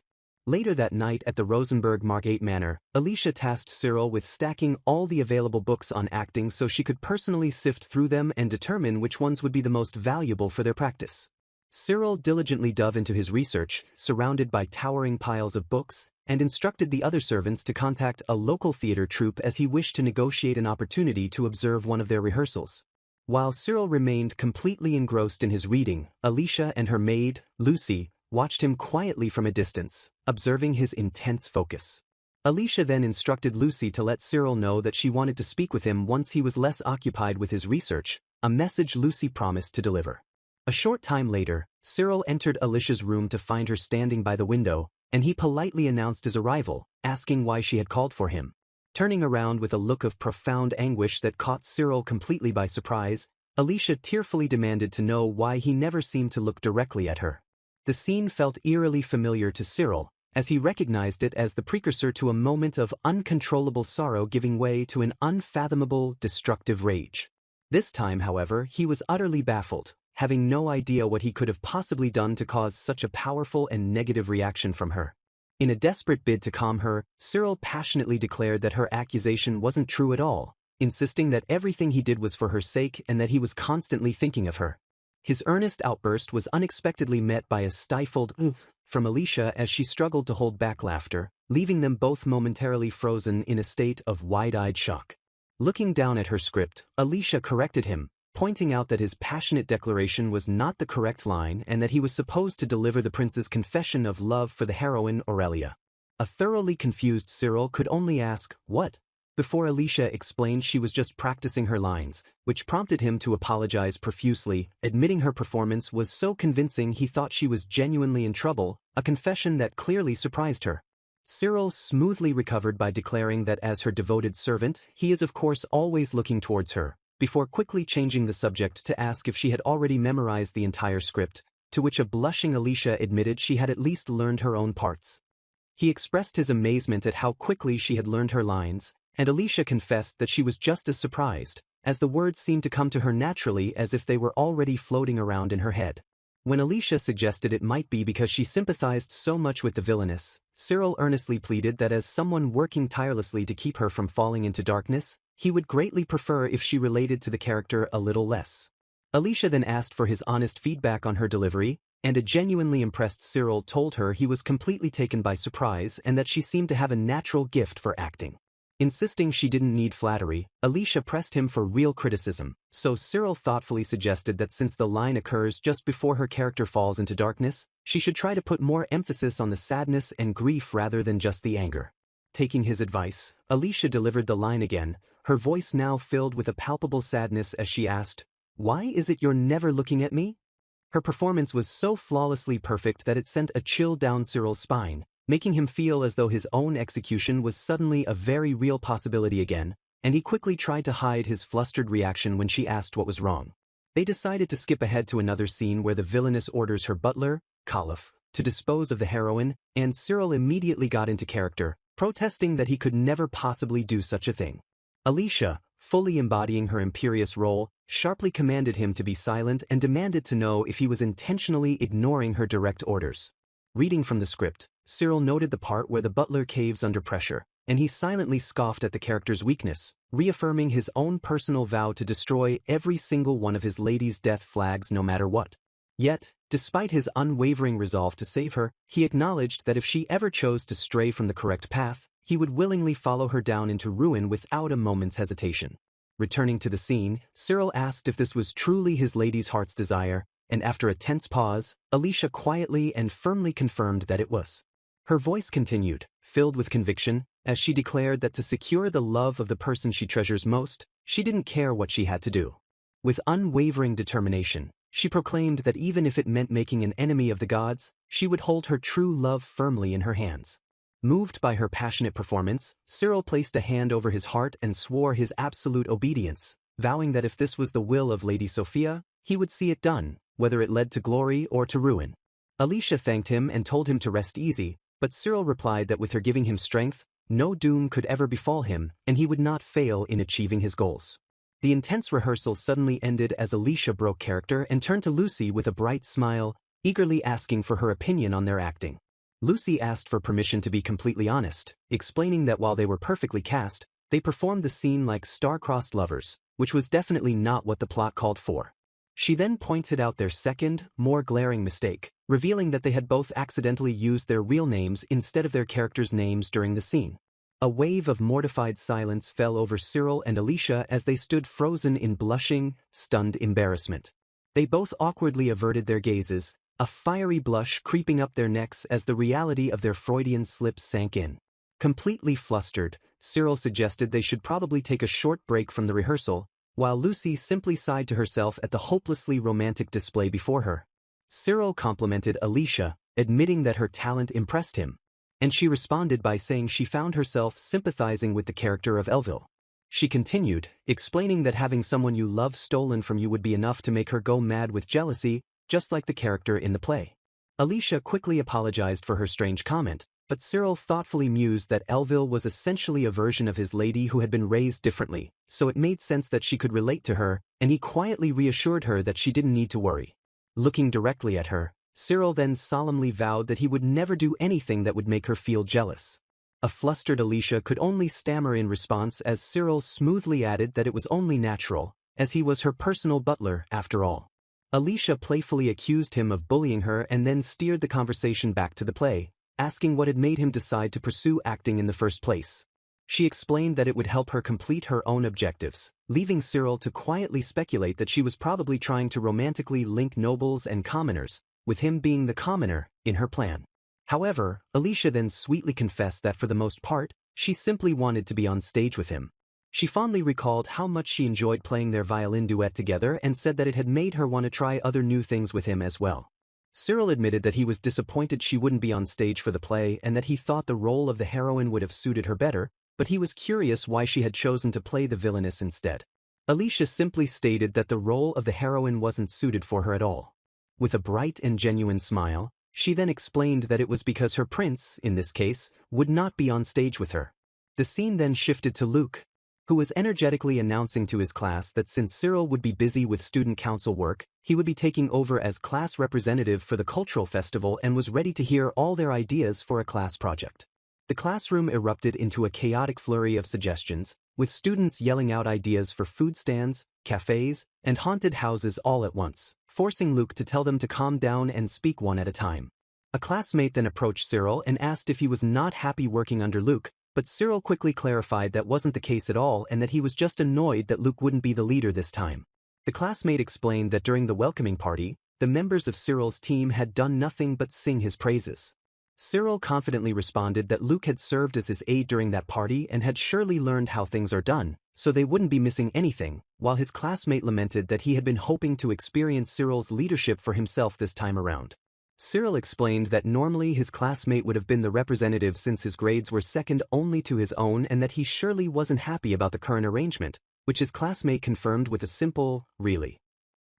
Later that night at the Rosenberg Margate Manor, Alicia tasked Cyril with stacking all the available books on acting so she could personally sift through them and determine which ones would be the most valuable for their practice. Cyril diligently dove into his research, surrounded by towering piles of books, and instructed the other servants to contact a local theater troupe as he wished to negotiate an opportunity to observe one of their rehearsals. While Cyril remained completely engrossed in his reading, Alicia and her maid, Lucy, watched him quietly from a distance, observing his intense focus. Alicia then instructed Lucy to let Cyril know that she wanted to speak with him once he was less occupied with his research, a message Lucy promised to deliver. A short time later, Cyril entered Alicia's room to find her standing by the window, and he politely announced his arrival, asking why she had called for him. Turning around with a look of profound anguish that caught Cyril completely by surprise, Alicia tearfully demanded to know why he never seemed to look directly at her. The scene felt eerily familiar to Cyril, as he recognized it as the precursor to a moment of uncontrollable sorrow giving way to an unfathomable, destructive rage. This time, however, he was utterly baffled, having no idea what he could have possibly done to cause such a powerful and negative reaction from her. In a desperate bid to calm her, Cyril passionately declared that her accusation wasn't true at all, insisting that everything he did was for her sake and that he was constantly thinking of her. His earnest outburst was unexpectedly met by a stifled "oof" from Alicia as she struggled to hold back laughter, leaving them both momentarily frozen in a state of wide-eyed shock. Looking down at her script, Alicia corrected him, pointing out that his passionate declaration was not the correct line and that he was supposed to deliver the prince's confession of love for the heroine Aurelia. A thoroughly confused Cyril could only ask, "What?" before Alicia explained she was just practicing her lines, which prompted him to apologize profusely, admitting her performance was so convincing he thought she was genuinely in trouble, a confession that clearly surprised her. Cyril smoothly recovered by declaring that as her devoted servant, he is of course always looking towards her, before quickly changing the subject to ask if she had already memorized the entire script, to which a blushing Alicia admitted she had at least learned her own parts. He expressed his amazement at how quickly she had learned her lines, and Alicia confessed that she was just as surprised, as the words seemed to come to her naturally as if they were already floating around in her head. When Alicia suggested it might be because she sympathized so much with the villainess, Cyril earnestly pleaded that as someone working tirelessly to keep her from falling into darkness, he would greatly prefer if she related to the character a little less. Alicia then asked for his honest feedback on her delivery, and a genuinely impressed Cyril told her he was completely taken by surprise and that she seemed to have a natural gift for acting. Insisting she didn't need flattery, Alicia pressed him for real criticism, so Cyril thoughtfully suggested that since the line occurs just before her character falls into darkness, she should try to put more emphasis on the sadness and grief rather than just the anger. Taking his advice, Alicia delivered the line again, her voice now filled with a palpable sadness as she asked, "Why is it you're never looking at me?" Her performance was so flawlessly perfect that it sent a chill down Cyril's spine, making him feel as though his own execution was suddenly a very real possibility again, and he quickly tried to hide his flustered reaction when she asked what was wrong. They decided to skip ahead to another scene where the villainess orders her butler, Khalif, to dispose of the heroine, and Cyril immediately got into character, protesting that he could never possibly do such a thing. Alicia, fully embodying her imperious role, sharply commanded him to be silent and demanded to know if he was intentionally ignoring her direct orders. Reading from the script, Cyril noted the part where the butler caves under pressure, and he silently scoffed at the character's weakness, reaffirming his own personal vow to destroy every single one of his lady's death flags no matter what. Yet, despite his unwavering resolve to save her, he acknowledged that if she ever chose to stray from the correct path, he would willingly follow her down into ruin without a moment's hesitation. Returning to the scene, Cyril asked if this was truly his lady's heart's desire, and after a tense pause, Alicia quietly and firmly confirmed that it was. Her voice continued, filled with conviction, as she declared that to secure the love of the person she treasures most, she didn't care what she had to do. With unwavering determination, she proclaimed that even if it meant making an enemy of the gods, she would hold her true love firmly in her hands. Moved by her passionate performance, Cyril placed a hand over his heart and swore his absolute obedience, vowing that if this was the will of Lady Sophia, he would see it done, whether it led to glory or to ruin. Alicia thanked him and told him to rest easy, but Cyril replied that with her giving him strength, no doom could ever befall him, and he would not fail in achieving his goals. The intense rehearsal suddenly ended as Alicia broke character and turned to Lucy with a bright smile, eagerly asking for her opinion on their acting. Lucy asked for permission to be completely honest, explaining that while they were perfectly cast, they performed the scene like star-crossed lovers, which was definitely not what the plot called for. She then pointed out their second, more glaring mistake, revealing that they had both accidentally used their real names instead of their characters' names during the scene. A wave of mortified silence fell over Cyril and Alicia as they stood frozen in blushing, stunned embarrassment. They both awkwardly averted their gazes, a fiery blush creeping up their necks as the reality of their Freudian slip sank in. Completely flustered, Cyril suggested they should probably take a short break from the rehearsal, while Lucy simply sighed to herself at the hopelessly romantic display before her. Cyril complimented Alicia, admitting that her talent impressed him, and she responded by saying she found herself sympathizing with the character of Elville. She continued, explaining that having someone you love stolen from you would be enough to make her go mad with jealousy, just like the character in the play. Alicia quickly apologized for her strange comment, but Cyril thoughtfully mused that Elville was essentially a version of his lady who had been raised differently, so it made sense that she could relate to her, and he quietly reassured her that she didn't need to worry. Looking directly at her, Cyril then solemnly vowed that he would never do anything that would make her feel jealous. A flustered Alicia could only stammer in response as Cyril smoothly added that it was only natural, as he was her personal butler after all. Alicia playfully accused him of bullying her and then steered the conversation back to the play, asking what had made him decide to pursue acting in the first place. She explained that it would help her complete her own objectives, leaving Cyril to quietly speculate that she was probably trying to romantically link nobles and commoners, with him being the commoner, in her plan. However, Alicia then sweetly confessed that for the most part, she simply wanted to be on stage with him. She fondly recalled how much she enjoyed playing their violin duet together and said that it had made her want to try other new things with him as well. Cyril admitted that he was disappointed she wouldn't be on stage for the play and that he thought the role of the heroine would have suited her better, but he was curious why she had chosen to play the villainess instead. Alicia simply stated that the role of the heroine wasn't suited for her at all. With a bright and genuine smile, she then explained that it was because her prince, in this case, would not be on stage with her. The scene then shifted to Luke, who was energetically announcing to his class that since Cyril would be busy with student council work, he would be taking over as class representative for the cultural festival and was ready to hear all their ideas for a class project. The classroom erupted into a chaotic flurry of suggestions, with students yelling out ideas for food stands, cafes, and haunted houses all at once, forcing Luke to tell them to calm down and speak one at a time. A classmate then approached Cyril and asked if he was not happy working under Luke, but Cyril quickly clarified that wasn't the case at all and that he was just annoyed that Luke wouldn't be the leader this time. The classmate explained that during the welcoming party, the members of Cyril's team had done nothing but sing his praises. Cyril confidently responded that Luke had served as his aide during that party and had surely learned how things are done, so they wouldn't be missing anything, while his classmate lamented that he had been hoping to experience Cyril's leadership for himself this time around. Cyril explained that normally his classmate would have been the representative since his grades were second only to his own and that he surely wasn't happy about the current arrangement, which his classmate confirmed with a simple, really.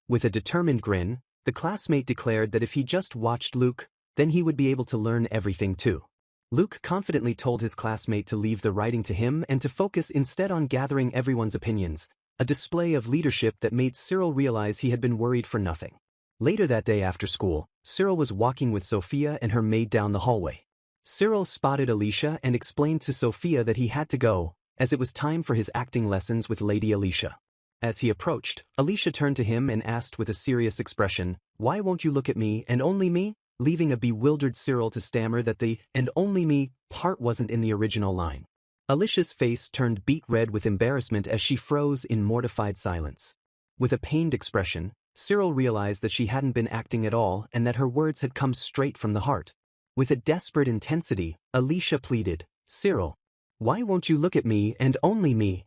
With a determined grin, the classmate declared that if he just watched Luke, then he would be able to learn everything too. Luke confidently told his classmate to leave the writing to him and to focus instead on gathering everyone's opinions, a display of leadership that made Cyril realize he had been worried for nothing. Later that day after school, Cyril was walking with Sophia and her maid down the hallway. Cyril spotted Alicia and explained to Sophia that he had to go, as it was time for his acting lessons with Lady Alicia. As he approached, Alicia turned to him and asked with a serious expression, "Why won't you look at me and only me?" leaving a bewildered Cyril to stammer that the "and only me" part wasn't in the original line. Alicia's face turned beet red with embarrassment as she froze in mortified silence. With a pained expression, Cyril realized that she hadn't been acting at all and that her words had come straight from the heart. With a desperate intensity, Alicia pleaded, "Cyril, why won't you look at me and only me?"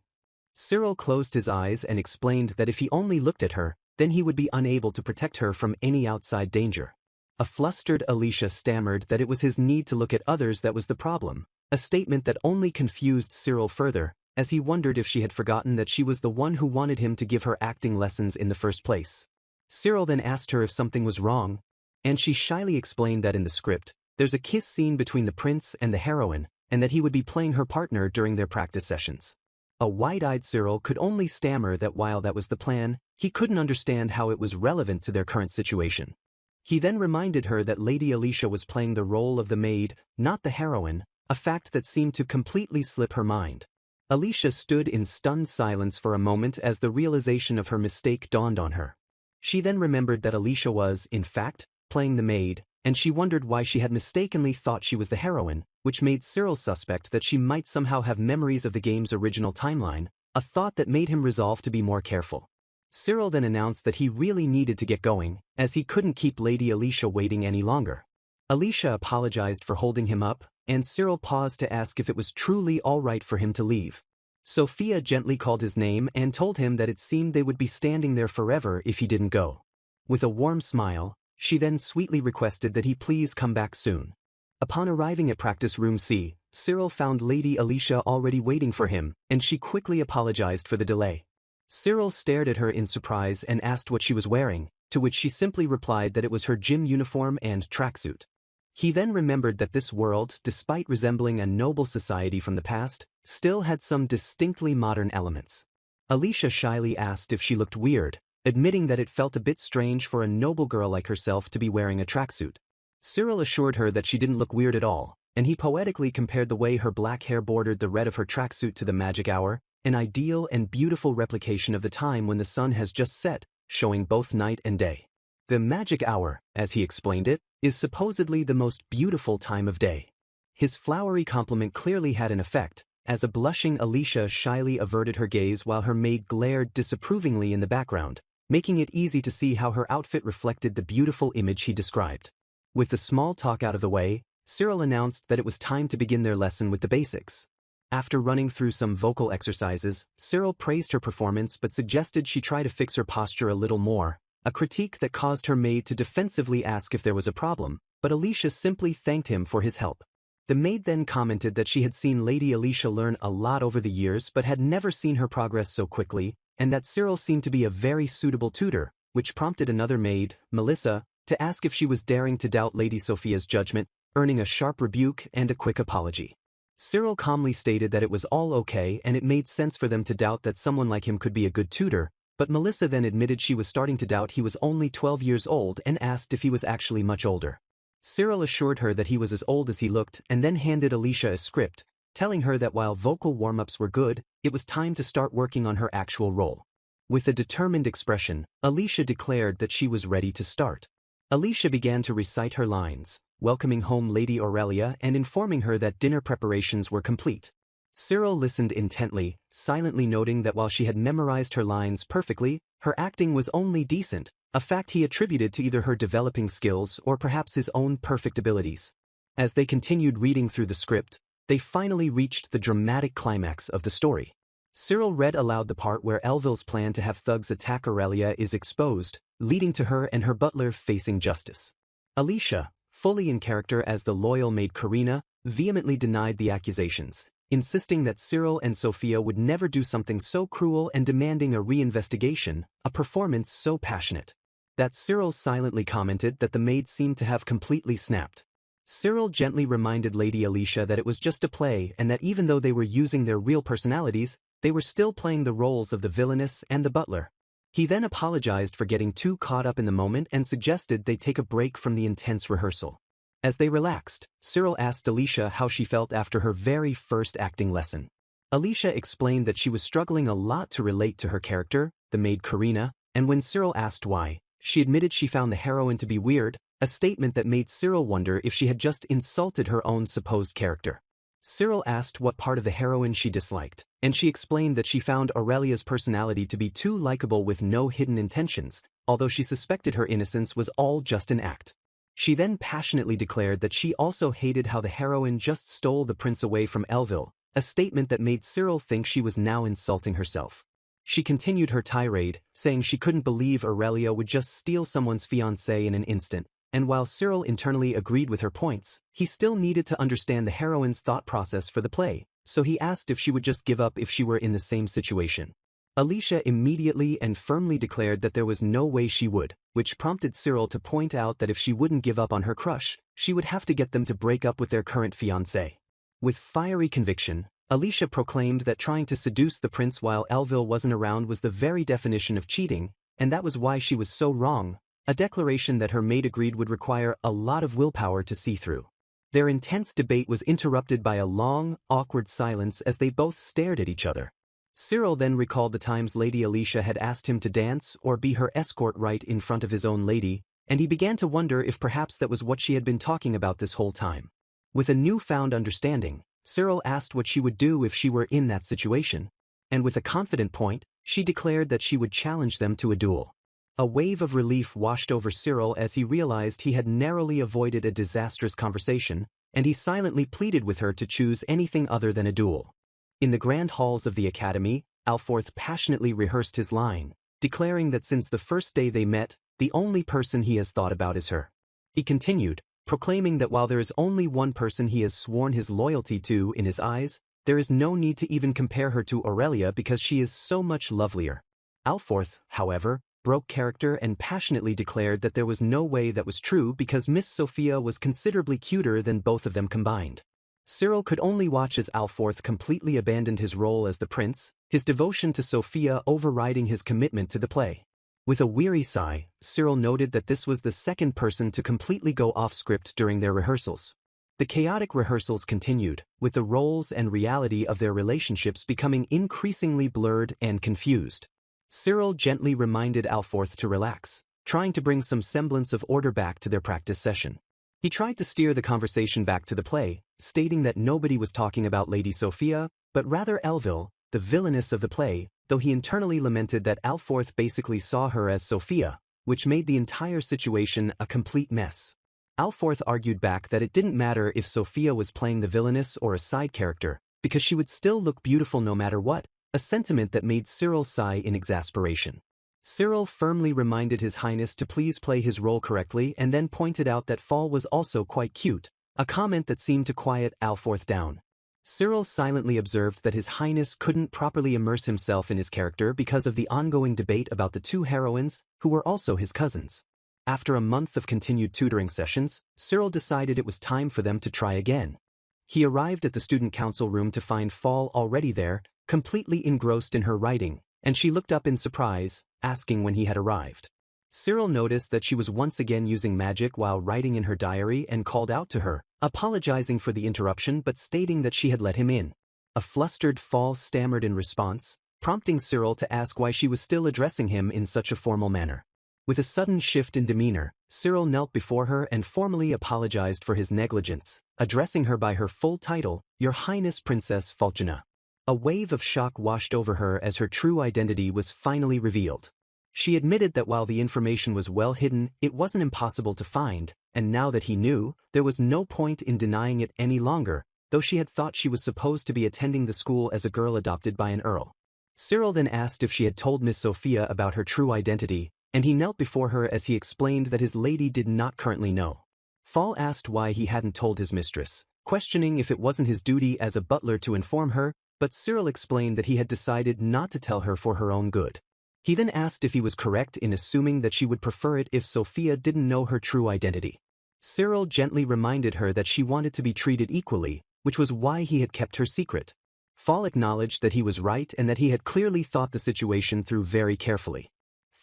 Cyril closed his eyes and explained that if he only looked at her, then he would be unable to protect her from any outside danger. A flustered Alicia stammered that it was his need to look at others that was the problem, a statement that only confused Cyril further, as he wondered if she had forgotten that she was the one who wanted him to give her acting lessons in the first place. Cyril then asked her if something was wrong, and she shyly explained that in the script, there's a kiss scene between the prince and the heroine, and that he would be playing her partner during their practice sessions. A wide-eyed Cyril could only stammer that while that was the plan, he couldn't understand how it was relevant to their current situation. He then reminded her that Lady Alicia was playing the role of the maid, not the heroine, a fact that seemed to completely slip her mind. Alicia stood in stunned silence for a moment as the realization of her mistake dawned on her. She then remembered that Alicia was, in fact, playing the maid, and she wondered why she had mistakenly thought she was the heroine, which made Cyril suspect that she might somehow have memories of the game's original timeline, a thought that made him resolve to be more careful. Cyril then announced that he really needed to get going, as he couldn't keep Lady Alicia waiting any longer. Alicia apologized for holding him up, and Cyril paused to ask if it was truly all right for him to leave. Sophia gently called his name and told him that it seemed they would be standing there forever if he didn't go. With a warm smile, she then sweetly requested that he please come back soon. Upon arriving at practice room C, Cyril found Lady Alicia already waiting for him, and she quickly apologized for the delay. Cyril stared at her in surprise and asked what she was wearing, to which she simply replied that it was her gym uniform and tracksuit. He then remembered that this world, despite resembling a noble society from the past, still had some distinctly modern elements. Alicia shyly asked if she looked weird, admitting that it felt a bit strange for a noble girl like herself to be wearing a tracksuit. Cyril assured her that she didn't look weird at all, and he poetically compared the way her black hair bordered the red of her tracksuit to the magic hour, an ideal and beautiful replication of the time when the sun has just set, showing both night and day. The magic hour, as he explained it, is supposedly the most beautiful time of day. His flowery compliment clearly had an effect, as a blushing Alicia shyly averted her gaze while her maid glared disapprovingly in the background, making it easy to see how her outfit reflected the beautiful image he described. With the small talk out of the way, Cyril announced that it was time to begin their lesson with the basics. After running through some vocal exercises, Cyril praised her performance but suggested she try to fix her posture a little more, a critique that caused her maid to defensively ask if there was a problem, but Alicia simply thanked him for his help. The maid then commented that she had seen Lady Alicia learn a lot over the years but had never seen her progress so quickly, and that Cyril seemed to be a very suitable tutor, which prompted another maid, Melissa, to ask if she was daring to doubt Lady Sophia's judgment, earning a sharp rebuke and a quick apology. Cyril calmly stated that it was all okay and it made sense for them to doubt that someone like him could be a good tutor, but Melissa then admitted she was starting to doubt he was only 12 years old and asked if he was actually much older. Cyril assured her that he was as old as he looked and then handed Alicia a script, telling her that while vocal warm-ups were good, it was time to start working on her actual role. With a determined expression, Alicia declared that she was ready to start. Alicia began to recite her lines, welcoming home Lady Aurelia and informing her that dinner preparations were complete. Cyril listened intently, silently noting that while she had memorized her lines perfectly, her acting was only decent, a fact he attributed to either her developing skills or perhaps his own perfect abilities. As they continued reading through the script, they finally reached the dramatic climax of the story. Cyril read aloud the part where Elville's plan to have thugs attack Aurelia is exposed, leading to her and her butler facing justice. Alicia, fully in character as the loyal maid Karina, vehemently denied the accusations, insisting that Cyril and Sophia would never do something so cruel and demanding a reinvestigation, a performance so passionate that Cyril silently commented that the maid seemed to have completely snapped. Cyril gently reminded Lady Alicia that it was just a play and that even though they were using their real personalities, they were still playing the roles of the Villainess and the Butler. He then apologized for getting too caught up in the moment and suggested they take a break from the intense rehearsal. As they relaxed, Cyril asked Alicia how she felt after her very first acting lesson. Alicia explained that she was struggling a lot to relate to her character, the maid Karina, and when Cyril asked why, she admitted she found the heroine to be weird, a statement that made Cyril wonder if she had just insulted her own supposed character. Cyril asked what part of the heroine she disliked, and she explained that she found Aurelia's personality to be too likable with no hidden intentions, although she suspected her innocence was all just an act. She then passionately declared that she also hated how the heroine just stole the prince away from Elville, a statement that made Cyril think she was now insulting herself. She continued her tirade, saying she couldn't believe Aurelia would just steal someone's fiancé in an instant, and while Cyril internally agreed with her points, he still needed to understand the heroine's thought process for the play, so he asked if she would just give up if she were in the same situation. Alicia immediately and firmly declared that there was no way she would, which prompted Cyril to point out that if she wouldn't give up on her crush, she would have to get them to break up with their current fiancé. With fiery conviction, Alicia proclaimed that trying to seduce the prince while Elville wasn't around was the very definition of cheating, and that was why she was so wrong, a declaration that her maid agreed would require a lot of willpower to see through. Their intense debate was interrupted by a long, awkward silence as they both stared at each other. Cyril then recalled the times Lady Alicia had asked him to dance or be her escort right in front of his own lady, and he began to wonder if perhaps that was what she had been talking about this whole time. With a newfound understanding, Cyril asked what she would do if she were in that situation, and with a confident point, she declared that she would challenge them to a duel. A wave of relief washed over Cyril as he realized he had narrowly avoided a disastrous conversation, and he silently pleaded with her to choose anything other than a duel. In the grand halls of the academy, Alforth passionately rehearsed his line, declaring that since the first day they met, the only person he has thought about is her. He continued, proclaiming that while there is only one person he has sworn his loyalty to in his eyes, there is no need to even compare her to Aurelia because she is so much lovelier. Alforth, however, broke character and passionately declared that there was no way that was true because Miss Sophia was considerably cuter than both of them combined. Cyril could only watch as Alforth completely abandoned his role as the prince, his devotion to Sophia overriding his commitment to the play. With a weary sigh, Cyril noted that this was the second person to completely go off script during their rehearsals. The chaotic rehearsals continued, with the roles and reality of their relationships becoming increasingly blurred and confused. Cyril gently reminded Alforth to relax, trying to bring some semblance of order back to their practice session. He tried to steer the conversation back to the play, stating that nobody was talking about Lady Sophia, but rather Elville, the villainess of the play, though he internally lamented that Alforth basically saw her as Sophia, which made the entire situation a complete mess. Alforth argued back that it didn't matter if Sophia was playing the villainess or a side character, because she would still look beautiful no matter what, a sentiment that made Cyril sigh in exasperation. Cyril firmly reminded His Highness to please play his role correctly and then pointed out that Fall was also quite cute, a comment that seemed to quiet Alforth down. Cyril silently observed that His Highness couldn't properly immerse himself in his character because of the ongoing debate about the two heroines, who were also his cousins. After a month of continued tutoring sessions, Cyril decided it was time for them to try again. He arrived at the student council room to find Fall already there, completely engrossed in her writing, and she looked up in surprise, asking when he had arrived. Cyril noticed that she was once again using magic while writing in her diary and called out to her, apologizing for the interruption but stating that she had let him in. A flustered Fall stammered in response, prompting Cyril to ask why she was still addressing him in such a formal manner. With a sudden shift in demeanor, Cyril knelt before her and formally apologized for his negligence, addressing her by her full title, Your Highness Princess Fulgina. A wave of shock washed over her as her true identity was finally revealed. She admitted that while the information was well hidden, it wasn't impossible to find, and now that he knew, there was no point in denying it any longer, though she had thought she was supposed to be attending the school as a girl adopted by an earl. Cyril then asked if she had told Miss Sophia about her true identity, and he knelt before her as he explained that his lady did not currently know. Fall asked why he hadn't told his mistress, questioning if it wasn't his duty as a butler to inform her, but Cyril explained that he had decided not to tell her for her own good. He then asked if he was correct in assuming that she would prefer it if Sophia didn't know her true identity. Cyril gently reminded her that she wanted to be treated equally, which was why he had kept her secret. Fall acknowledged that he was right and that he had clearly thought the situation through very carefully.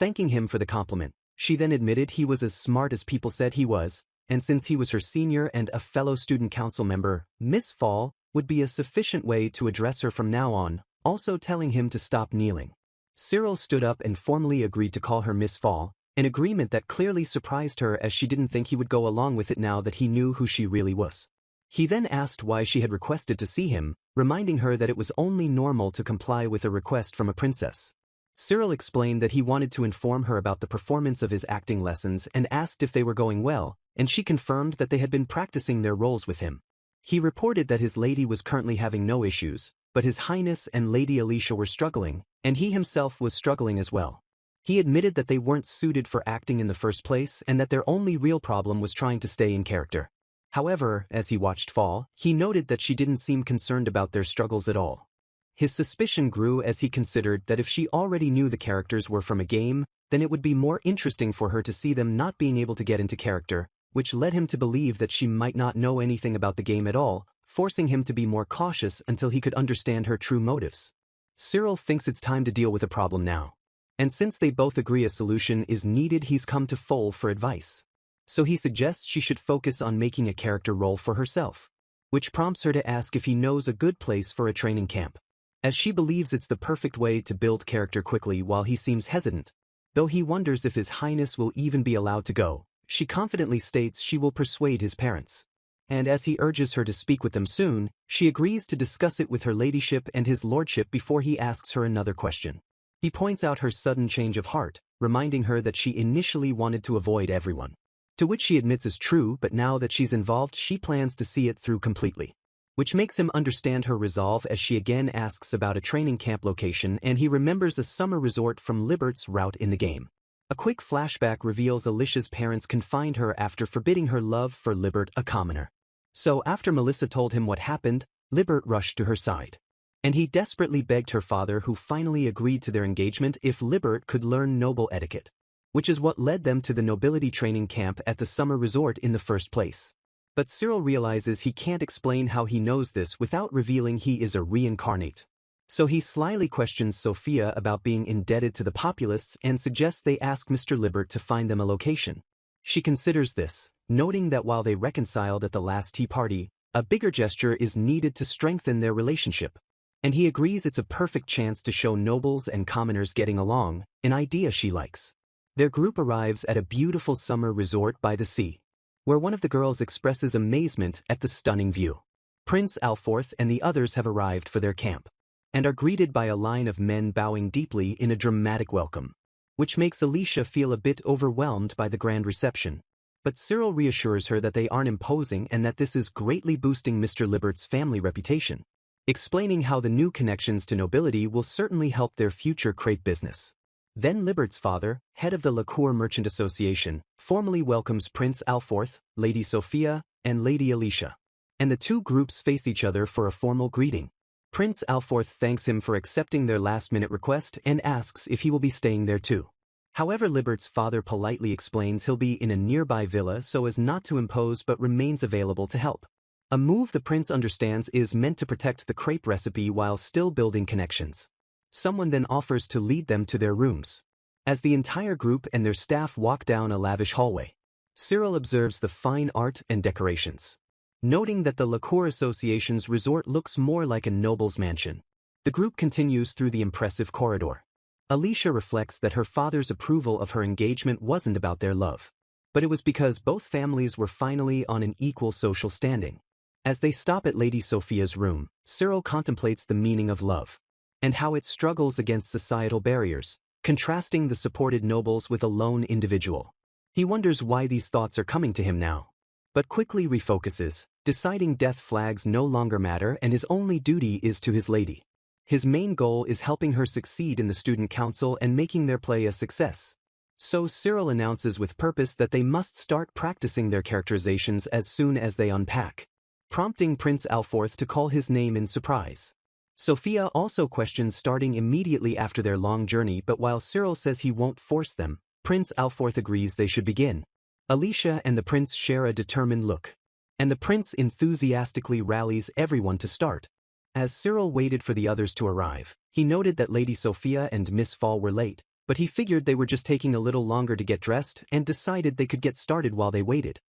Thanking him for the compliment, she then admitted he was as smart as people said he was, and since he was her senior and a fellow student council member, Miss Fall would be a sufficient way to address her from now on, also telling him to stop kneeling. Cyril stood up and formally agreed to call her Miss Fall, an agreement that clearly surprised her as she didn't think he would go along with it now that he knew who she really was. He then asked why she had requested to see him, reminding her that it was only normal to comply with a request from a princess. Cyril explained that he wanted to inform her about the performance of his acting lessons and asked if they were going well, and she confirmed that they had been practicing their roles with him. He reported that his lady was currently having no issues, but His Highness and Lady Alicia were struggling, and he himself was struggling as well. He admitted that they weren't suited for acting in the first place and that their only real problem was trying to stay in character. However, as he watched Fall, he noted that she didn't seem concerned about their struggles at all. His suspicion grew as he considered that if she already knew the characters were from a game, then it would be more interesting for her to see them not being able to get into character, which led him to believe that she might not know anything about the game at all, forcing him to be more cautious until he could understand her true motives. Cyril thinks it's time to deal with the problem now. And since they both agree a solution is needed, he's come to Foal for advice. So he suggests she should focus on making a character role for herself, which prompts her to ask if he knows a good place for a training camp, as she believes it's the perfect way to build character quickly while he seems hesitant. Though he wonders if His Highness will even be allowed to go, she confidently states she will persuade his parents. And as he urges her to speak with them soon, she agrees to discuss it with her ladyship and his lordship before he asks her another question. He points out her sudden change of heart, reminding her that she initially wanted to avoid everyone. To which she admits is true, but now that she's involved she plans to see it through completely. Which makes him understand her resolve as she again asks about a training camp location and he remembers a summer resort from Libert's route in the game. A quick flashback reveals Alicia's parents confined her after forbidding her love for Libert, a commoner. So after Melissa told him what happened, Libert rushed to her side. And he desperately begged her father, who finally agreed to their engagement, if Libert could learn noble etiquette, which is what led them to the nobility training camp at the summer resort in the first place. But Cyril realizes he can't explain how he knows this without revealing he is a reincarnate. So he slyly questions Sophia about being indebted to the Populists and suggests they ask Mr. Libert to find them a location. She considers this, noting that while they reconciled at the last tea party, a bigger gesture is needed to strengthen their relationship. And he agrees it's a perfect chance to show nobles and commoners getting along, an idea she likes. Their group arrives at a beautiful summer resort by the sea, where one of the girls expresses amazement at the stunning view. Prince Alforth and the others have arrived for their camp, and are greeted by a line of men bowing deeply in a dramatic welcome, which makes Alicia feel a bit overwhelmed by the grand reception. But Cyril reassures her that they aren't imposing and that this is greatly boosting Mr. Libert's family reputation, explaining how the new connections to nobility will certainly help their future crepe business. Then Libert's father, head of the Liqueur Merchant Association, formally welcomes Prince Alforth, Lady Sophia, and Lady Alicia. And the two groups face each other for a formal greeting. Prince Alforth thanks him for accepting their last-minute request and asks if he will be staying there too. However, Libert's father politely explains he'll be in a nearby villa so as not to impose but remains available to help. A move the prince understands is meant to protect the crepe recipe while still building connections. Someone then offers to lead them to their rooms. As the entire group and their staff walk down a lavish hallway, Cyril observes the fine art and decorations, noting that the Liqueur Association's resort looks more like a noble's mansion. The group continues through the impressive corridor. Alicia reflects that her father's approval of her engagement wasn't about their love, but it was because both families were finally on an equal social standing. As they stop at Lady Sophia's room, Cyril contemplates the meaning of love, and how it struggles against societal barriers, contrasting the supported nobles with a lone individual. He wonders why these thoughts are coming to him now, but quickly refocuses, deciding death flags no longer matter and his only duty is to his lady. His main goal is helping her succeed in the student council and making their play a success. So Cyril announces with purpose that they must start practicing their characterizations as soon as they unpack, prompting Prince Alforth to call his name in surprise. Sophia also questions starting immediately after their long journey, but while Cyril says he won't force them, Prince Alforth agrees they should begin. Alicia and the prince share a determined look, and the prince enthusiastically rallies everyone to start. As Cyril waited for the others to arrive, he noted that Lady Sophia and Miss Fall were late, but he figured they were just taking a little longer to get dressed and decided they could get started while they waited.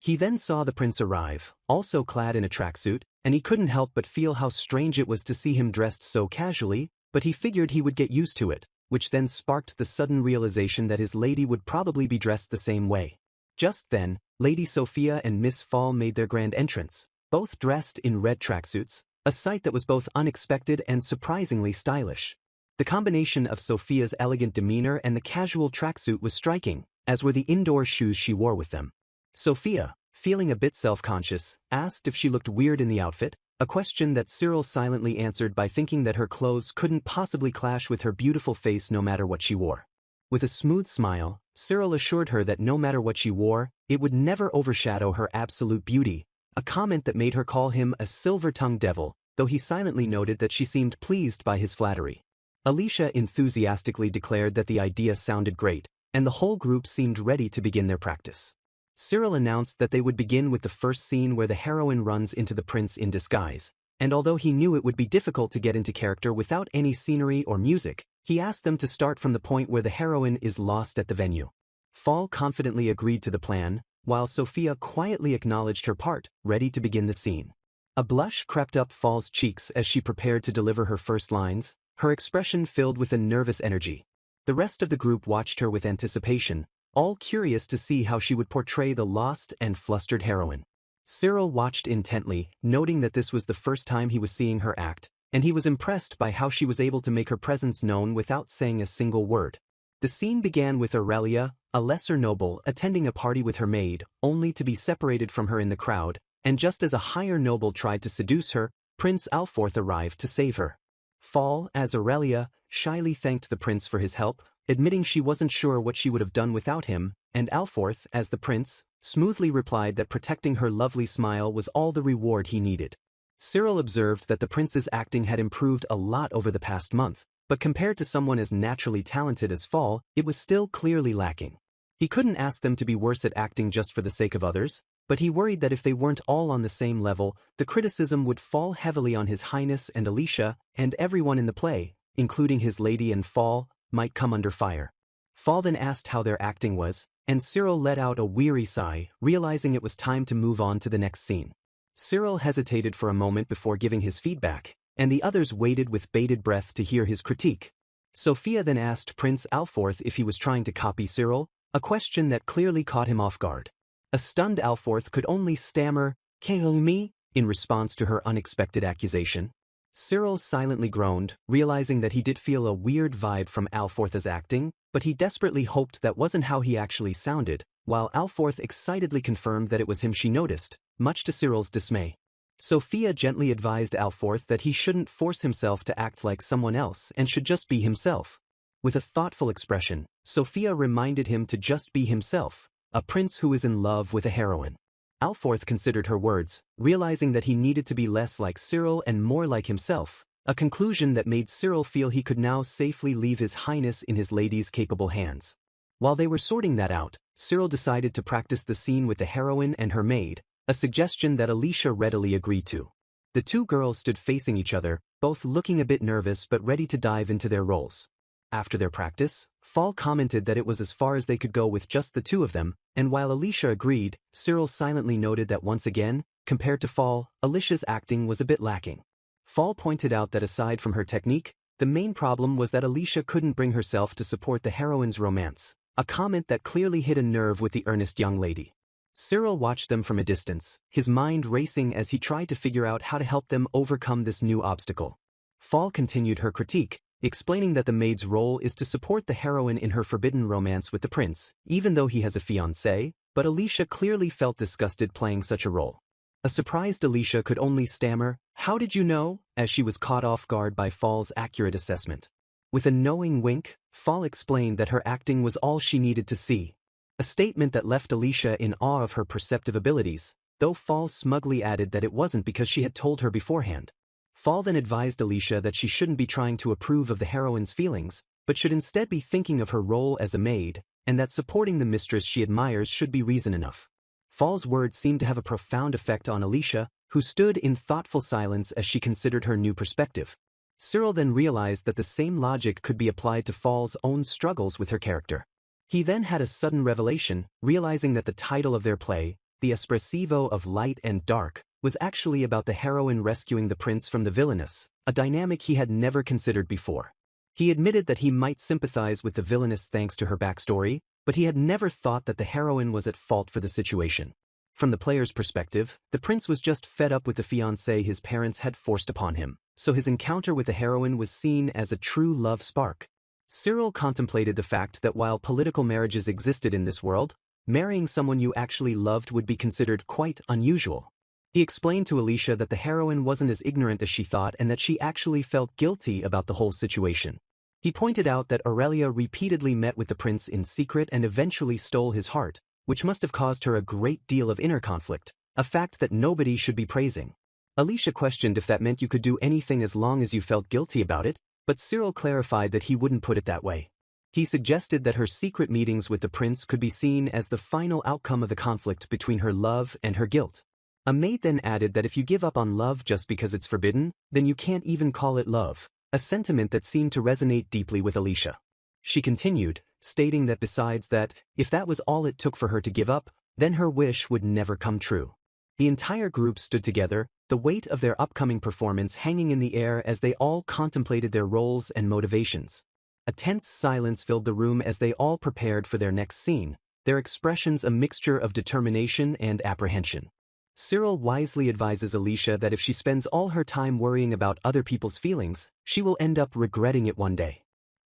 He then saw the prince arrive, also clad in a tracksuit, and he couldn't help but feel how strange it was to see him dressed so casually, but he figured he would get used to it, which then sparked the sudden realization that his lady would probably be dressed the same way. Just then, Lady Sophia and Miss Fall made their grand entrance, both dressed in red tracksuits, a sight that was both unexpected and surprisingly stylish. The combination of Sophia's elegant demeanor and the casual tracksuit was striking, as were the indoor shoes she wore with them. Sophia, feeling a bit self-conscious, asked if she looked weird in the outfit, a question that Cyril silently answered by thinking that her clothes couldn't possibly clash with her beautiful face no matter what she wore. With a smooth smile, Cyril assured her that no matter what she wore, it would never overshadow her absolute beauty, a comment that made her call him a silver-tongued devil, though he silently noted that she seemed pleased by his flattery. Alicia enthusiastically declared that the idea sounded great, and the whole group seemed ready to begin their practice. Cyril announced that they would begin with the first scene where the heroine runs into the prince in disguise, and although he knew it would be difficult to get into character without any scenery or music, he asked them to start from the point where the heroine is lost at the venue. Fall confidently agreed to the plan, while Sophia quietly acknowledged her part, ready to begin the scene. A blush crept up Fall's cheeks as she prepared to deliver her first lines, her expression filled with a nervous energy. The rest of the group watched her with anticipation, all curious to see how she would portray the lost and flustered heroine. Cyril watched intently, noting that this was the first time he was seeing her act, and he was impressed by how she was able to make her presence known without saying a single word. The scene began with Aurelia, a lesser noble, attending a party with her maid, only to be separated from her in the crowd, and just as a higher noble tried to seduce her, Prince Alforth arrived to save her. Fall, as Aurelia, shyly thanked the prince for his help, admitting she wasn't sure what she would have done without him, and Alforth, as the prince, smoothly replied that protecting her lovely smile was all the reward he needed. Cyril observed that the prince's acting had improved a lot over the past month, but compared to someone as naturally talented as Fall, it was still clearly lacking. He couldn't ask them to be worse at acting just for the sake of others, but he worried that if they weren't all on the same level, the criticism would fall heavily on His Highness and Alicia, and everyone in the play, including his lady and Fall, might come under fire. Fall then asked how their acting was, and Cyril let out a weary sigh, realizing it was time to move on to the next scene. Cyril hesitated for a moment before giving his feedback, and the others waited with bated breath to hear his critique. Sophia then asked Prince Alforth if he was trying to copy Cyril, a question that clearly caught him off guard. A stunned Alforth could only stammer, "Kill me?" in response to her unexpected accusation. Cyril silently groaned, realizing that he did feel a weird vibe from Alforth's acting, but he desperately hoped that wasn't how he actually sounded, while Alforth excitedly confirmed that it was him she noticed, much to Cyril's dismay. Sophia gently advised Alforth that he shouldn't force himself to act like someone else and should just be himself. With a thoughtful expression, Sophia reminded him to just be himself, a prince who is in love with a heroine. Alforth considered her words, realizing that he needed to be less like Cyril and more like himself, a conclusion that made Cyril feel he could now safely leave His Highness in his lady's capable hands. While they were sorting that out, Cyril decided to practice the scene with the heroine and her maid, a suggestion that Alicia readily agreed to. The two girls stood facing each other, both looking a bit nervous but ready to dive into their roles. After their practice, Fall commented that it was as far as they could go with just the two of them, and while Alicia agreed, Cyril silently noted that once again, compared to Fall, Alicia's acting was a bit lacking. Fall pointed out that aside from her technique, the main problem was that Alicia couldn't bring herself to support the heroine's romance, a comment that clearly hit a nerve with the earnest young lady. Cyril watched them from a distance, his mind racing as he tried to figure out how to help them overcome this new obstacle. Fall continued her critique, explaining that the maid's role is to support the heroine in her forbidden romance with the prince, even though he has a fiancée, but Alicia clearly felt disgusted playing such a role. A surprised Alicia could only stammer, "How did you know?" as she was caught off guard by Fall's accurate assessment. With a knowing wink, Fall explained that her acting was all she needed to see, a statement that left Alicia in awe of her perceptive abilities, though Fall smugly added that it wasn't because she had told her beforehand. Fall then advised Alicia that she shouldn't be trying to approve of the heroine's feelings, but should instead be thinking of her role as a maid, and that supporting the mistress she admires should be reason enough. Fall's words seemed to have a profound effect on Alicia, who stood in thoughtful silence as she considered her new perspective. Cyril then realized that the same logic could be applied to Fall's own struggles with her character. He then had a sudden revelation, realizing that the title of their play, the espressivo of light and dark, was actually about the heroine rescuing the prince from the villainess, a dynamic he had never considered before. He admitted that he might sympathize with the villainess thanks to her backstory, but he had never thought that the heroine was at fault for the situation. From the player's perspective, the prince was just fed up with the fiancée his parents had forced upon him, so his encounter with the heroine was seen as a true love spark. Cyril contemplated the fact that while political marriages existed in this world, marrying someone you actually loved would be considered quite unusual. He explained to Alicia that the heroine wasn't as ignorant as she thought and that she actually felt guilty about the whole situation. He pointed out that Aurelia repeatedly met with the prince in secret and eventually stole his heart, which must have caused her a great deal of inner conflict, a fact that nobody should be praising. Alicia questioned if that meant you could do anything as long as you felt guilty about it, but Cyril clarified that he wouldn't put it that way. He suggested that her secret meetings with the prince could be seen as the final outcome of the conflict between her love and her guilt. A maid then added that if you give up on love just because it's forbidden, then you can't even call it love, a sentiment that seemed to resonate deeply with Alicia. She continued, stating that besides that, if that was all it took for her to give up, then her wish would never come true. The entire group stood together, the weight of their upcoming performance hanging in the air as they all contemplated their roles and motivations. A tense silence filled the room as they all prepared for their next scene, their expressions a mixture of determination and apprehension. Cyril wisely advises Alicia that if she spends all her time worrying about other people's feelings, she will end up regretting it one day.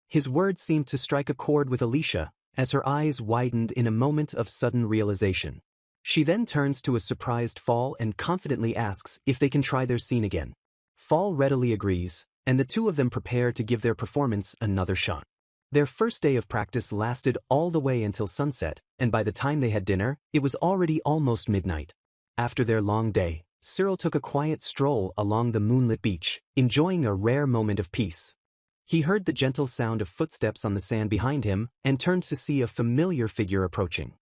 His words seemed to strike a chord with Alicia, as her eyes widened in a moment of sudden realization. She then turns to a surprised Fall and confidently asks if they can try their scene again. Fall readily agrees, and the two of them prepare to give their performance another shot. Their first day of practice lasted all the way until sunset, and by the time they had dinner, it was already almost midnight. After their long day, Cyril took a quiet stroll along the moonlit beach, enjoying a rare moment of peace. He heard the gentle sound of footsteps on the sand behind him and turned to see a familiar figure approaching.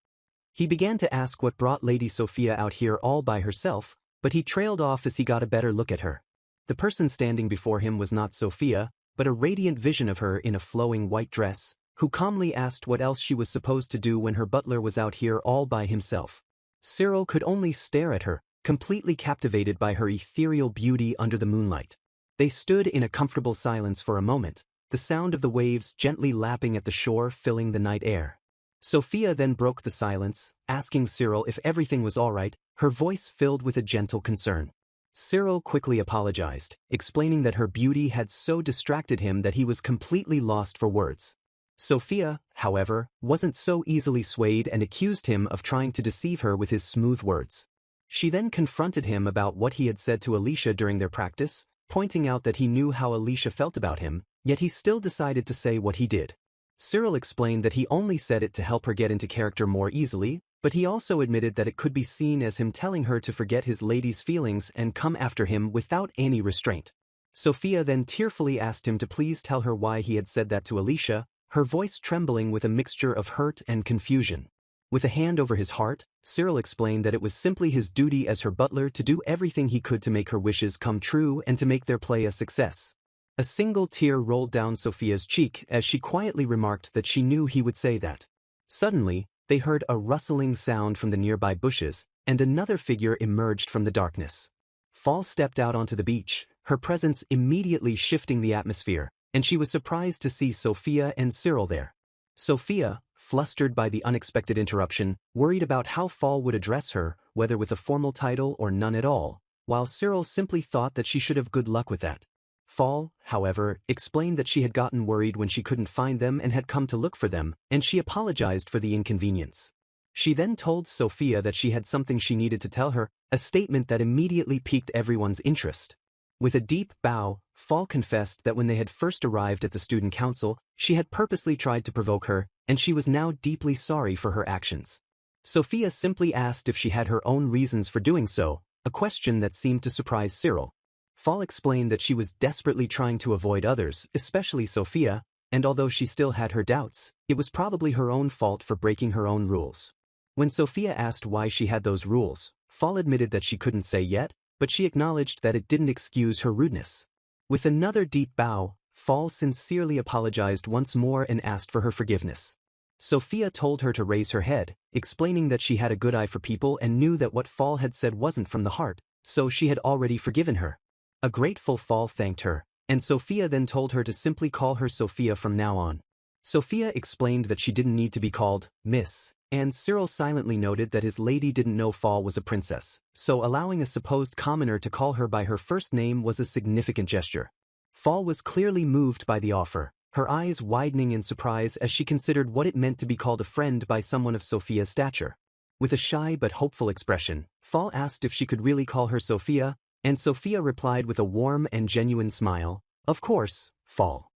He began to ask what brought Lady Sophia out here all by herself, but he trailed off as he got a better look at her. The person standing before him was not Sophia, but a radiant vision of her in a flowing white dress, who calmly asked what else she was supposed to do when her butler was out here all by himself. Cyril could only stare at her, completely captivated by her ethereal beauty under the moonlight. They stood in a comfortable silence for a moment, the sound of the waves gently lapping at the shore filling the night air. Sophia then broke the silence, asking Cyril if everything was all right, her voice filled with a gentle concern. Cyril quickly apologized, explaining that her beauty had so distracted him that he was completely lost for words. Sophia, however, wasn't so easily swayed and accused him of trying to deceive her with his smooth words. She then confronted him about what he had said to Alicia during their practice, pointing out that he knew how Alicia felt about him, yet he still decided to say what he did. Cyril explained that he only said it to help her get into character more easily, but he also admitted that it could be seen as him telling her to forget his lady's feelings and come after him without any restraint. Sophia then tearfully asked him to please tell her why he had said that to Alicia, her voice trembling with a mixture of hurt and confusion. With a hand over his heart, Cyril explained that it was simply his duty as her butler to do everything he could to make her wishes come true and to make their play a success. A single tear rolled down Sophia's cheek as she quietly remarked that she knew he would say that. Suddenly, they heard a rustling sound from the nearby bushes, and another figure emerged from the darkness. Fall stepped out onto the beach, her presence immediately shifting the atmosphere, and she was surprised to see Sophia and Cyril there. Sophia, flustered by the unexpected interruption, worried about how Fall would address her, whether with a formal title or none at all, while Cyril simply thought that she should have good luck with that. Fall, however, explained that she had gotten worried when she couldn't find them and had come to look for them, and she apologized for the inconvenience. She then told Sophia that she had something she needed to tell her, a statement that immediately piqued everyone's interest. With a deep bow, Fall confessed that when they had first arrived at the student council, she had purposely tried to provoke her, and she was now deeply sorry for her actions. Sophia simply asked if she had her own reasons for doing so, a question that seemed to surprise Cyril. Fall explained that she was desperately trying to avoid others, especially Sophia, and although she still had her doubts, it was probably her own fault for breaking her own rules. When Sophia asked why she had those rules, Fall admitted that she couldn't say yet, but she acknowledged that it didn't excuse her rudeness. With another deep bow, Fall sincerely apologized once more and asked for her forgiveness. Sophia told her to raise her head, explaining that she had a good eye for people and knew that what Fall had said wasn't from the heart, so she had already forgiven her. A grateful Fall thanked her, and Sophia then told her to simply call her Sophia from now on. Sophia explained that she didn't need to be called Miss, and Cyril silently noted that his lady didn't know Fall was a princess, so allowing a supposed commoner to call her by her first name was a significant gesture. Fall was clearly moved by the offer, her eyes widening in surprise as she considered what it meant to be called a friend by someone of Sophia's stature. With a shy but hopeful expression, Fall asked if she could really call her Sophia, and Sophia replied with a warm and genuine smile, "Of course, Fall."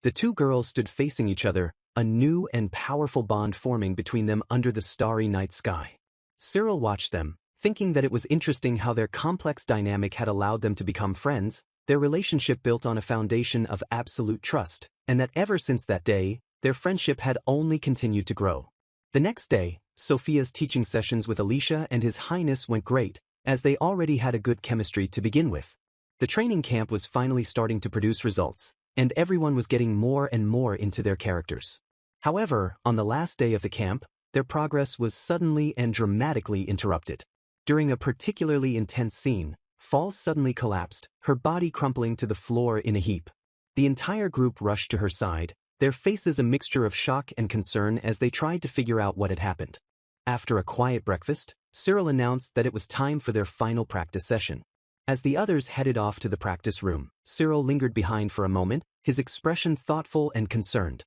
The two girls stood facing each other, a new and powerful bond forming between them under the starry night sky. Cyril watched them, thinking that it was interesting how their complex dynamic had allowed them to become friends, their relationship built on a foundation of absolute trust, and that ever since that day, their friendship had only continued to grow. The next day, Sophia's teaching sessions with Alicia and His Highness went great, as they already had a good chemistry to begin with. The training camp was finally starting to produce results, and everyone was getting more and more into their characters. However, on the last day of the camp, their progress was suddenly and dramatically interrupted. During a particularly intense scene, Fall suddenly collapsed, her body crumpling to the floor in a heap. The entire group rushed to her side, their faces a mixture of shock and concern as they tried to figure out what had happened. After a quiet breakfast, Cyril announced that it was time for their final practice session. As the others headed off to the practice room, Cyril lingered behind for a moment, his expression thoughtful and concerned.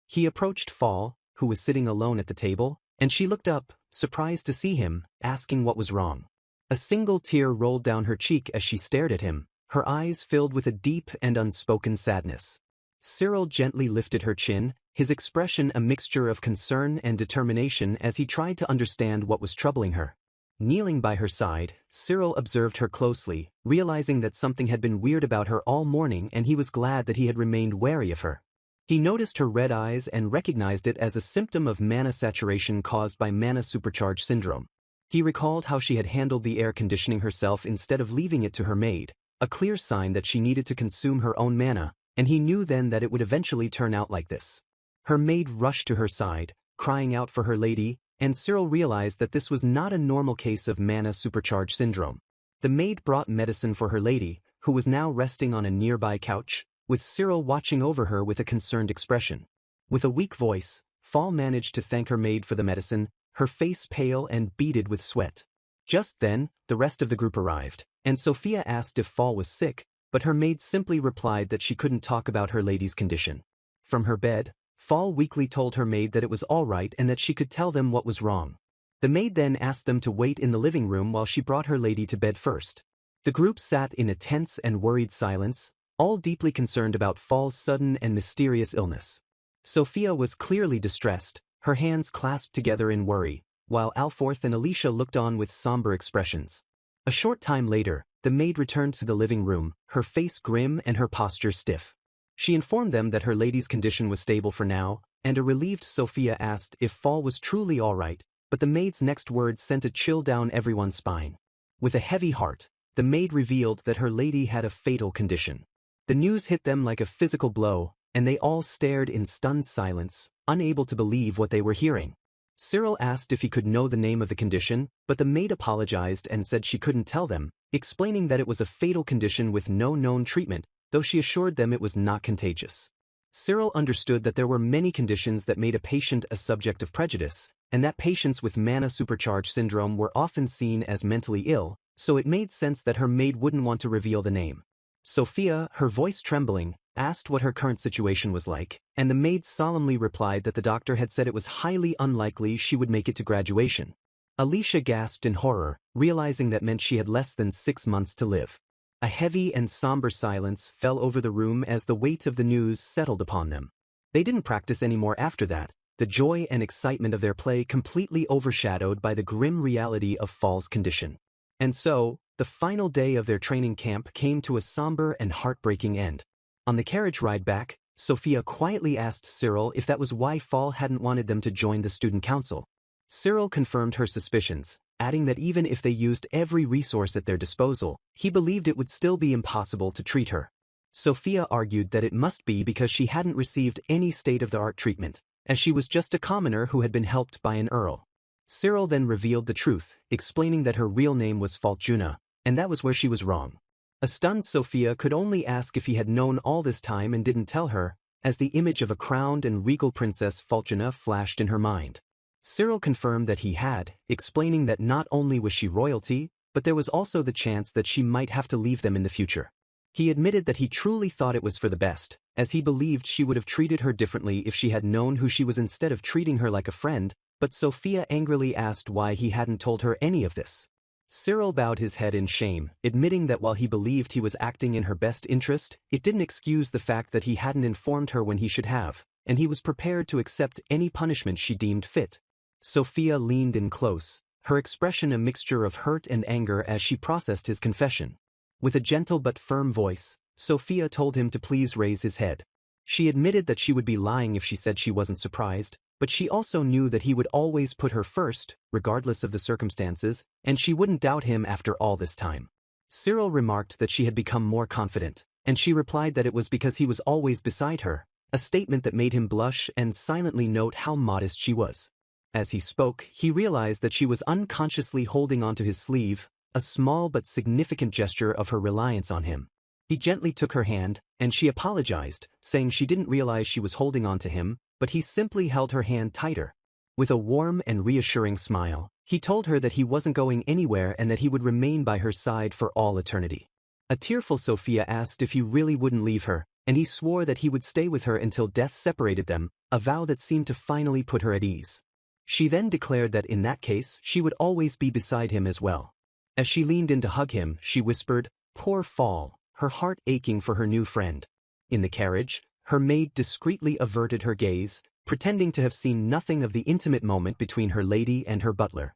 He approached Fall, who was sitting alone at the table, and she looked up, surprised to see him, asking what was wrong. A single tear rolled down her cheek as she stared at him, her eyes filled with a deep and unspoken sadness. Cyril gently lifted her chin, his expression a mixture of concern and determination as he tried to understand what was troubling her. Kneeling by her side, Cyril observed her closely, realizing that something had been weird about her all morning, and he was glad that he had remained wary of her. He noticed her red eyes and recognized it as a symptom of mana saturation caused by mana supercharge syndrome. He recalled how she had handled the air conditioning herself instead of leaving it to her maid, a clear sign that she needed to consume her own mana, and he knew then that it would eventually turn out like this. Her maid rushed to her side, crying out for her lady, and Cyril realized that this was not a normal case of mana supercharge syndrome. The maid brought medicine for her lady, who was now resting on a nearby couch, with Cyril watching over her with a concerned expression. With a weak voice, Fall managed to thank her maid for the medicine, her face pale and beaded with sweat. Just then, the rest of the group arrived, and Sophia asked if Fall was sick, but her maid simply replied that she couldn't talk about her lady's condition. From her bed, Fall weakly told her maid that it was all right and that she could tell them what was wrong. The maid then asked them to wait in the living room while she brought her lady to bed first. The group sat in a tense and worried silence, all deeply concerned about Fall's sudden and mysterious illness. Sophia was clearly distressed, her hands clasped together in worry, while Alforth and Alicia looked on with somber expressions. A short time later, the maid returned to the living room, her face grim and her posture stiff. She informed them that her lady's condition was stable for now, and a relieved Sophia asked if Fall was truly all right, but the maid's next words sent a chill down everyone's spine. With a heavy heart, the maid revealed that her lady had a fatal condition. The news hit them like a physical blow, and they all stared in stunned silence, unable to believe what they were hearing. Cyril asked if he could know the name of the condition, but the maid apologized and said she couldn't tell them, explaining that it was a fatal condition with no known treatment, though she assured them it was not contagious. Cyril understood that there were many conditions that made a patient a subject of prejudice, and that patients with mana supercharge syndrome were often seen as mentally ill, so it made sense that her maid wouldn't want to reveal the name. Sophia, her voice trembling, asked what her current situation was like, and the maid solemnly replied that the doctor had said it was highly unlikely she would make it to graduation. Alicia gasped in horror, realizing that meant she had less than 6 months to live. A heavy and somber silence fell over the room as the weight of the news settled upon them. They didn't practice anymore after that, the joy and excitement of their play completely overshadowed by the grim reality of Fall's condition. And so, the final day of their training camp came to a somber and heartbreaking end. On the carriage ride back, Sophia quietly asked Cyril if that was why Fall hadn't wanted them to join the student council. Cyril confirmed her suspicions, adding that even if they used every resource at their disposal, he believed it would still be impossible to treat her. Sophia argued that it must be because she hadn't received any state-of-the-art treatment, as she was just a commoner who had been helped by an earl. Cyril then revealed the truth, explaining that her real name was Fortuna, and that was where she was wrong. A stunned Sophia could only ask if he had known all this time and didn't tell her, as the image of a crowned and regal Princess Fortuna flashed in her mind. Cyril confirmed that he had, explaining that not only was she royalty, but there was also the chance that she might have to leave them in the future. He admitted that he truly thought it was for the best, as he believed she would have treated her differently if she had known who she was instead of treating her like a friend, but Sophia angrily asked why he hadn't told her any of this. Cyril bowed his head in shame, admitting that while he believed he was acting in her best interest, it didn't excuse the fact that he hadn't informed her when he should have, and he was prepared to accept any punishment she deemed fit. Sophia leaned in close, her expression a mixture of hurt and anger as she processed his confession. With a gentle but firm voice, Sophia told him to please raise his head. She admitted that she would be lying if she said she wasn't surprised, but she also knew that he would always put her first, regardless of the circumstances, and she wouldn't doubt him after all this time. Cyril remarked that she had become more confident, and she replied that it was because he was always beside her, a statement that made him blush and silently note how modest she was. As he spoke, he realized that she was unconsciously holding onto his sleeve, a small but significant gesture of her reliance on him. He gently took her hand, and she apologized, saying she didn't realize she was holding on to him, but he simply held her hand tighter. With a warm and reassuring smile, he told her that he wasn't going anywhere and that he would remain by her side for all eternity. A tearful Sophia asked if he really wouldn't leave her, and he swore that he would stay with her until death separated them, a vow that seemed to finally put her at ease. She then declared that in that case she would always be beside him as well. As she leaned in to hug him, she whispered, "Poor Fall," her heart aching for her new friend. In the carriage, her maid discreetly averted her gaze, pretending to have seen nothing of the intimate moment between her lady and her butler.